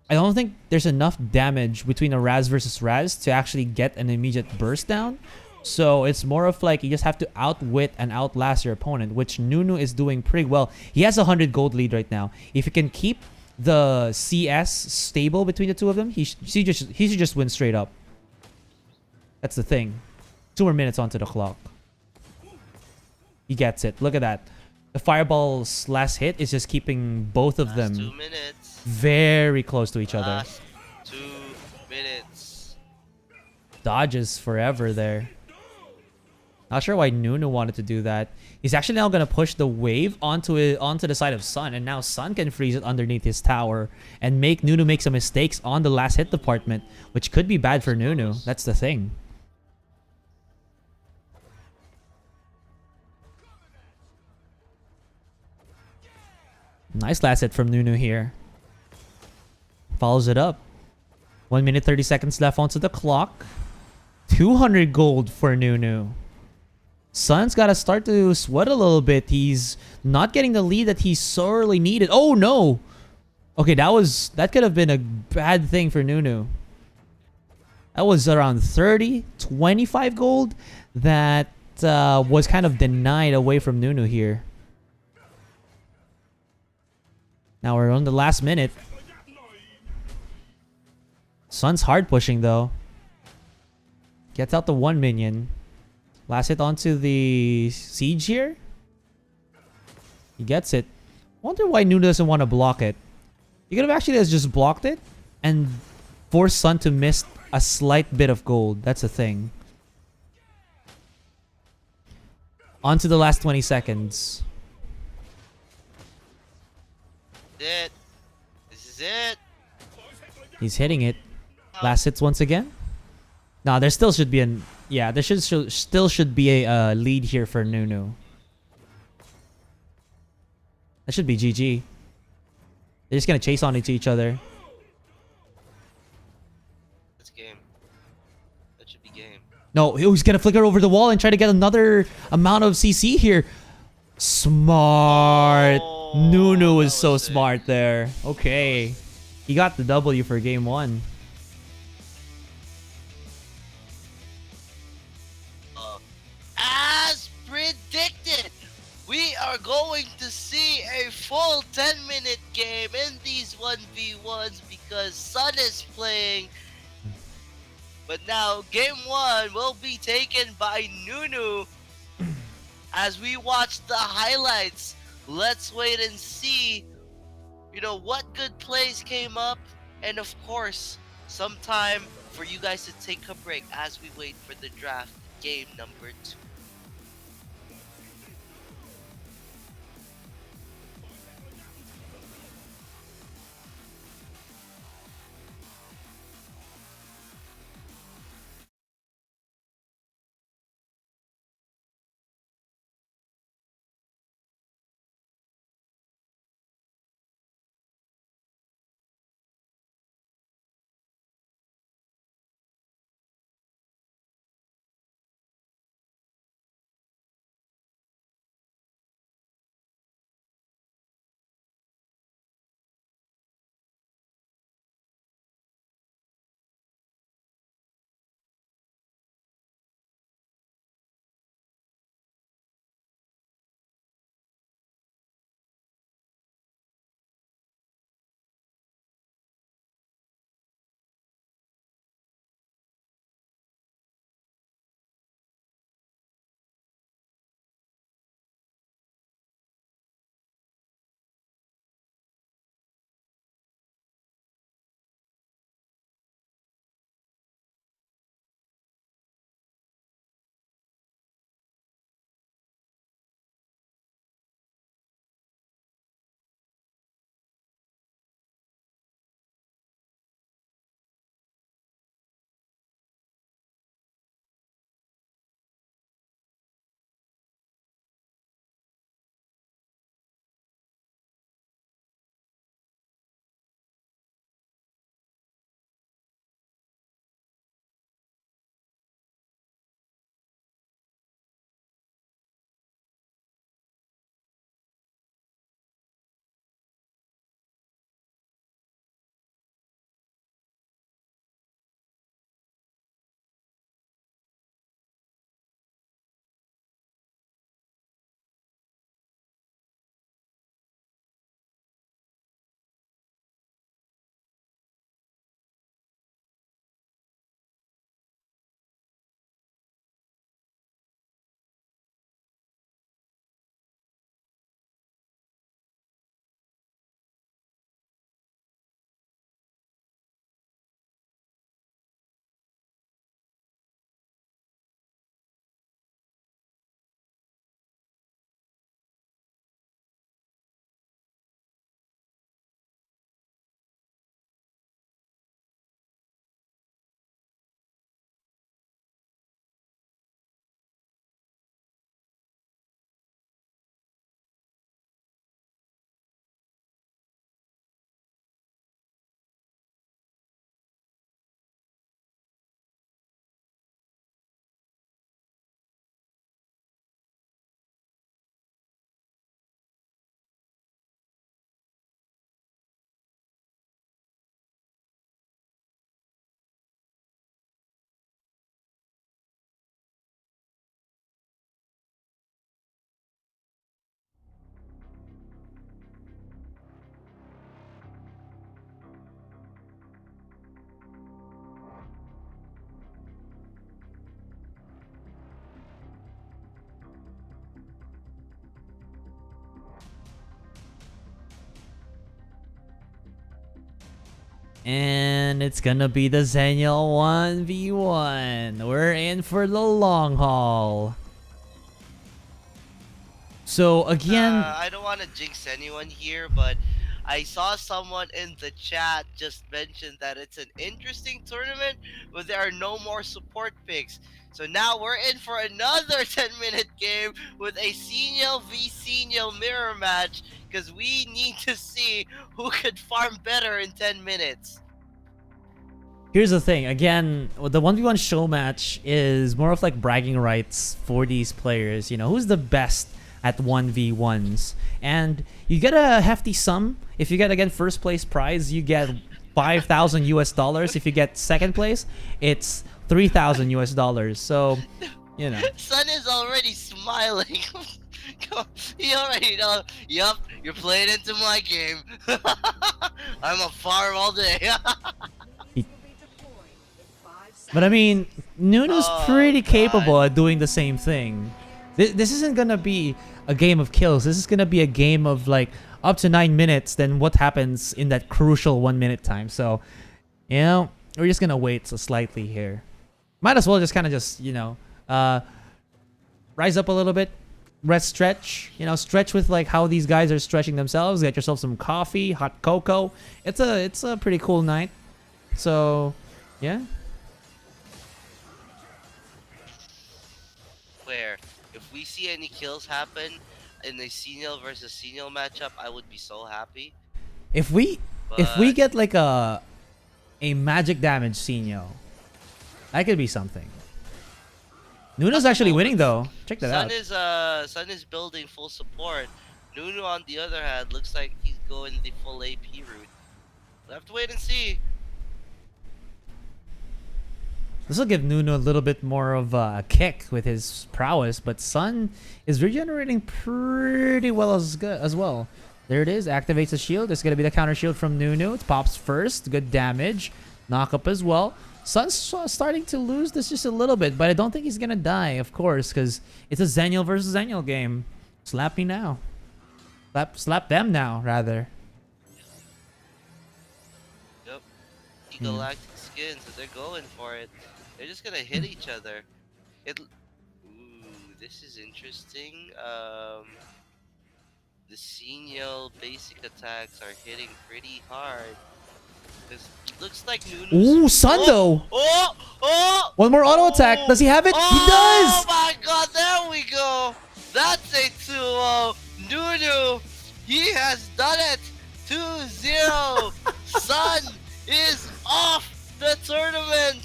I don't think there's enough damage between a Raz versus Raz to actually get an immediate burst down. So it's more of like you just have to outwit and outlast your opponent, which Nunu is doing pretty well. He has a 100 gold lead right now. If he can keep the CS stable between the two of them, he should just win straight up. That's the thing. 2 more minutes onto the clock. He gets it. Look at that. The fireball's last hit is just keeping both of them 2 minutes. Very close to each other. Last 2 minutes. Dodges forever there. Not sure why Nunu wanted to do that. He's actually now going to push the wave onto the side of Sun, and now Sun can freeze it underneath his tower and make Nunu make some mistakes on the last hit department, which could be bad for Nunu. That's the thing. Nice last hit from Nunu here. Follows it up. 1 minute 30 seconds left onto the clock. 200 gold for Nunu. Sun's got to start to sweat a little bit. He's not getting the lead that he sorely needed. Oh no! Okay, that could have been a bad thing for Nunu. That was around 30, 25 gold that was kind of denied away from Nunu here. Now we're on the last minute. Sun's hard pushing though. Gets out the 1 minion. Last hit onto the siege here. He gets it. Wonder why Nunu doesn't want to block it. He could have actually just blocked it and force Sun to miss a slight bit of gold. That's a thing. On to the last 20 seconds. This is it. He's hitting it. Last hits once again. Nah, there still should be an... Yeah, there still should be a lead here for Nunu. That should be GG. They're just gonna chase on into each other. That's game. That should be game. No, he's gonna flicker over the wall and try to get another amount of CC here. Smart. Nunu is so smart there. Okay. He got the W for game 1. As predicted, we are going to see a full 10-minute game in these 1v1s because Sun is playing. But now game 1 will be taken by Nunu. As we watch the highlights, let's wait and see, what good plays came up. And of course, some time for you guys to take a break as we wait for the draft game number 2. And it's gonna be the Zenial 1v1. We're in for the long haul. So again, I don't want to jinx anyone here, but I saw someone in the chat just mention that it's an interesting tournament, but there are no more support picks. So now we're in for another 10-minute game with a Senior v Senior mirror match, because we need to see who could farm better in 10 minutes. here's the thing. Again, the 1v1 show match is more of like bragging rights for these players. You know, who's the best at 1v1s? And you get a hefty sum. If you get, again, first place prize, you get 5,000 US dollars. If you get second place, it's 3,000 US dollars. So, you know. Sun is already smiling. He already knows. Yup, you're playing into my game. I'm a farm all day. But I mean, Nunu's pretty capable at doing the same thing. This isn't gonna be a game of kills. This is gonna be a game of like up to 9 minutes. Then what happens in that crucial 1 minute time? So, you know, we're just gonna wait slightly here. Might as well just kind of just, you know, rise up a little bit, rest, stretch. You know, stretch with like how these guys are stretching themselves. Get yourself some coffee, hot cocoa. It's a pretty cool night. So, yeah. Where if we see any kills happen in a senior versus senior matchup, I would be so happy. If we get like a magic damage Senior, that could be something. Nuno's actually winning though. Check that out. Sun is building full support. Nunu on the other hand looks like he's going the full AP route. We'll have to wait and see. This will give Nuno a little bit more of a kick with his prowess, but Sun is regenerating pretty well as well. There it is, activates a shield. It's gonna be the counter shield from Nunu. It pops first, good damage, knock up as well. Sun's starting to lose this just a little bit, but I don't think he's gonna die, of course, because it's a Zenial versus Zenial game. Slap me now. Slap them now, rather. Yep. Galactic skins, so they're going for it. They're just gonna hit each other. Ooh, this is interesting. The senior basic attacks are hitting pretty hard. This looks like Nunu's. Ooh, Sun though. One more auto attack. Does he have it? He does. Oh my god, there we go. That's a 2-0. Nunu, he has done it. 2-0. Sun is off the tournament.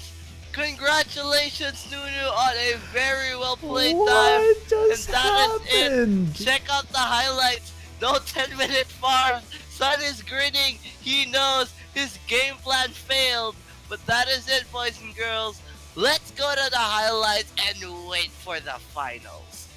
Congratulations, Nunu, on a very well played time. And that is it. Check out the highlights. No 10-minute farms. Sun is grinning. He knows his game plan failed. But that is it, boys and girls. Let's go to the highlights and wait for the finals.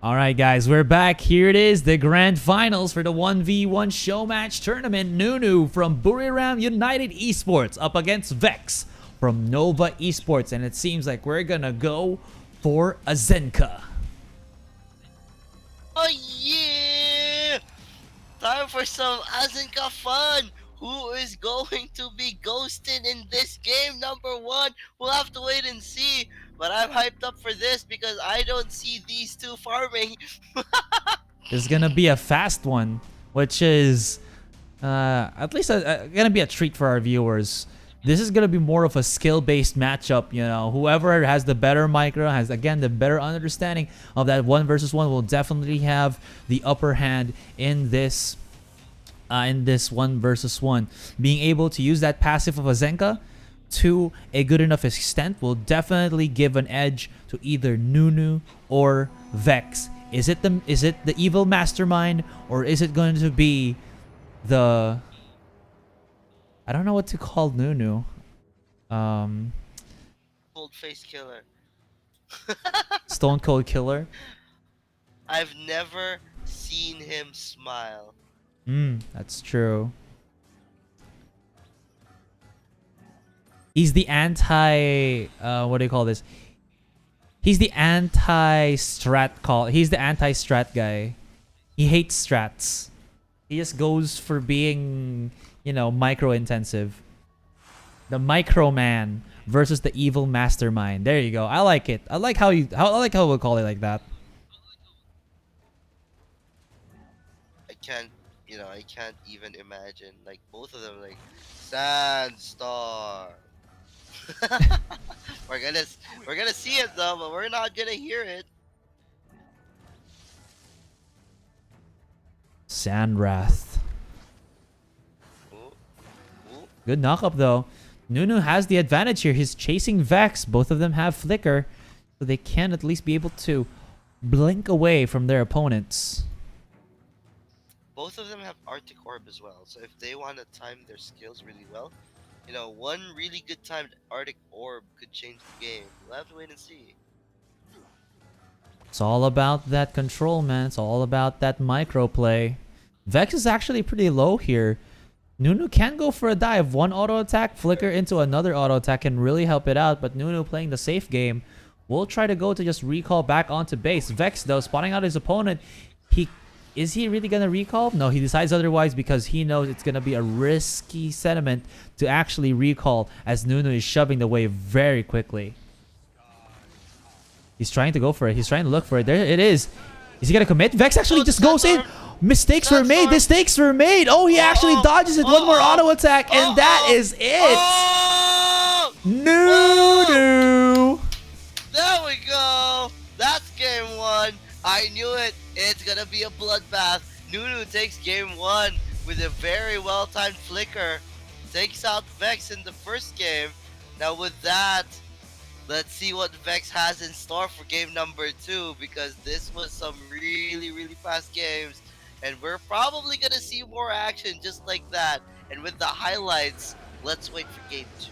All right, guys, we're back. Here it is, the grand finals for the 1v1 show match tournament. Nunu from Buriram United Esports up against Vex from Nova Esports. And it seems like we're gonna go for a Zenka. Oh yeah! Time for some Azenka fun! Who is going to be ghosted in this game number 1? We'll have to wait and see. But I'm hyped up for this because I don't see these two farming. This is gonna be a fast one, which is at least gonna be a treat for our viewers. This is gonna be more of a skill-based matchup. You know, whoever has the better micro, has again the better understanding of that 1 versus 1, will definitely have the upper hand in this 1 versus 1. Being able to use that passive of a Zenka to a good enough extent will definitely give an edge to either Nunu or Vex. Is it the evil mastermind, or is it going to be the, I don't know what to call Nunu. Cold face killer. Stone Cold Killer. I've never seen him smile. That's true. He's the anti what do you call this? He's the anti-strat call. He's the anti-strat guy. He hates strats. He just goes for being, you know, micro-intensive. The micro man versus the evil mastermind. There you go. I like it. I like how we'll call it like that. I can't even imagine. Like both of them, like Sandstorm. we're gonna see it though, but we're not gonna hear it. Sandwrath. Good knockup though. Nunu has the advantage here. He's chasing Vex. Both of them have Flicker, so they can at least be able to blink away from their opponents. Both of them have Arctic Orb as well, so if they want to time their skills really well, you know, one really good timed Arctic Orb could change the game. We'll have to wait and see. It's all about that control, man. It's all about that micro play. Vex is actually pretty low here. Nunu can go for a dive. One auto attack, flicker into another auto attack can really help it out, but Nunu playing the safe game will try to go to just recall back onto base. Vex, though, spotting out his opponent. Is he really going to recall? No, he decides otherwise because he knows it's going to be a risky sentiment to actually recall as Nunu is shoving the wave very quickly. He's trying to go for it. He's trying to look for it. There it is. Is he going to commit? Vex actually just goes in. Mistakes were made. Mistakes were made. Oh, he actually dodges it. One more auto attack, and that is it. Nunu. There we go. That's game 1. I knew it. It's gonna be a bloodbath. Nunu takes game 1 with a very well-timed flicker. Takes out Vex in the first game. Now with that, let's see what Vex has in store for game number 2, because this was some really, really fast games. And we're probably gonna see more action just like that. And with the highlights, let's wait for game 2.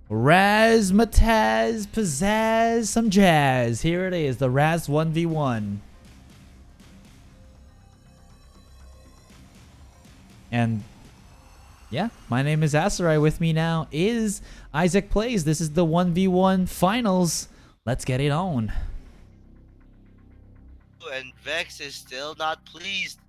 Razzmatazz, pizzazz, some jazz. Here it is, the Raz 1v1. And yeah, my name is Asarai. With me now is Isaac Plays. This is the 1v1 finals. Let's get it on. And Vex is still not pleased.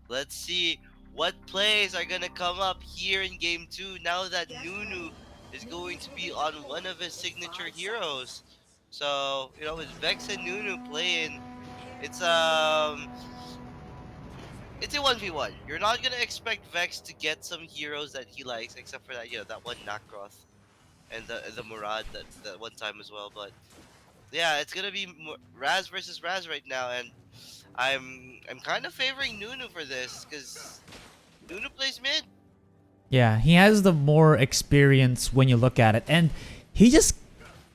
Let's see what plays are gonna come up here in game 2 now that Nunu is going to be on one of his signature heroes. So, you know, with Vex and Nunu playing, it's a 1v1. You're not gonna expect Vex to get some heroes that he likes, except for that, you know, that one Nakroth and the Murad that one time as well. But yeah, it's gonna be Raz versus Raz right now, and I'm kind of favoring Nunu for this because Nunu plays mid. Yeah, he has the more experience when you look at it. And he just,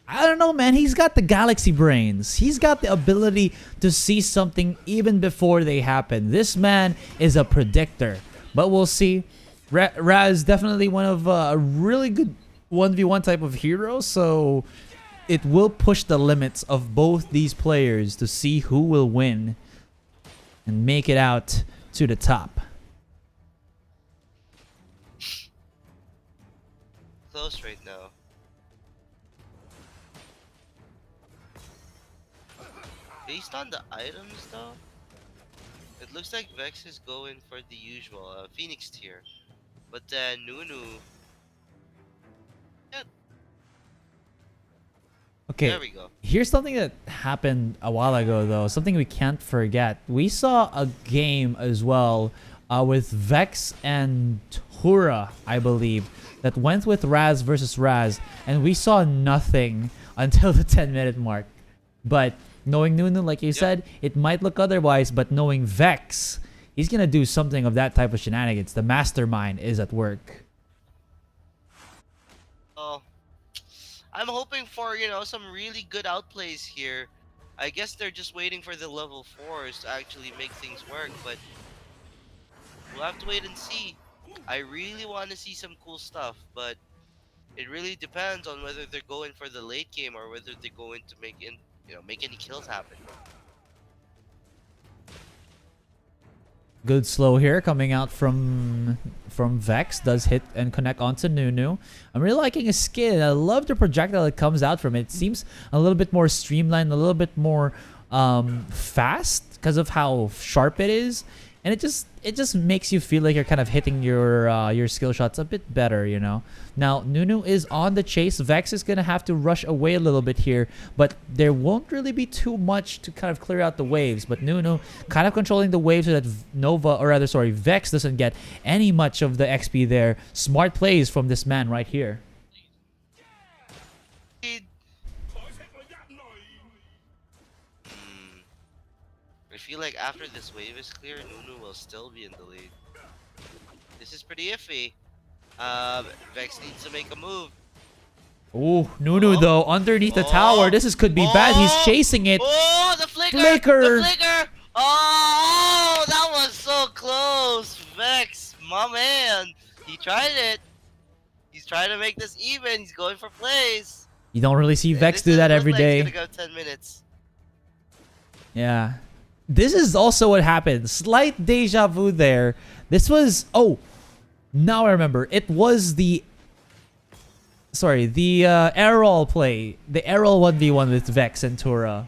I don't know, man. He's got the galaxy brains. He's got the ability to see something even before they happen. This man is a predictor. But we'll see. Raz definitely one of a really good 1v1 type of hero. So it will push the limits of both these players to see who will win and make it out to the top. Close right now. Based on the items though, it looks like Vex is going for the usual Phoenix tier. But then Nunu, yeah. Okay, there we go. Here's something that happened a while ago, though. Something we can't forget. We saw a game as well with Vex and Hura, I believe, that went with Raz versus Raz, and we saw nothing until the 10-minute mark. But knowing Nunu, like you said, it might look otherwise, but knowing Vex, he's going to do something of that type of shenanigans. The mastermind is at work. Oh, I'm hoping for, you know, some really good outplays here. I guess they're just waiting for the level 4s to actually make things work, but we'll have to wait and see. I really want to see some cool stuff, but it really depends on whether they're going for the late game or whether they're going to make any kills happen. Good slow here coming out from Vex. Does hit and connect onto Nunu. I'm really liking his skin. I love the projectile that comes out from it. It seems a little bit more streamlined, a little bit more fast because of how sharp it is. And it just makes you feel like you're kind of hitting your skill shots a bit better, you know. Now Nunu is on the chase. Vex is gonna have to rush away a little bit here, but there won't really be too much to kind of clear out the waves. But Nunu kind of controlling the waves so that Vex doesn't get any much of the XP there. Smart plays from this man right here. I feel like after this wave is clear, Nunu will still be in the lead. This is pretty iffy. Vex needs to make a move. Ooh, Nunu though, underneath the tower. This could be bad. He's chasing it. Oh, the flicker! The flicker! Oh, that was so close. Vex, my man. He tried it. He's trying to make this even. He's going for plays. You don't really see Vex do that every day. It's gonna go 10 minutes. Yeah. This is also what happened. Slight deja vu there. This was... Oh, now I remember. It was the... Sorry, the Errol play. The Errol 1v1 with Vex and Tura.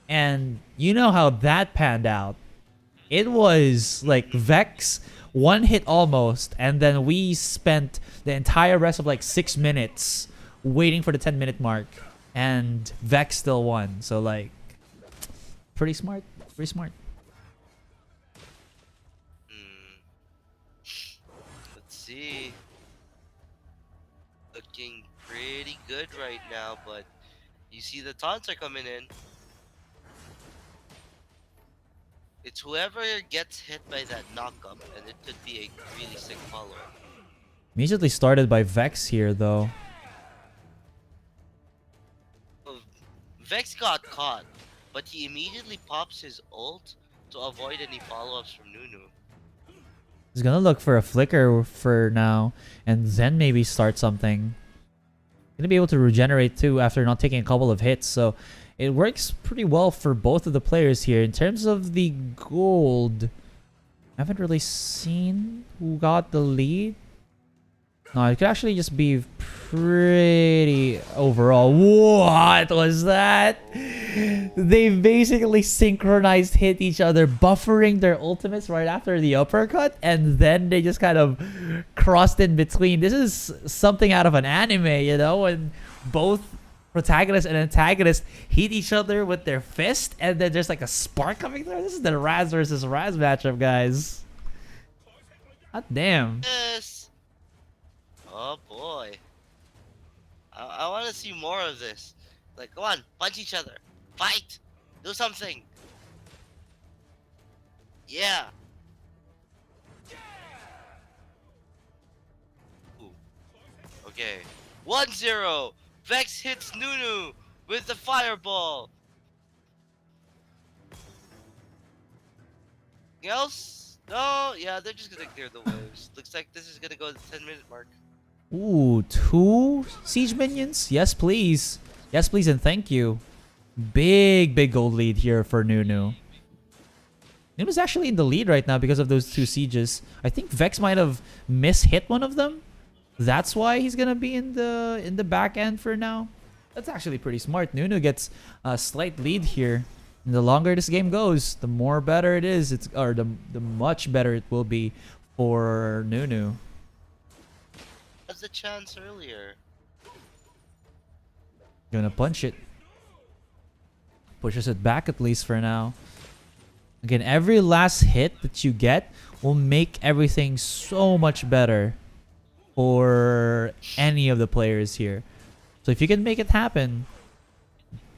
And you know how that panned out. It was like Vex, one hit almost, and then we spent the entire rest of like 6 minutes waiting for the 10-minute mark. And Vex still won. So like, pretty smart. Pretty smart. Let's see. Looking pretty good right now, but you see the taunts are coming in. It's whoever gets hit by that knockup, and it could be a really sick follow-up. Immediately started by Vex here, though. Vex got caught, but he immediately pops his ult to avoid any follow-ups from Nunu. He's gonna look for a flicker for now, and then maybe start something. Gonna be able to regenerate too after not taking a couple of hits. So it works pretty well for both of the players here. In terms of the gold, I haven't really seen who got the lead. No, it could actually just be pretty overall. What was that? They basically synchronized hit each other, buffering their ultimates right after the uppercut, and then they just kind of crossed in between. This is something out of an anime, you know, when both protagonist and antagonist hit each other with their fist, and then there's like a spark coming through. This is the Raz versus Raz matchup, guys. God damn. Yes. Oh boy. I want to see more of this. Like, go on, punch each other. Fight! Do something! Yeah! Ooh. Okay. 1-0! Vex hits Nunu with the fireball! Anything else? No? Yeah, they're just gonna clear the waves. Looks like this is gonna go to the 10-minute mark. Ooh, 2 siege minions? Yes, please. Yes, please, and thank you. Big gold lead here for Nunu. Nunu's actually in the lead right now because of those 2 sieges. I think Vex might have mishit one of them. That's why he's gonna be in the back end for now. That's actually pretty smart. Nunu gets a slight lead here. And the longer this game goes, the more better it is. The much better it will be for Nunu. That's the chance earlier. Gonna punch it. Pushes it back at least for now. Again, every last hit that you get will make everything so much better for any of the players here. So if you can make it happen,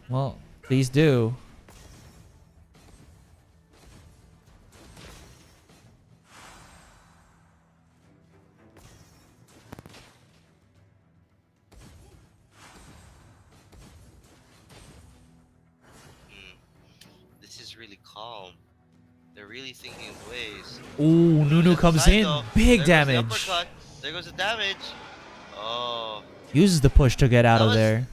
well, please do. This is really calm. They're really thinking of ways. Ooh, Nunu comes in. Big damage. There goes the damage. Oh. Uses the push to get out of there.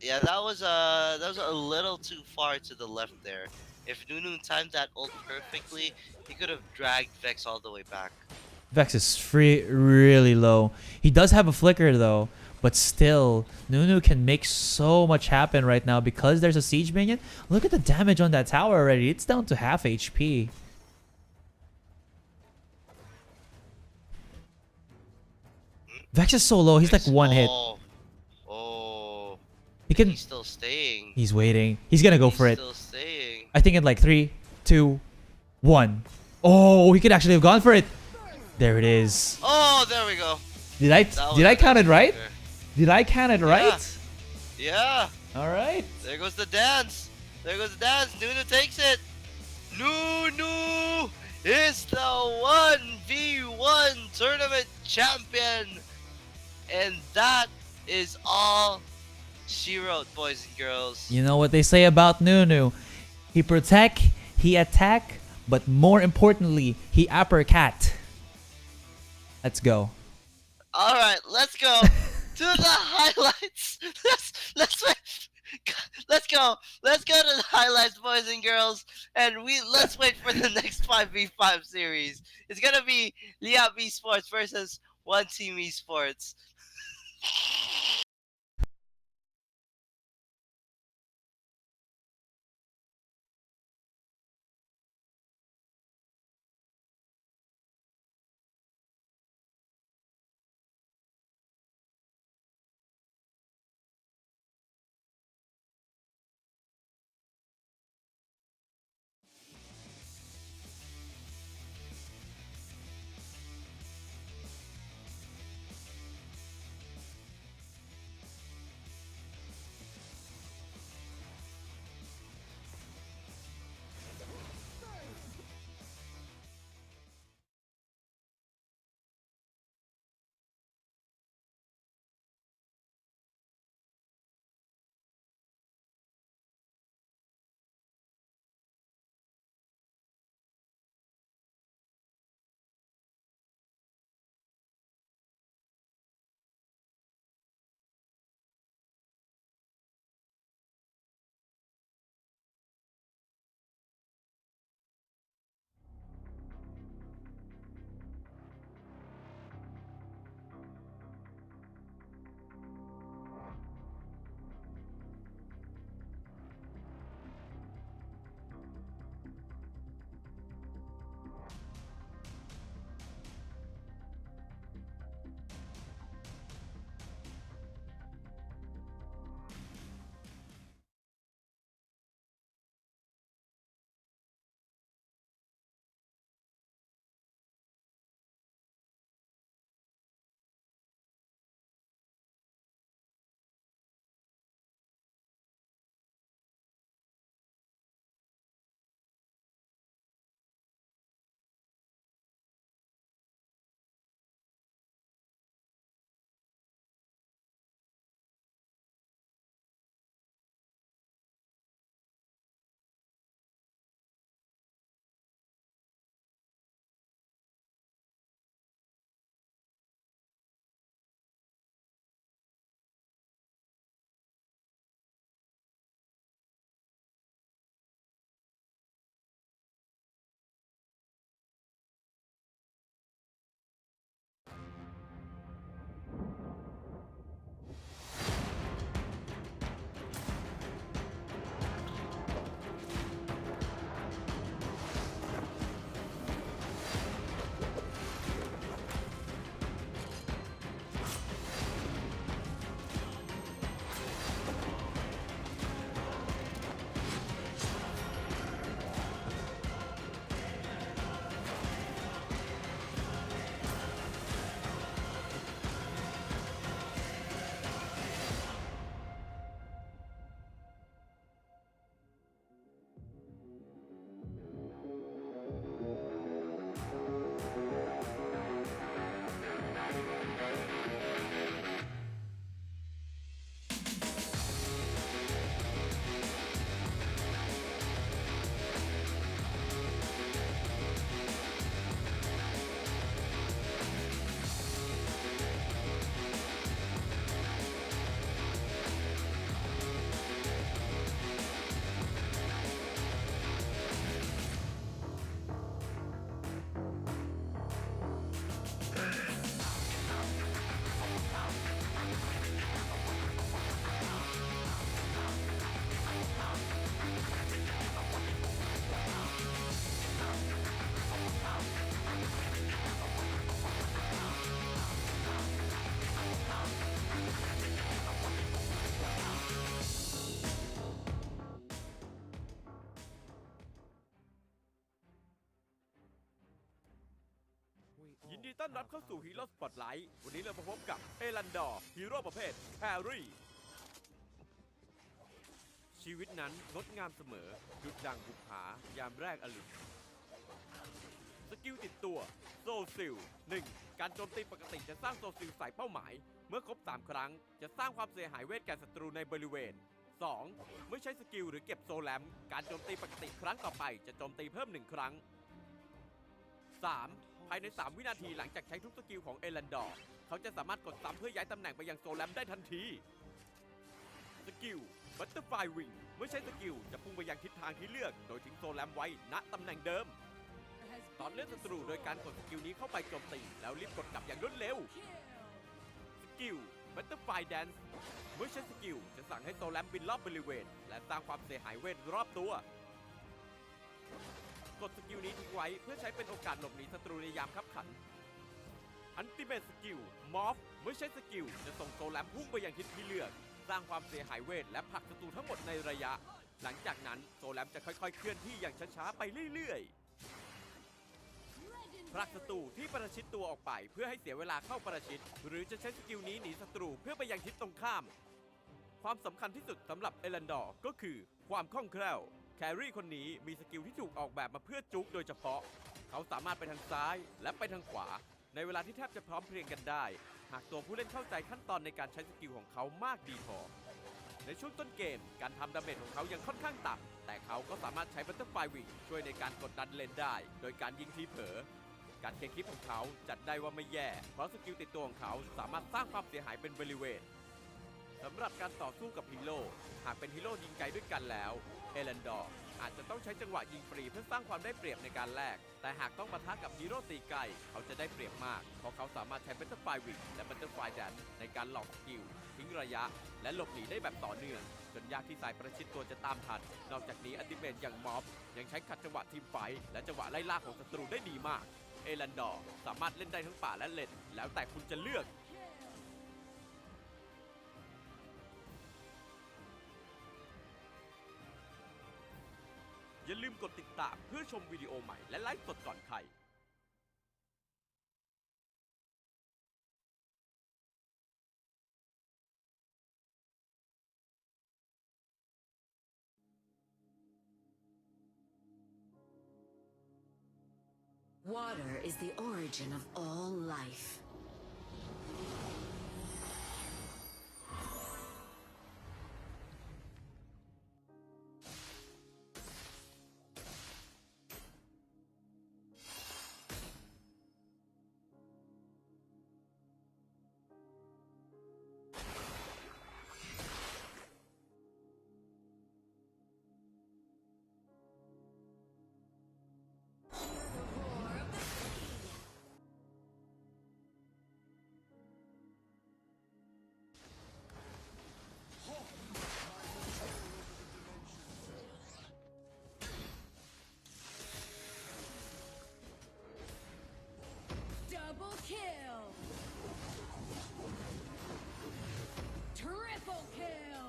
Yeah, that was a little too far to the left there. If Nunu timed that ult perfectly, he could have dragged Vex all the way back. Vex is really low. He does have a flicker though, but still, Nunu can make so much happen right now because there's a siege minion. Look at the damage on that tower already. It's down to half HP. Vex is so low. He's like 1 hit. Oh. He can. He's still staying. He's waiting. He's gonna go for it. Still staying. I think in like 3, 2, 1. Oh, he could actually have gone for it. There it is. Oh, there we go. Did I count it right? Did I count it right? Yeah. All right. There goes the dance. There goes the dance. Nunu takes it. Nunu is the 1v1 tournament champion. And that is all she wrote, boys and girls. You know what they say about Nunu. He protect, he attack, but more importantly, he uppercut. Let's go. All right, let's go to the highlights. Let's go. Let's go to the highlights, boys and girls, and let's wait for the next 5v5 series. It's gonna be Liyab Esports versus One Team Esports. ต้อนรับเข้าสู่ฮีโร่สปอตไลท์วันนี้เรามาพบกับเอลันดอร์ฮีโร่ประเภทแครี่ชีวิตนั้นงดงามเสมอดุจดังบุปผายามแรกอรุณสกิลติดตัวโซซิล 1. การโจมตีปกติจะสร้างโซซิลใส่เป้าหมายเมื่อครบ3 ครั้งจะสร้างความเสียหายเวทแก่ศัตรูในบริเวณ 2. เมื่อใช้สกิลหรือเก็บโซแลมการโจมตีปกติครั้งต่อไปจะโจมตีเพิ่ม1 ครั้ง 3. ภายใน3 วินาทีหลังจากใช้ทุกสกิลของเอลันดอร์เขาจะสามารถกดซ้ำเพื่อย้ายตำแหน่งไปยังโซแลมได้ทันทีสกิลบัตเตอร์ไฟวิงเมื่อใช้สกิลจะพุ่งไปยังทิศทางที่เลือกโดยทิ้งโซแลมไว้ณตำแหน่งเดิมต่อเนื่องศัตรูโดยการกดสกิลนี้เข้าไปโจมตีแล้วรีบกดกลับอย่างรวดเร็วสกิลบัตเตอร์ไฟแดนซ์เมื่อใช้สกิลจะสั่งให้โซแลมบินรอบบริเวณและสร้างความเสียหายเวทรอบตัวกดสกิลนี้ทิ้งไว้เพื่อใช้เป็นโอกาสหลบหนีศัตรูในยามคับขันอัลติเมทสกิลมอฟเมื่อใช้สกิลจะส่งโซแลมพุ่งไปยังทิศที่เลือกสร้างความเสียหายเวทและผลักศัตรูทั้งหมดในระยะหลังจากนั้นโซแลมจะค่อยๆเคลื่อนที่อย่างช้าๆไปเรื่อยๆผลักศัตรูที่ประชิดตัวออกไปเพื่อให้เสียเวลาเข้าประชิดหรือจะใช้สกิลนี้หนีศัตรูเพื่อไปยังทิศตรงข้ามความสำคัญที่สุดสำหรับเอลันดอร์ก็คือความคล่องแคล่วแครี่คนนี้มีสกิลที่ถูกออกแบบมาเพื่อจุกโดยเฉพาะเขาสามารถไปทางซ้ายและไปทางขวาในเวลาที่แทบจะพร้อมเพรียงกันได้หากตัวผู้เล่นเข้าใจขั้นตอนในการใช้สกิลของเขามากดีพอในช่วงต้นเกมการทำดาเมจของเขายังค่อนข้างต่ำแต่เขาก็สามารถใช้บัตเตอร์ไฟวิงช่วยในการกดดันเลนได้โดยการยิงทีเผลอการเคลียร์คลิปของเขาจัดได้ว่าไม่แย่เพราะสกิลติดตัวของเขาสามารถสร้างความเสียหายเป็นบริเวณสำหรับการต่อสู้กับฮีโร่หากเป็นฮีโร่ยิงไกลด้วยกันแล้วเอลันดอร์อาจจะต้องใช้จังหวะยิงฟรีเพื่อสร้างความได้เปรียบในการแลกแต่หากต้องปะทะกับฮีโร่ตีไกลเขาจะได้เปรียบมากเพราะเขาสามารถใช้บัตเตอร์ไฟวิงและบัตเตอร์ไฟแดนในการหลอกสกิลทิ้งระยะและหลบหนีได้แบบต่อเนื่องจนยากที่สายประชิดตัวจะตามทันนอกจากนี้อัลติเมทอย่างม็อบยังใช้ขัดจังหวะทีมไฟท์และจังหวะไล่ล่าของศัตรูได้ดีมากเอลันดอร์สามารถเล่นได้ทั้งป่าและเลนแล้วแต่คุณจะเลือกอย่าลืมกดติดตามเพื่อชมวิดีโอใหม่และไลฟ์สดก่อนใคร Water is the origin of all life. Double kill! Triple kill!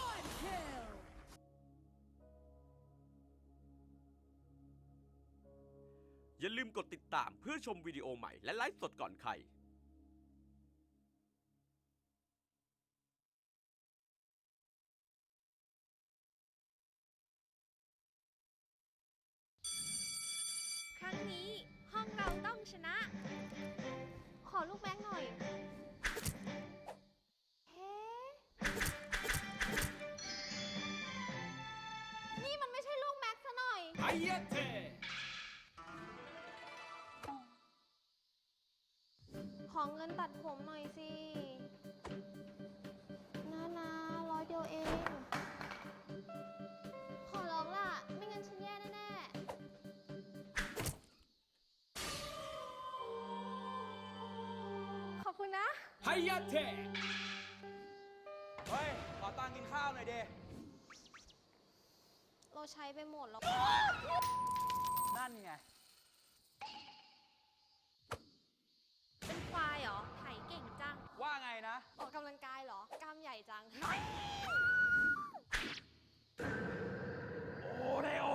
One kill! อย่าลืมกดติดตามเพื่อชมวิดีโอใหม่และไลฟ์สดก่อนใครครั้งนี้ห้องเราต้องชนะ ขอลูกแม็กหน่อย เฮ้ นี่มันไม่ใช่ลูกแม็กซะหน่อย ไฮเยเท ขอเงินตัดผมหน่อยสินะ100 เดียวเอง ขอร้องล่ะ ไม่งั้นฉันแย่แน่ๆ ขอบคุณนะ ไฮเยเท เฮ้ย ขอตังค์กินข้าวหน่อยเด เราใช้ไปหมดแล้ว นั่นไง เป็นควายเหรอ ไถเก่งจัง ว่าไงนะ ออกกำลังกายเหรอ กล้ามใหญ่จัง โอเรโอ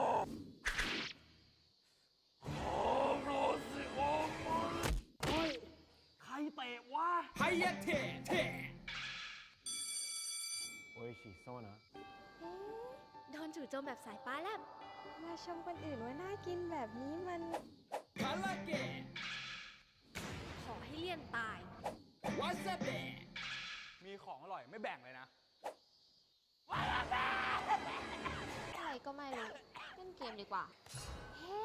ยะเทเท โออิชิโซนะ โดนจู่โจมแบบสายฟ้าแลบมาชมคนอื่นว่าน่ากินแบบนี้มัน คาราเกะ ขอให้เลี่ยนตาย วาซาเบะ มีของอร่อยไม่แบ่งเลยนะ อะไรก็ไม่รู้ เล่นเกมดีกว่า เฮ้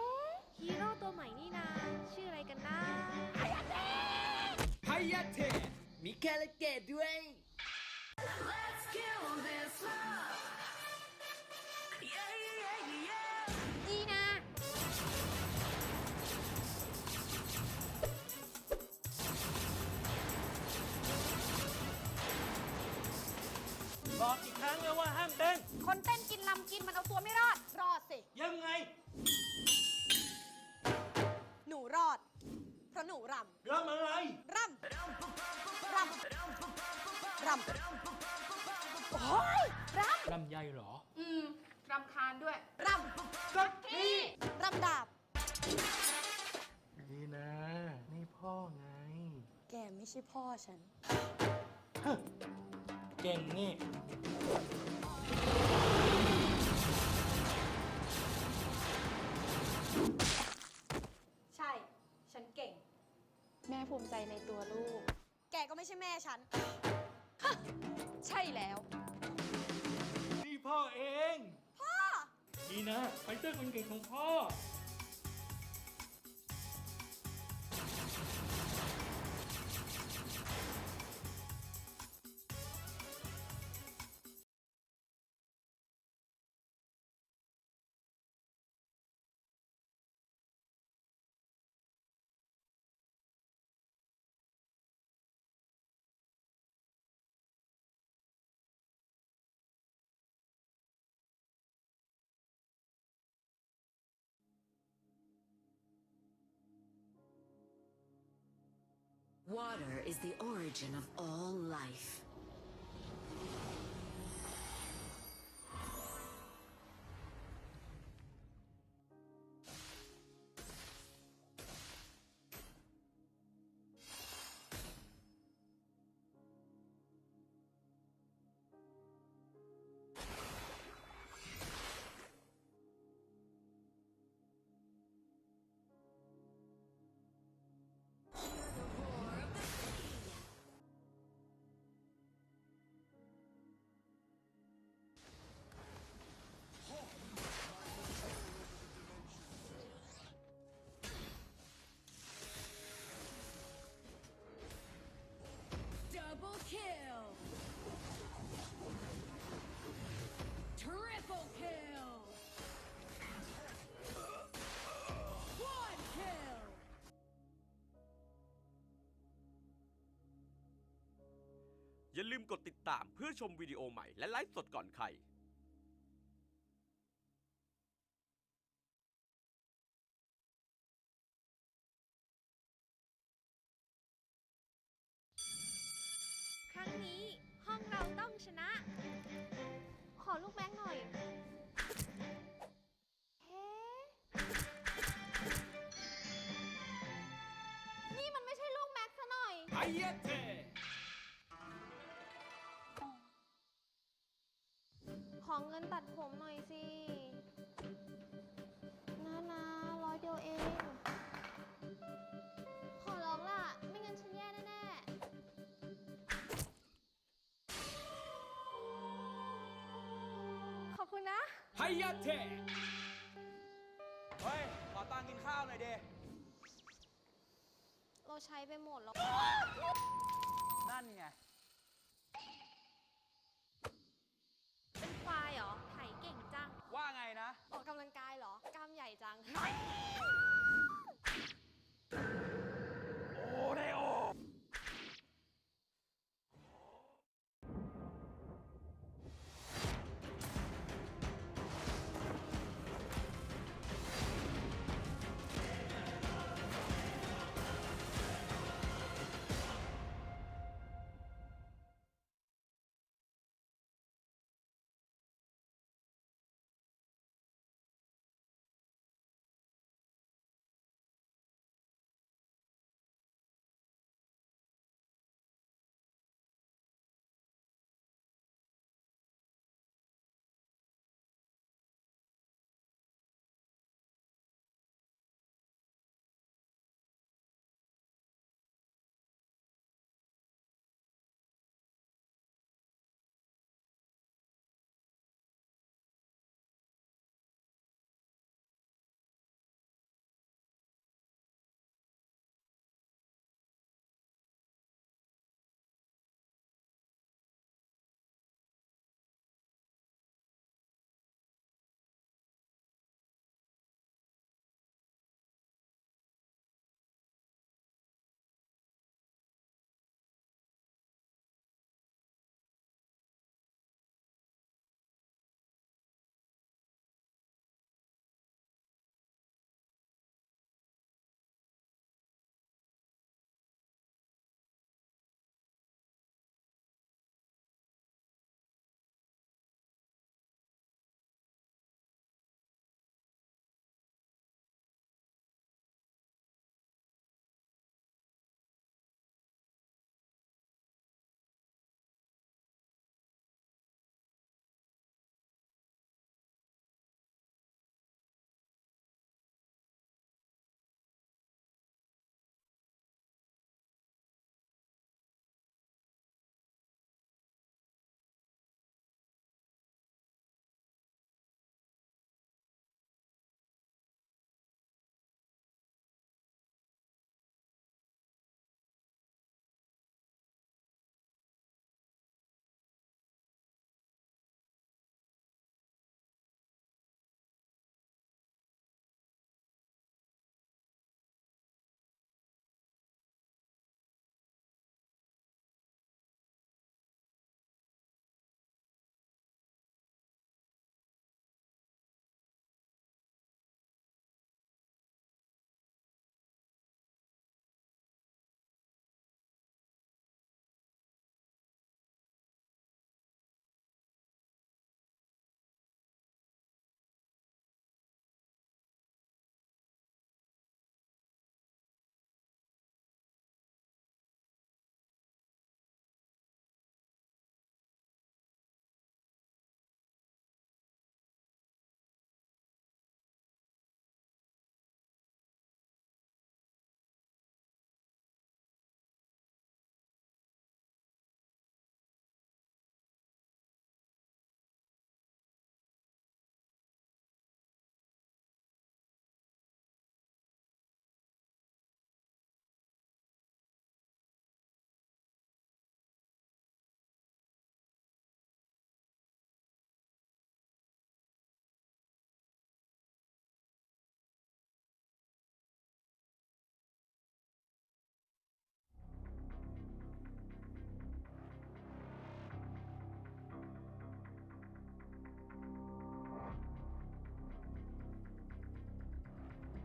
ฮีโร่ตัวใหม่นี่นา ชื่ออะไรกันนะ ไฮยะเทมีคาราเกะด้วย ดีนะ บอกอีกครั้งแล้วว่าห้ามเต้น คนเต้นกินลำกินมันเอาตัวไม่รอด รอดสิ ยังไง หนูรอด เพราะหนูรำ รำอะไร รำ รำ รำ โอ้ยรำ ลำไยเหรอ รำคาญด้วย รำสักทีรำดาบ ดีนะ นี่พ่อไง แกไม่ใช่พ่อฉัน เก่งนี่ ใช่ ฉันเก่ง แม่ภูมิใจในตัวลูก แกก็ไม่ใช่แม่ฉัน ใช่แล้ว นี่พ่อเอง พ่อ ดีนะไฟเตอร์คนเก่งของพ่อ Water is the origin of all life. Double kill! Triple kill! Quad kill! อย่าลืมกดติดตามเพื่อชมวิดีโอใหม่และไลฟ์สดก่อนใครครั้งนี้ห้องเราต้องชนะ ขอลูกแบงค์หน่อย เฮ้ นี่มันไม่ใช่ลูกแม็กซ์ซะหน่อย ไฮยะเท ขอเงินตัดผมหน่อยสินะ100 เดียวเอง ขอร้องล่ะ ไม่งั้นฉันแย่แน่ๆ ขอบคุณนะ ไฮยะเท เฮ้ย ขอตังค์กินข้าวหน่อยเด เราใช้ไปหมดแล้ว นั่นไง เป็นควายเหรอ ไถเก่งจัง ว่าไงนะ ออกกำลังกายเหรอ กล้ามใหญ่จัง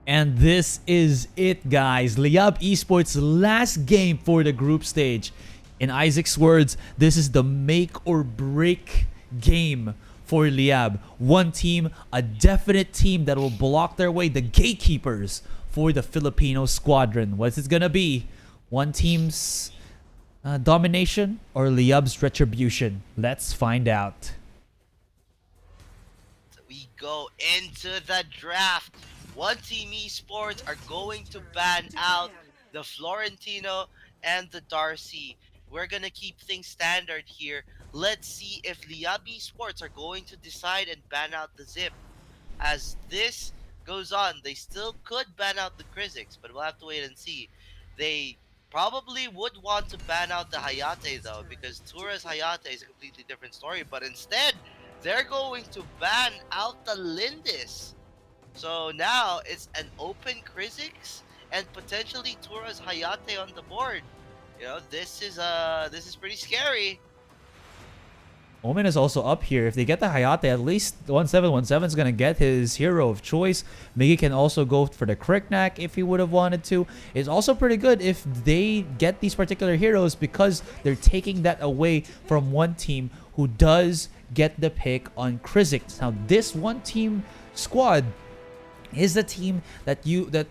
And this is it, guys. Liyab Esports' last game for the group stage. In Isaac's words, this is the make or break game for Liyab. One team, a definite team that will block their way, the gatekeepers for the Filipino squadron. What's it gonna be? One team's domination or Liyab's retribution? Let's find out. We go into the draft. One Team Esports are going to ban out the Florentino and the Darcy. We're gonna keep things standard here. Let's see if Liyab Esports are going to decide and ban out the Zip. As this goes on, they still could ban out the Krizix, but we'll have to wait and see. They probably would want to ban out the Hayate though, because Tura's Hayate is a completely different story, but instead, they're going to ban out the Lindis. So now it's an open Krizix and potentially Tura's Hayate on the board. You know, this is pretty scary. Omen is also up here. If they get the Hayate, at least 1717 is going to get his hero of choice. Miggy can also go for the Kriknak if he would have wanted to. It's also pretty good if they get these particular heroes because they're taking that away from one team who does get the pick on Krizix. Now, this one team squad is the team that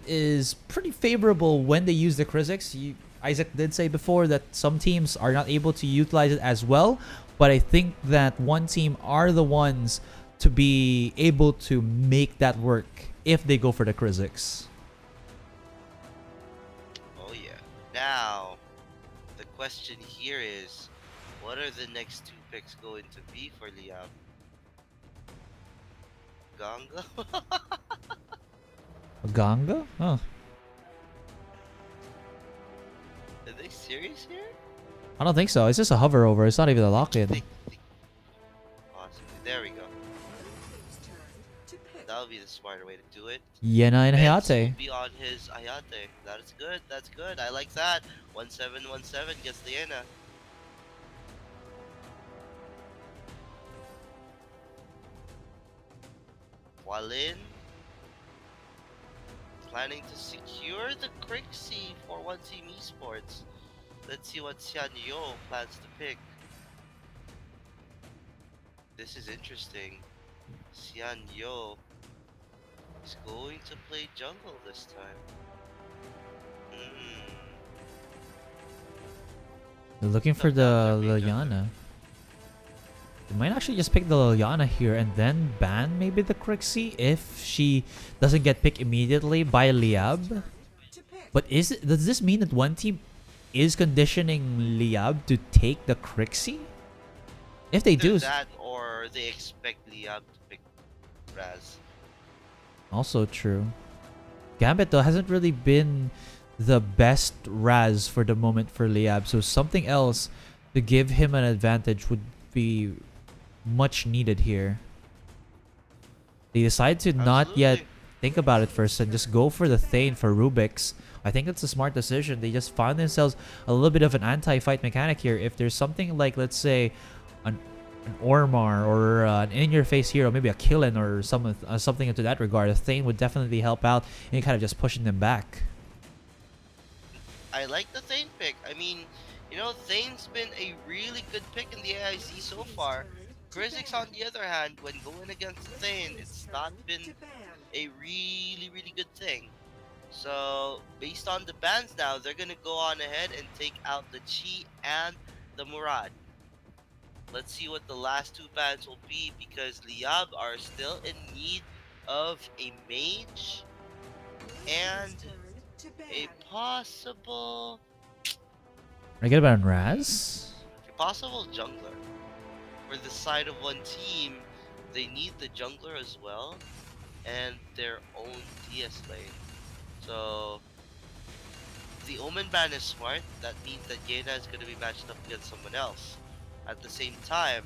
is pretty favorable when they use the Krizix. Isaac did say before that some teams are not able to utilize it as well, but I think that one team are the ones to be able to make that work if they go for the Krizix. Oh yeah. Now, the question here is, what are the next two picks going to be for Liyab? Ganga? Ganga? Huh. Are they serious here? I don't think so. It's just a hover over. It's not even a lock-in. Possibly. There we go. That'll be the smarter way to do it. Yena and Benz will Hayate. be on his Hayate. That is good. That's good. I like that. 1717 gets the Yena. Walin planning to secure the Crixie for One Team Esports. Let's see what Xian Yo plans to pick. This is interesting. Xian Yo is going to play jungle this time. They're looking for the Liliana. They might actually just pick the Liliana here and then ban maybe the Crixie if she doesn't get picked immediately by Liyab. But does this mean that one team is conditioning Liyab to take the Crixie? If they do, that or they expect Liyab to pick Raz. also true. Gambit though hasn't really been the best Raz for the moment for Liyab, so something else to give him an advantage would be much needed here. They decide to not yet think about it first and just go for the Thane for Rubik's. I think that's a smart decision. They just found themselves a little bit of an anti-fight mechanic here. If there's something like, let's say, an Ormar or an in-your-face hero, maybe a Killen or something into that regard, a Thane would definitely help out in kind of just pushing them back. I like the Thane pick. I mean, you know, Thane's been a really good pick in the AIC so far. Krizix, on the other hand, when going against Thane, it's not been a really good thing. So, based on the bans now, they're gonna go on ahead and take out the Chi and the Murad. Let's see what the last two bans will be, because Liyab are still in need of a mage and a possible I get about Raz? jungler. For the side of one team, they need the jungler as well and their own DS lane. So the Omen ban is smart. That means that Yena is going to be matched up against someone else. At the same time,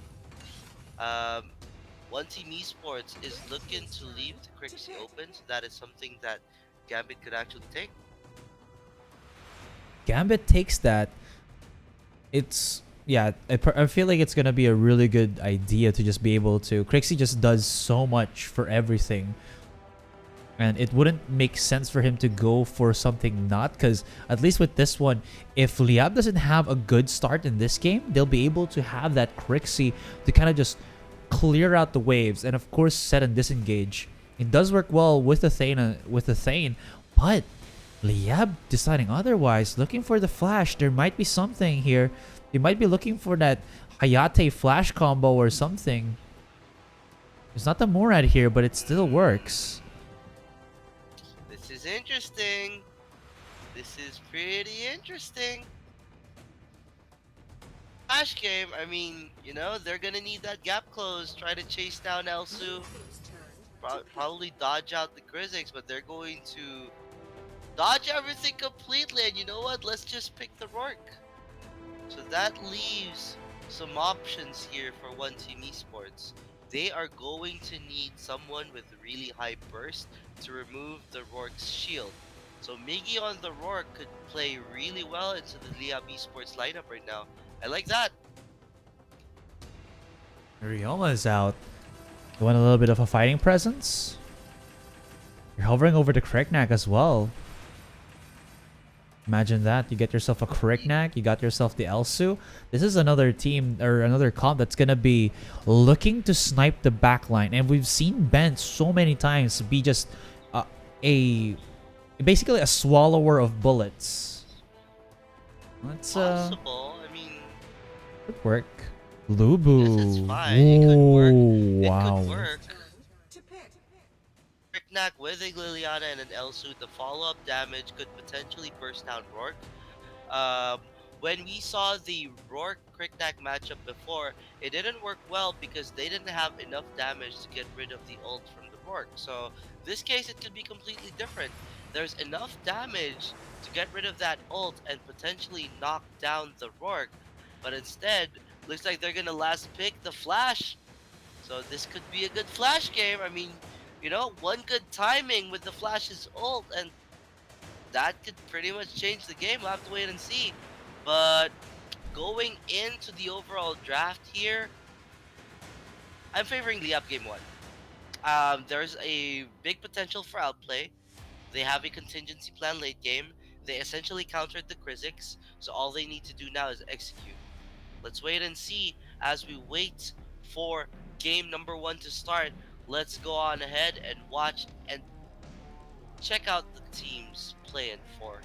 One Team Esports is looking to leave the Crixie open, so that is something that Gambit could actually take. Gambit takes that. It's yeah, I feel like it's gonna be a really good idea to just be able to. Crixie just does so much for everything. And it wouldn't make sense for him to go for something not, because at least with this one, if Liyab doesn't have a good start in this game, they'll be able to have that Crixie to kind of just clear out the waves and of course set and disengage. It does work well with the Thane, but Liyab deciding otherwise, looking for the flash. There might be something here. They might be looking for that Hayate flash combo or something. There's not the Murad here, but it still works. This is interesting. This is pretty interesting. Flash game, I mean, you know, they're gonna need that gap close, try to chase down Elsu. Probably dodge out the Krizzix, but they're going to dodge everything completely, and you know what? Let's just pick the Rourke. So that leaves some options here for One Team Esports. They are going to need someone with really high burst to remove the Rourke's shield. So Miggy on the Rourke could play really well into the Liyab Esports lineup right now. I like that. Ryoma is out. You want a little bit of a fighting presence? You're hovering over the Kriknak as well. Imagine that. You get yourself a Kriknak, you got yourself the Elsu. This is another team or another comp that's gonna be looking to snipe the backline. And we've seen Ben so many times be just basically a swallower of bullets. Let's Possible. I mean, could work. Lubu. Yes, it's fine. It could work. Wow. It could work. Kriknak with a Liliana and an Elsu, the follow-up damage could potentially burst down Rourke. When we saw the Rourke Kriknak matchup before, it didn't work well because they didn't have enough damage to get rid of the ult from the Rourke. So this case it could be completely different. There's enough damage to get rid of that ult and potentially knock down the Rourke, but instead looks like they're gonna last pick the Flash. So this could be a good Flash game. I mean, you know, one good timing with the Flash's ult, and that could pretty much change the game. We'll have to wait and see. But going into the overall draft here, I'm favoring Liyab game 1. There's a big potential for outplay. They have a contingency plan late game. They essentially countered the Krizzix, so all they need to do now is execute. Let's wait and see as we wait for game number 1 to start. Let's go on ahead and watch and check out the teams playing for.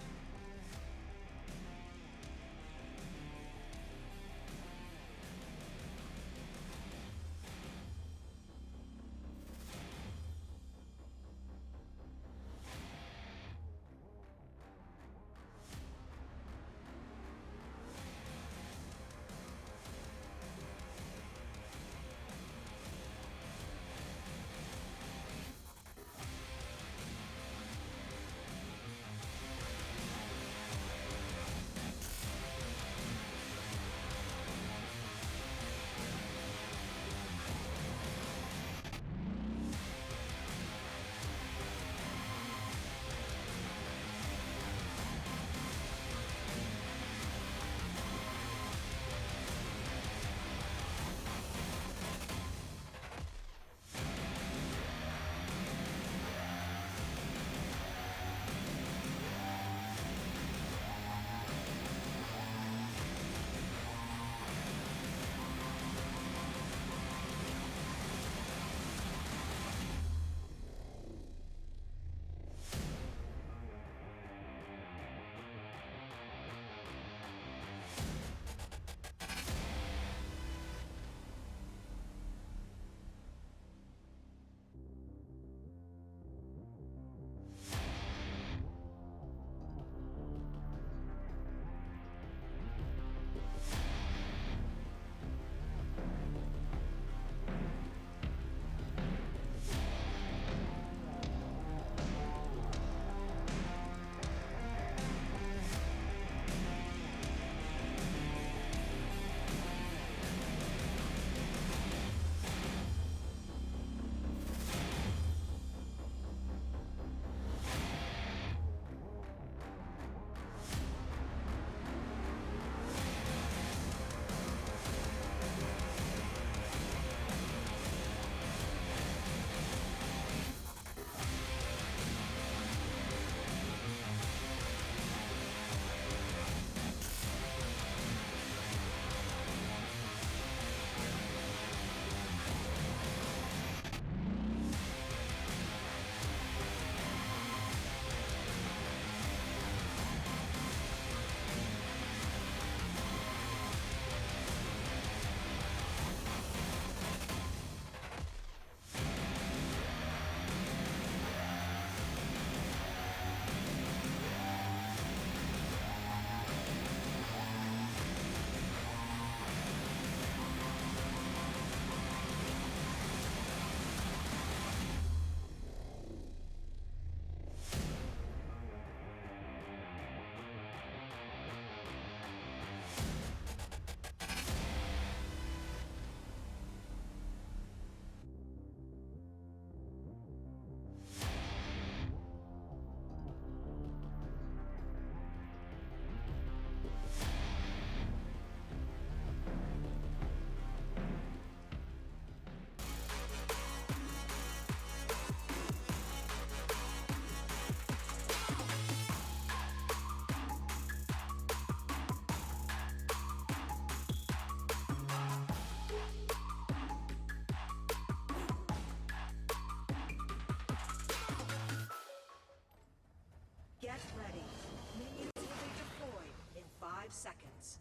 seconds.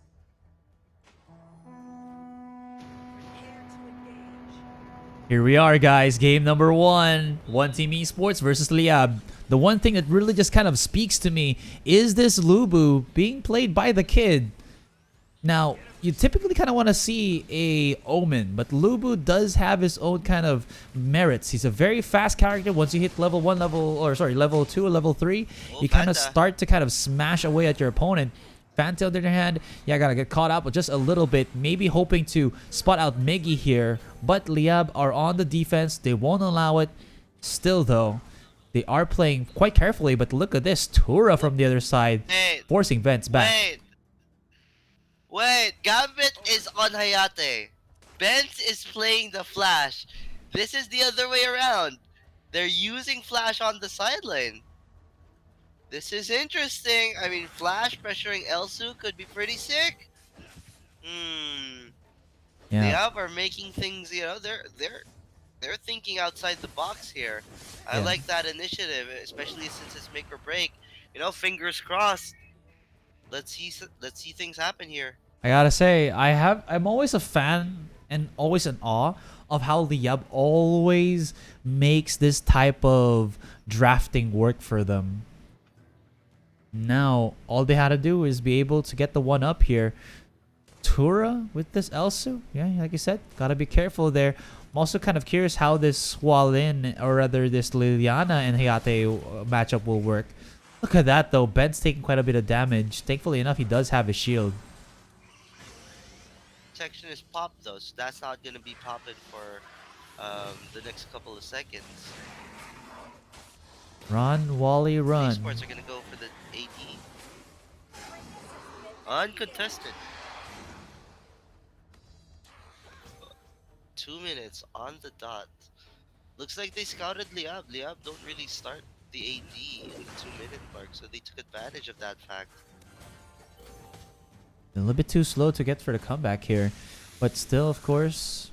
Prepare to engage. Here we are, guys. Game number 1. One Team Esports versus Liyab. The one thing that really just kind of speaks to me is this Lubu being played by the kid. Now, you typically kind of want to see a Omen, but Lubu does have his own kind of merits. He's a very fast character. Once you hit level 1, level 2 or level 3, you kind of start to kind of smash away at your opponent. Fanta, on the other hand, yeah, gotta get caught up with just a little bit, maybe hoping to spot out Miggy here, but Liyab are on the defense. They won't allow it. Still, though, they are playing quite carefully, but look at this. Tura from the other side, forcing Vents back. Wait, Gambit is on Hayate. Benz is playing the Flash. This is the other way around. They're using Flash on the sideline. This is interesting. I mean, Flash pressuring Elsu could be pretty sick. Yeah. Liyab are making things, you know, they're thinking outside the box here. I like that initiative, especially since it's make or break. You know, fingers crossed. Let's see things happen here. I gotta say, I'm always a fan and always in awe of how Liyab always makes this type of drafting work for them. Now, all they had to do is be able to get the one up here. Tura with this Elsu, yeah, like you said, gotta be careful there. I'm also kind of curious how this Swalin, or rather this Liliana and Hayate matchup will work. Look at that though, Ben's taking quite a bit of damage. Thankfully enough, he does have a shield. Protection is popped though, so that's not gonna be popping for the next couple of seconds. Run, Wally, run. Esports are gonna go for the AD. Uncontested. 2 minutes on the dot. Looks like they scouted Liyab. Liyab don't really start the AD in the 2-minute mark, so they took advantage of that fact. A little bit too slow to get for the comeback here, but still, of course,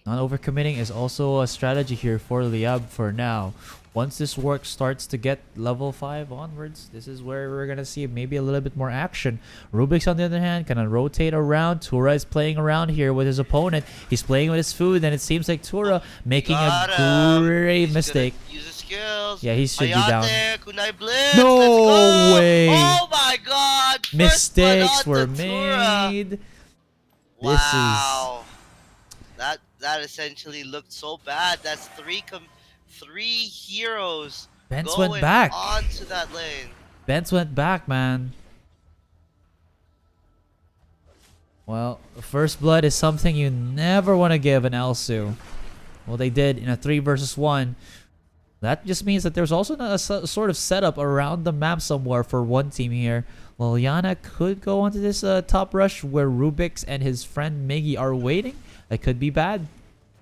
not overcommitting is also a strategy here for Liyab for now. Once this work starts to get level 5 onwards, this is where we're gonna see maybe a little bit more action. Rubik's on the other hand gonna rotate around. Tura is playing around here with his opponent. He's playing with his food, and it seems like Tura making a great mistake. Use his skills. Yeah, he should be down. Kunai Blitz. No way! Oh my god! Mistakes were made. Wow. That essentially looked so bad. That's three heroes Benz going went back. onto that lane. Benz went back, man. Well, first blood is something you never want to give an Elsu. Well, they did in a 3 versus 1. That just means that there's also a sort of setup around the map somewhere for one team here. Liliana could go onto this top rush where Rubik's and his friend Miggy are waiting. That could be bad.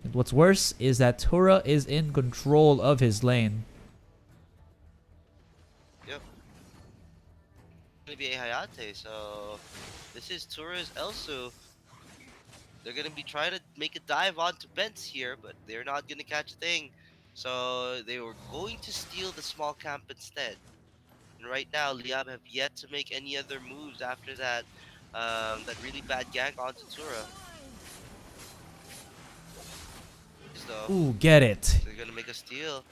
And what's worse is that Tura is in control of his lane. Yep. It's gonna be a Hayate, so this is Tura's Elsu. They're gonna be trying to make a dive onto Bents here, but they're not gonna catch a thing. So they were going to steal the small camp instead. And right now, Liyab have yet to make any other moves after that that really bad gank onto Tura. So, Ooh, get it. they're gonna make a steal.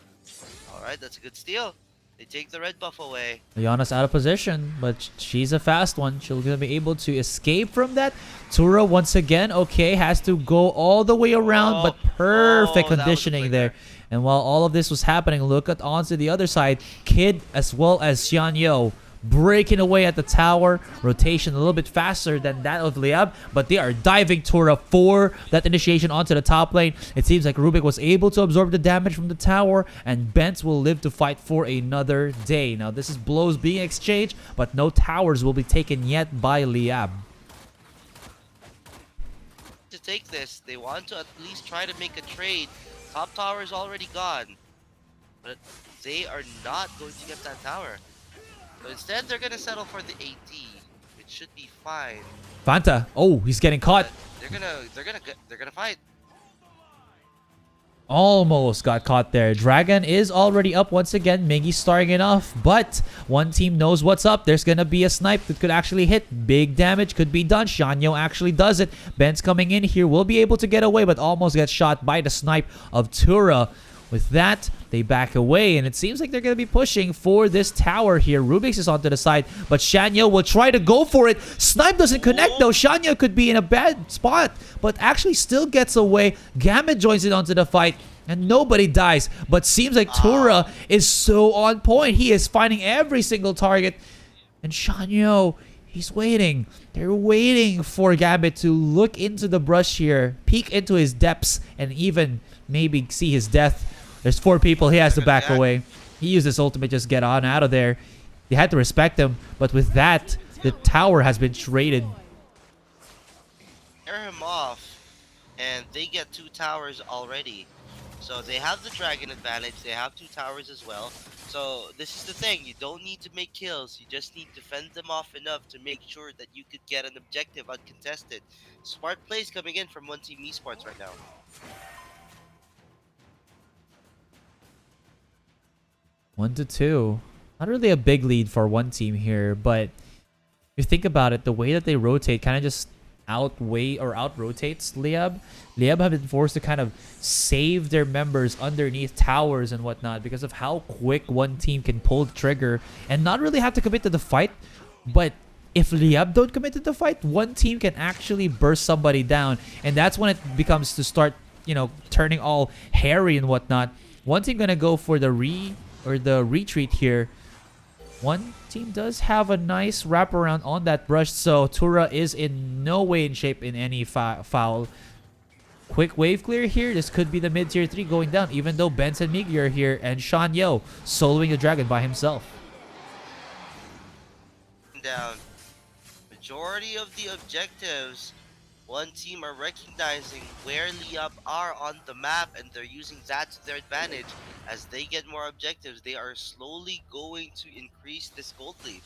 Alright, that's a good steal. They take the red buff away. Liana's out of position, but she's a fast one. She'll gonna be able to escape from that. Tura once again, okay, has to go all the way around, but perfect conditioning there. And while all of this was happening, look at onto the other side. Kid as well as Xianyo breaking away at the tower. Rotation a little bit faster than that of Liyab, but they are diving Tura for that initiation onto the top lane. It seems like Rubik was able to absorb the damage from the tower, and Bent will live to fight for another day. Now this is blows being exchanged, but no towers will be taken yet by Liyab. To take this, they want to at least try to make a trade. Top tower is already gone, but they are not going to get that tower. So instead, they're gonna settle for the AD. It should be fine. Fanta, oh, he's getting caught. They're gonna fight. Almost got caught there. Dragon is already up once again. Miggy's starting it off, but one team knows what's up. There's gonna be a snipe that could actually hit. Big damage could be done. Shanyo actually does it. Ben's coming in here. Will be able to get away, but almost gets shot by the snipe of Tura. With that, they back away, and it seems like they're going to be pushing for this tower here. Rubix is onto the side, but Shanyo will try to go for it. Snipe doesn't connect, though. Shanyo could be in a bad spot, but actually still gets away. Gamut joins it onto the fight, and nobody dies. But seems like Tura is so on point. He is finding every single target, and Shanyo, he's waiting. They're waiting for Gambit to look into the brush here, peek into his depths, and even maybe see his death. There's 4 people. He has to back away. He used his ultimate, just get on out of there. They had to respect him, but with that, the tower has been traded. Tear him off, and they get 2 towers already. So they have the dragon advantage. They have 2 towers as well. So this is the thing. You don't need to make kills. You just need to fend them off enough to make sure that you could get an objective uncontested. Smart plays coming in from One Team Esports right now. 1-2. Not really a big lead for one team here, but if you think about it, the way that they rotate kind of just outweigh or out-rotates Liyab. Liyab have been forced to kind of save their members underneath towers and whatnot because of how quick one team can pull the trigger and not really have to commit to the fight. But if Liyab don't commit to the fight, one team can actually burst somebody down, and that's when it becomes to start, you know, turning all hairy and whatnot. One team gonna go for the retreat here. One team does have a nice wraparound on that brush, so Tura is in no way in shape in any foul. Quick wave clear here. This could be the mid-tier 3 going down, even though Benz and Miggy are here, and Shanyo soloing the dragon by himself. Down. Majority of the objectives, one team are recognizing where Liyab are on the map, and they're using that to their advantage. As they get more objectives, they are slowly going to increase this gold lead.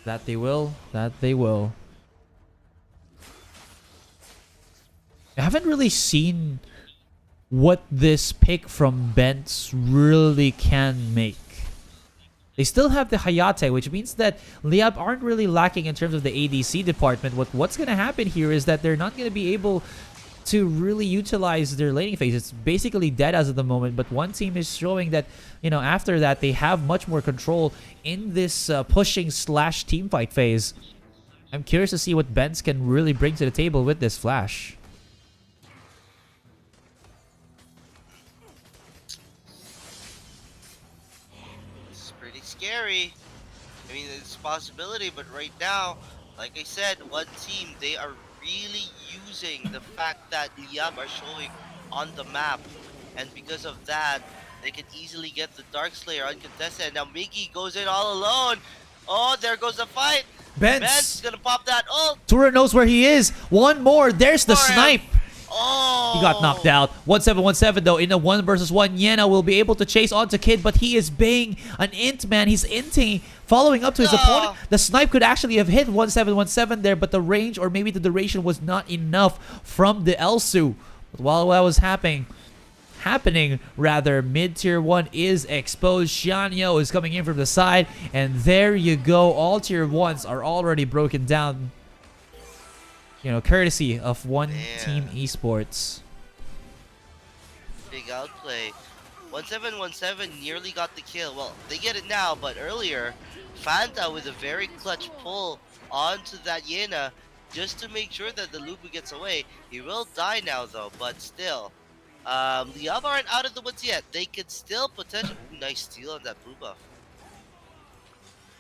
That they will. That they will. I haven't really seen what this pick from Bents really can make. They still have the Hayate, which means that Liyab aren't really lacking in terms of the ADC department. What's going to happen here is that they're not going to be able to really utilize their laning phase. It's basically dead as of the moment, but one team is showing that, you know, after that, they have much more control in this pushing / teamfight phase. I'm curious to see what Benz can really bring to the table with this flash. Scary. I mean, it's a possibility, but right now, like I said, one team, they are really using the fact that Liyab are showing on the map, and because of that, they can easily get the Dark Slayer uncontested. Now Miggy goes in all alone. Oh, there goes the fight. Ben's gonna pop that ult. Tura knows where he is. One more. There's the snipe. Oh. He got knocked out. 1-7-1-7 though. In a 1 versus 1, Yena will be able to chase onto Kid, but he is being an int, man. He's inting, following up to his opponent. The snipe could actually have hit 1-7-1-7 there, but the range or maybe the duration was not enough from the Elsu. But while that was happening, mid-tier 1 is exposed. Shanyo is coming in from the side, and there you go. All tier 1s are already broken down. You know, courtesy of One Team Esports. Big outplay. 1-7-1-7 nearly got the kill. Well, they get it now, but earlier, Fanta with a very clutch pull onto that Yena just to make sure that the Lubu gets away. He will die now though, but still. Liyab aren't out of the woods yet. They could still potentially... Ooh, nice steal on that blue buff.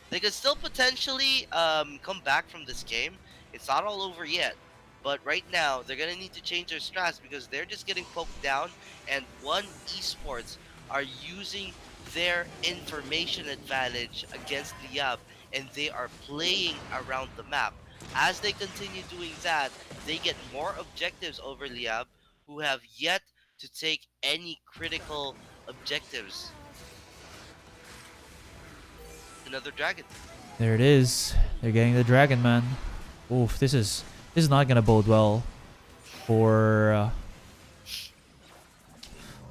They could still potentially come back from this game. It's not all over yet, but right now they're gonna need to change their strats because they're just getting poked down, and One Esports are using their information advantage against Liyab, and they are playing around the map. As they continue doing that, they get more objectives over Liyab, who have yet to take any critical objectives. Another dragon. There it is. They're getting the dragon, man. Oof, this is not gonna bode well for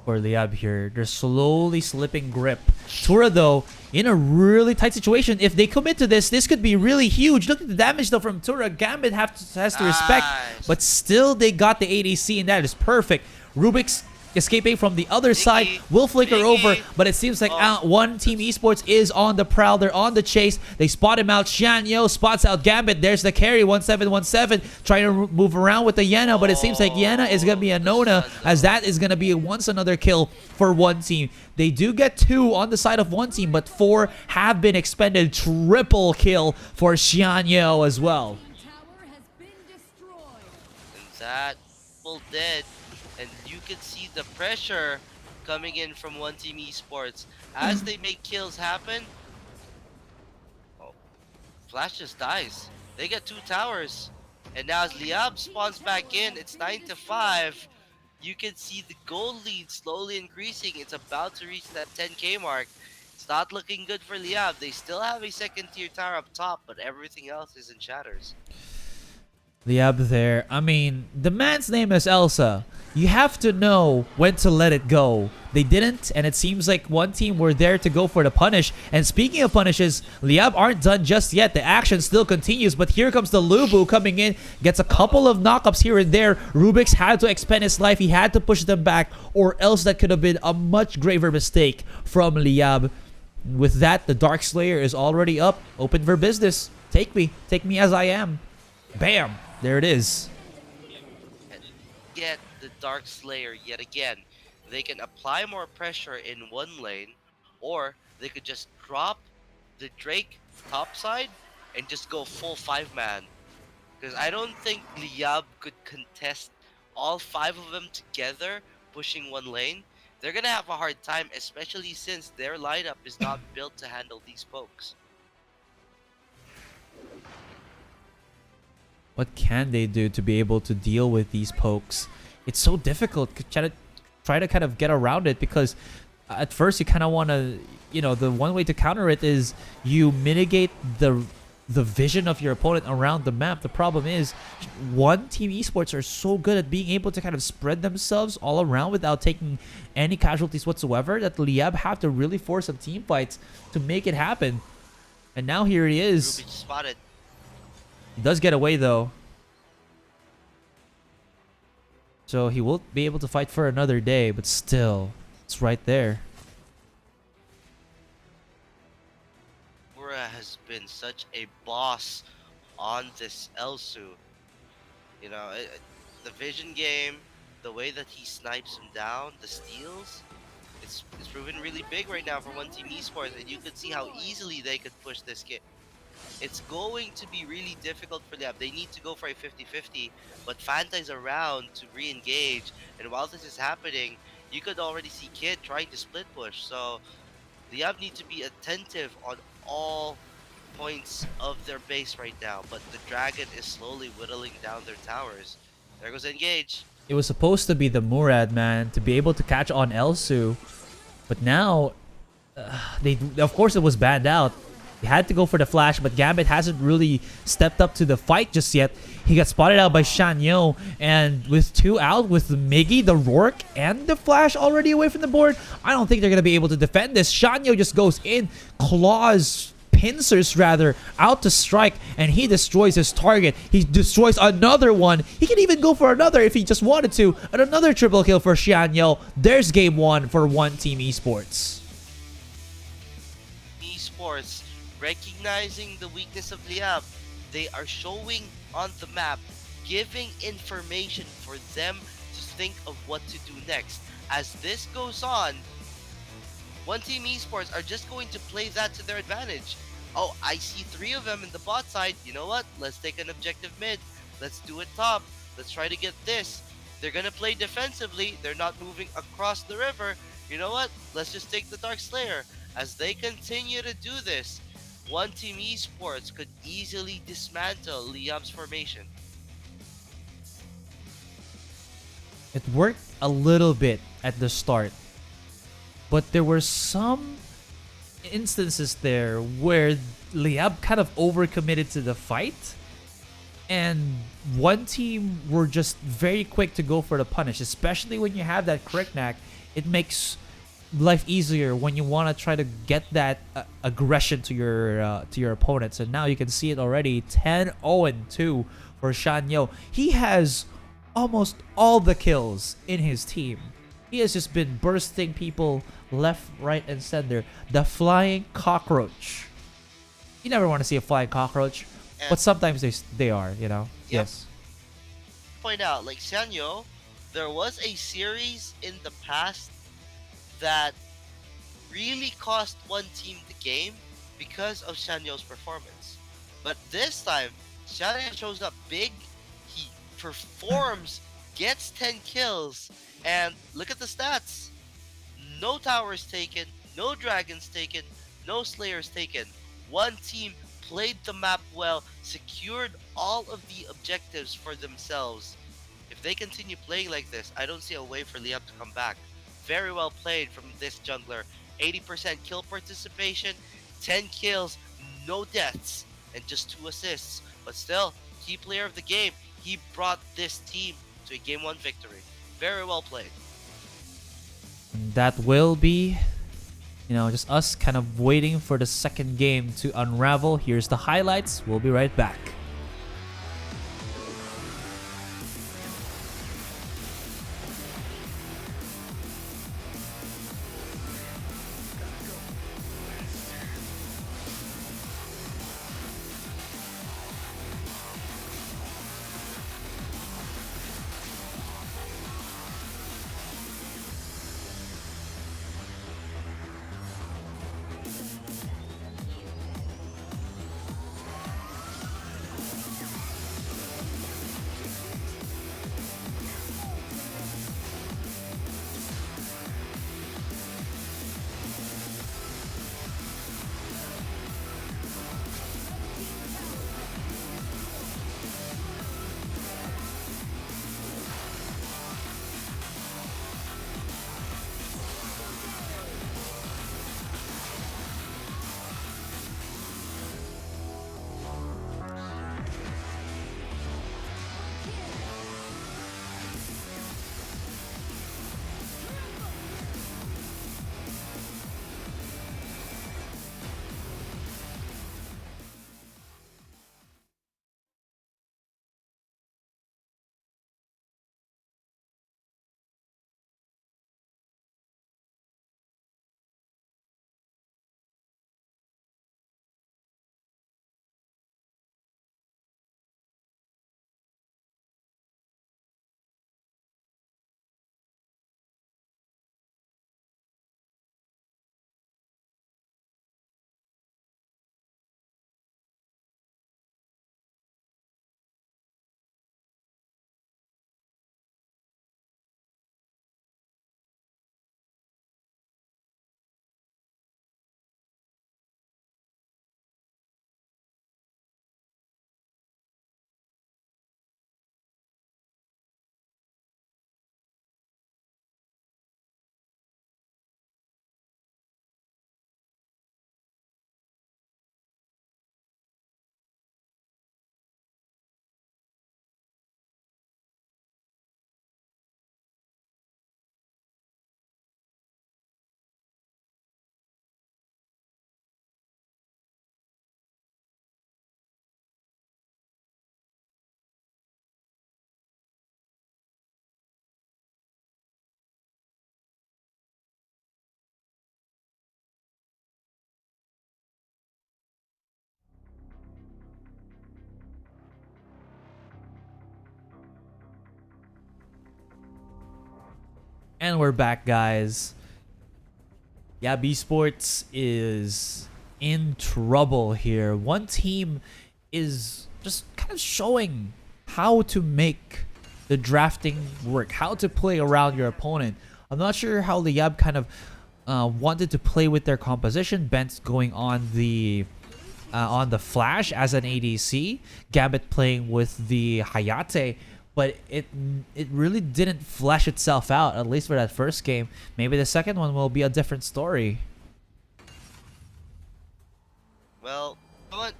for Liyab here. They're slowly slipping grip. Tura, though, in a really tight situation. If they commit to this, this could be really huge. Look at the damage, though, from Tura. Gambit has to respect. But still, they got the ADC, and that is perfect. Rubik's escaping from the other side, will flicker over, but it seems like one team esports is on the prowl. They're on the chase. They spot him out. Shanyo spots out Gambit. There's the carry, 1717, trying to move around with the Yena, but it seems like Yena is going to be a Nona, as that is going to be once another kill for one team. They do get 2 on the side of one team, but 4 have been expended. Triple kill for Shanyo as well. And that full dead. And you can see the pressure coming in from one team esports as they make kills happen. Oh, Flash just dies. They get 2 towers, and now as Liyab spawns back in, it's 9-5. You can see the gold lead slowly increasing. It's about to reach that 10k mark. It's not looking good for Liyab. They still have a second tier tower up top, but everything else is in shatters. Liyab there. I mean, the man's name is Elsa. You have to know when to let it go. They didn't, and it seems like one team were there to go for the punish. And speaking of punishes, Liyab aren't done just yet. The action still continues, but here comes the Lubu coming in. Gets a couple of knockups here and there. Rubik's had to expend his life. He had to push them back, or else that could have been a much graver mistake from Liyab. With that, the Dark Slayer is already up. Open for business. Take me as I am. Bam! There it is. Get the Dark Slayer yet again. They can apply more pressure in one lane, or they could just drop the Drake topside and just go full 5-man. Because I don't think Liyab could contest all 5 of them together pushing one lane. They're gonna have a hard time, especially since their lineup is not built to handle these pokes. What can they do to be able to deal with these pokes? It's so difficult. Try to kind of get around it, because at first you kind of want to, you know, the one way to counter it is you mitigate the vision of your opponent around the map. The problem is one team esports are so good at being able to kind of spread themselves all around without taking any casualties whatsoever that Liyab have to really force some team fights to make it happen. And now here he is. Ruby spotted. He does get away though. So he will be able to fight for another day, but still, it's right there. Ura has been such a boss on this Elsu. You know, the vision game, the way that he snipes him down, the steals, it's proven really big right now for one team esports, and you could see how easily they could push this game. It's going to be really difficult for them. They need to go for a 50-50, but Fanta is around to re-engage, and while this is happening, you could already see Kid trying to split push, so Liyab need to be attentive on all points of their base right now, but the Dragon is slowly whittling down their towers. There goes Engage. It was supposed to be the Murad, man, to be able to catch on Elsu, but now, of course it was banned out. He had to go for the flash, but Gambit hasn't really stepped up to the fight just yet. He got spotted out by Shanyo, and with 2 out, with the Miggy, the Rourke, and the flash already away from the board, I don't think they're going to be able to defend this. Shanyo just goes in, claws, pincers rather, out to strike, and he destroys his target. He destroys another one. He can even go for another if he just wanted to, and another triple kill for Shanyo. There's game 1 for one team esports. Esports recognizing the weakness of Liyab, they are showing on the map, giving information for them to think of what to do next. As this goes on, one team esports are just going to play that to their advantage. Oh, I see 3 of them in the bot side. You know what? Let's take an objective mid. Let's do it top. Let's try to get this. They're gonna play defensively. They're not moving across the river. You know what? Let's just take the Dark Slayer. As they continue to do this, one team esports could easily dismantle Liyab's formation. It worked a little bit at the start, but there were some instances there where Liyab kind of overcommitted to the fight, and one team were just very quick to go for the punish, especially when you have that Kriknak it makes life easier when you want to try to get that aggression to your opponents. And now you can see it already, 10-0-2 for Shan Yo. He has almost all the kills in his team. He has just been bursting people left, right, and center. The flying cockroach. You never want to see a flying cockroach, but sometimes they are, you know. Yep. Yes. Point out, like Sanyo, there was a series in the past that really cost one team the game because of Sanyo's performance. But this time, Sanyo shows up big, he performs, gets 10 kills, and look at the stats. No towers taken, no dragons taken, no slayers taken. One team played the map well, secured all of the objectives for themselves. If they continue playing like this, I don't see a way for Liyab to come back. Very well played from this jungler. 80% kill participation, 10 kills, no deaths, and just 2 assists. But still, key player of the game. He brought this team to a Game 1 victory. Very well played. That will be, just us kind of waiting for the second game to unravel. Here's the highlights. We'll be right back. And we're back, guys. Yeah, Sports is in trouble here. One team is just kind of showing how to make the drafting work, how to play around your opponent. I'm not sure how Liyab kind of wanted to play with their composition. Bent's going on the Flash as an ADC, Gambit playing with the Hayate, but it really didn't flesh itself out, at least for that first game. Maybe the second one will be a different story. Well, come on.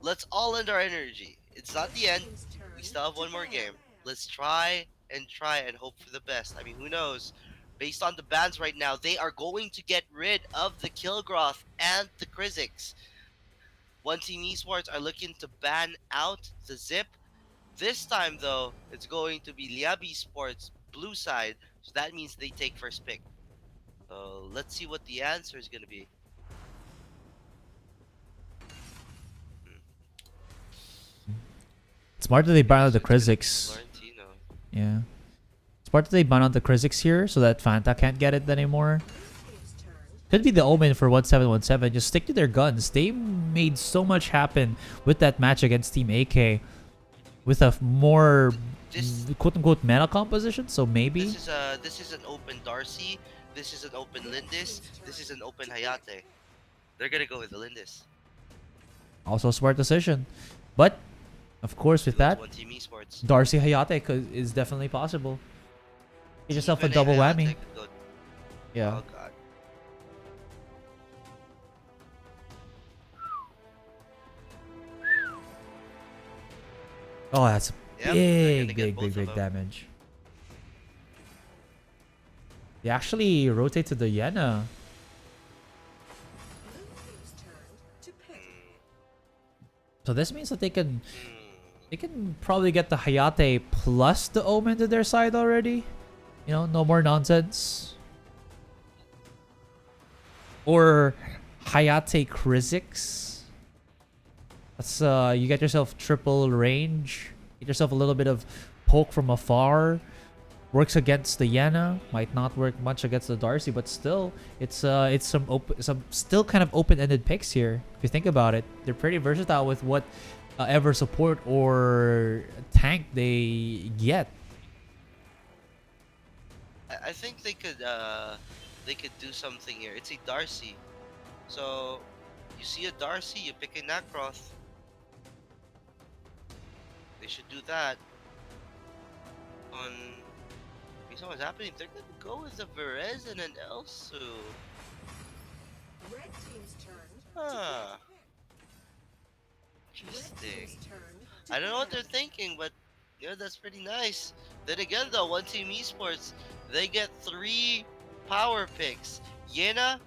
Let's all end our energy. It's not the end. We still have one more game. Let's try and hope for the best. I mean, who knows? Based on the bans right now, they are going to get rid of the Kilgroth and the Krizix. One Team Esports are looking to ban out the Zip. This time, though, it's going to be Liyab Esports blue side, so that means they take first pick. So let's see what the answer is going to be. Smart that they ban out the Krizix. Florentino. Yeah. Smart that they ban out the Krizix here so that Fanta can't get it anymore. Could be the omen for 1717. Just stick to their guns. They made so much happen with that match against Team AK with a more quote-unquote meta composition. So maybe This is an open Darcy. This is an open Lindis. This is an open Hayate. They're gonna go with the Lindis. also a smart decision. But of course, with that, One Team Esports. Darcy Hayate is definitely possible. Get yourself a double whammy. Yeah. Oh god. Oh, that's Yep, big damage. They actually rotate to the Yena. So this means that they can probably get the Hayate plus the Omen to their side already. You know, no more nonsense. Or Hayate Krizix. That's you get yourself triple range. Get yourself a little bit of poke from afar. Works against the Yena. Might not work much against the Darcy, but still, it's some still kind of open-ended picks here. If you think about it, they're pretty versatile with what ever support or tank they get. I think they could do something here. It's a Darcy, so you see a Darcy, you pick a Nakroth. They should do that. Based on what's happening, they're gonna go with a Verez and an Elsu. Red team's turn. Huh. Interesting. I don't know what they're thinking, but yeah, that's pretty nice. Then again, though, One Team Esports, they get 3 power picks: Yena,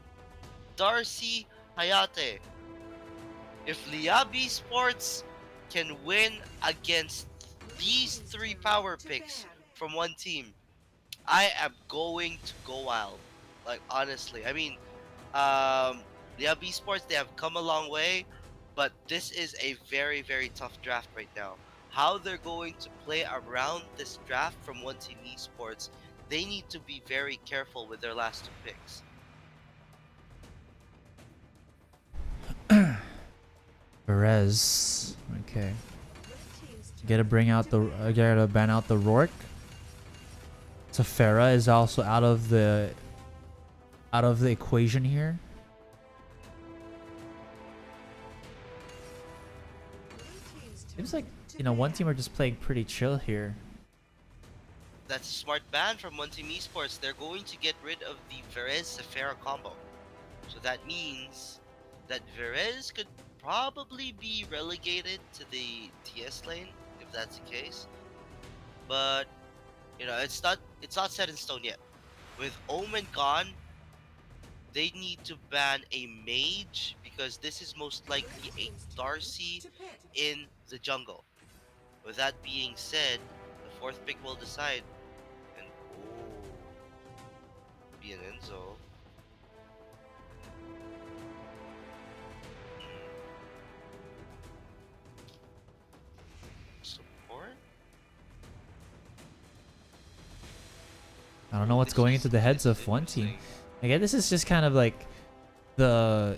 Darcy, Hayate. If Liyab Esports can win against these 3 power picks from one team, I am going to go wild. Like, honestly, I mean, Liyab Esports, they have come a long way, but this is a very, very tough draft right now. How they're going to play around this draft from One Team Esports, they need to be very careful with their last 2 picks. Perez. Okay. Gotta ban out the Rourke. Tefera is also out of the equation here. Seems like, you know, one team are just playing pretty chill here. That's a smart ban from One Team Esports. They're going to get rid of the Verez-Sefera combo. So that means that Verez could probably be relegated to the TS lane, if that's the case. But, you know, it's not set in stone yet. With Omen gone, they need to ban a mage, because this is most likely a Darcy in the jungle. With that being said, the 4th pick will decide. And be an Enzo. Support? I don't know what's going into the heads of one team. Again, this is just kind of like the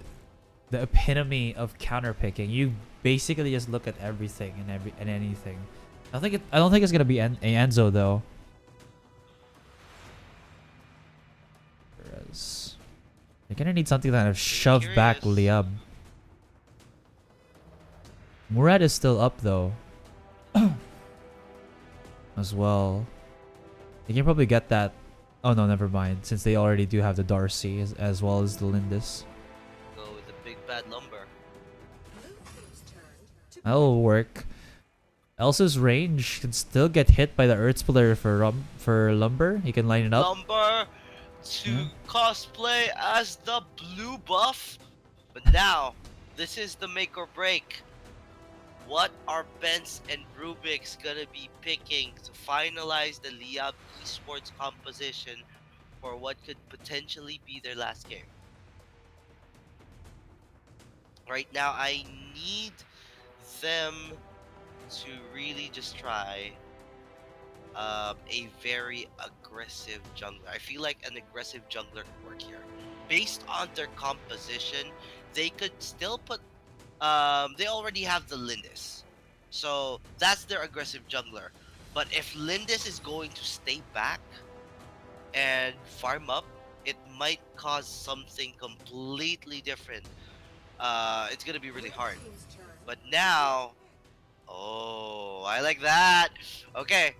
epitome of counter picking. You basically just look at everything and anything. I don't think it's gonna be Enzo though. Whereas you're gonna need something to kind of shove back Liyab. Murad is still up though. As well. You can probably get that. Oh no, never mind. Since they already do have the Darcy as well as the Lindis. Go with the big bad lumber. That'll work. Elsa's range can still get hit by the Earth Splitter for lumber. He can line it up. Lumber, to cosplay as the blue buff. But now, this is the make or break. What are Benz and Rubik's gonna be picking to finalize the Liyab Esports composition for what could potentially be their last game? Right now, I need them to really just try a very aggressive jungler. I feel like an aggressive jungler could work here. Based on their composition, they could still put. They already have the Lindis, so that's their aggressive jungler. But if Lindis is going to stay back and farm up, it might cause something completely different. It's gonna be really hard. But now, oh, I like that. Okay,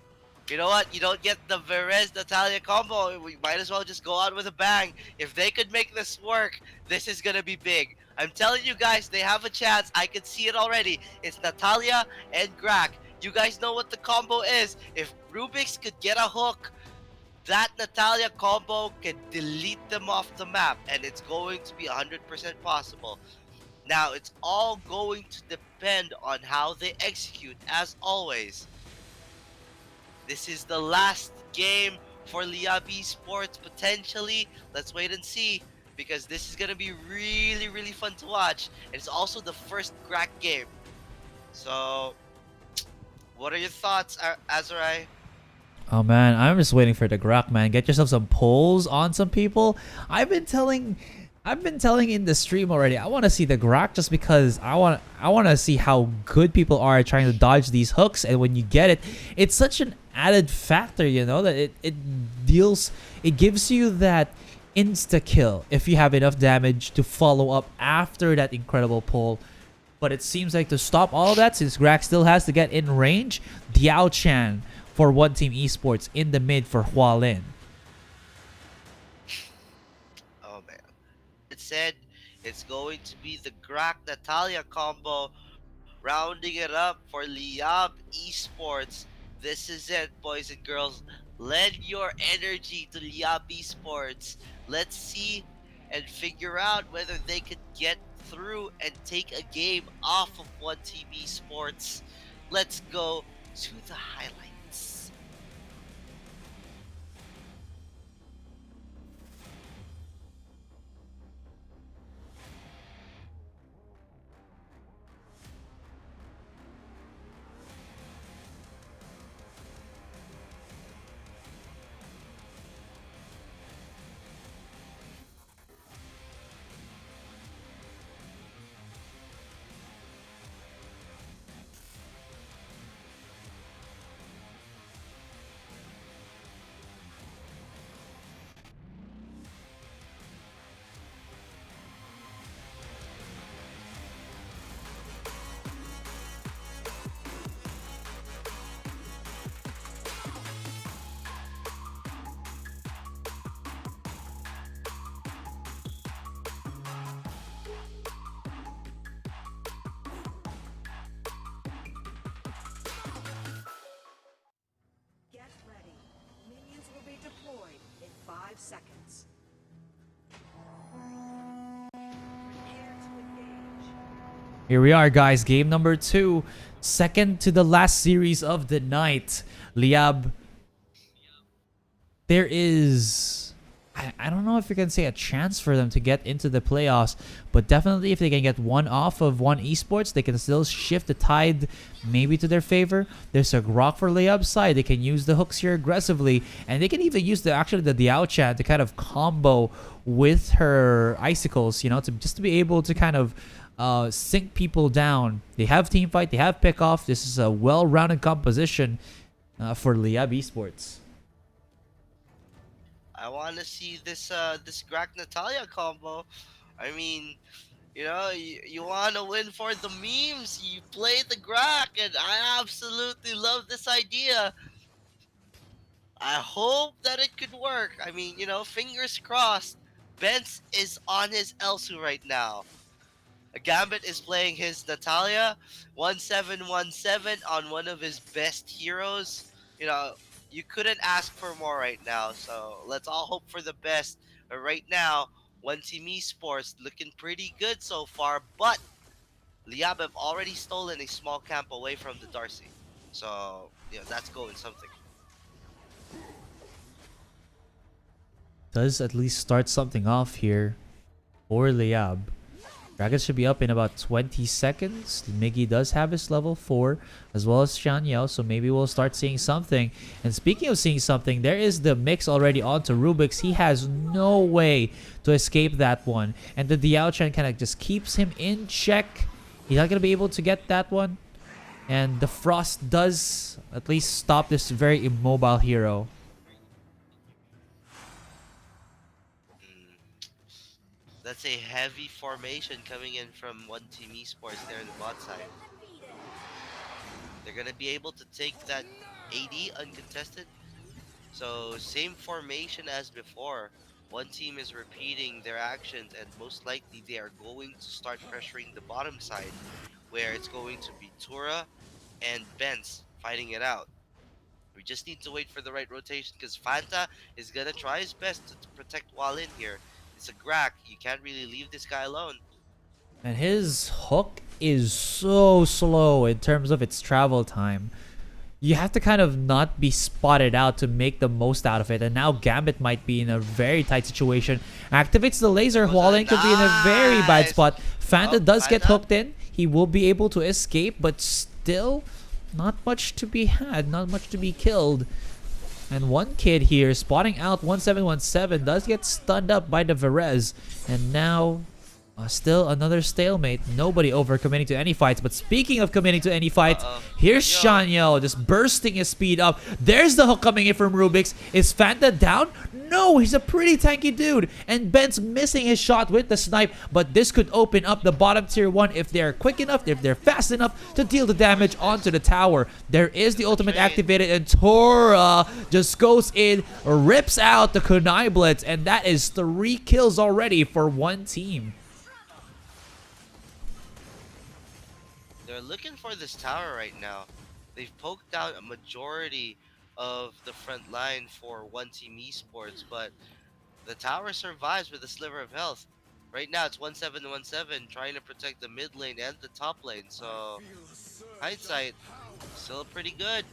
you know what? You don't get the Verez Natalia combo. We might as well just go out with a bang. If they could make this work, this is gonna be big. I'm telling you guys, they have a chance. I can see it already. It's Natalia and Grak. You guys know what the combo is. If Rubik's could get a hook, that Natalia combo can delete them off the map, and it's going to be 100% possible. Now, it's all going to depend on how they execute, as always. This is the last game for Liyab Esports, potentially. Let's wait and see, because this is going to be really, really fun to watch. It's also the first crack game. So, what are your thoughts, Azurai? Oh man, I'm just waiting for the Grok, man. Get yourself some polls on some people. I've been telling in the stream already. I want to see the Grok just because I want to see how good people are at trying to dodge these hooks, and when you get it, it's such an added factor, you know, that it gives you that insta kill if you have enough damage to follow up after that incredible pull. But it seems like to stop all of that, since Grak still has to get in range, Diao Chan for One Team Esports in the mid for Hualin. Oh man. It said it's going to be the Grak Natalia combo, rounding it up for Liyab Esports. This is it, boys and girls. Lend your energy to Liyab Esports. Let's see and figure out whether they could get through and take a game off of One Team Esports. Let's go to the highlights. Get ready. Minions will be deployed in 5 seconds. Prepare to engage. Here we are, guys. Game number 2. Second to the last series of the night. Liyab. There is... I don't know if you can say a chance for them to get into the playoffs, but definitely if they can get one off of One Esports, they can still shift the tide maybe to their favor. There's a Grok for Layup's side. They can use the hooks here aggressively, and they can even use the Diao Chan to kind of combo with her icicles, you know, just to be able to kind of sink people down. They have team fight, they have pick off. This is a well-rounded composition for Liyab Esports. I want to see this this Grak Natalia combo. I mean, you know, you want to win for the memes. You play the Grak, and I absolutely love this idea. I hope that it could work. I mean, you know, fingers crossed. Benz is on his Elsu right now. Gambit is playing his Natalia 1717 on one of his best heroes. You know, You couldn't ask for more right now, so let's all hope for the best. But right now, One Team Esports looking pretty good so far, but Liyab have already stolen a small camp away from the Darcy. So, that's going something. Does at least start something off here for Liyab. Dragons should be up in about 20 seconds. Miggy does have his level 4 as well as Xianyao, so maybe we'll start seeing something. And speaking of seeing something, there is the mix already onto Rubik's. He has no way to escape that one. And the Diaochan kind of just keeps him in check. He's not going to be able to get that one. And the Frost does at least stop this very immobile hero. That's a heavy formation coming in from One Team Esports there in the bot side. They're going to be able to take that AD uncontested. So same formation as before. One team is repeating their actions, and most likely they are going to start pressuring the bottom side, where it's going to be Tura and Benz fighting it out. We just need to wait for the right rotation, because Fanta is going to try his best to protect Walin here. It's a Grak. You can't really leave this guy alone. And his hook is so slow in terms of its travel time. You have to kind of not be spotted out to make the most out of it. And now Gambit might be in a very tight situation. Activates the laser. Hualien could be in a very bad spot. Fanta does get hooked in. He will be able to escape, but still not much to be had. Not much to be killed. And one kid here spotting out 1717 does get stunned up by the Verez. And now still another stalemate. Nobody overcommitting to any fights. But speaking of committing to any fights, here's Xianyao just bursting his speed up. There's the hook coming in from Rubik's. Is Fanta down? No, he's a pretty tanky dude. And Ben's missing his shot with the snipe. But this could open up the bottom tier 1 if they're quick enough, if they're fast enough to deal the damage onto the tower. There is the ultimate activated, and Tora just goes in, rips out the Kunai Blitz. And that is 3 kills already for one team. They're looking for this tower right now. They've poked out a majority of the front line for One Team Esports, but the tower survives with a sliver of health. Right now it's 1717 trying to protect the mid lane and the top lane, so hindsight, still pretty good.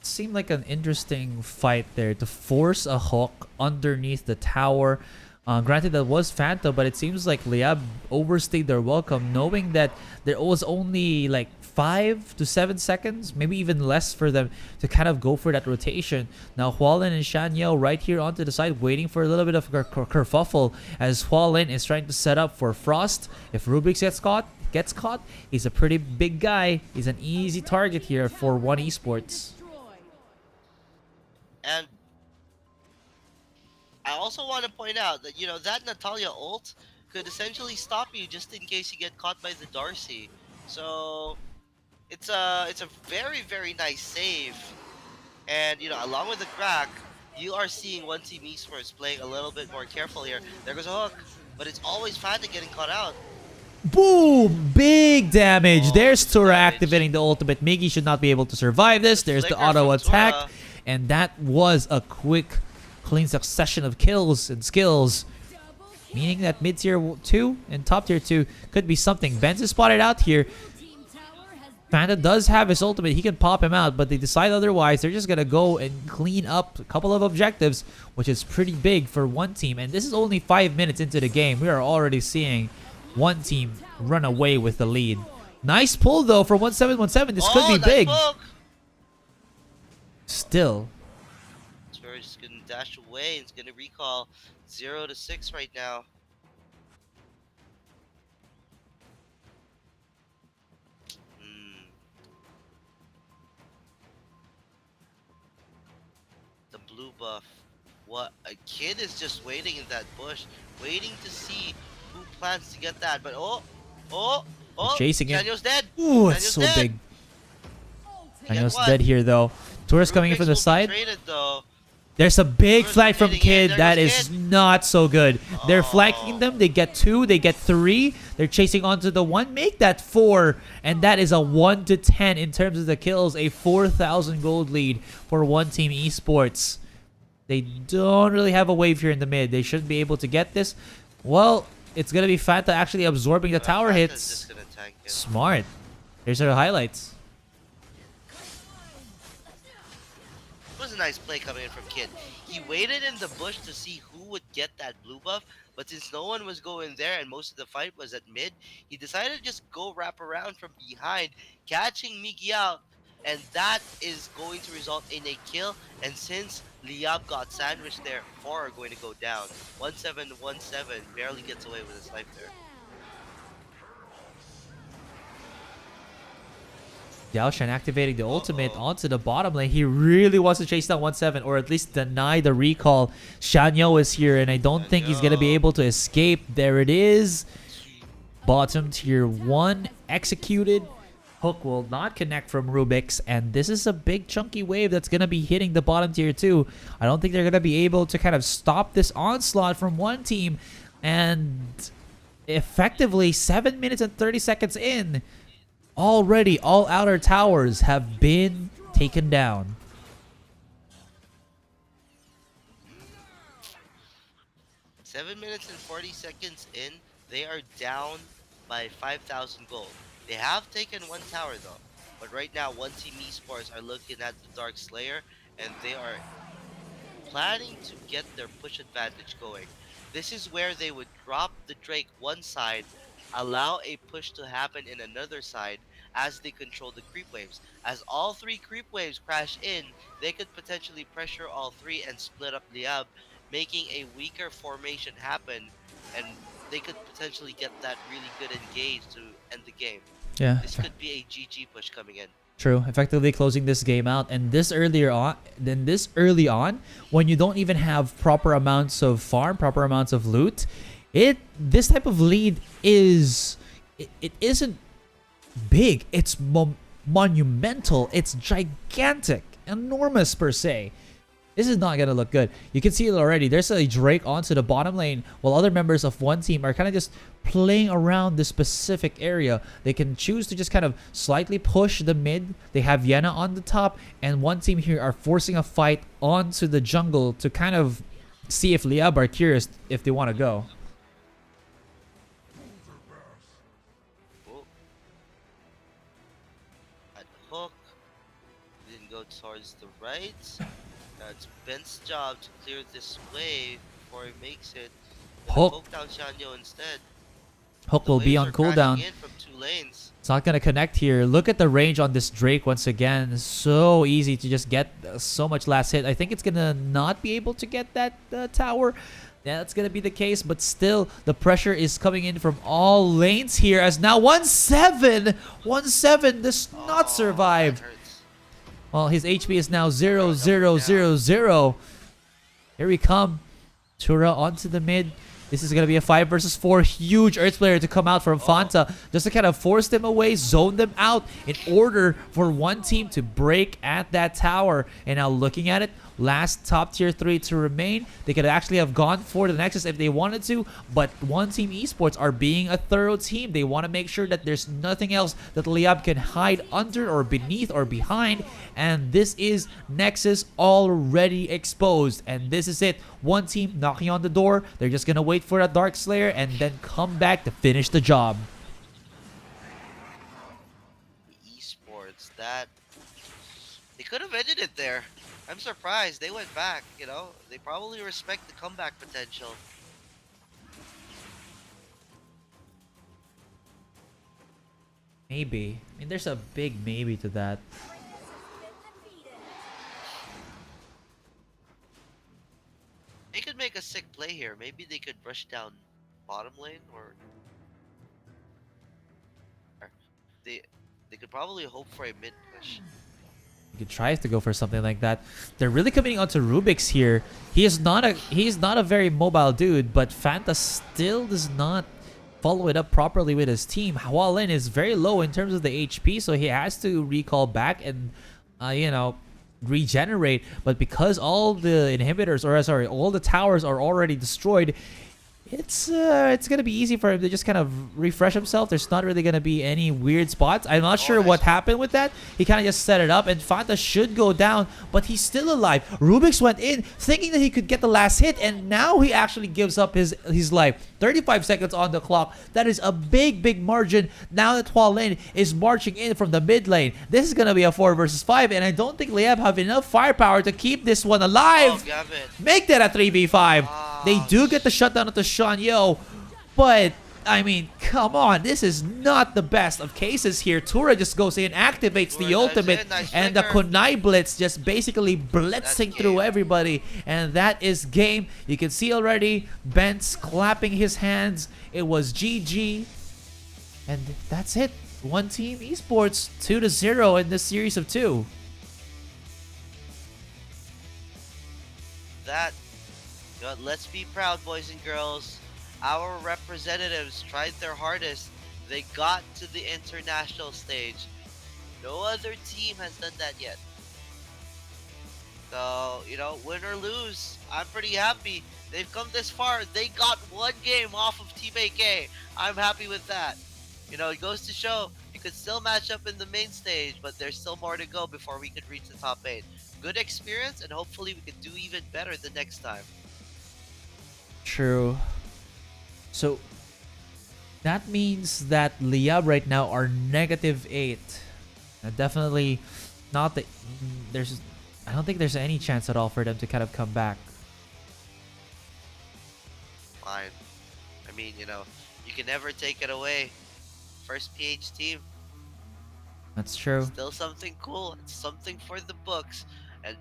Seemed like an interesting fight there to force a hook underneath the tower. Granted, that was Fanta, but it seems like Liyab overstayed their welcome, knowing that there was only like 5 to 7 seconds, maybe even less, for them to kind of go for that rotation. Now, Hualien and Xianyao right here onto the side, waiting for a little bit of kerfuffle, as Hualien is trying to set up for Frost. If Rubik's gets caught, he's a pretty big guy. He's an easy target here for One Esports. And I also want to point out that, that Natalia ult could essentially stop you just in case you get caught by the Darcy. So it's a very, very nice save. And, along with the crack, you are seeing One Team Esports playing a little bit more careful here. There goes a hook, but it's always Fanta getting caught out. Boom! Big damage. There's Tura activating the ultimate. Miggy should not be able to survive this. There's the auto attack. And that was a quick, clean succession of kills and skills, meaning that mid tier 2 and top tier 2 could be something. Benz is spotted out here. Fanta does have his ultimate. He can pop him out, but they decide otherwise. They're just going to go and clean up a couple of objectives, which is pretty big for one team. And this is only 5 minutes into the game. We are already seeing one team run away with the lead. Nice pull, though, for 1717. This could be big. Poke. Still. We're just going to dash away. It's going to recall 0 to 6 right now. The blue buff. What? A kid is just waiting in that bush, waiting to see who plans to get that. But Chasing it. Daniel's dead. Ooh, it's so big. Daniel's dead here, though. Tura's coming in from the side. Traded, though. There's a big flag from Kid. That is not so good. They're flanking them. They get 2. They get 3. They're chasing onto the 1. Make that 4. And that is a 1 to 10 in terms of the kills. A 4,000 gold lead for One Team Esports. They don't really have a wave here in the mid. They shouldn't be able to get this. Well, it's going to be Fanta actually absorbing the tower hits. Smart. Here's our highlights. It was a nice play coming in from Kid. He waited in the bush to see who would get that blue buff, but since no one was going there and most of the fight was at mid, he decided to just go wrap around from behind, catching Migi out, and that is going to result in a kill. And since Liyab got sandwiched there, 4 are going to go down. 1-7-1-7 barely gets away with his life there. Daoshan activating the ultimate onto the bottom lane. He really wants to chase down 1-7 or at least deny the recall. Shanyo is here and I don't think he's going to be able to escape. There it is. Bottom tier 1 executed. Hook will not connect from Rubik's, and this is a big chunky wave that's going to be hitting the bottom tier 2. I don't think they're going to be able to kind of stop this onslaught from one team. And effectively 7 minutes and 30 seconds in, already all outer towers have been taken down. Seven minutes and 40 seconds in, they are down by 5,000 gold. They have taken one tower though, but right now One Team Esports are looking at the Dark Slayer and they are planning to get their push advantage going. This is where they would drop the Drake one side, allow a push to happen in another side as they control the creep waves. As all 3 creep waves crash in, they could potentially pressure all 3 and split up Liyab, making a weaker formation happen, and they could potentially get that really good engage to end the game. Yeah. This could be a GG push coming in. True, effectively closing this game out, and this early on, when you don't even have proper amounts of farm, proper amounts of loot, this type of lead is it isn't big. It's monumental. It's gigantic, enormous per se. This is not gonna look good. You can see it already. There's a Drake onto the bottom lane, while other members of one team are kind of just playing around this specific area. They can choose to just kind of slightly push the mid. They have Yena on the top, and one team here are forcing a fight onto the jungle to kind of see if Liyab are curious if they want to go. At hook, didn't go towards the right. Now it's Ben's job to clear this wave before he makes it. Hook. Poke down Shanyo instead. Hook will be on cooldown. From 2 lanes. It's not going to connect here. Look at the range on this Drake once again. So easy to just get so much last hit. I think it's going to not be able to get that tower. Yeah, that's going to be the case. But still, the pressure is coming in from all lanes here. As now 1-7. 1-7 does not survive. Well, his HP is now 0-0-0-0. Here we come. Tura onto the mid. This is going to be a 5 versus 4. Huge Earth player to come out from Fanta. Just to kind of force them away, zone them out in order for one team to break at that tower. And now looking at it, last top tier 3 to remain. They could actually have gone for the Nexus if they wanted to, but One Team Esports are being a thorough team. They want to make sure that there's nothing else that Liyab can hide under or beneath or behind, and this is Nexus already exposed, and this is it. One team knocking on the door. They're just gonna wait for a Dark Slayer and then come back to finish the job. Esports, that they could have ended it there. I'm surprised they went back, you know. They probably respect the comeback potential. Maybe. I mean, there's a big maybe to that. They could make a sick play here. Maybe they could rush down bottom lane, or they could probably hope for a mid push. He tries to go for something like that. They're really committing onto Rubik's here. He is not a very mobile dude, but Fanta still does not follow it up properly with his team. Hua Lin is very low in terms of the HP, so he has to recall back and you know, regenerate, but because all the inhibitors, or sorry, all the towers are already destroyed, it's gonna be easy for him to just kind of refresh himself. There's not really gonna be any weird spots. I'm not sure what happened with that. He kind of just set it up, and Fanta should go down, but he's still alive. Rubik's went in thinking that he could get the last hit, and now he actually gives up his life. 35 seconds on the clock. That is a big margin. Now that Hua Lin is marching in from the mid lane, this is gonna be a 4 versus 5, and I don't think Liyab have enough firepower to keep this one alive. Make that a 3v5. They do get the shutdown of the Shanyo, but I mean, come on, this is not the best of cases here. Tura just goes in, activates the ultimate, and the Kunai Blitz just basically blitzing through everybody, and that is game. You can see already Bent's clapping his hands. It was GG, and that's it. One team esports 2-0 in this series of 2. Let's be proud, boys and girls. Our representatives tried their hardest. They got to the international stage. No other team has done that yet. So, win or lose, I'm pretty happy. They've come this far. They got one game off of Team AK. I'm happy with that. It goes to show you could still match up in the main stage, but there's still more to go before we could reach the top 8. Good experience, and hopefully we can do even better the next time. True. So that means that Liyab right now are -8. Definitely not the. I don't think there's any chance at all for them to kind of come back. Fine. I mean, you can never take it away. First PH team. That's true. Still something cool. It's something for the books. And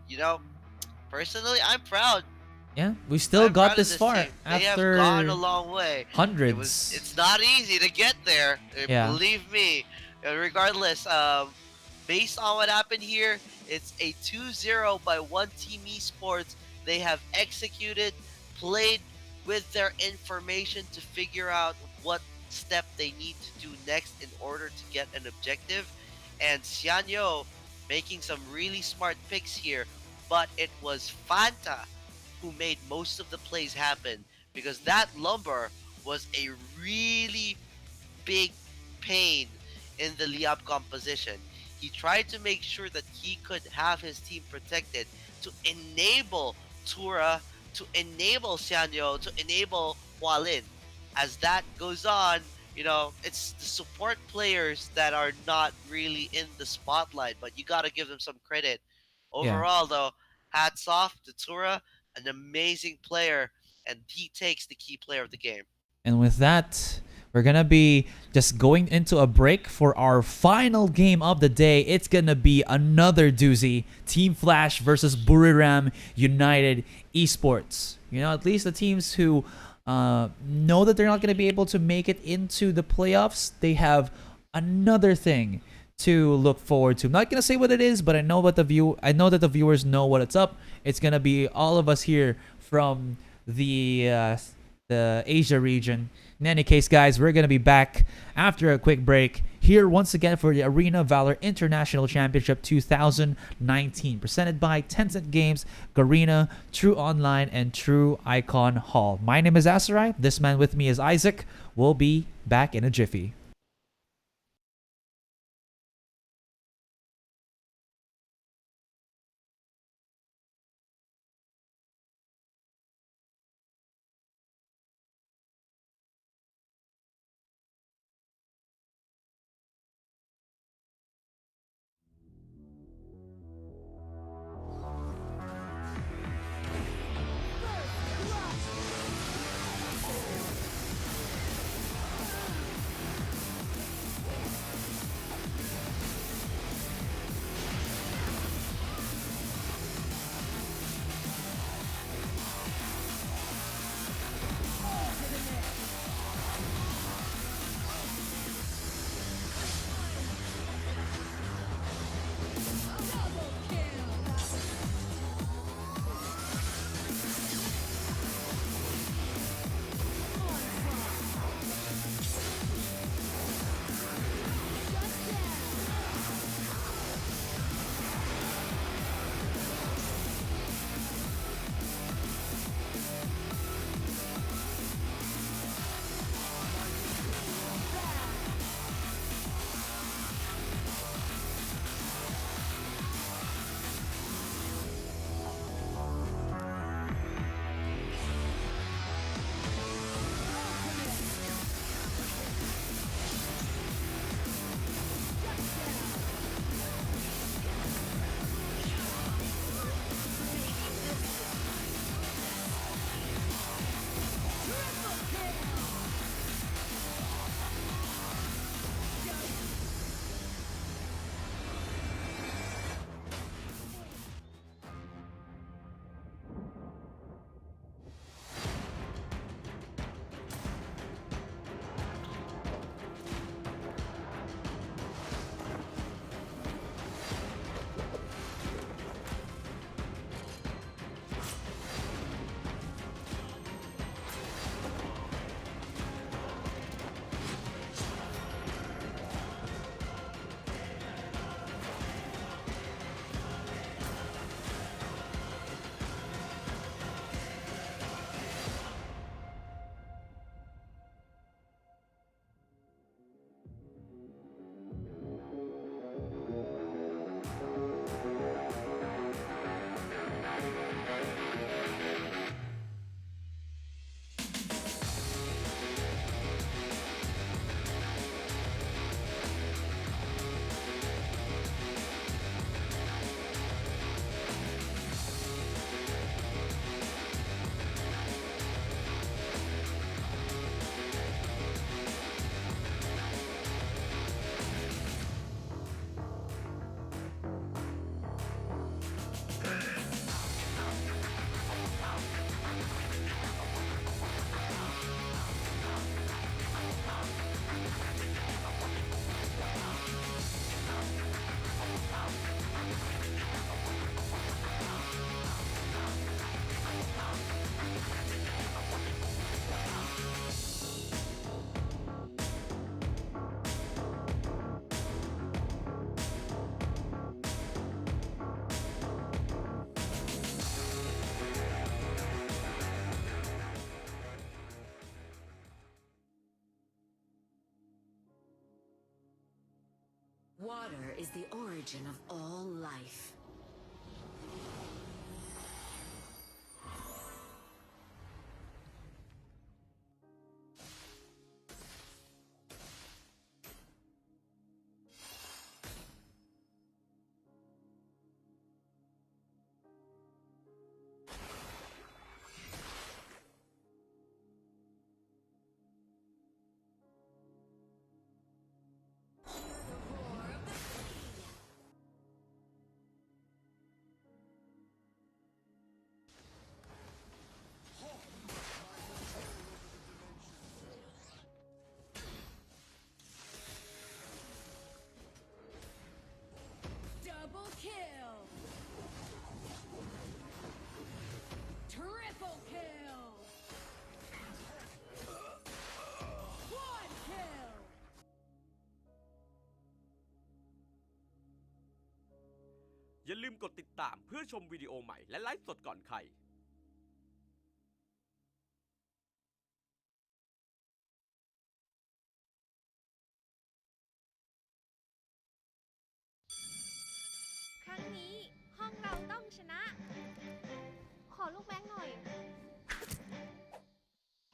personally, I'm proud. Yeah, we still got this far after they have gone a long way. Hundreds. It's not easy to get there. Yeah. Believe me. Regardless, based on what happened here, it's a 2-0 by One Team Esports. They have executed, played with their information to figure out what step they need to do next in order to get an objective. And Xianyo making some really smart picks here, but it was Fanta who made most of the plays happen, because that lumber was a really big pain in the Liyab composition. He tried to make sure that he could have his team protected to enable Tura, to enable Xianyo, to enable Hua Lin. As that goes on, it's the support players that are not really in the spotlight, but you gotta give them some credit. Overall, though, hats off to Tura, an amazing player, and he takes the key player of the game. And with that, we're gonna be just going into a break for our final game of the day. It's gonna be another doozy. Team Flash versus Buriram United Esports. At least the teams who know that they're not gonna be able to make it into the playoffs, they have another thing to look forward to. I'm not gonna say what it is, but I know that the viewers know what it's up. It's gonna be all of us here from the Asia region. In any case, guys, we're gonna be back after a quick break here once again for the Arena Valor International Championship 2019, presented by Tencent Games, Garena, True Online, and True Icon Hall. My name is Asarai. This man with me is Isaac. We'll be back in a jiffy. origin of all life. Double kill! Triple kill! Quad kill! อย่าลืมกดติดตามเพื่อชมวิดีโอใหม่และไลฟ์สดก่อนใคร ครั้งนี้ห้องเราต้องชนะ ขอลูกแบงค์หน่อย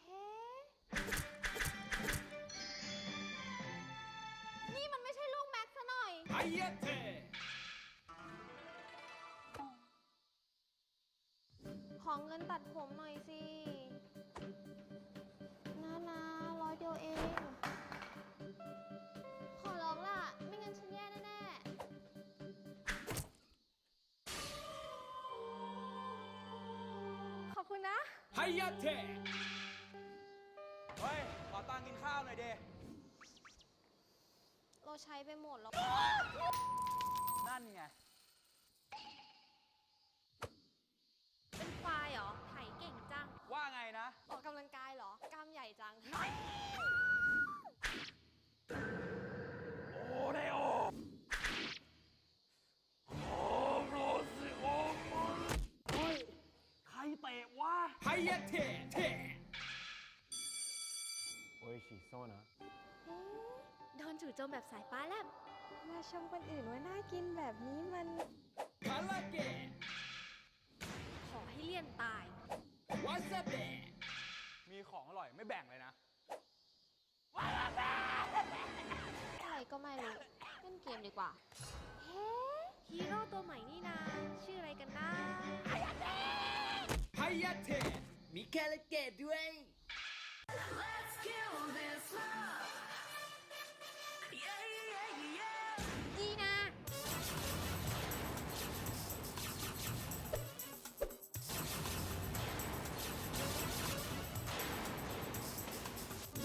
เฮ้ นี่มันไม่ใช่ลูกแม็กซ์ซะหน่อย ไฮเยเท ขอเงินตัดผมหน่อยสินะ100 เดียวเอง ขอร้องล่ะ ไม่งั้นฉันแย่แน่ๆ ขอบคุณนะ ไฮเยเท เฮ้ย ขอตังค์กินข้าวหน่อยเด เราใช้ไปหมดแล้ว นั่นไง เป็นไฟล์เหรอ ไถเก่งจัง ว่าไงนะ ออกกำลังกายเหรอ กล้ามใหญ่จัง โอเรโอโรสิโอมันเฮ้ย ใครเตะวะ ไฮเยเทเท โอชิโซนะ โดนจู่โจมแบบสายฟ้าแลบ มาชมคนอื่นว่าน่ากินแบบนี้มัน คาราเกะ ขอให้เลี่ยนตาย วาซาเบะ มีของอร่อยไม่แบ่งเลยนะ อะไรก็ไม่รู้ เล่นเกมดีกว่า เฮ้ฮีโร่ตัวใหม่นี่นา ชื่ออะไรกันนะ ไฮเยเท มีคาราเกะด้วย ดีนะ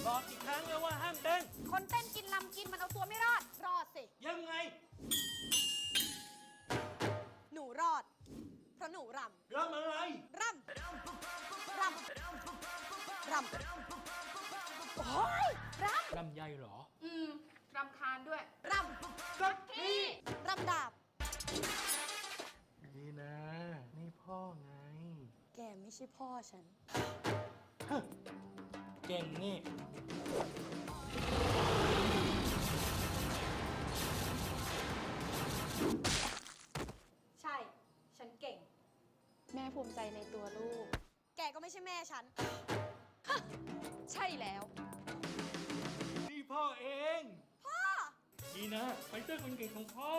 บอกอีกครั้งเลยว่าห้ามเต้น คนเต้นกินลำกินมันเอาตัวไม่รอด รอดสิ ยังไง หนูรอด เพราะหนูรำ รำอะไร รำ รำ รำ โอ้ยรำ ลำไยเหรอ รำคาญด้วย รำก็กี้รำดาบ ดีนะ นี่พ่อไง แกไม่ใช่พ่อฉัน เก่งนี่ ใช่ ฉันเก่ง แม่ภูมิใจในตัวลูก แกก็ไม่ใช่แม่ฉัน ใช่แล้ว นี่พ่อเอง พ่อ ดีนะไฟเตอร์คนเก่งของพ่อ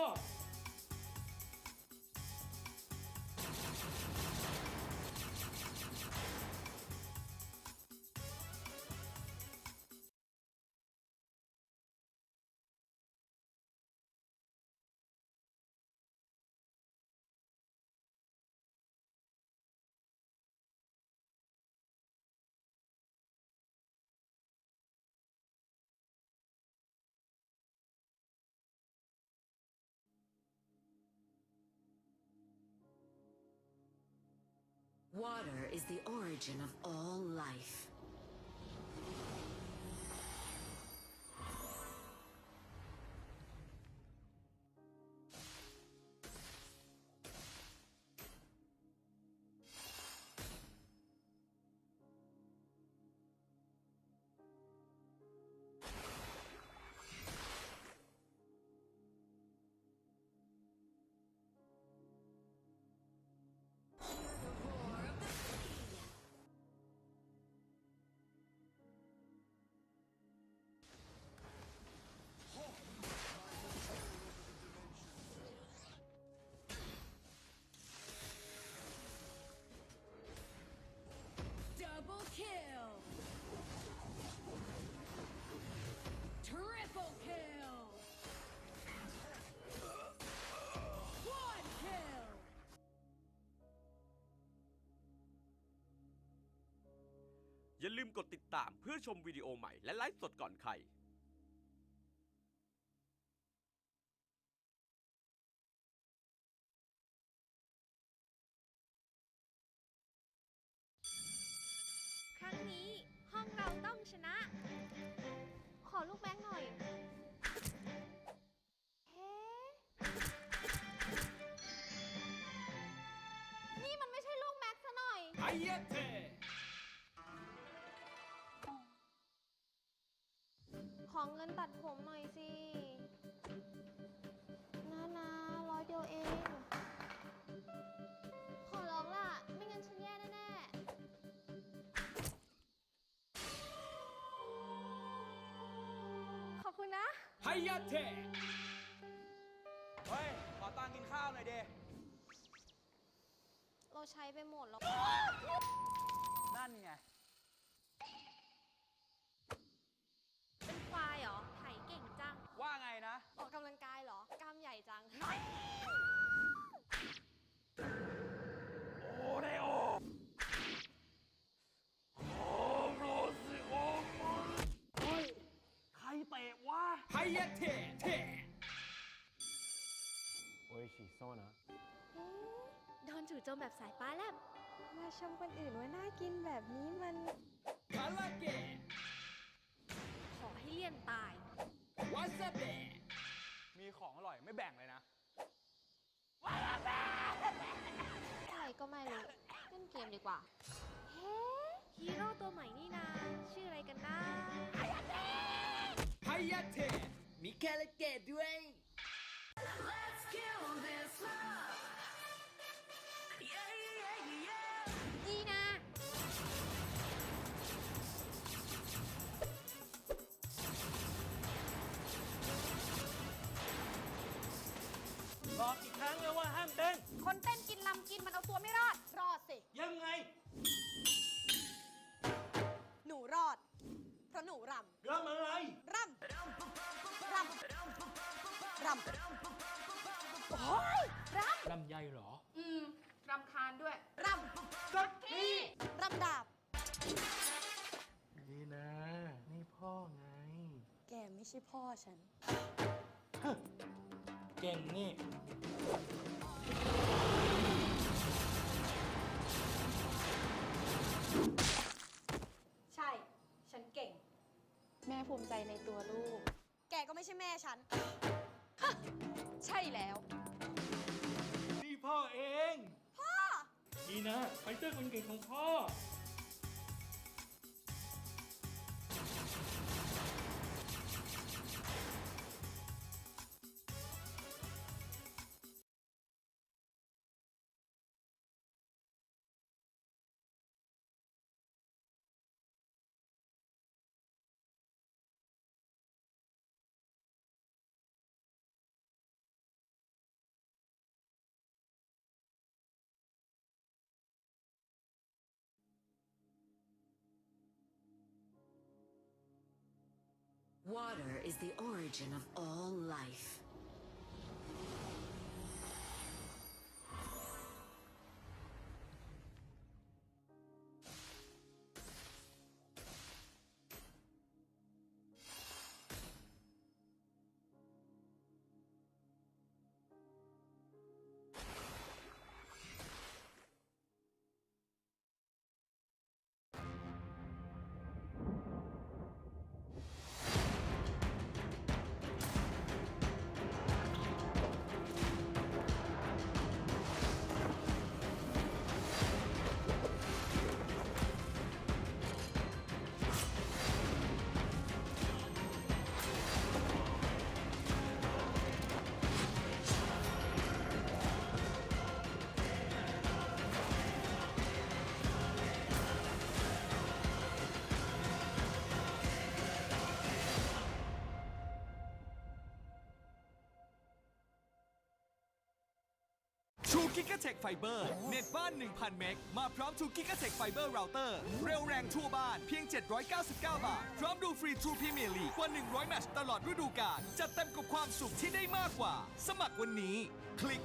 Water is the origin of all life. อย่าลืมกดติดตามเพื่อชมวิดีโอใหม่และไลฟ์สดก่อนใครครั้งนี้ห้องเราต้องชนะ ขอลูกแบงค์หน่อย เฮ้ นี่มันไม่ใช่ลูกแม็กซ์ซะหน่อย ไอยะเท ขอเงินตัดผมหน่อยสินะ100 เดียวเอง ขอร้องล่ะ ไม่งั้นฉันแย่แน่ๆ ขอบคุณนะ ไอยะเท เฮ้ย ขอตังค์กินข้าวหน่อยเด เราใช้ไปหมดแล้ว นั่นไง เป็นควายเหรอ ไถเก่งจัง ว่าไงนะ ออกกำลังกายเหรอ กล้ามใหญ่จัง โอเรโอโรสิโอมันเฮ้ย ใครเตะวะ ไอยะเทเท โอชิโซนะ โดนจู่โจมแบบสายฟ้าแลบ มาชมคนอื่นว่าน่ากินแบบนี้มัน คาราเกะ ขอให้เลี่ยนตาย วาซาเบะ มีของอร่อยไม่แบ่งเลยนะ อะไรก็ไม่รู้ เล่นเกมดีกว่า เฮ้ ฮีโร่ตัวใหม่นี่นา ชื่ออะไรกันนะ ไอยะเท มีคาราเกะด้วย ดีนะ บอกอีกครั้งแล้วว่าห้ามเต้น คนเต้นกินลำกินมันเอาตัวไม่รอด รอดสิ ยังไง หนูรอด เพราะหนูรำ รำอะไร รำ รำ รำ โอ้ยรำ ลำไยเหรอ รำคาญด้วย รำสักทีรำดาบ ดีนะ นี่พ่อไง แกไม่ใช่พ่อฉัน เก่งนี่ ใช่ ฉันเก่ง แม่ภูมิใจในตัวลูก แกก็ไม่ใช่แม่ฉัน ใช่แล้ว นี่พ่อเอง พ่อ ดีนะไฟเตอร์คนเก่งของพ่อWater is the origin of all life. True Gigatech Fiber เน็ตบ้าน 1,000 เมกมาพร้อม True Gigatech Fiber Router เร็วแรงทั่วบ้านเพียง 799 บาท พร้อมดูฟรี True Premier League กว่า 100 แมตช์ตลอดฤดูกาลจัดเต็มกับความสุขที่ได้มากกว่า สมัครวันนี้ คลิก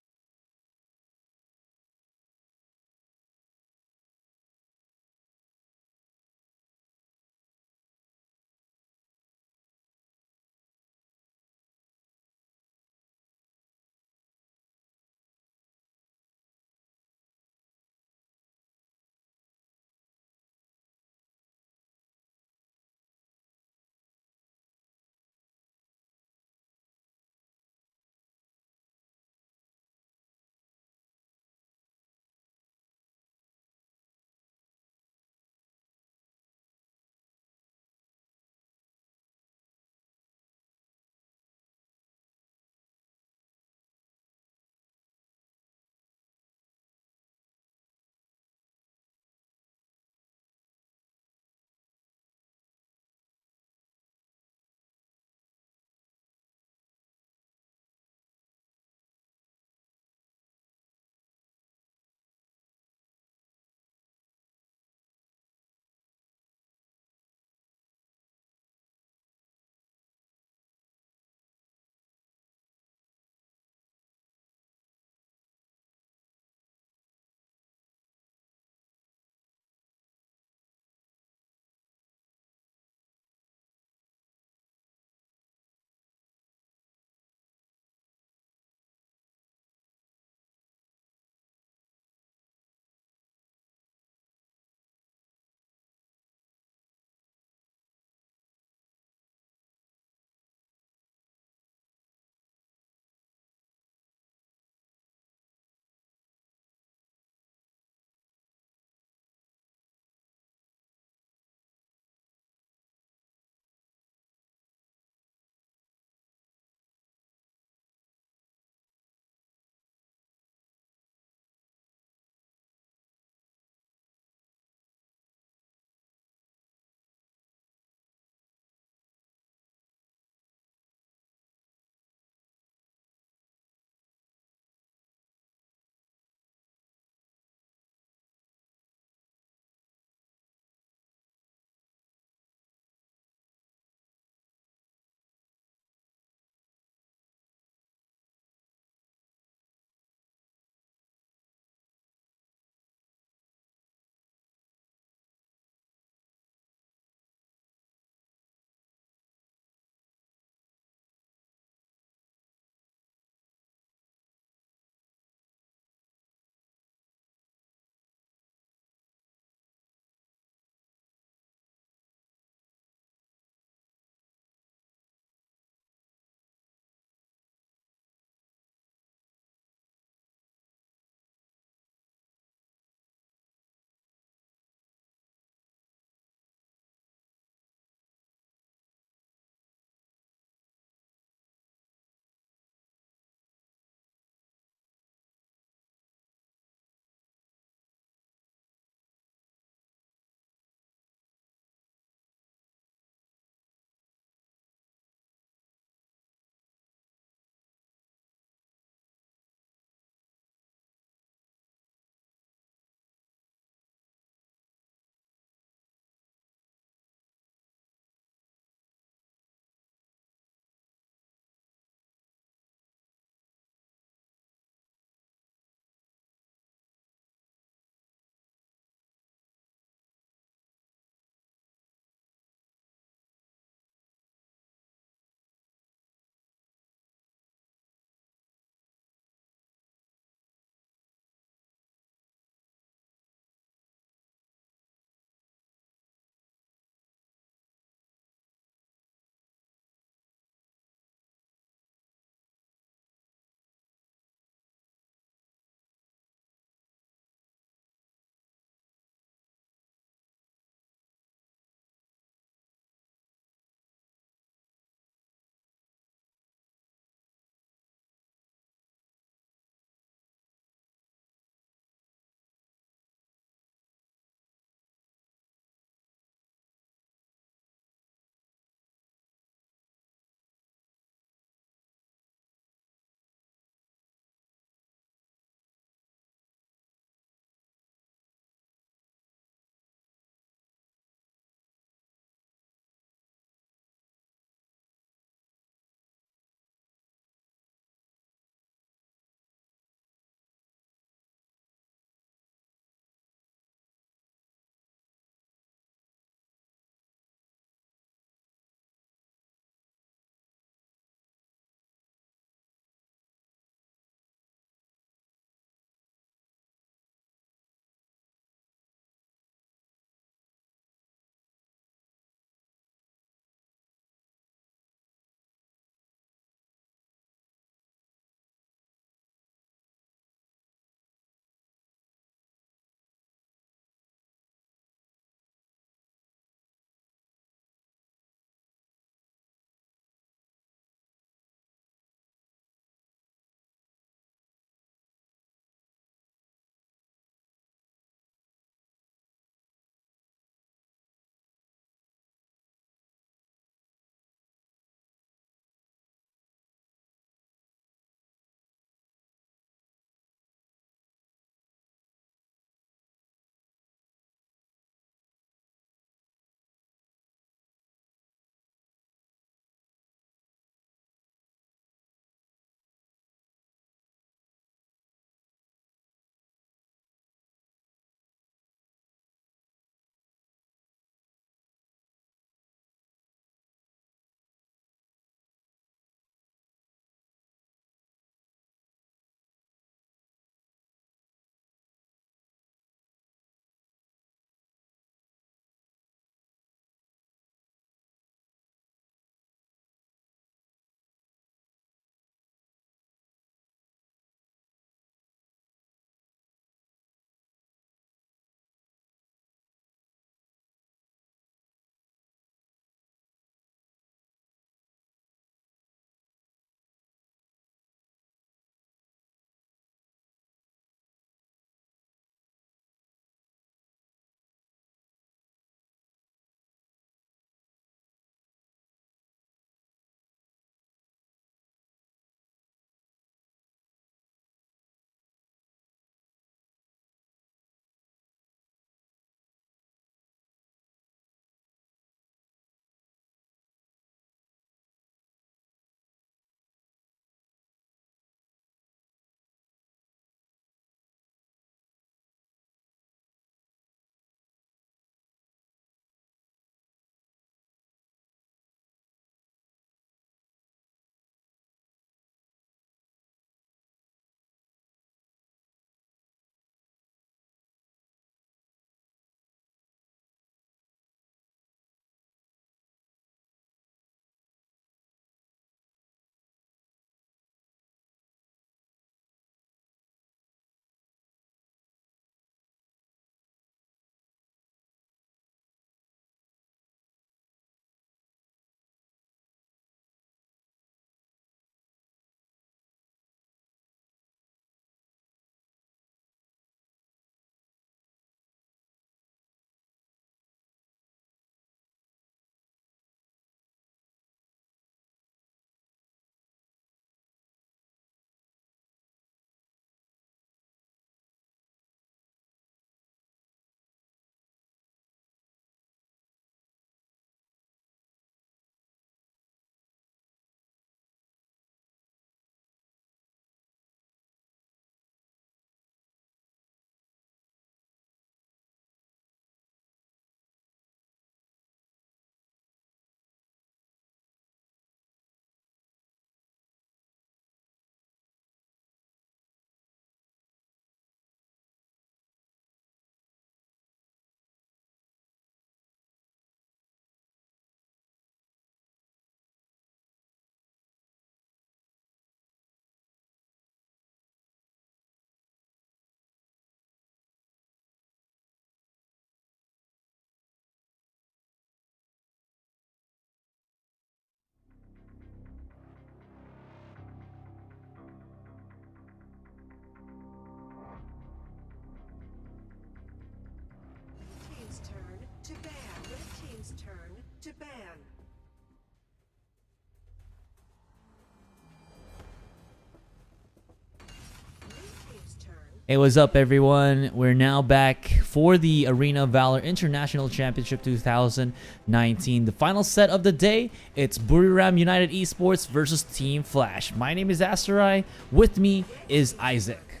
Hey, what's up, everyone? We're now back for the Arena of Valor International Championship 2019. The final set of the day, it's Buriram United Esports versus Team Flash. My name is Asterai. With me is Isaac.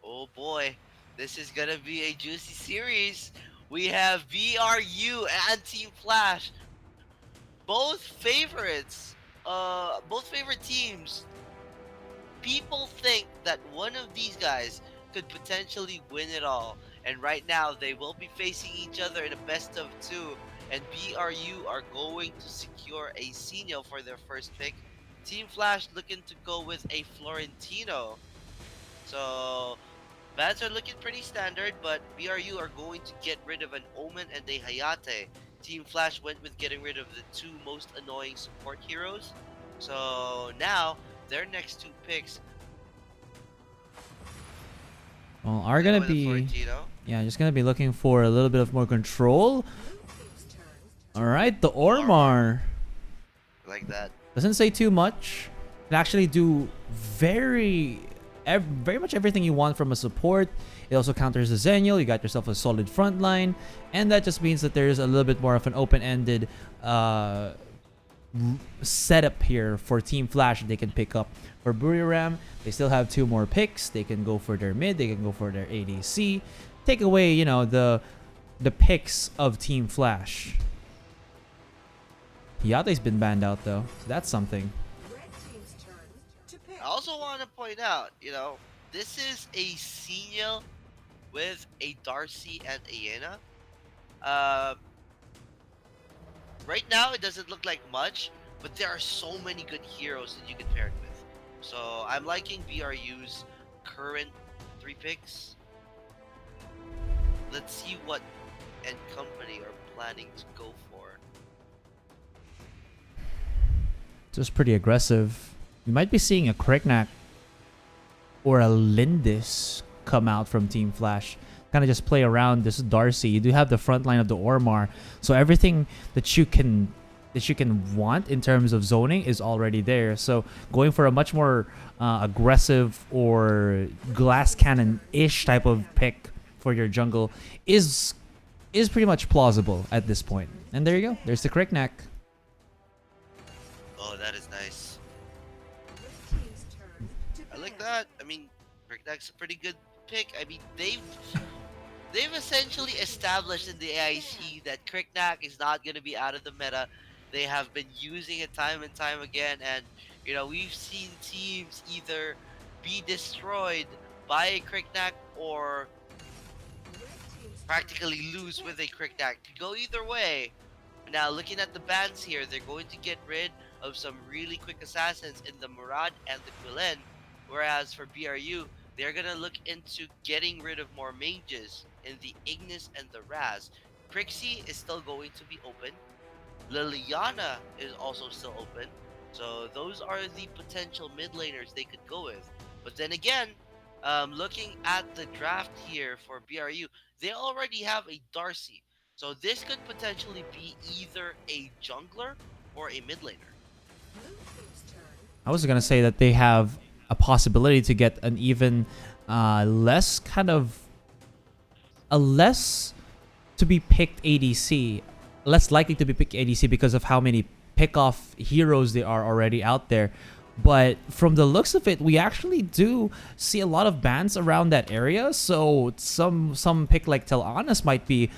Oh boy, this is gonna be a juicy series. We have BRU and Team Flash, both favorites, both favorite teams. People think that one of these guys could potentially win it all, and right now they will be facing each other in a best of two, and BRU are going to secure a senior for their first pick. Team Flash looking to go with a Florentino. So bans are looking pretty standard, but BRU are going to get rid of an Omen and a Hayate. Team Flash went with getting rid of the two most annoying support heroes. So now their next two picks Are gonna be, just gonna be looking for a little bit of more control. All right, the Ormar. Like that. Doesn't say too much. Can actually do very much everything you want from a support. It also counters the Zenial. You got yourself a solid front line, and that just means that there's a little bit more of an open-ended setup here for Team Flash they can pick up. For Buriram, they still have two more picks. They can go for their mid, they can go for their ADC. Take away, you know, the picks of Team Flash. Yate's been banned out though, so that's something. I also want to point out, you know, this is a senior with a Darcy and a Yena. Right now, it doesn't look like much, but there are so many good heroes that you can pair it with. So I'm liking BRU's current 3 picks. Let's see what and company are planning to go for. Just pretty aggressive. You might be seeing a Kriknak or a Lindis come out from Team Flash. Kind of just play around this Darcy. You do have the front line of the Ormar, so everything that you can want in terms of zoning is already there. So going for a much more aggressive or glass cannon-ish type of pick for your jungle is pretty much plausible at this point. And there you go. There's the Kriknak. Oh, that is nice. I like that. I mean, Kriknak's a pretty good pick. I mean, they've essentially established in the AIC that Kriknak is not going to be out of the meta. They have been using it time and time again, and you know, we've seen teams either be destroyed by a Kriknak or practically lose with a Kriknak. Could go either way. Now, looking at the bans here, they're going to get rid of some really quick assassins in the Murad and the Quillen, whereas for BRU, they're going to look into getting rid of more mages in the Ignis and the Raz. Crixie is still going to be open. Liliana is also still open. So those are the potential mid laners they could go with. But then again, looking at the draft here for BRU, they already have a Darcy. So this could potentially be either a jungler or a mid laner. I was gonna say that they have a possibility to get an even less to be picked ADC, less likely to be picked ADC because of how many pick-off heroes there are already out there. But from the looks of it, we actually do see a lot of bans around that area. So some pick like Tel-Anas might be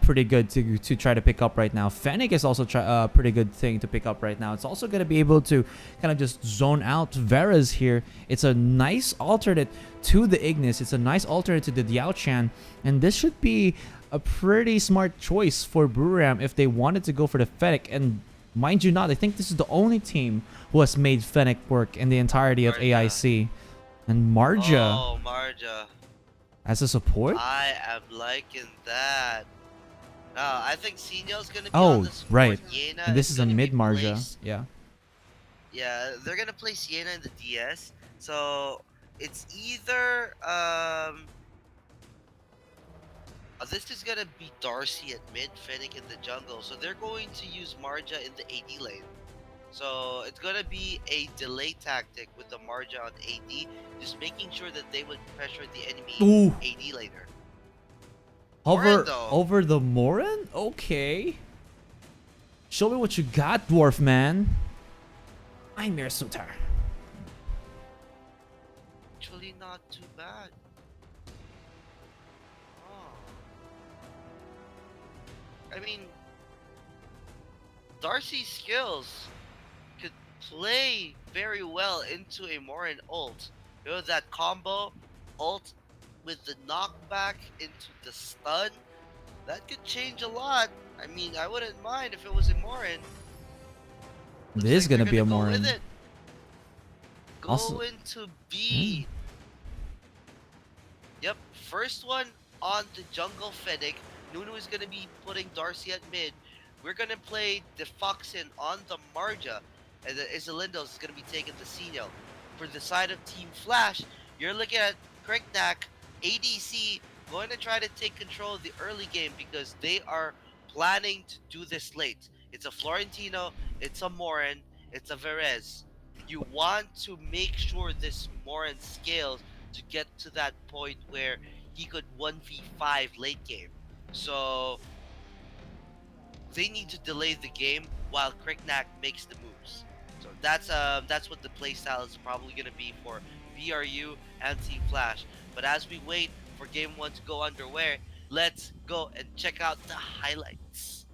pretty good to try to pick up right now. Fennec is also a pretty good thing to pick up right now. It's also going to be able to kind of just zone out Vera's here. It's a nice alternate to the Ignis. It's a nice alternate to the Diao Chan. And this should be a pretty smart choice for Buriram if they wanted to go for the Fennec. And mind you not, I think this is the only team who has made Fennec work in the entirety of AIC. And Marja. Oh, Marja. As a support? I am liking that. I think Sinyo's going to be on the support. Right. Yena And this is a mid Marja. placed. Yeah. Yeah, they're going to place Yena in the DS. So it's either... this is going to be Darcy at mid, Fennec in the jungle. So they're going to use Marja in the AD lane. So it's gonna be a delay tactic with the Marja on AD, just making sure that they would pressure the enemy Ooh. AD later. Over though. over the Morin? Okay. Show me what you got, dwarf man. Nightmare Suitor. Actually, not too bad. I mean, Darcy's skills could play very well into a Morin ult. You know, that combo ult with the knockback into the stun, that could change a lot. I mean, I wouldn't mind if it was a Morin. It is gonna be a Go Morin. with it. Go Also, into B. Yep, first one on the jungle Fennec. Nunu is gonna be putting Darcy at mid. We're gonna play the Foxin on the Marja, and the Isolindos is gonna be taking the Cino. For the side of Team Flash, you're looking at Cricknack, ADC, going to try to take control of the early game because they are planning to do this late. It's a Florentino, it's a Morin, it's a Verez. You want to make sure this Morin scales to get to that point where he could 1v5 late game. So they need to delay the game while Cricknack makes the moves. So that's what the playstyle is probably gonna be for BRU and Team Flash. But as we wait for game 1 to go underway, let's go and check out the highlights.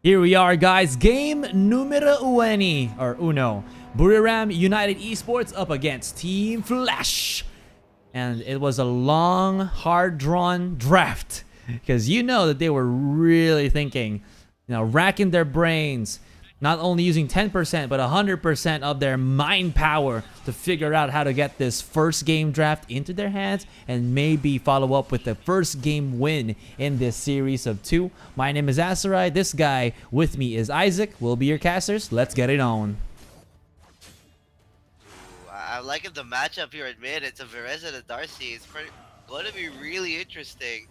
Here we are, guys. Game numero uno. Buriram United Esports up against Team Flash. And it was a long, hard-drawn draft. Because you know that they were really thinking, racking their brains. Not only using 10%, but 100% of their mind power to figure out how to get this first game draft into their hands and maybe follow up with the first game win in this series of 2. My name is Asarai. This guy with me is Isaac. We'll be your casters. Let's get it on. I'm liking the matchup here at mid. It's a Verez and a Darcy. It's going to be really interesting.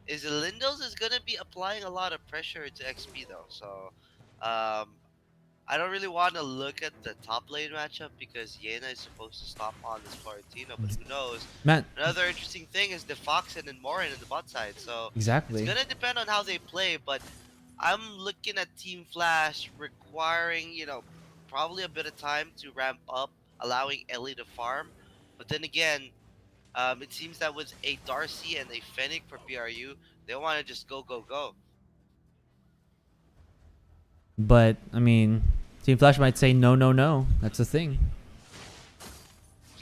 Lindos is going to be applying a lot of pressure to XP though, so I don't really want to look at the top lane matchup because Yena is supposed to stop on this Florentino, but who knows? Man. Another interesting thing is the Foxen and Morin in the bot side, so exactly. It's going to depend on how they play, but I'm looking at Team Flash requiring, probably a bit of time to ramp up, allowing Ellie to farm, but then again, it seems that with a Darcy and a Fennec for BRU, they want to just go. But, I mean, Team Flash might say no. That's the thing.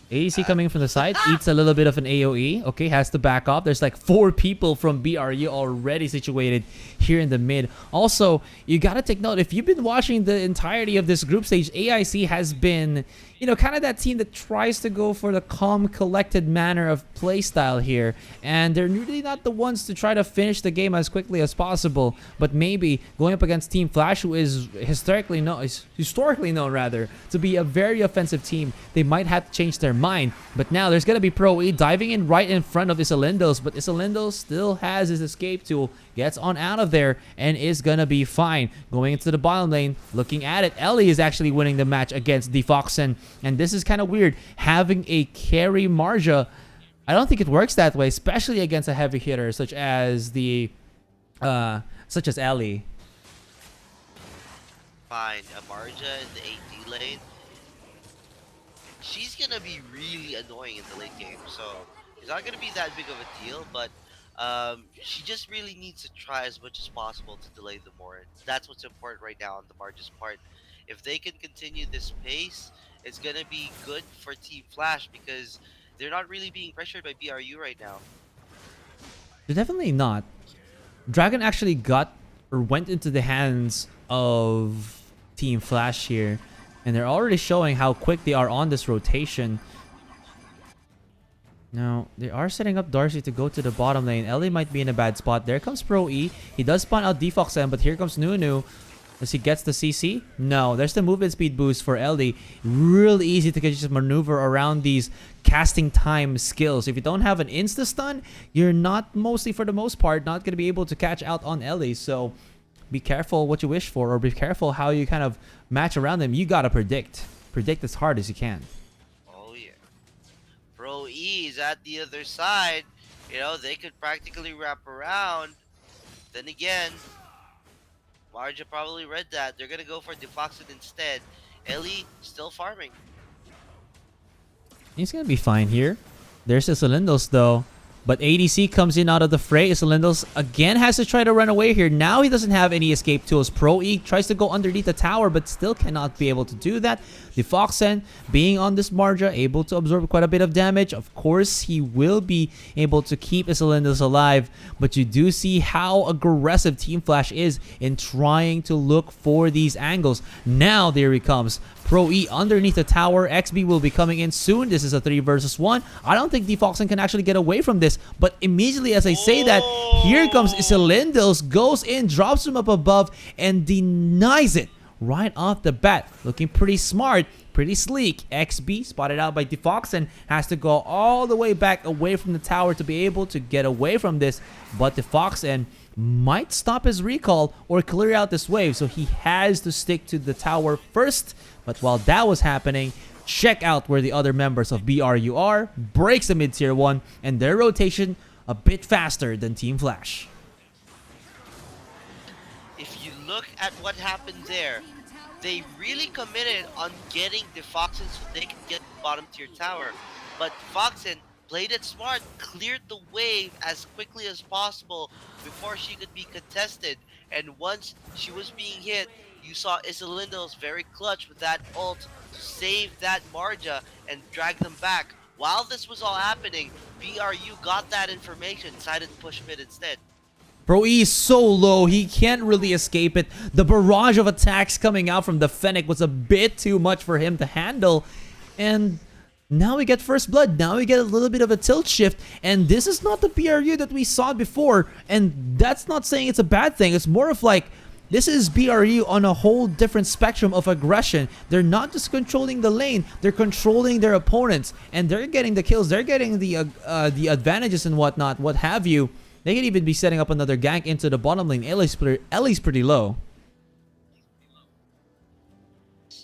ADC coming from the side, eats a little bit of an AoE. Okay, has to back off. There's like 4 people from BRU already situated here in the mid. Also, you gotta take note, if you've been watching the entirety of this group stage, AIC has been, kind of that team that tries to go for the calm, collected manner of playstyle here. And they're really not the ones to try to finish the game as quickly as possible. But maybe going up against Team Flash, who is historically known to be a very offensive team, they might have to change their mind. But now there's going to be Pro E diving in right in front of Isalindos. But Isalindos still has his escape tool, gets on out of there, and is going to be fine. Going into the bottom lane, looking at it, Ellie is actually winning the match against Defoxen. And this is kind of weird, having a carry Marja. I don't think it works that way, especially against a heavy hitter such as Ellie. Fine, Marja in the AD lane, she's gonna be really annoying in the late game, so it's not gonna be that big of a deal, but she just really needs to try as much as possible to delay the Morin. That's what's important right now on the Marja's part. If they can continue this pace, it's gonna be good for Team Flash because they're not really being pressured by BRU right now. They're definitely not. Dragon actually went into the hands of Team Flash here, and they're already showing how quick they are on this rotation. Now, they are setting up Darcy to go to the bottom lane. Ellie might be in a bad spot. There comes Pro E. He does spawn out Defoxen, but here comes Nunu. As he gets the CC? No, there's the movement speed boost for Ellie. Real easy to just maneuver around these casting time skills. If you don't have an insta-stun, you're not, for the most part, not going to be able to catch out on Ellie. So be careful what you wish for, or be careful how you kind of match around them. You got to predict. Predict as hard as you can. Oh, yeah. Pro E is at the other side. They could practically wrap around. Then again, Marja probably read that. They're going to go for Defoxen instead. Ellie still farming. He's going to be fine here. There's Isalindos though. But ADC comes in out of the fray. Isalindos again has to try to run away here. Now he doesn't have any escape tools. Pro E tries to go underneath the tower, but still cannot be able to do that. Defoxen, being on this Marja, able to absorb quite a bit of damage. Of course, he will be able to keep Isalindos alive. But you do see how aggressive Team Flash is in trying to look for these angles. Now there he comes. Pro E underneath the tower. XB will be coming in soon. This is a 3 versus 1. I don't think Defoxen can actually get away from this. But immediately as I say that, here comes Isalindos, goes in, drops him up above, and denies it right off the bat. Looking pretty smart, pretty sleek. XB, spotted out by Defoxen, has to go all the way back away from the tower to be able to get away from this. But Defoxen might stop his recall or clear out this wave, so he has to stick to the tower first. But while that was happening, check out where the other members of BRU are. Breaks the mid-tier 1, and their rotation a bit faster than Team Flash. If you look at what happened there, they really committed on getting Defoxen so they can get the bottom tier tower. But Defoxen played it smart, cleared the wave as quickly as possible before she could be contested. And once she was being hit, you saw Isalindos very clutch with that ult to save that Marja and drag them back. While this was all happening, BRU got that information, decided to push mid instead. Pro E is so low, he can't really escape it. The barrage of attacks coming out from the Fennec was a bit too much for him to handle. And now we get first blood. Now we get a little bit of a tilt shift. And this is not the BRU that we saw before. And that's not saying it's a bad thing. It's more of like, this is BRU on a whole different spectrum of aggression. They're not just controlling the lane, they're controlling their opponents. And they're getting the kills, they're getting the advantages and whatnot, what have you. They could even be setting up another gank into the bottom lane. Ellie's pretty low.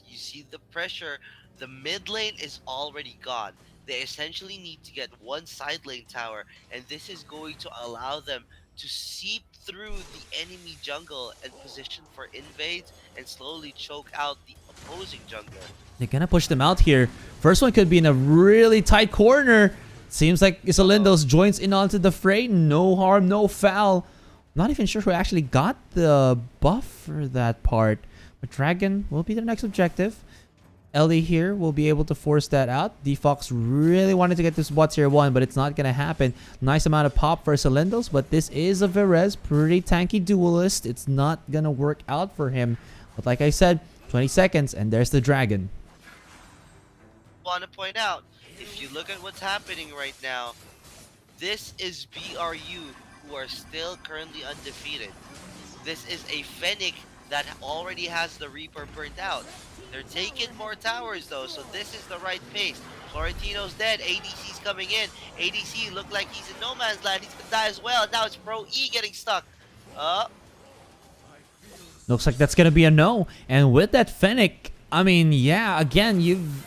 You see the pressure. The mid lane is already gone. They essentially need to get one side lane tower, and this is going to allow them to seep through the enemy jungle and position for invades and slowly choke out the opposing jungler. They're gonna push them out here. First one could be in a really tight corner. Seems like Isalindos joins in onto the fray. No harm, no foul. Not even sure who actually got the buff for that part. But Dragon will be their next objective. Ellie here will be able to force that out. Defox really wanted to get this bot tier 1, but it's not going to happen. Nice amount of pop for Isalindos, but this is a Verez, pretty tanky duelist. It's not going to work out for him. But like I said, 20 seconds, and there's the Dragon. I want to point out, if you look at what's happening right now, this is BRU who are still currently undefeated. This is a Fennec that already has the Reaper burnt out. They're taking more towers though, so this is the right pace. Florentino's dead, ADC's coming in. ADC looked like he's in no man's land, he's gonna die as well. Now it's Pro E getting stuck. Looks like that's gonna be a no. And with that Fennec, I mean, yeah, again,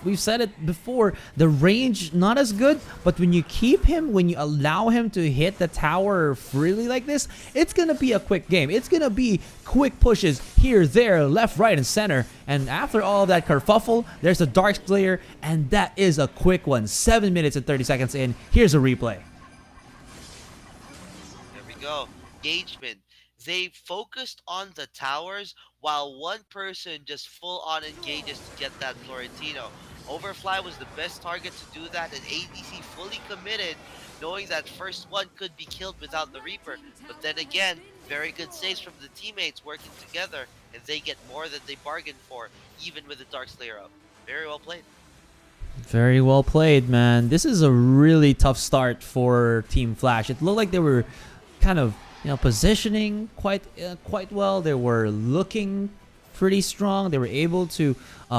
we've said it before, the range not as good, but when you keep him, when you allow him to hit the tower freely like this, it's gonna be a quick game. It's gonna be quick pushes here, there, left, right, and center. And after all of that kerfuffle, there's a Dark Slayer, and that is a quick one. 7 minutes and 30 seconds in. Here's a replay. There we go. Engagement. They focused on the towers while one person just full on engages to get that Florentino. Overfly was the best target to do that, and ADC fully committed, knowing that first one could be killed without the Reaper. But then again, very good saves from the teammates working together, and they get more than they bargained for, even with the Dark Slayer up. Very well played. Very well played, man. This is a really tough start for Team Flash. It looked like they were kind of, you know, positioning quite well. They were looking pretty strong. They were able to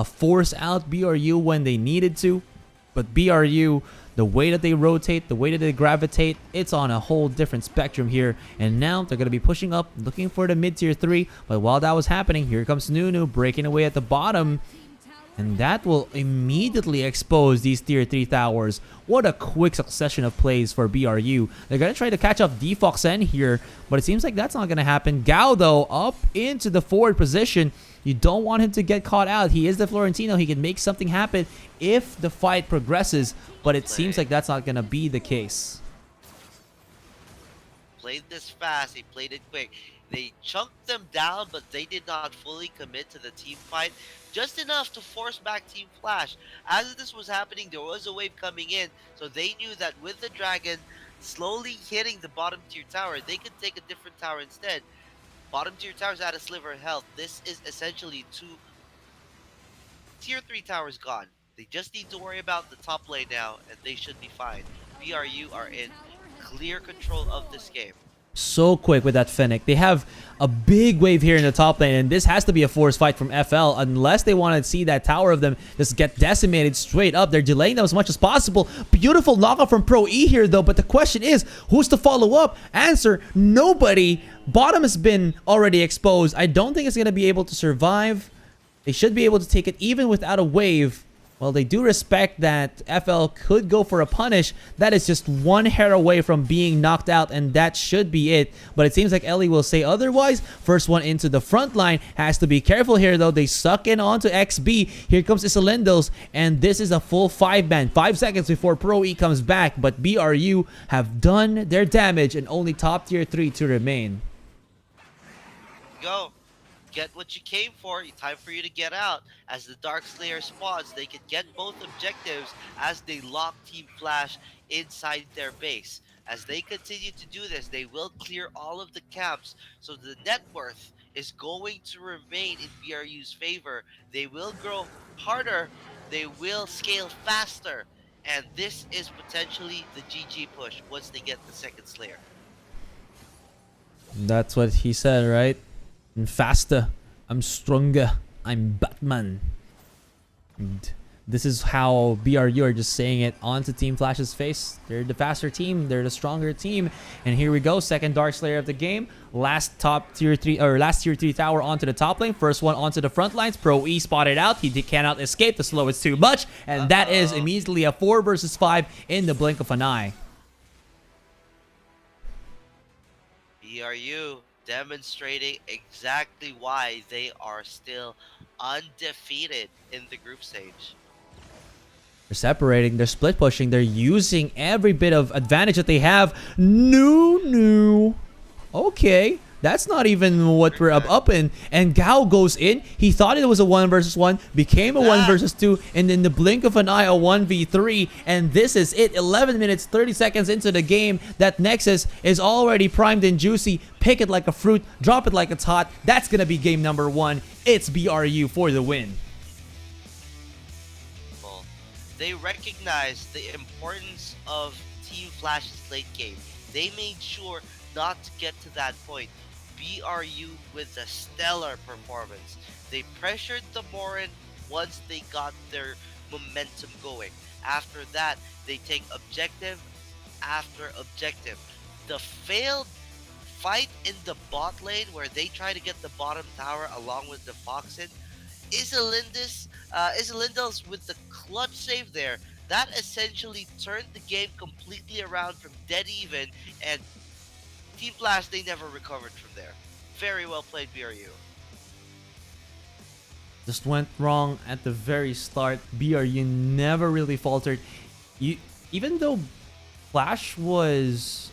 force out BRU when they needed to. But BRU, the way that they rotate, the way that they gravitate, it's on a whole different spectrum here. And now they're going to be pushing up, looking for the mid-tier 3. But while that was happening, here comes Nunu breaking away at the bottom. And that will immediately expose these tier 3 towers. What a quick succession of plays for BRU. They're going to try to catch up Defox N here, but it seems like that's not going to happen. Gao, though, up into the forward position. You don't want him to get caught out. He is the Florentino. He can make something happen if the fight progresses, but it seems like that's not going to be the case. Played this fast. He played it quick. They chunked them down, but they did not fully commit to the team fight. Just enough to force back Team Flash. As this was happening, there was a wave coming in, so they knew that with the Dragon slowly hitting the bottom tier tower, they could take a different tower instead. Bottom tier towers had a sliver of health. This is essentially 2 tier 3 towers gone. They just need to worry about the top lane now, and they should be fine. BRU are in clear control of this game. So quick with that Fennec. They have a big wave here in the top lane, and this has to be a forced fight from FL unless they want to see that tower of them just get decimated straight up. They're delaying them as much as possible. Beautiful knockoff from Pro E here, though, but the question is, who's to follow up? Answer, nobody. Bottom has been already exposed. I don't think it's going to be able to survive. They should be able to take it even without a wave. Well, they do respect that FL could go for a punish. That is just one hair away from being knocked out, and that should be it. But it seems like Ellie will say otherwise. First one into the front line. Has to be careful here, though. They suck in onto XB. Here comes Isalindos, and this is a full 5-man. 5 seconds before Pro E comes back, but BRU have done their damage, and only top tier 3 to remain. go. Get what you came for. Time for you to get out. As the Dark Slayer spawns, they can get both objectives as they lock Team Flash inside their base. As they continue to do this, they will clear all of the camps, so the net worth is going to remain in BRU's favor. They will grow harder, they will scale faster, and this is potentially the GG push once they get the second Slayer. That's what he said, right? I'm faster. I'm stronger. I'm Batman. And this is how BRU are just saying it onto Team Flash's face. They're the faster team. They're the stronger team. And here we go. Second Dark Slayer of the game. Last tier 3 tower onto the top lane. First one onto the front lines. Pro E spotted out. He cannot escape. The slow is too much. And that is immediately a 4 versus 5 in the blink of an eye. BRU demonstrating exactly why they are still undefeated in the group stage. They're separating, they're split pushing, they're using every bit of advantage that they have. No. Okay, that's not even what we're up in. And Gao goes in. He thought it was a 1 versus 1, became a 1 versus 2, and in the blink of an eye, a 1v3. And this is it. 11 minutes, 30 seconds into the game. That Nexus is already primed and juicy. Pick it like a fruit, drop it like it's hot. That's gonna be game number 1. It's BRU for the win. They recognize the importance of Team Flash's late game. They made sure not to get to that point. BRU with a stellar performance. They pressured the Morin once they got their momentum going. After that, they take objective after objective. The failed fight in the bot lane where they try to get the bottom tower along with the Foxen, Isilindels with the clutch save there, that essentially turned the game completely around from dead even, and Team Flash, they never recovered from there. Very well played, BRU. Just went wrong at the very start. BRU never really faltered. Even though Flash was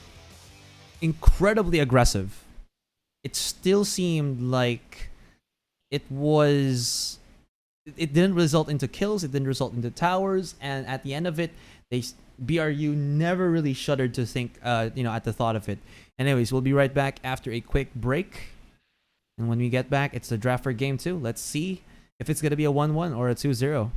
incredibly aggressive, it still seemed like it didn't result into kills, it didn't result into towers, and at the end of it, BRU never really shuddered to think, at the thought of it. Anyways, we'll be right back after a quick break. And when we get back, it's the draft for game 2. Let's see if it's going to be a 1-1 or a 2-0.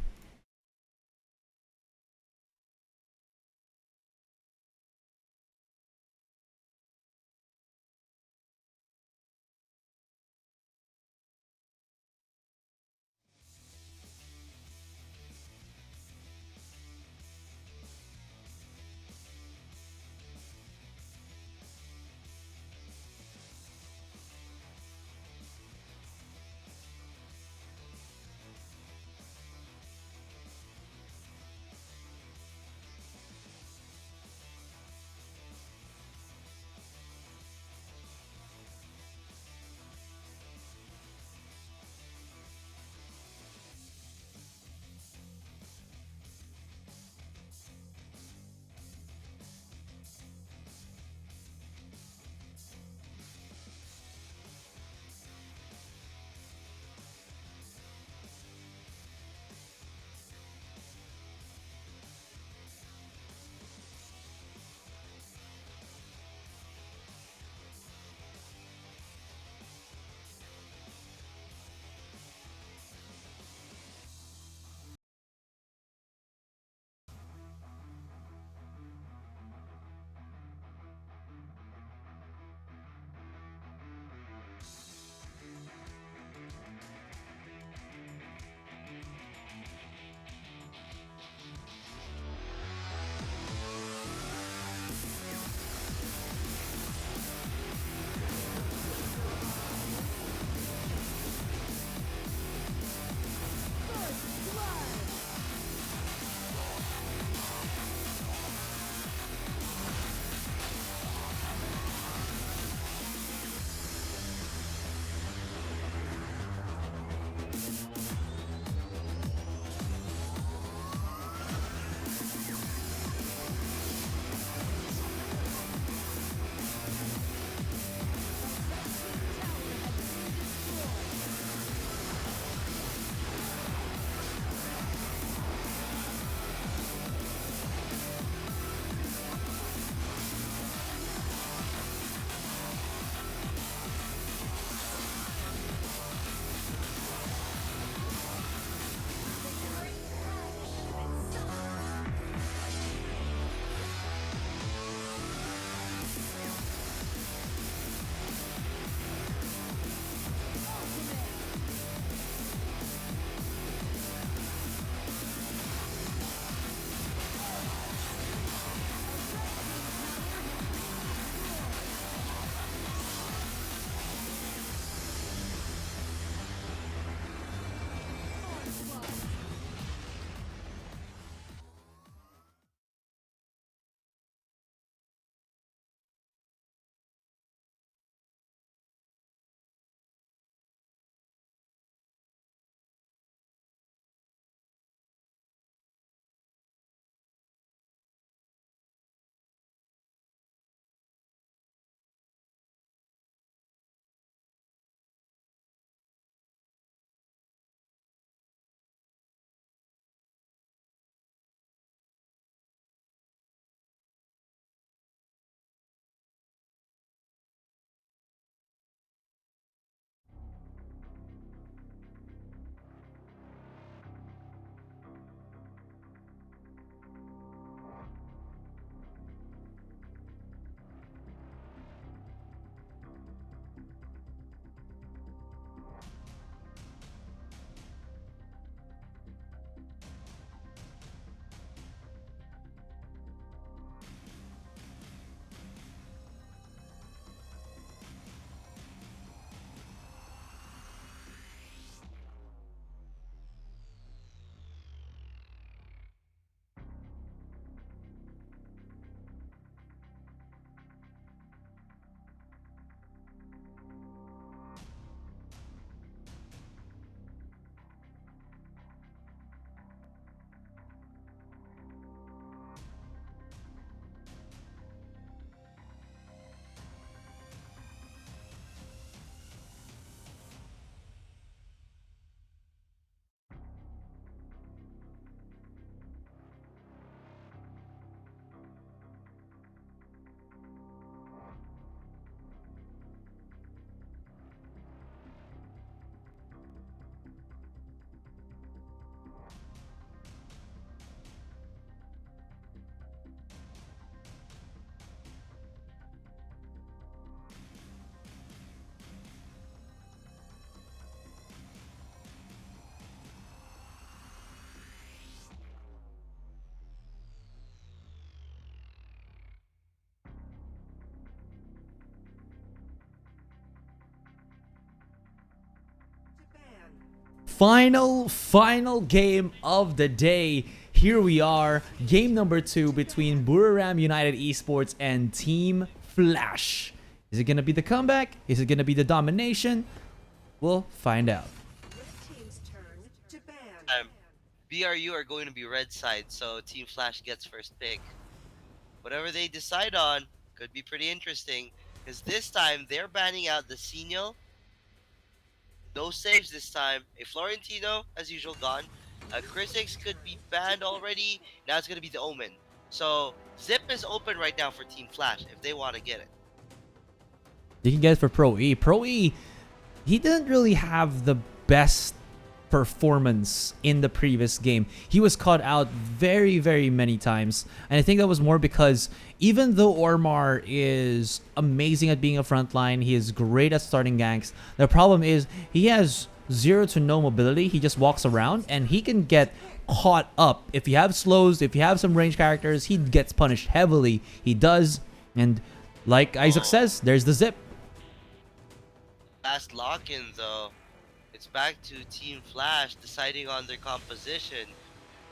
Final game of the day. Here we are, game number 2 between Buriram United Esports and Team Flash. Is it gonna be the comeback? Is it gonna be the domination? We'll find out. BRU are going to be red side, so Team Flash gets first pick. Whatever they decide on could be pretty interesting, because this time they're banning out the Senior. No saves this time. A Florentino, as usual, gone. Chris X could be banned already. Now it's going to be the Omen. So Zip is open right now for Team Flash if they want to get it. You can get it for Pro E. Pro E, he didn't really have the best performance in the previous game. He was caught out very many times, and I think that was more because even though Ormar is amazing at being a frontline, he is great at starting ganks, the problem is he has 0 to no mobility. He just walks around and he can get caught up. If you have slows, if you have some range characters, he gets punished heavily. He does, and like Isaac says, there's the Zip. Last lock-in though. It's back to Team Flash deciding on their composition.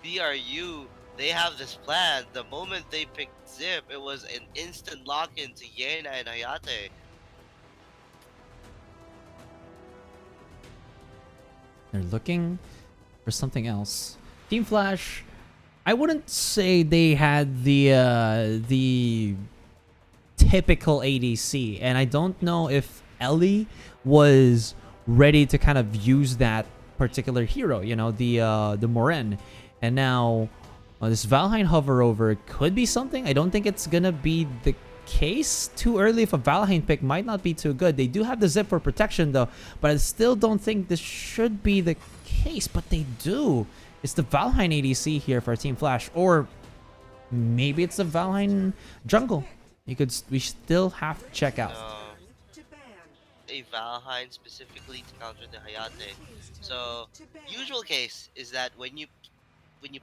BRU, they have this plan. The moment they picked Zip, it was an instant lock-in to Yena and Hayate. They're looking for something else. Team Flash, I wouldn't say they had the typical ADC, and I don't know if Ellie was ready to kind of use that particular hero, you know, the Moren. And now this Valheim hover over could be something. I don't think it's gonna be the case. Too early if a Valheim pick might not be too good. They do have the Zip for protection though, but I still don't think this should be the case, but they do. It's the Valheim ADC here for Team Flash, or maybe it's the Valheim jungle. We still have to check out. A Valheim specifically to counter the Hayate. So usual case is that when you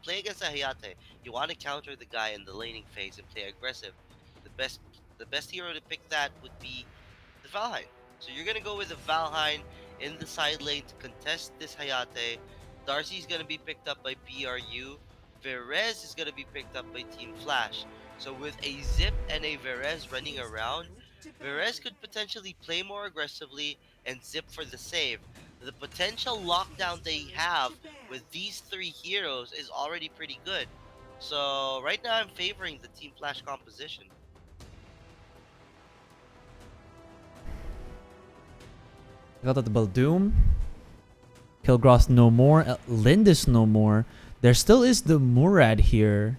play against a Hayate, you want to counter the guy in the laning phase and play aggressive. The best hero to pick that would be the Valheim. So you're gonna go with the Valheim in the side lane to contest this Hayate. Darcy's gonna be picked up by BRU. Verez is gonna be picked up by Team Flash. So with a Zip and a Verez running around, Verez could potentially play more aggressively and Zip for the save. The potential lockdown they have with these 3 heroes is already pretty good. So right now I'm favoring the Team Flash composition. Got the Baldoom. Kilgross no more. Lindis no more. There still is the Murad here.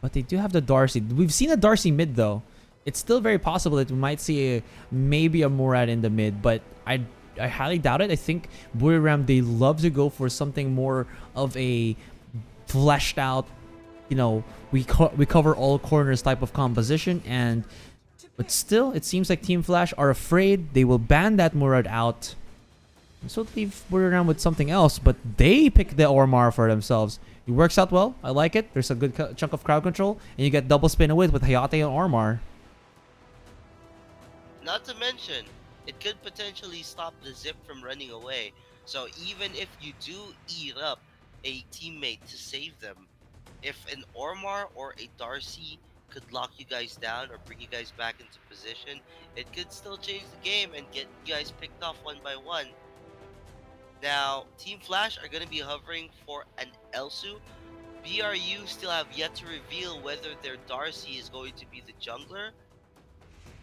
But they do have the Darcy. We've seen a Darcy mid though. It's still very possible that we might see maybe a Murad in the mid, but I highly doubt it. I think Buriram, they love to go for something more of a fleshed out, you know, we cover all corners type of composition. But still, it seems like Team Flash are afraid they will ban that Murad out. So leave Buriram with something else, but they pick the Ormar for themselves. It works out well. I like it. There's a good chunk of crowd control, and you get double spin with Hayate and Ormar. Not to mention, it could potentially stop the Zip from running away. So even if you do eat up a teammate to save them, if an Ormar or a Darcy could lock you guys down or bring you guys back into position, it could still change the game and get you guys picked off one by one. Now, Team Flash are going to be hovering for an Elsu. BRU still have yet to reveal whether their Darcy is going to be the jungler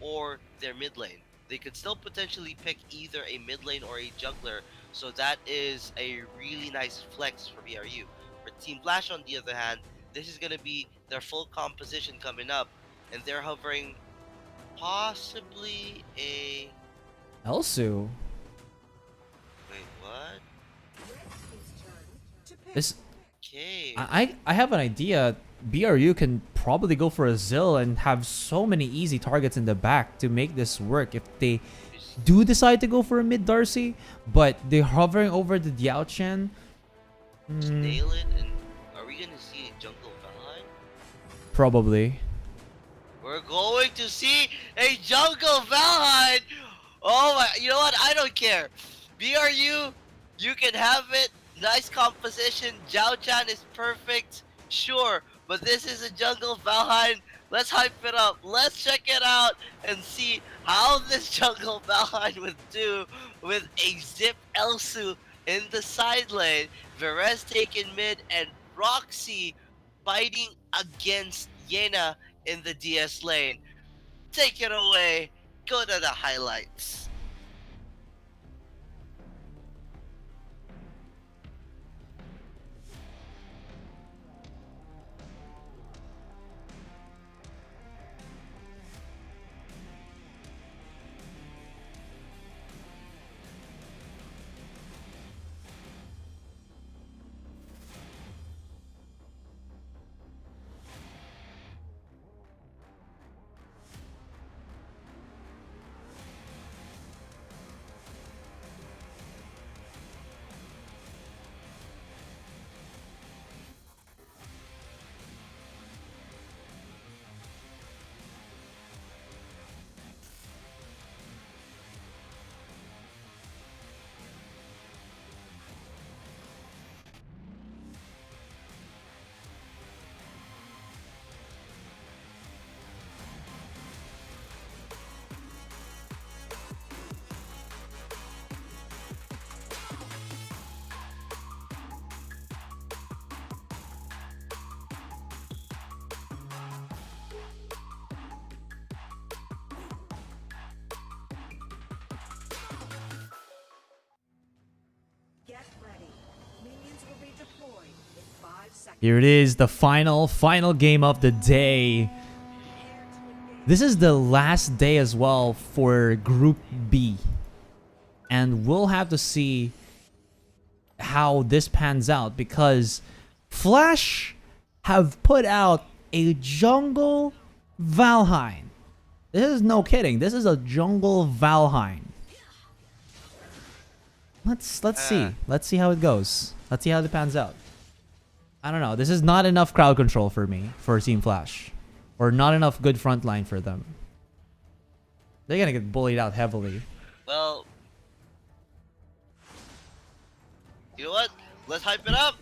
or their mid lane. They could still potentially pick either a mid lane or a jungler, so that is a really nice flex for BRU. For Team Flash, on the other hand, this is going to be their full composition coming up, and they're hovering possibly a... Elsu? Wait, what? This... Okay. I have an idea. BRU can probably go for a Zill and have so many easy targets in the back to make this work if they do decide to go for a mid Darcy, but they're hovering over the Diao Chen. Nail it, and are we gonna see a jungle Valheim? Probably. We're going to see a jungle Valheim! Oh my, you know what? I don't care. BRU, You can have it. Nice composition. Zhao Chan is perfect. Sure. But this is a jungle Valheim. Let's hype it up. Let's check it out and see how this jungle Valheim would do with a Zip Elsu in the side lane. Verez taken mid and Roxy fighting against Yena in the DS lane. Take it away. Go to the highlights. Get ready. Minions will be deployed in 5 seconds. Here it is, the final game of the day. This is the last day as well for Group B. And we'll have to see how this pans out because Flash have put out a jungle Valheim. This is no kidding. This is a jungle Valheim. Let's see. Let's see how it goes. Let's see how it pans out. I don't know. This is not enough crowd control for me, for Team Flash. Or not enough good front line for them. They're gonna get bullied out heavily. Well, you know what? Let's hype it up.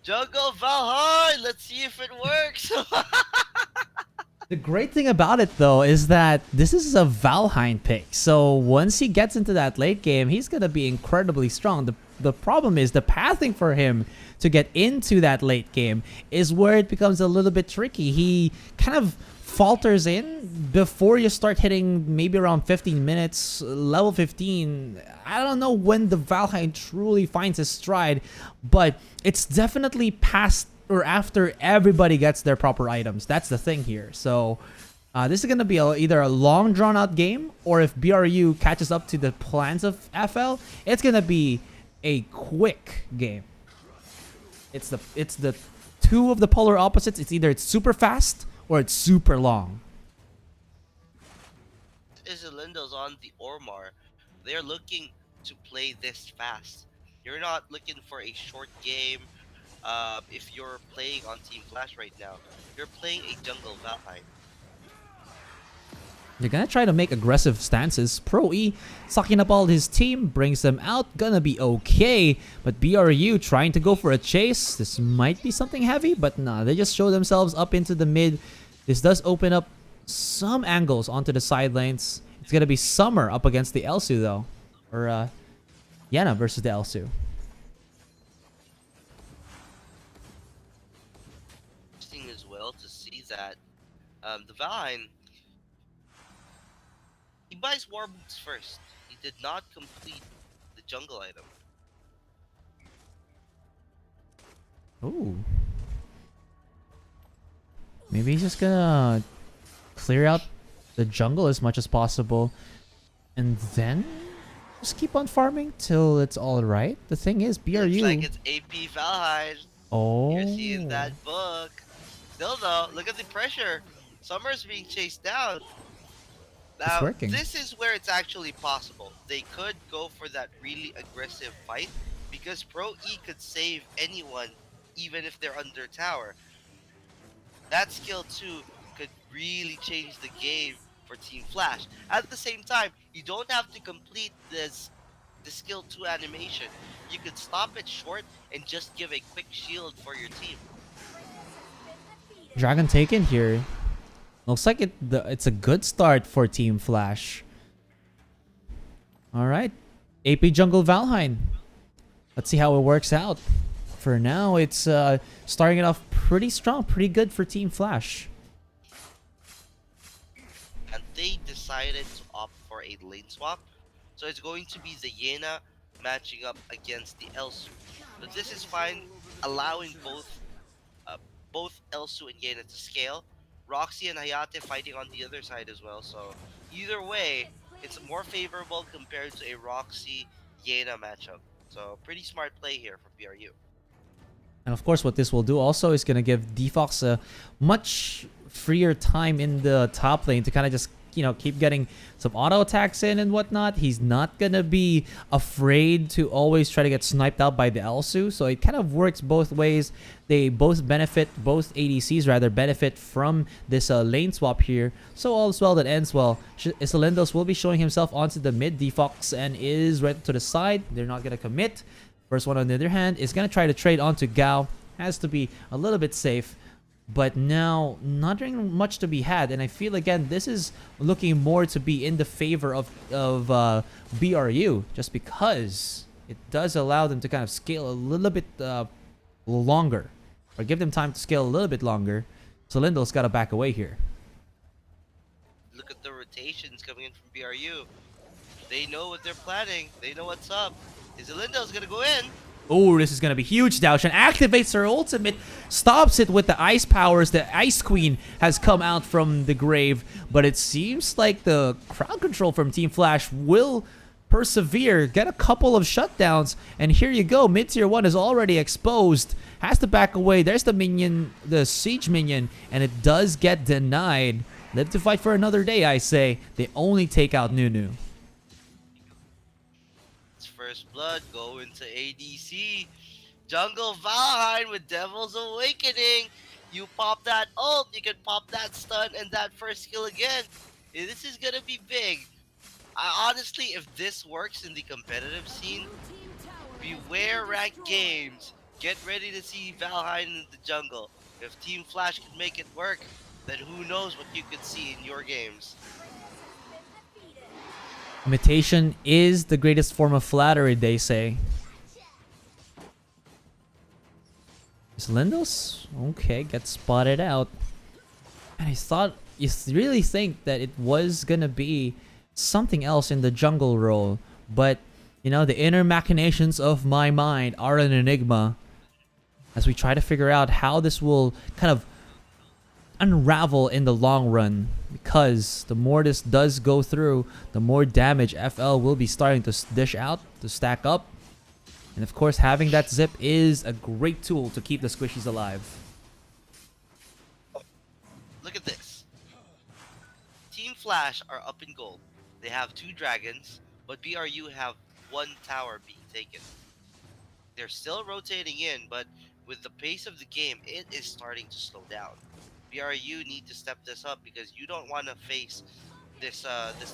Jungle Valheim. Let's see if it works. The great thing about it, though, is that this is a Valheim pick. So once he gets into that late game, he's going to be incredibly strong. The problem is the pathing for him to get into that late game is where it becomes a little bit tricky. He kind of falters in before you start hitting maybe around 15 minutes, level 15. I don't know when the Valheim truly finds his stride, but it's definitely past or after everybody gets their proper items. That's the thing here. So this is going to be either a long drawn out game, or if BRU catches up to the plans of FL, it's going to be a quick game. It's the two of the polar opposites. It's either it's super fast or it's super long. Isolindo's on the Ormar. They're looking to play this fast. You're not looking for a short game. If you're playing on Team Flash right now, you're playing a jungle Valheim. They're gonna try to make aggressive stances. Pro E sucking up all his team, brings them out, gonna be okay. But BRU trying to go for a chase. This might be something heavy, but nah, they just show themselves up into the mid. This does open up some angles onto the side lanes. It's gonna be Summer up against the Elsu though. Or Yena versus the Elsu. As well to see that the Valheim, he buys war boots first. He did not complete the jungle item. Ooh. Maybe he's just gonna clear out the jungle as much as possible and then just keep on farming till it's all right. The thing is, BRU. Looks like it's AP Valheim. Oh. You're seeing that book. Still though, look at the pressure. Summer's being chased down. Now, this is where it's actually possible. They could go for that really aggressive fight because Pro E could save anyone even if they're under tower. That skill 2 could really change the game for Team Flash. At the same time, you don't have to complete this the skill 2 animation. You could stop it short and just give a quick shield for your team. Dragon taken here. Looks like it's a good start for Team Flash. All right, AP Jungle Valheim. Let's see how it works out. For now, it's starting it off pretty strong, pretty good for Team Flash. And they decided to opt for a lane swap. So it's going to be the Yena matching up against the Elsu. But this is fine, allowing both Elsu and Yena to scale. Roxy and Hayate fighting on the other side as well. So either way, it's more favorable compared to a Roxy Yena matchup. So pretty smart play here from BRU. And of course, what this will do also is going to give Defox a much freer time in the top lane to kind of just, you know, keep getting some auto attacks in and whatnot. He's not going to be afraid to always try to get sniped out by the Elsu. So it kind of works both ways. They both benefit, both ADCs rather, benefit from this lane swap here. So all's well that ends well. Isalindos will be showing himself onto the mid. Defox and is right to the side. They're not going to commit. First one, on the other hand, is going to try to trade onto Gao. Has to be a little bit safe. But now, not doing much to be had. And I feel, again, this is looking more to be in the favor of BRU. Just because it does allow them to kind of scale a little bit longer. Or give them time to scale a little bit longer. So Lindell's got to back away here. Look at the rotations coming in from BRU. They know what they're planning. They know what's up. Isalindo's gonna go in. Oh, this is going to be huge. Daoshan activates her ultimate, stops it with the ice powers. The Ice Queen has come out from the grave, but it seems like the crowd control from Team Flash will persevere, get a couple of shutdowns, and here you go. Mid-tier 1 is already exposed, has to back away. There's the minion, the siege minion, and it does get denied. Live to fight for another day, I say. They only take out Nunu. First blood, go into ADC. Jungle Valheim with Devil's Awakening. You pop that ult, you can pop that stun and that first skill again. This is gonna be big. Honestly, if this works in the competitive scene, beware ranked games. Get ready to see Valheim in the jungle. If Team Flash can make it work, then who knows what you could see in your games. Imitation is the greatest form of flattery, they say. Is Lindos? Okay, gets spotted out. And I thought, you really think that it was gonna be something else in the jungle role. But, you know, the inner machinations of my mind are an enigma. As we try to figure out how this will kind of unravel in the long run, because the more this does go through, the more damage FL will be starting to dish out, to stack up. And of course, having that zip is a great tool to keep the squishies alive. Look at this. Team Flash are up in gold. They have 2 dragons, but BRU have 1 tower being taken. They're still rotating in, but with the pace of the game, it is starting to slow down. BRU need to step this up because you don't want to face this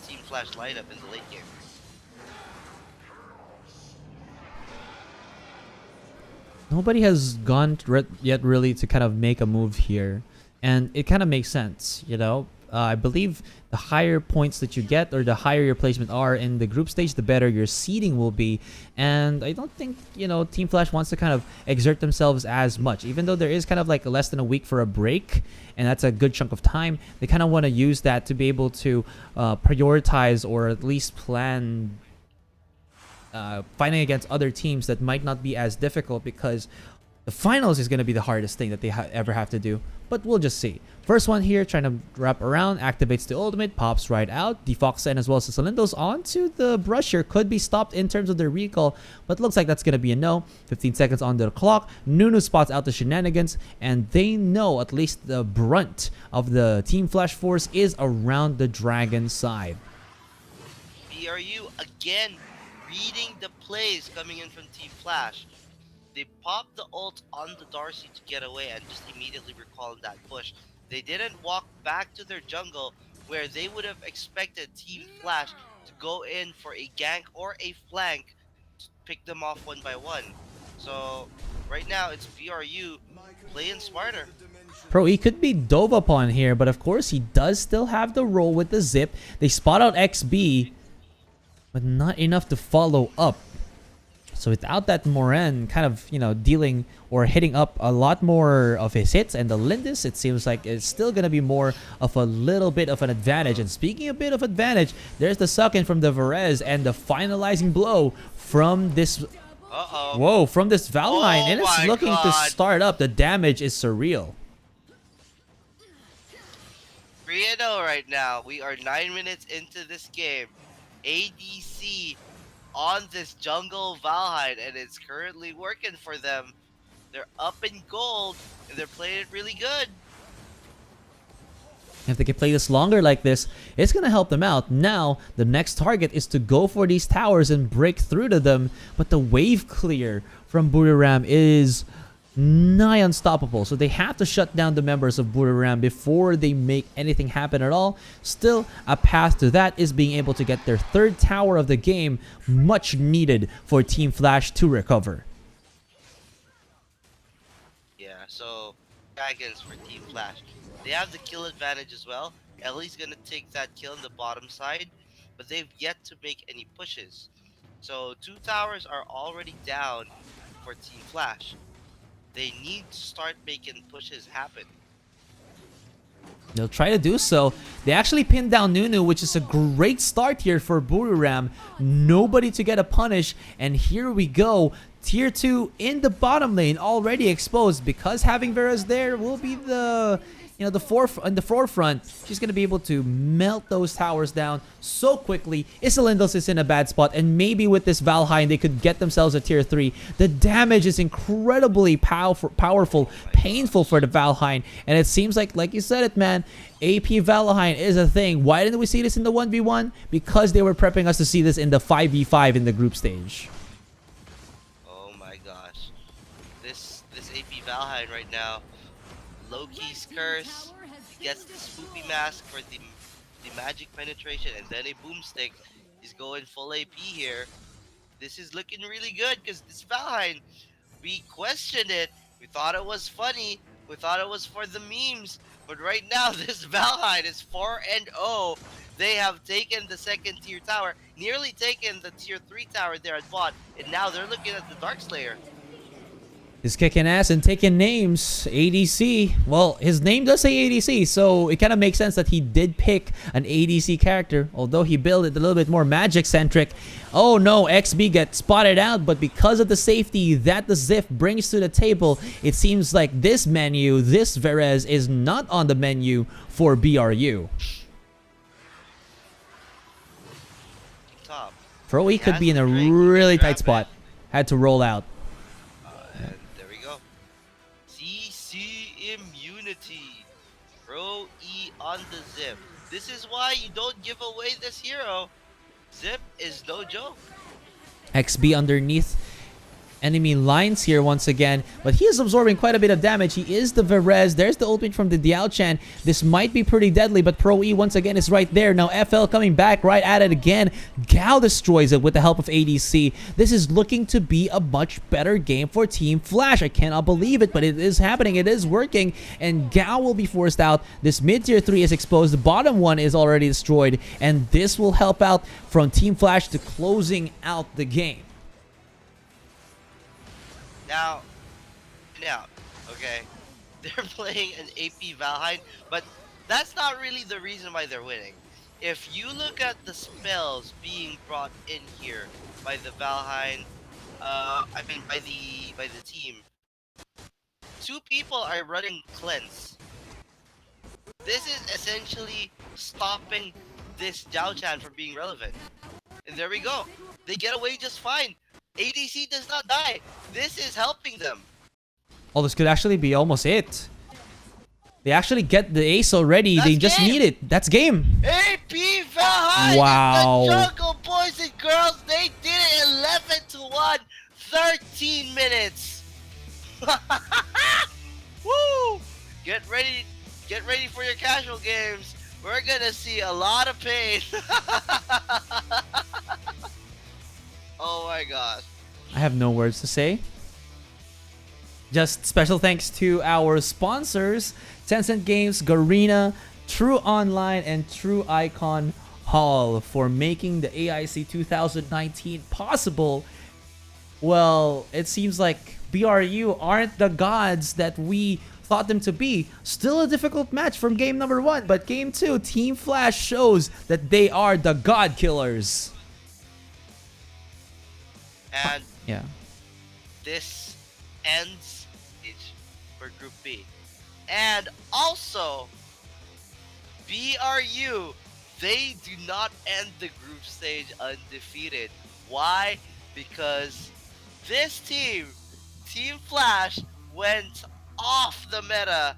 Team Flash lineup in the late game. Nobody has gone yet really to kind of make a move here, and it kind of makes sense, you know. I believe the higher points that you get, or the higher your placement are in the group stage, the better your seeding will be. And I don't think, you know, Team Flash wants to kind of exert themselves as much, even though there is kind of like less than a week for a break, and that's a good chunk of time. They kind of want to use that to be able to prioritize, or at least plan fighting against other teams that might not be as difficult, because the finals is going to be the hardest thing that they ever have to do. But we'll just see. First one here, trying to wrap around, activates the ultimate, pops right out. Defox and as well as Salindos onto the brush here. Could be stopped in terms of their recall, but looks like that's going to be a no. 15 seconds on the clock. Nunu spots out the shenanigans, and they know at least the brunt of the Team Flash force is around the dragon side. BRU again reading the plays coming in from Team Flash. They popped the ult on the Darcy to get away and just immediately recalled that push. They didn't walk back to their jungle where they would have expected Team Flash to go in for a gank or a flank pick them off one by one. So right now it's BRU playing smarter. Pro E could be dove upon here, but of course he does still have the roll with the zip. They spot out XB, but not enough to follow up. So without that, Moran kind of, dealing or hitting up a lot more of his hits, and the Lindis, it seems like it's still going to be more of a little bit of an advantage. And speaking a bit of advantage, there's the suck-in from the Varese and the finalizing blow from this... Whoa, from this Valheim, and it's looking to start up. The damage is surreal. 3-0 right now. We are 9 minutes into this game. ADC on this jungle Valheim, and it's currently working for them. They're up in gold, and they're playing it really good. If they can play this longer like this, it's going to help them out. Now, the next target is to go for these towers and break through to them. But the wave clear from Buriram is nigh unstoppable. So they have to shut down the members of Buriram before they make anything happen at all. Still, a path to that is being able to get their third tower of the game, much needed for Team Flash to recover. Yeah, so Dragons for Team Flash. They have the kill advantage as well. Ellie's gonna take that kill on the bottom side, but they've yet to make any pushes. So 2 towers are already down for Team Flash. They need to start making pushes happen. They'll try to do so. They actually pinned down Nunu, which is a great start here for Buriram. Nobody to get a punish, and here we go. Tier 2 in the bottom lane, already exposed, because having Vera's there will be the... in the forefront. She's going to be able to melt those towers down so quickly. Isalindos is in a bad spot, and maybe with this Valheim, they could get themselves a tier 3. The damage is incredibly powerful, painful for the Valheim, and it seems like you said it, man, AP Valheim is a thing. Why didn't we see this in the 1v1? Because they were prepping us to see this in the 5v5 in the group stage. Oh my gosh. This AP Valheim right now, Loki's curse, gets the swoopy mask for the magic penetration, and then a boomstick. He's going full AP here. This is looking really good because this Valheim, we questioned it. We thought it was funny. We thought it was for the memes. But right now, this Valheim is 4-0. They have taken the second tier tower, nearly taken the tier 3 tower there at bot, and now they're looking at the Darkslayer. He's kicking ass and taking names. ADC. Well, his name does say ADC, so it kind of makes sense that he did pick an ADC character, although he built it a little bit more magic-centric. Oh no, XB gets spotted out, but because of the safety that the Ziff brings to the table, it seems like this menu, this Varese, is not on the menu for BRU. Pro E could be in a really tight spot. Had to roll out. Pro E on the Zip. This is why you don't give away this hero. Zip is no joke. XB underneath enemy lines here once again, but he is absorbing quite a bit of damage. He is the Varese. There's the ultimate from the Diao-chan. This might be pretty deadly, but Pro E once again is right there. Now FL coming back right at it again. Gao destroys it with the help of ADC. This is looking to be a much better game for Team Flash. I cannot believe it, but it is happening. It is working, and Gao will be forced out. This mid-tier 3 is exposed. The bottom one is already destroyed, and this will help out from Team Flash to closing out the game. Now, okay, they're playing an AP Valheim, but that's not really the reason why they're winning. If you look at the spells being brought in here by the Valheim, by the team, 2 people are running cleanse. This is essentially stopping this Diao-chan from being relevant. And there we go. They get away just fine. ADC does not die. This is helping them. Oh, this could actually be almost it. They actually get the ace already. They just need it. That's game. AP Valheim. Wow. The jungle boys and girls, they did it 11-1. 13 minutes. Woo! Get ready for your casual games. We're gonna see a lot of pain. Oh my gosh. I have no words to say. Just special thanks to our sponsors, Tencent Games, Garena, True Online, and True Icon Hall for making the AIC 2019 possible. Well, it seems like BRU aren't the gods that we thought them to be. Still a difficult match from game number 1, but game 2, Team Flash shows that they are the god killers. And yeah, this ends it for Group B. And also, BRU, they do not end the group stage undefeated. Why? Because this team, Team Flash, went off the meta,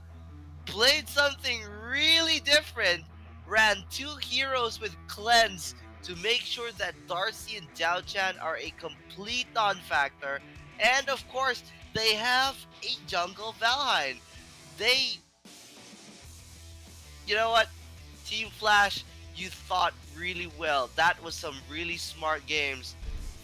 played something really different, ran 2 heroes with cleanse to make sure that Darcy and Giao Chan are a complete non-factor, and of course, they have a jungle Valheim. You know what? Team Flash, you thought really well. That was some really smart games.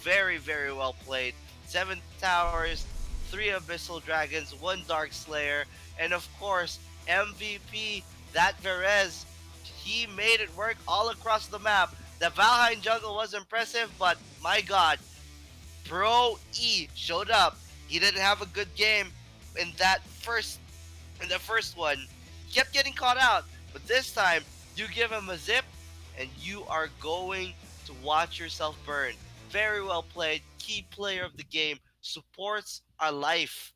Very, very well played. 7 towers, 3 Abyssal Dragons, 1 Dark Slayer, and of course, MVP, that Verez, he made it work all across the map. The Valheim jungle was impressive, but my god, Pro E showed up. He didn't have a good game in the first one. He kept getting caught out, but this time, you give him a zip, and you are going to watch yourself burn. Very well played. Key player of the game. Supports our life.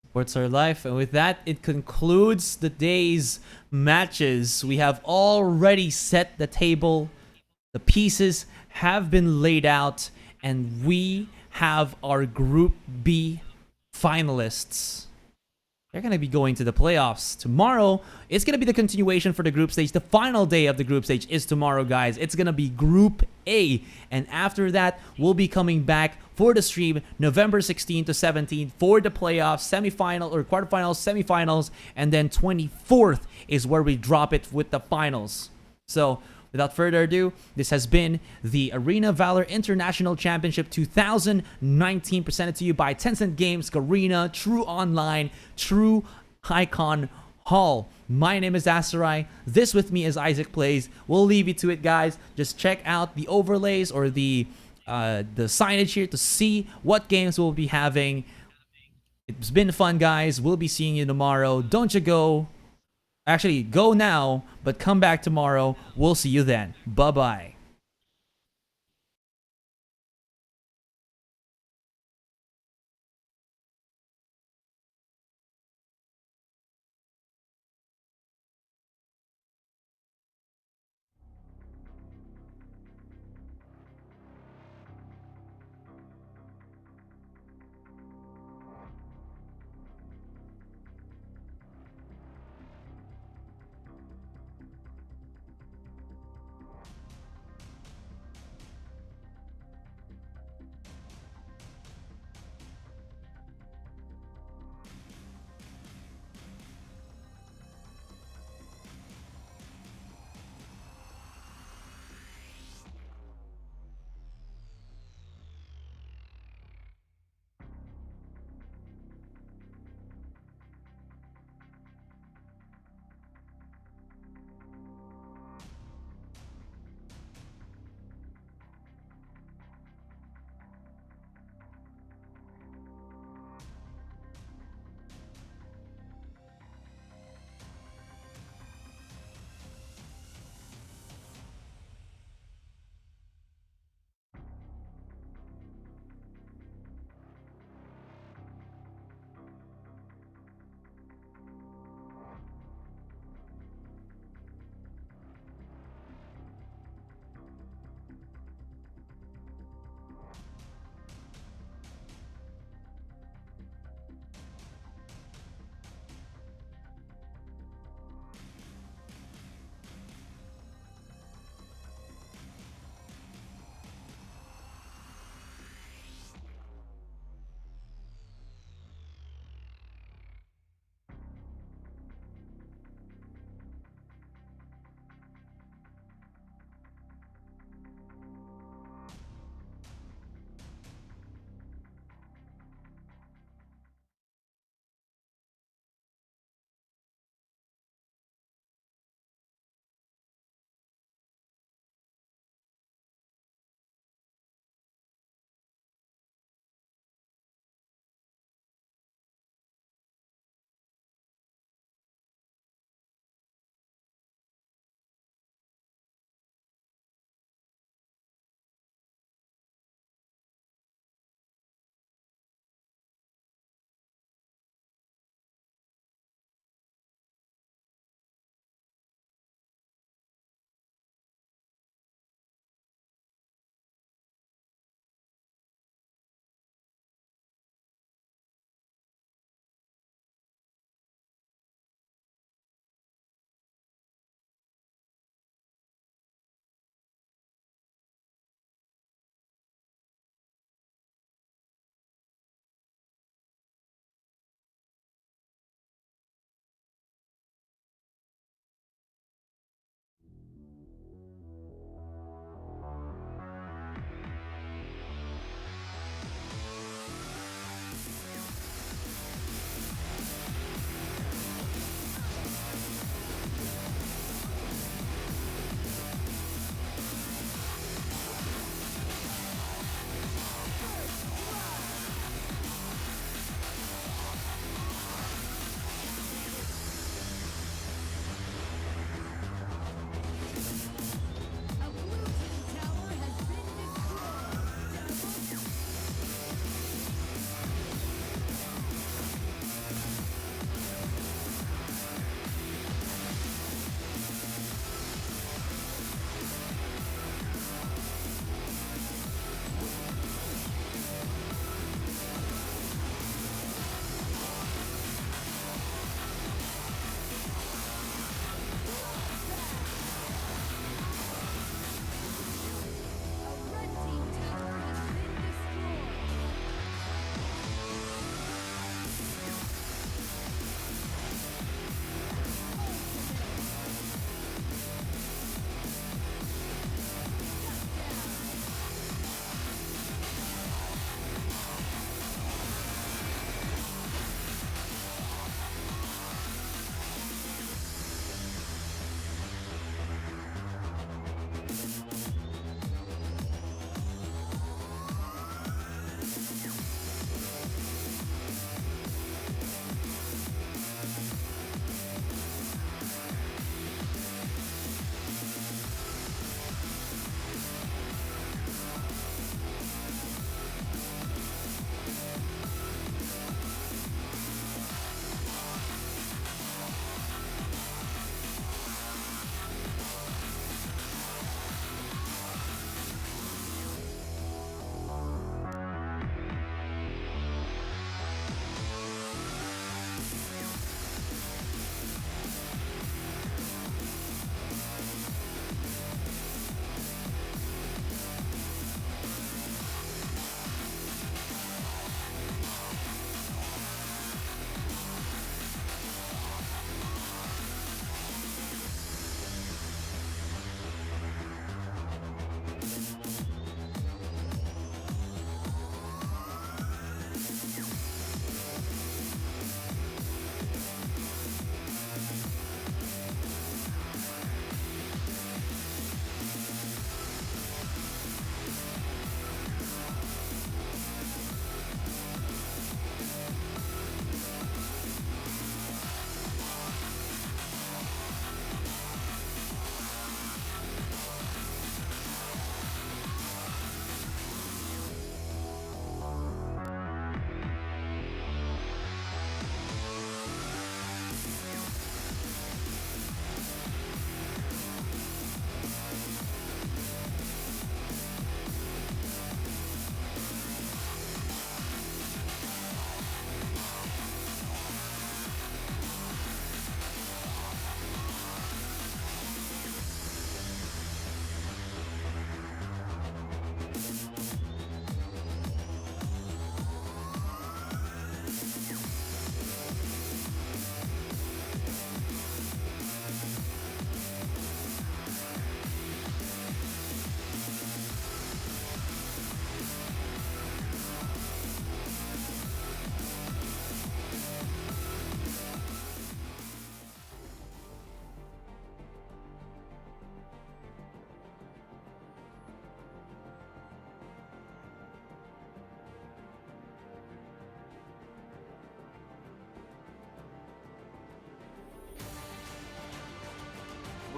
Sports Our Life. And with that, it concludes the day's matches. We have already set the table. The pieces have been laid out, and we have our Group B finalists. They're going to be going to the playoffs tomorrow. It's going to be the continuation for the group stage. The final day of the group stage is tomorrow, guys. It's going to be Group A. And after that, we'll be coming back for the stream November 16 to 17 for the playoffs, semifinal or quarterfinals, semifinals, and then 24th is where we drop it with the finals. So, without further ado, this has been the Arena Valor International Championship 2019 presented to you by Tencent Games, Garena, True Online, True Icon Hall. My name is Asarai. This with me is Isaac Plays. We'll leave you to it, guys. Just check out the overlays or the signage here to see what games we'll be having. It's been fun, guys. We'll be seeing you tomorrow. Don't you go. Actually, go now, but come back tomorrow. We'll see you then. Bye-bye.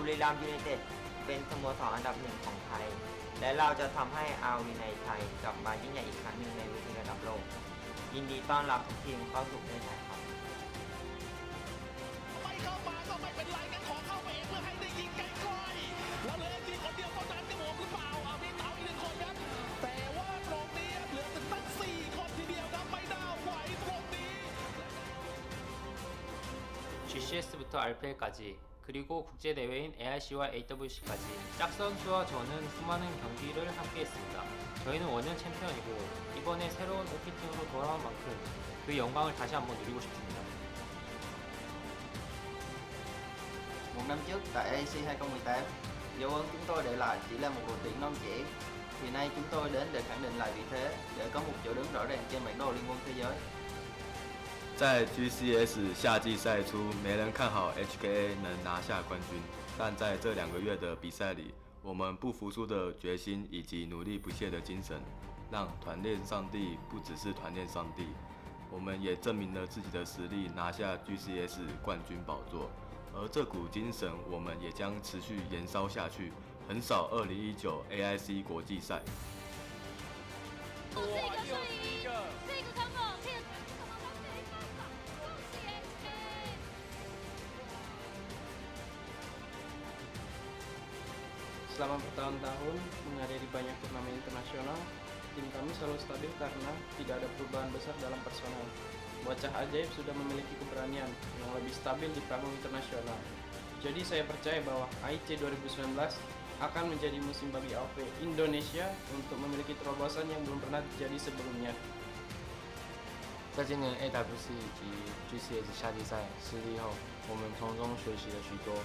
บุรีรัมย์ยูไนเต็ดเป็นสโมสรอันดับหนึ่งของไทย และเราจะทำให้อาวีในไทยกลับมายิ่งใหญ่อีกครั้งหนึ่งในเวทีระดับโลก ยินดีต้อนรับทุกทีมเข้าสู่ประเทศไทยครับ ไม่เข้ามาก็ไม่เป็นไรงั้นขอเข้าไปเองเพื่อให้ได้ยิงไกลๆแล้วเหลือทีคนเดียวเท่านั้นจะหมดหรือเปล่ามีเต๋าอีก1 คนครับแต่ว่าตรงนี้เหลือตั้ง4 คนทีเดียวครับไม่น่าไหวตรงนี้ GCS부터 RPL까지 그리고 국제대회인 AIC와 AWC까지 짝 선수와 저는 수많은 경기를 함께했습니다. 저희는 원년 챔피언이고 이번에 새로운 OP팀으로 돌아온 만큼 그 영광을 다시 한번 누리고 싶습니다. Một năm trước tại AIC 2018, dấu ấn chúng tôi để lại chỉ là một đội tuyển non trẻ. Thì nay chúng tôi đến để khẳng định lại vị thế, để có một chỗ đứng rõ ràng trên bản đồ liên quân thế giới. 在 GCS 夏季赛初，没人看好 HKA 能拿下冠军，但在这2个月的比赛里，我们不服输的决心以及努力不懈的精神，让团练上帝不只是团练上帝，我们也证明了自己的实力，拿下 GCS 冠军宝座。而这股精神，我们也将持续延烧下去，横扫2019 AIC 国际赛。哇，又是一个！这个刚好可以怎么可以看到？恭喜 HK！ Selama bertahun-tahun menghadiri banyak turnamen internasional, tim kami selalu stabil karena tidak ada perubahan besar dalam personal. Bocah ajaib sudah memiliki keberanian yang lebih stabil di panggung internasional. Jadi saya percaya bahwa AIC 2019 akan menjadi musim bagi AOV Indonesia untuk memiliki terobosan yang belum pernah terjadi sebelumnya. 在今年 AWC 以及 GCS 夏季赛失利后，我们从中学习了许多，